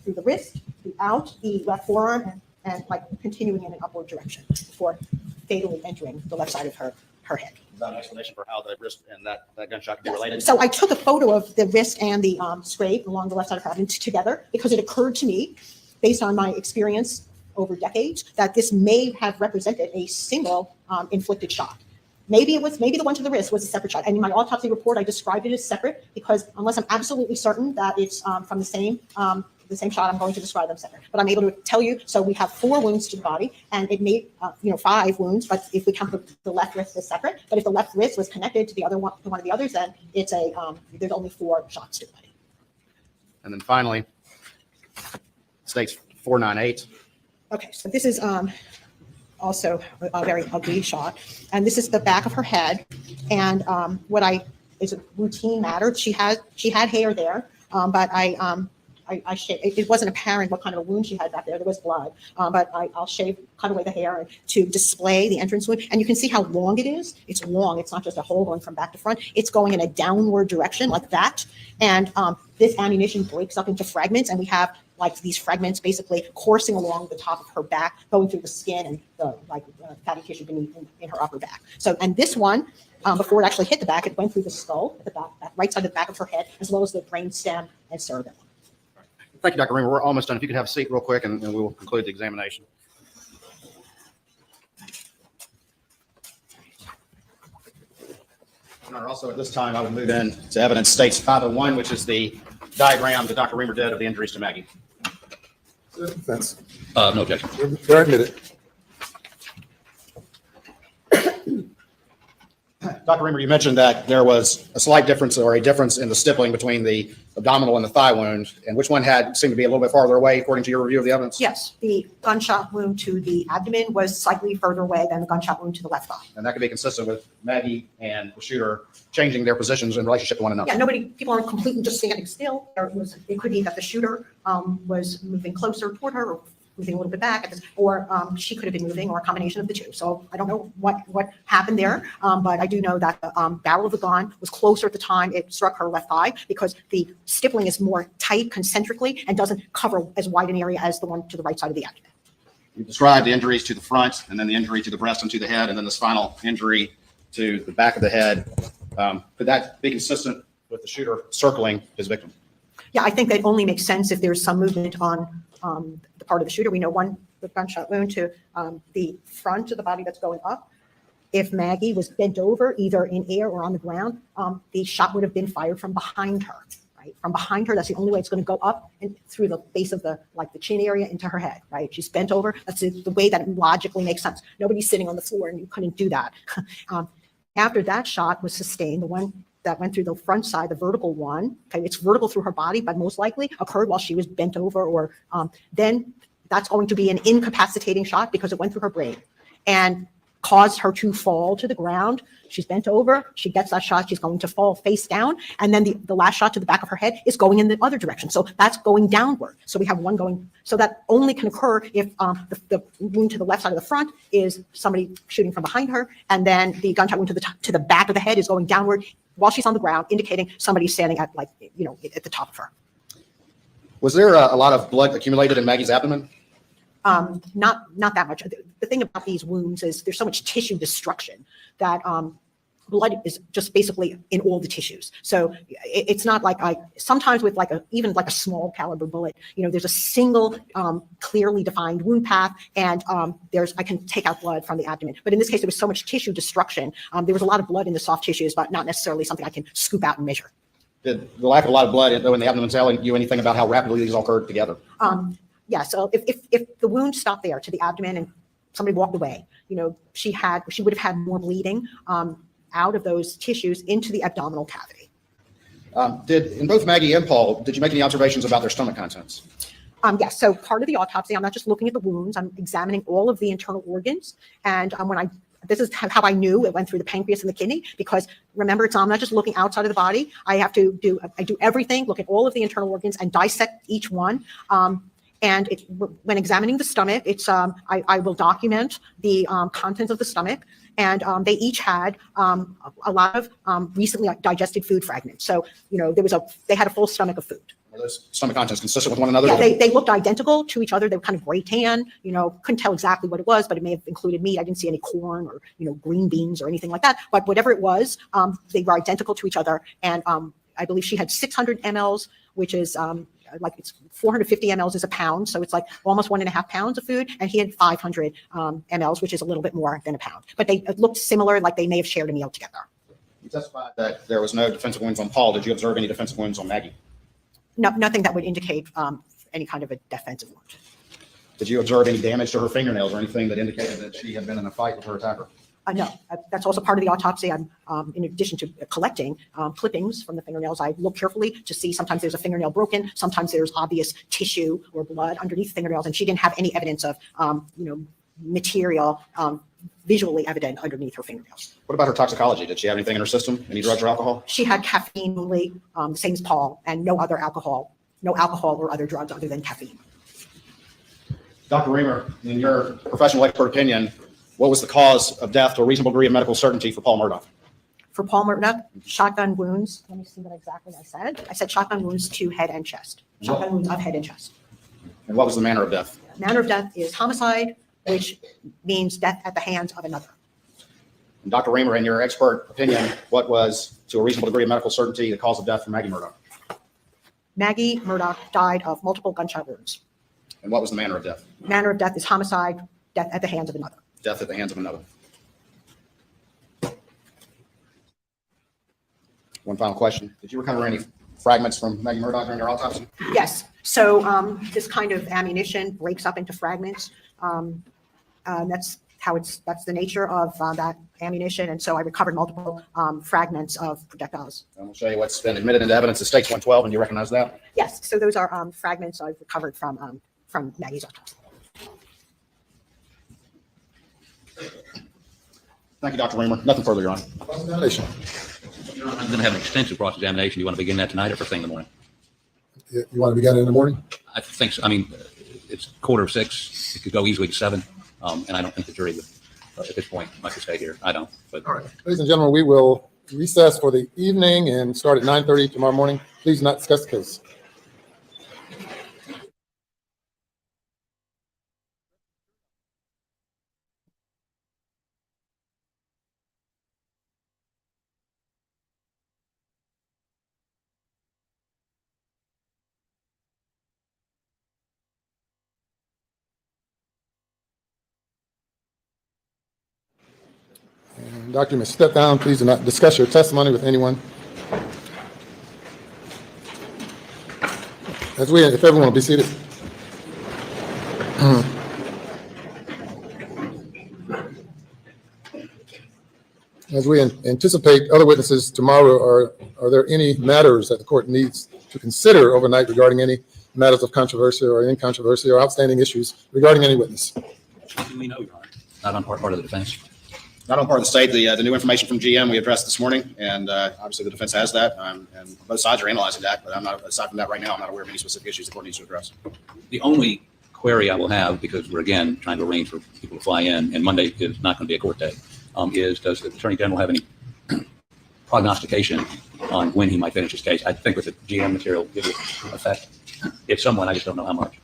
through the wrist, out the left forearm, and like continuing in an upward direction before fatally entering the left side of her head. Is that an explanation for how the wrist and that gunshot could be related? So I took a photo of the wrist and the scrape along the left side of her abdomen together because it occurred to me, based on my experience over decades, that this may have represented a single inflicted shot. Maybe the one to the wrist was a separate shot. And in my autopsy report, I described it as separate because unless I'm absolutely certain that it's from the same shot, I'm going to describe them separate. But I'm able to tell you, so we have 4 wounds to the body, and it made 5 wounds. But if we count the left wrist as separate, but if the left wrist was connected to the other one, to one of the others, then it's there's only 4 shots to the body. And then finally, states 498. Okay, so this is also a very ugly shot, and this is the back of her head. And is a routine matter. She had hair there, but I I shaved, it wasn't apparent what kind of a wound she had back there. There was blood, but I'll cut away the hair to display the entrance wound. And you can see how long it is. It's long. It's not just a hole going from back to front. It's going in a downward direction like that. And this ammunition breaks up into fragments, and we have like these fragments basically coursing along the top of her back, going through the skin and the fatty tissue beneath in her upper back. So, and this one, before it actually hit the back, it went through the skull, at the back, right side of the back of her head, as well as the brain stem and cerebellum. Thank you, Dr. Reamer. We're almost done. If you could have a seat real quick, and we will conclude the examination. Also, at this time, I will move in to evidence states 501, which is the diagram that Dr. Reamer did of the injuries to Maggie. That's No objection. they're admitted. Dr. Reamer, you mentioned that there was a slight difference or a difference in the stippling between the abdominal and the thigh wound, and which one seemed to be a little bit farther away according to your review of the evidence? Yes, the gunshot wound to the abdomen was slightly further away than the gunshot wound to the left thigh. And that could be consistent with Maggie and the shooter changing their positions in relationship to one another. Yeah, people aren't completely just standing still. It could be that the shooter was moving closer toward her, or moving a little bit back, or she could have been moving, or a combination of the two. So I don't know what happened there, but I do know that the barrel of the gun was closer at the time it struck her left thigh, because the stippling is more tight concentrically and doesn't cover as wide an area as the one to the right side of the abdomen. You described the injuries to the front, and then the injury to the breast and to the head, and then this final injury to the back of the head. Could that be consistent with the shooter circling his victim? Yeah, I think that only makes sense if there's some movement on the part of the shooter. We know the gunshot wound to the front of the body that's going up. If Maggie was bent over, either in air or on the ground, the shot would have been fired from behind her, right? From behind her, that's the only way it's going to go up and through the base of the chin area into her head, right? She's bent over. That's the way that it logically makes sense. Nobody's sitting on the floor, and you couldn't do that. After that shot was sustained, the one that went through the front side, the vertical one, okay, it's vertical through her body, but most likely occurred while she was bent over, or then that's going to be an incapacitating shot because it went through her brain and caused her to fall to the ground. She's bent over, she gets that shot, she's going to fall face down, and then the last shot to the back of her head is going in the other direction. So that's going downward. So we have one going, so that only can occur if the wound to the left side of the front is somebody shooting from behind her, and then the gunshot wound to the back of the head is going downward while she's on the ground, indicating somebody's standing at at the top of her. Was there a lot of blood accumulated in Maggie's abdomen? Not that much. The thing about these wounds is there's so much tissue destruction that blood is just basically in all the tissues. So it's not like sometimes with even a small caliber bullet, there's a single clearly defined wound path, and I can take out blood from the abdomen. But in this case, there was so much tissue destruction. There was a lot of blood in the soft tissues, but not necessarily something I can scoop out and measure. Did the lack of a lot of blood in the abdomen tell you anything about how rapidly these all occurred together? Yeah, so if the wound stopped there to the abdomen and somebody walked away, she would have had more bleeding out of those tissues into the abdominal cavity. In both Maggie and Paul, did you make any observations about their stomach contents? Yes, so part of the autopsy, I'm not just looking at the wounds, I'm examining all of the internal organs. And this is how I knew it went through the pancreas and the kidney, because remember, I'm not just looking outside of the body. I do everything, look at all of the internal organs and dissect each one. And when examining the stomach, I will document the contents of the stomach, and they each had a lot of recently digested food fragments. So they had a full stomach of food. Were those stomach contents consistent with one another? Yeah, they looked identical to each other. They were kind of gray tan. Couldn't tell exactly what it was, but it may have included meat. I didn't see any corn or green beans or anything like that. But whatever it was, they were identical to each other. And I believe she had 600 mLs, which is it's 450 mLs is a pound, so it's like almost 1.5 pounds of food, and he had 500 mLs, which is a little bit more than a pound. But they looked similar, like they may have shared a meal together. You testified that there was no defensive wounds on Paul. Did you observe any defensive wounds on Maggie? No, nothing that would indicate any kind of a defensive wound. Did you observe any damage to her fingernails or anything that indicated that she had been in a fight with her attacker? No, that's also part of the autopsy. I'm, in addition to collecting clippings from the fingernails, I look carefully to see sometimes there's a fingernail broken, sometimes there's obvious tissue or blood underneath fingernails, and she didn't have any evidence of, material visually evident underneath her fingernails. What about her toxicology? Did she have anything in her system? Any drugs or alcohol? She had caffeine only, the same as Paul, and no other alcohol, no alcohol or other drugs other than caffeine. Dr. Reamer, in your professional expert opinion, what was the cause of death to a reasonable degree of medical certainty for Paul Murdaugh? For Paul Murdaugh, shotgun wounds. Let me see what exactly I said. I said shotgun wounds to head and chest. Shotgun wounds of head and chest. And what was the manner of death? Manner of death is homicide, which means death at the hands of another. And Dr. Reamer, in your expert opinion, what was, to a reasonable degree of medical certainty, the cause of death for Maggie Murdaugh? Maggie Murdaugh died of multiple gunshot wounds. And what was the manner of death? Manner of death is homicide, death at the hands of another. Death at the hands of another. One final question. Did you recover any fragments from Maggie Murdaugh during your autopsy? Yes. So this kind of ammunition breaks up into fragments. That's the nature of that ammunition. And so I recovered multiple fragments of projectiles. And we'll show you what's been admitted into evidence at Stakes 112, and you recognize that? Yes. So those are fragments I've recovered from Maggie's autopsy. Thank you, Dr. Reamer. Nothing further, Your Honor. Cross-examination. I'm going to have an extensive cross-examination. You want to begin that tonight or first thing in the morning? You want to begin in the morning? I think so. I mean, it's 5:45. It could go easily to 7. And I don't think the jury would, at this point, like to stay here. I don't. But All right. Ladies and gentlemen, we will recess for the evening and start at 9:30 tomorrow morning. Please not discuss the case. And Doctor, you may step down. Please do not discuss your testimony with anyone. If everyone will be seated. As we anticipate other witnesses tomorrow, are there any matters that the court needs to consider overnight regarding any matters of controversy or in controversy or outstanding issues regarding any witness? we know, Your Honor, not on part of the defense. Not on part of the state. The new information from GM we addressed this morning, and obviously the defense has that, and both sides are analyzing that. But I'm not, aside from that, right now, I'm not aware of any specific issues the court needs to address. The only query I will have, because we're again trying to arrange for people to fly in, and Monday is not going to be a court day, is does the Attorney General have any prognostication on when he might finish his case? I think with the GM material, it would affect if someone, I just don't know how much.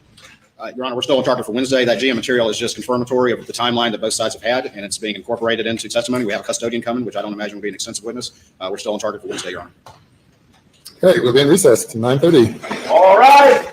Your Honor, we're still on target for Wednesday. That GM material is just confirmatory of the timeline that both sides have had, and it's being incorporated into testimony. We have a custodian coming, which I don't imagine will be an extensive witness. We're still on target for Wednesday, Your Honor. Okay, we'll be in recess to 9:30. All right.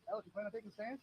Alex, you plan on taking a stand?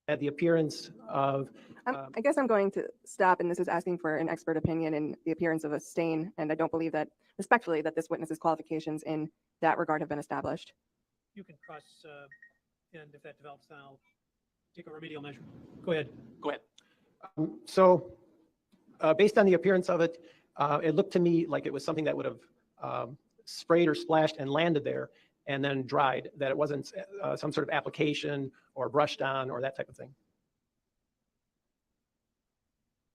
had the appearance of, I guess I'm going to stop, and this is asking for an expert opinion in the appearance of a stain, and I don't believe that, respectfully, that this witness's qualifications in that regard have been established. You can cross, and if that develops, then I'll take a remedial measure. Go ahead. Go ahead. Based on the appearance of it, it looked to me like it was something that would have sprayed or splashed and landed there and then dried, that it wasn't some sort of application or brushed on or that type of thing.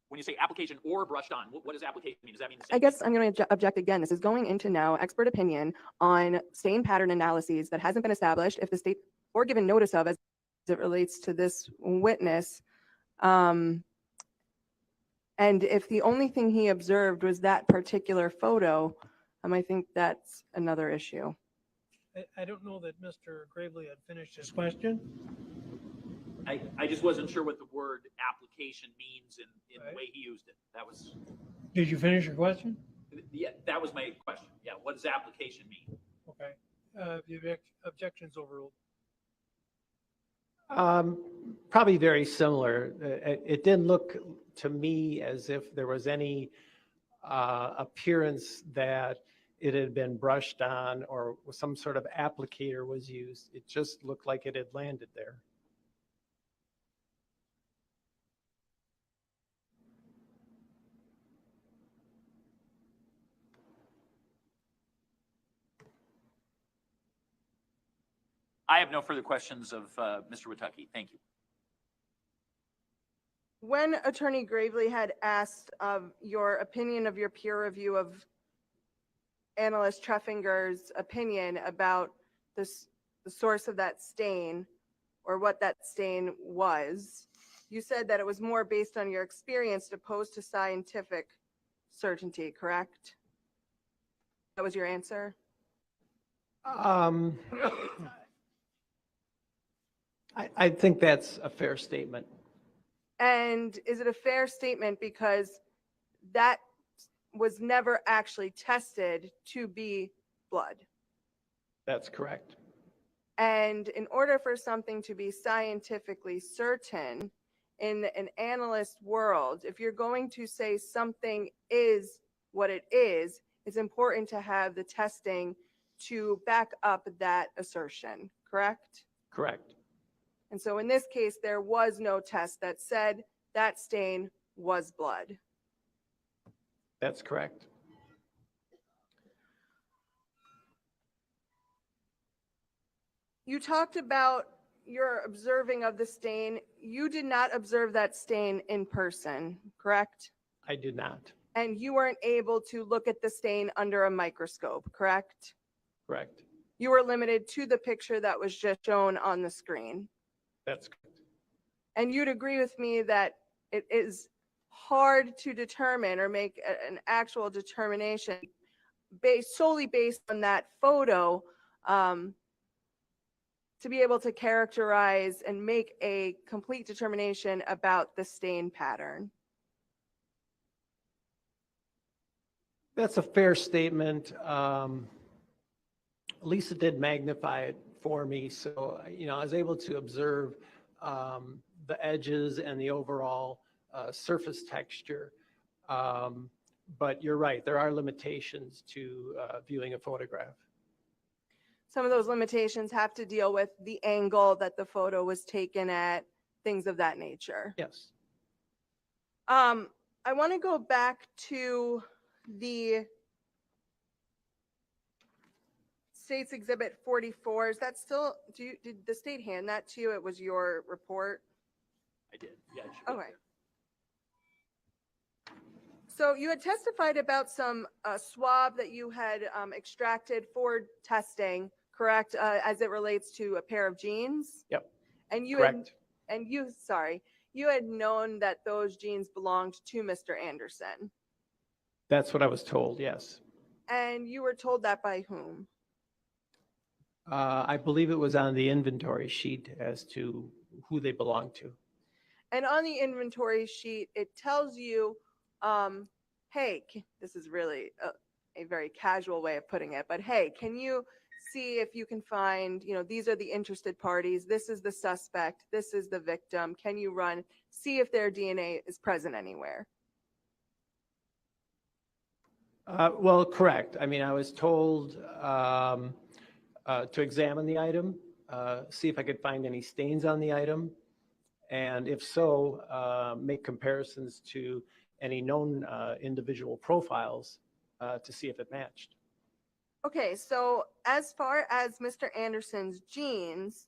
When you say application or brushed on, what does application mean? Does that mean the same I guess I'm going to object again. This is going into now expert opinion on stain pattern analyses that hasn't been established if the state or given notice of as it relates to this witness. And if the only thing he observed was that particular photo, I think that's another issue. I don't know that Mr. Gravely had finished his question. I just wasn't sure what the word application means in the way he used it. That was, Did you finish your question? yeah, that was my question. Yeah, what does application mean? Okay. The objection's overruled. Probably very similar. It didn't look to me as if there was any appearance that it had been brushed on or some sort of applicator was used. It just looked like it had landed there. I have no further questions of Mr. Witucky. Thank you. When Attorney Gravely had asked your opinion of your peer review of analyst Treffinger's opinion about the source of that stain or what that stain was, you said that it was more based on your experience opposed to scientific certainty, correct? That was your answer? I think that's a fair statement. And is it a fair statement because that was never actually tested to be blood? That's correct. And in order for something to be scientifically certain in an analyst world, if you're going to say something is what it is, it's important to have the testing to back up that assertion, correct? Correct. And so in this case, there was no test that said that stain was blood. That's correct. You talked about your observing of the stain. You did not observe that stain in person, correct? I did not. And you weren't able to look at the stain under a microscope, correct? Correct. You were limited to the picture that was just shown on the screen. That's correct. And you'd agree with me that it is hard to determine or make an actual determination solely based on that photo to be able to characterize and make a complete determination about the stain pattern. That's a fair statement. Lisa did magnify it for me, so I was able to observe the edges and the overall surface texture. But you're right, there are limitations to viewing a photograph. Some of those limitations have to deal with the angle that the photo was taken at, things of that nature. Yes. I want to go back to the State's Exhibit 44. Is that still, did the state hand that to you? It was your report? I did. Yeah. It should be Okay. there. So you had testified about some swab that you had extracted for testing, correct? As it relates to a pair of jeans? Yep. And you Correct. you had known that those jeans belonged to Mr. Anderson. That's what I was told, yes. And you were told that by whom? I believe it was on the inventory sheet as to who they belong to. And on the inventory sheet, it tells you, hey, this is really a very casual way of putting it, but hey, can you see if you can find, these are the interested parties, this is the suspect, this is the victim. Can you run, see if their DNA is present anywhere? Well, correct. I mean, I was told to examine the item, see if I could find any stains on the item, and if so, make comparisons to any known individual profiles to see if it matched. Okay, so as far as Mr. Anderson's genes,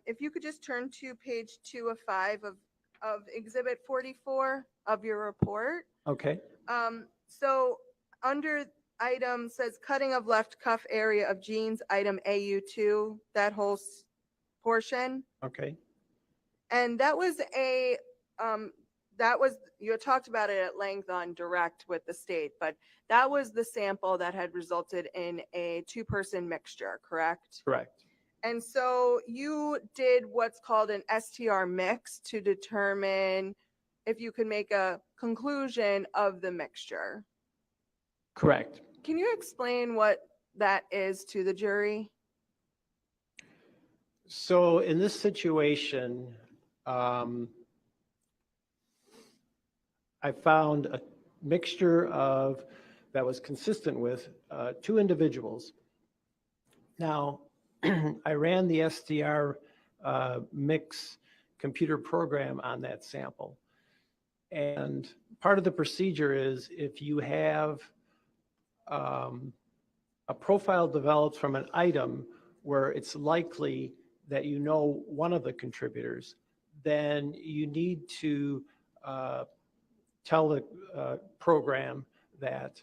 if you could just turn to page 2 of 5 of Exhibit 44 of your report. Okay. So under item says cutting of left cuff area of genes, item AU2, that whole portion. Okay. And that was you had talked about it at length on direct with the state, but that was the sample that had resulted in a 2-person mixture, correct? Correct. And so you did what's called an STR mix to determine if you could make a conclusion of the mixture. Correct. Can you explain what that is to the jury? So in this situation, I found a mixture of that was consistent with 2 individuals. Now, I ran the STR mix computer program on that sample. And part of the procedure is if you have a profile developed from an item where it's likely that you know one of the contributors, then you need to tell the program that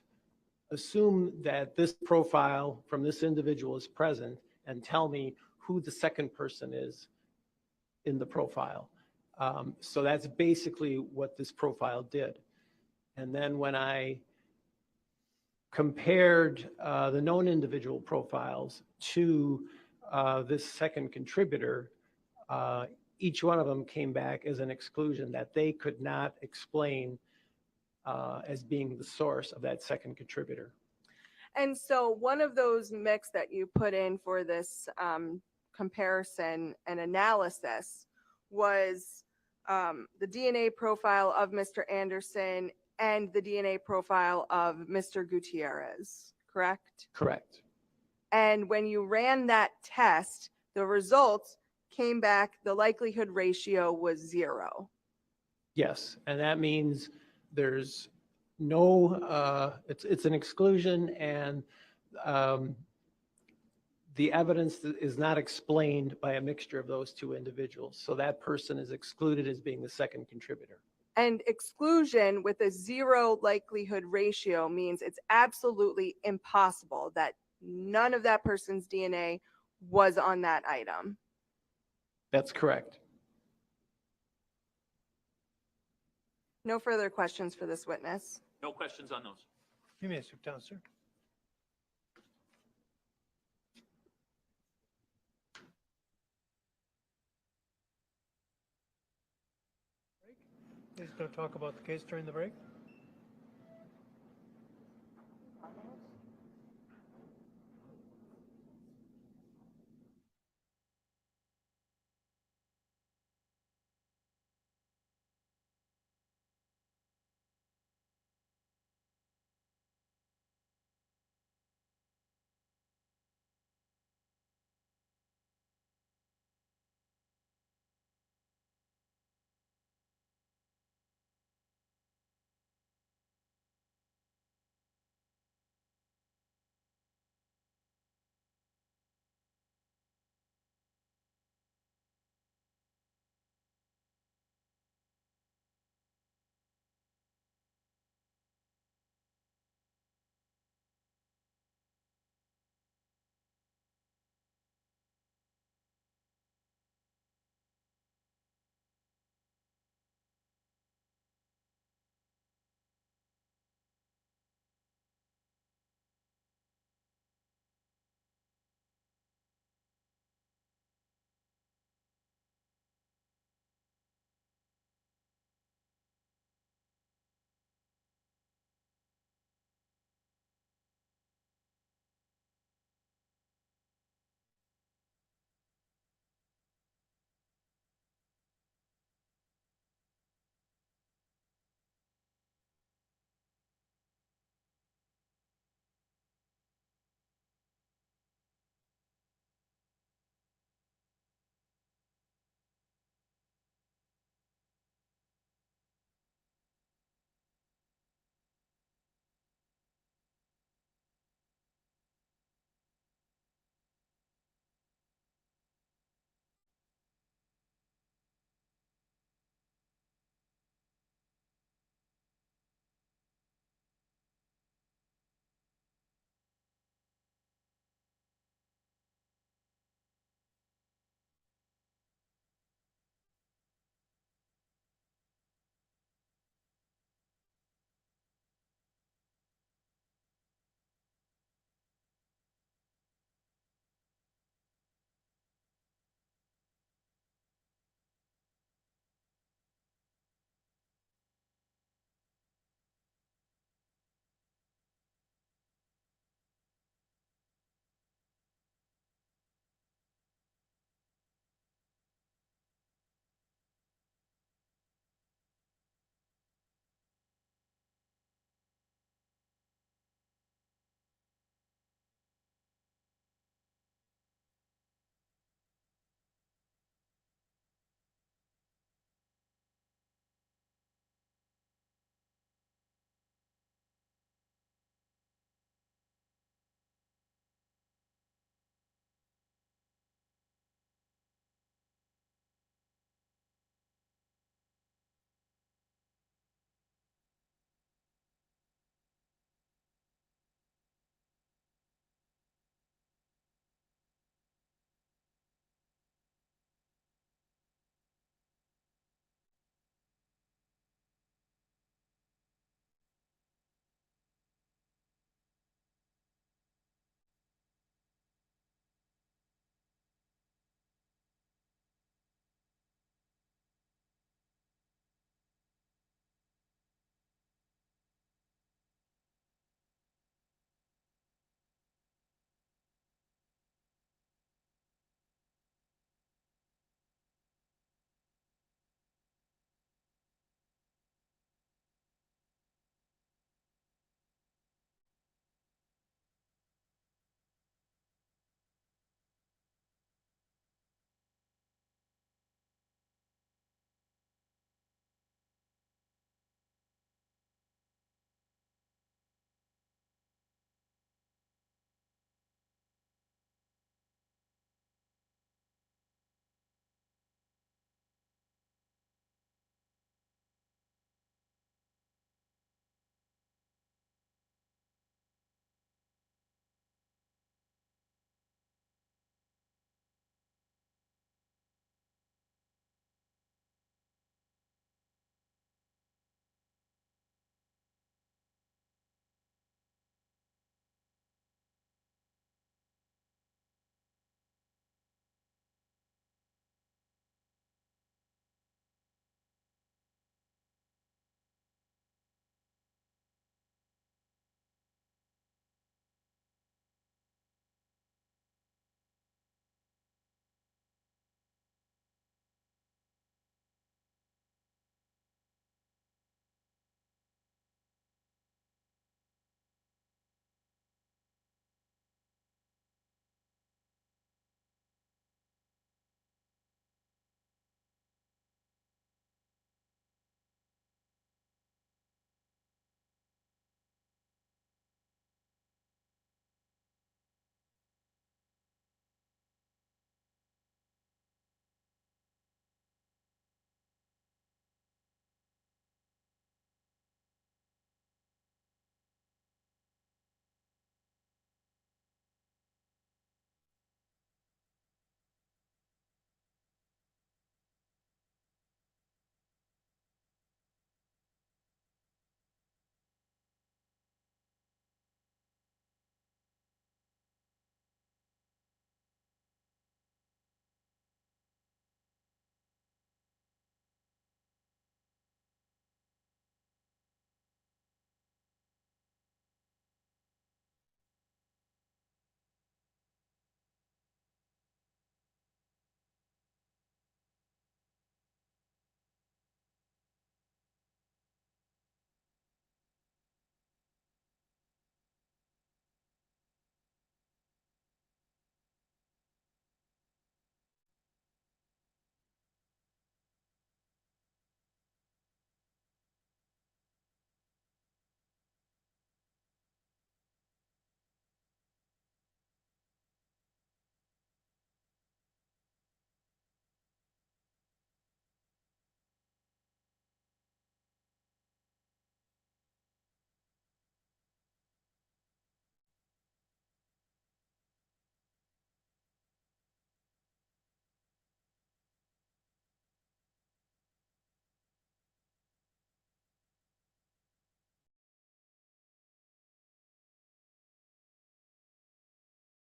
assume that this profile from this individual is present and tell me who the second person is in the profile. So that's basically what this profile did. And then when I compared the known individual profiles to this second contributor, each one of them came back as an exclusion that they could not explain as being the source of that second contributor. And so one of those mix that you put in for this comparison and analysis was the DNA profile of Mr. Anderson and the DNA profile of Mr. Gutierrez, correct? Correct. And when you ran that test, the results came back, the likelihood ratio was 0. Yes, and that means there's no, it's an exclusion, and the evidence is not explained by a mixture of those 2 individuals. So that person is excluded as being the second contributor. And exclusion with a 0 likelihood ratio means it's absolutely impossible that none of that person's DNA was on that item. That's correct. No further questions for this witness. No questions on those. You may sit down, sir. Please don't talk about the case during the break.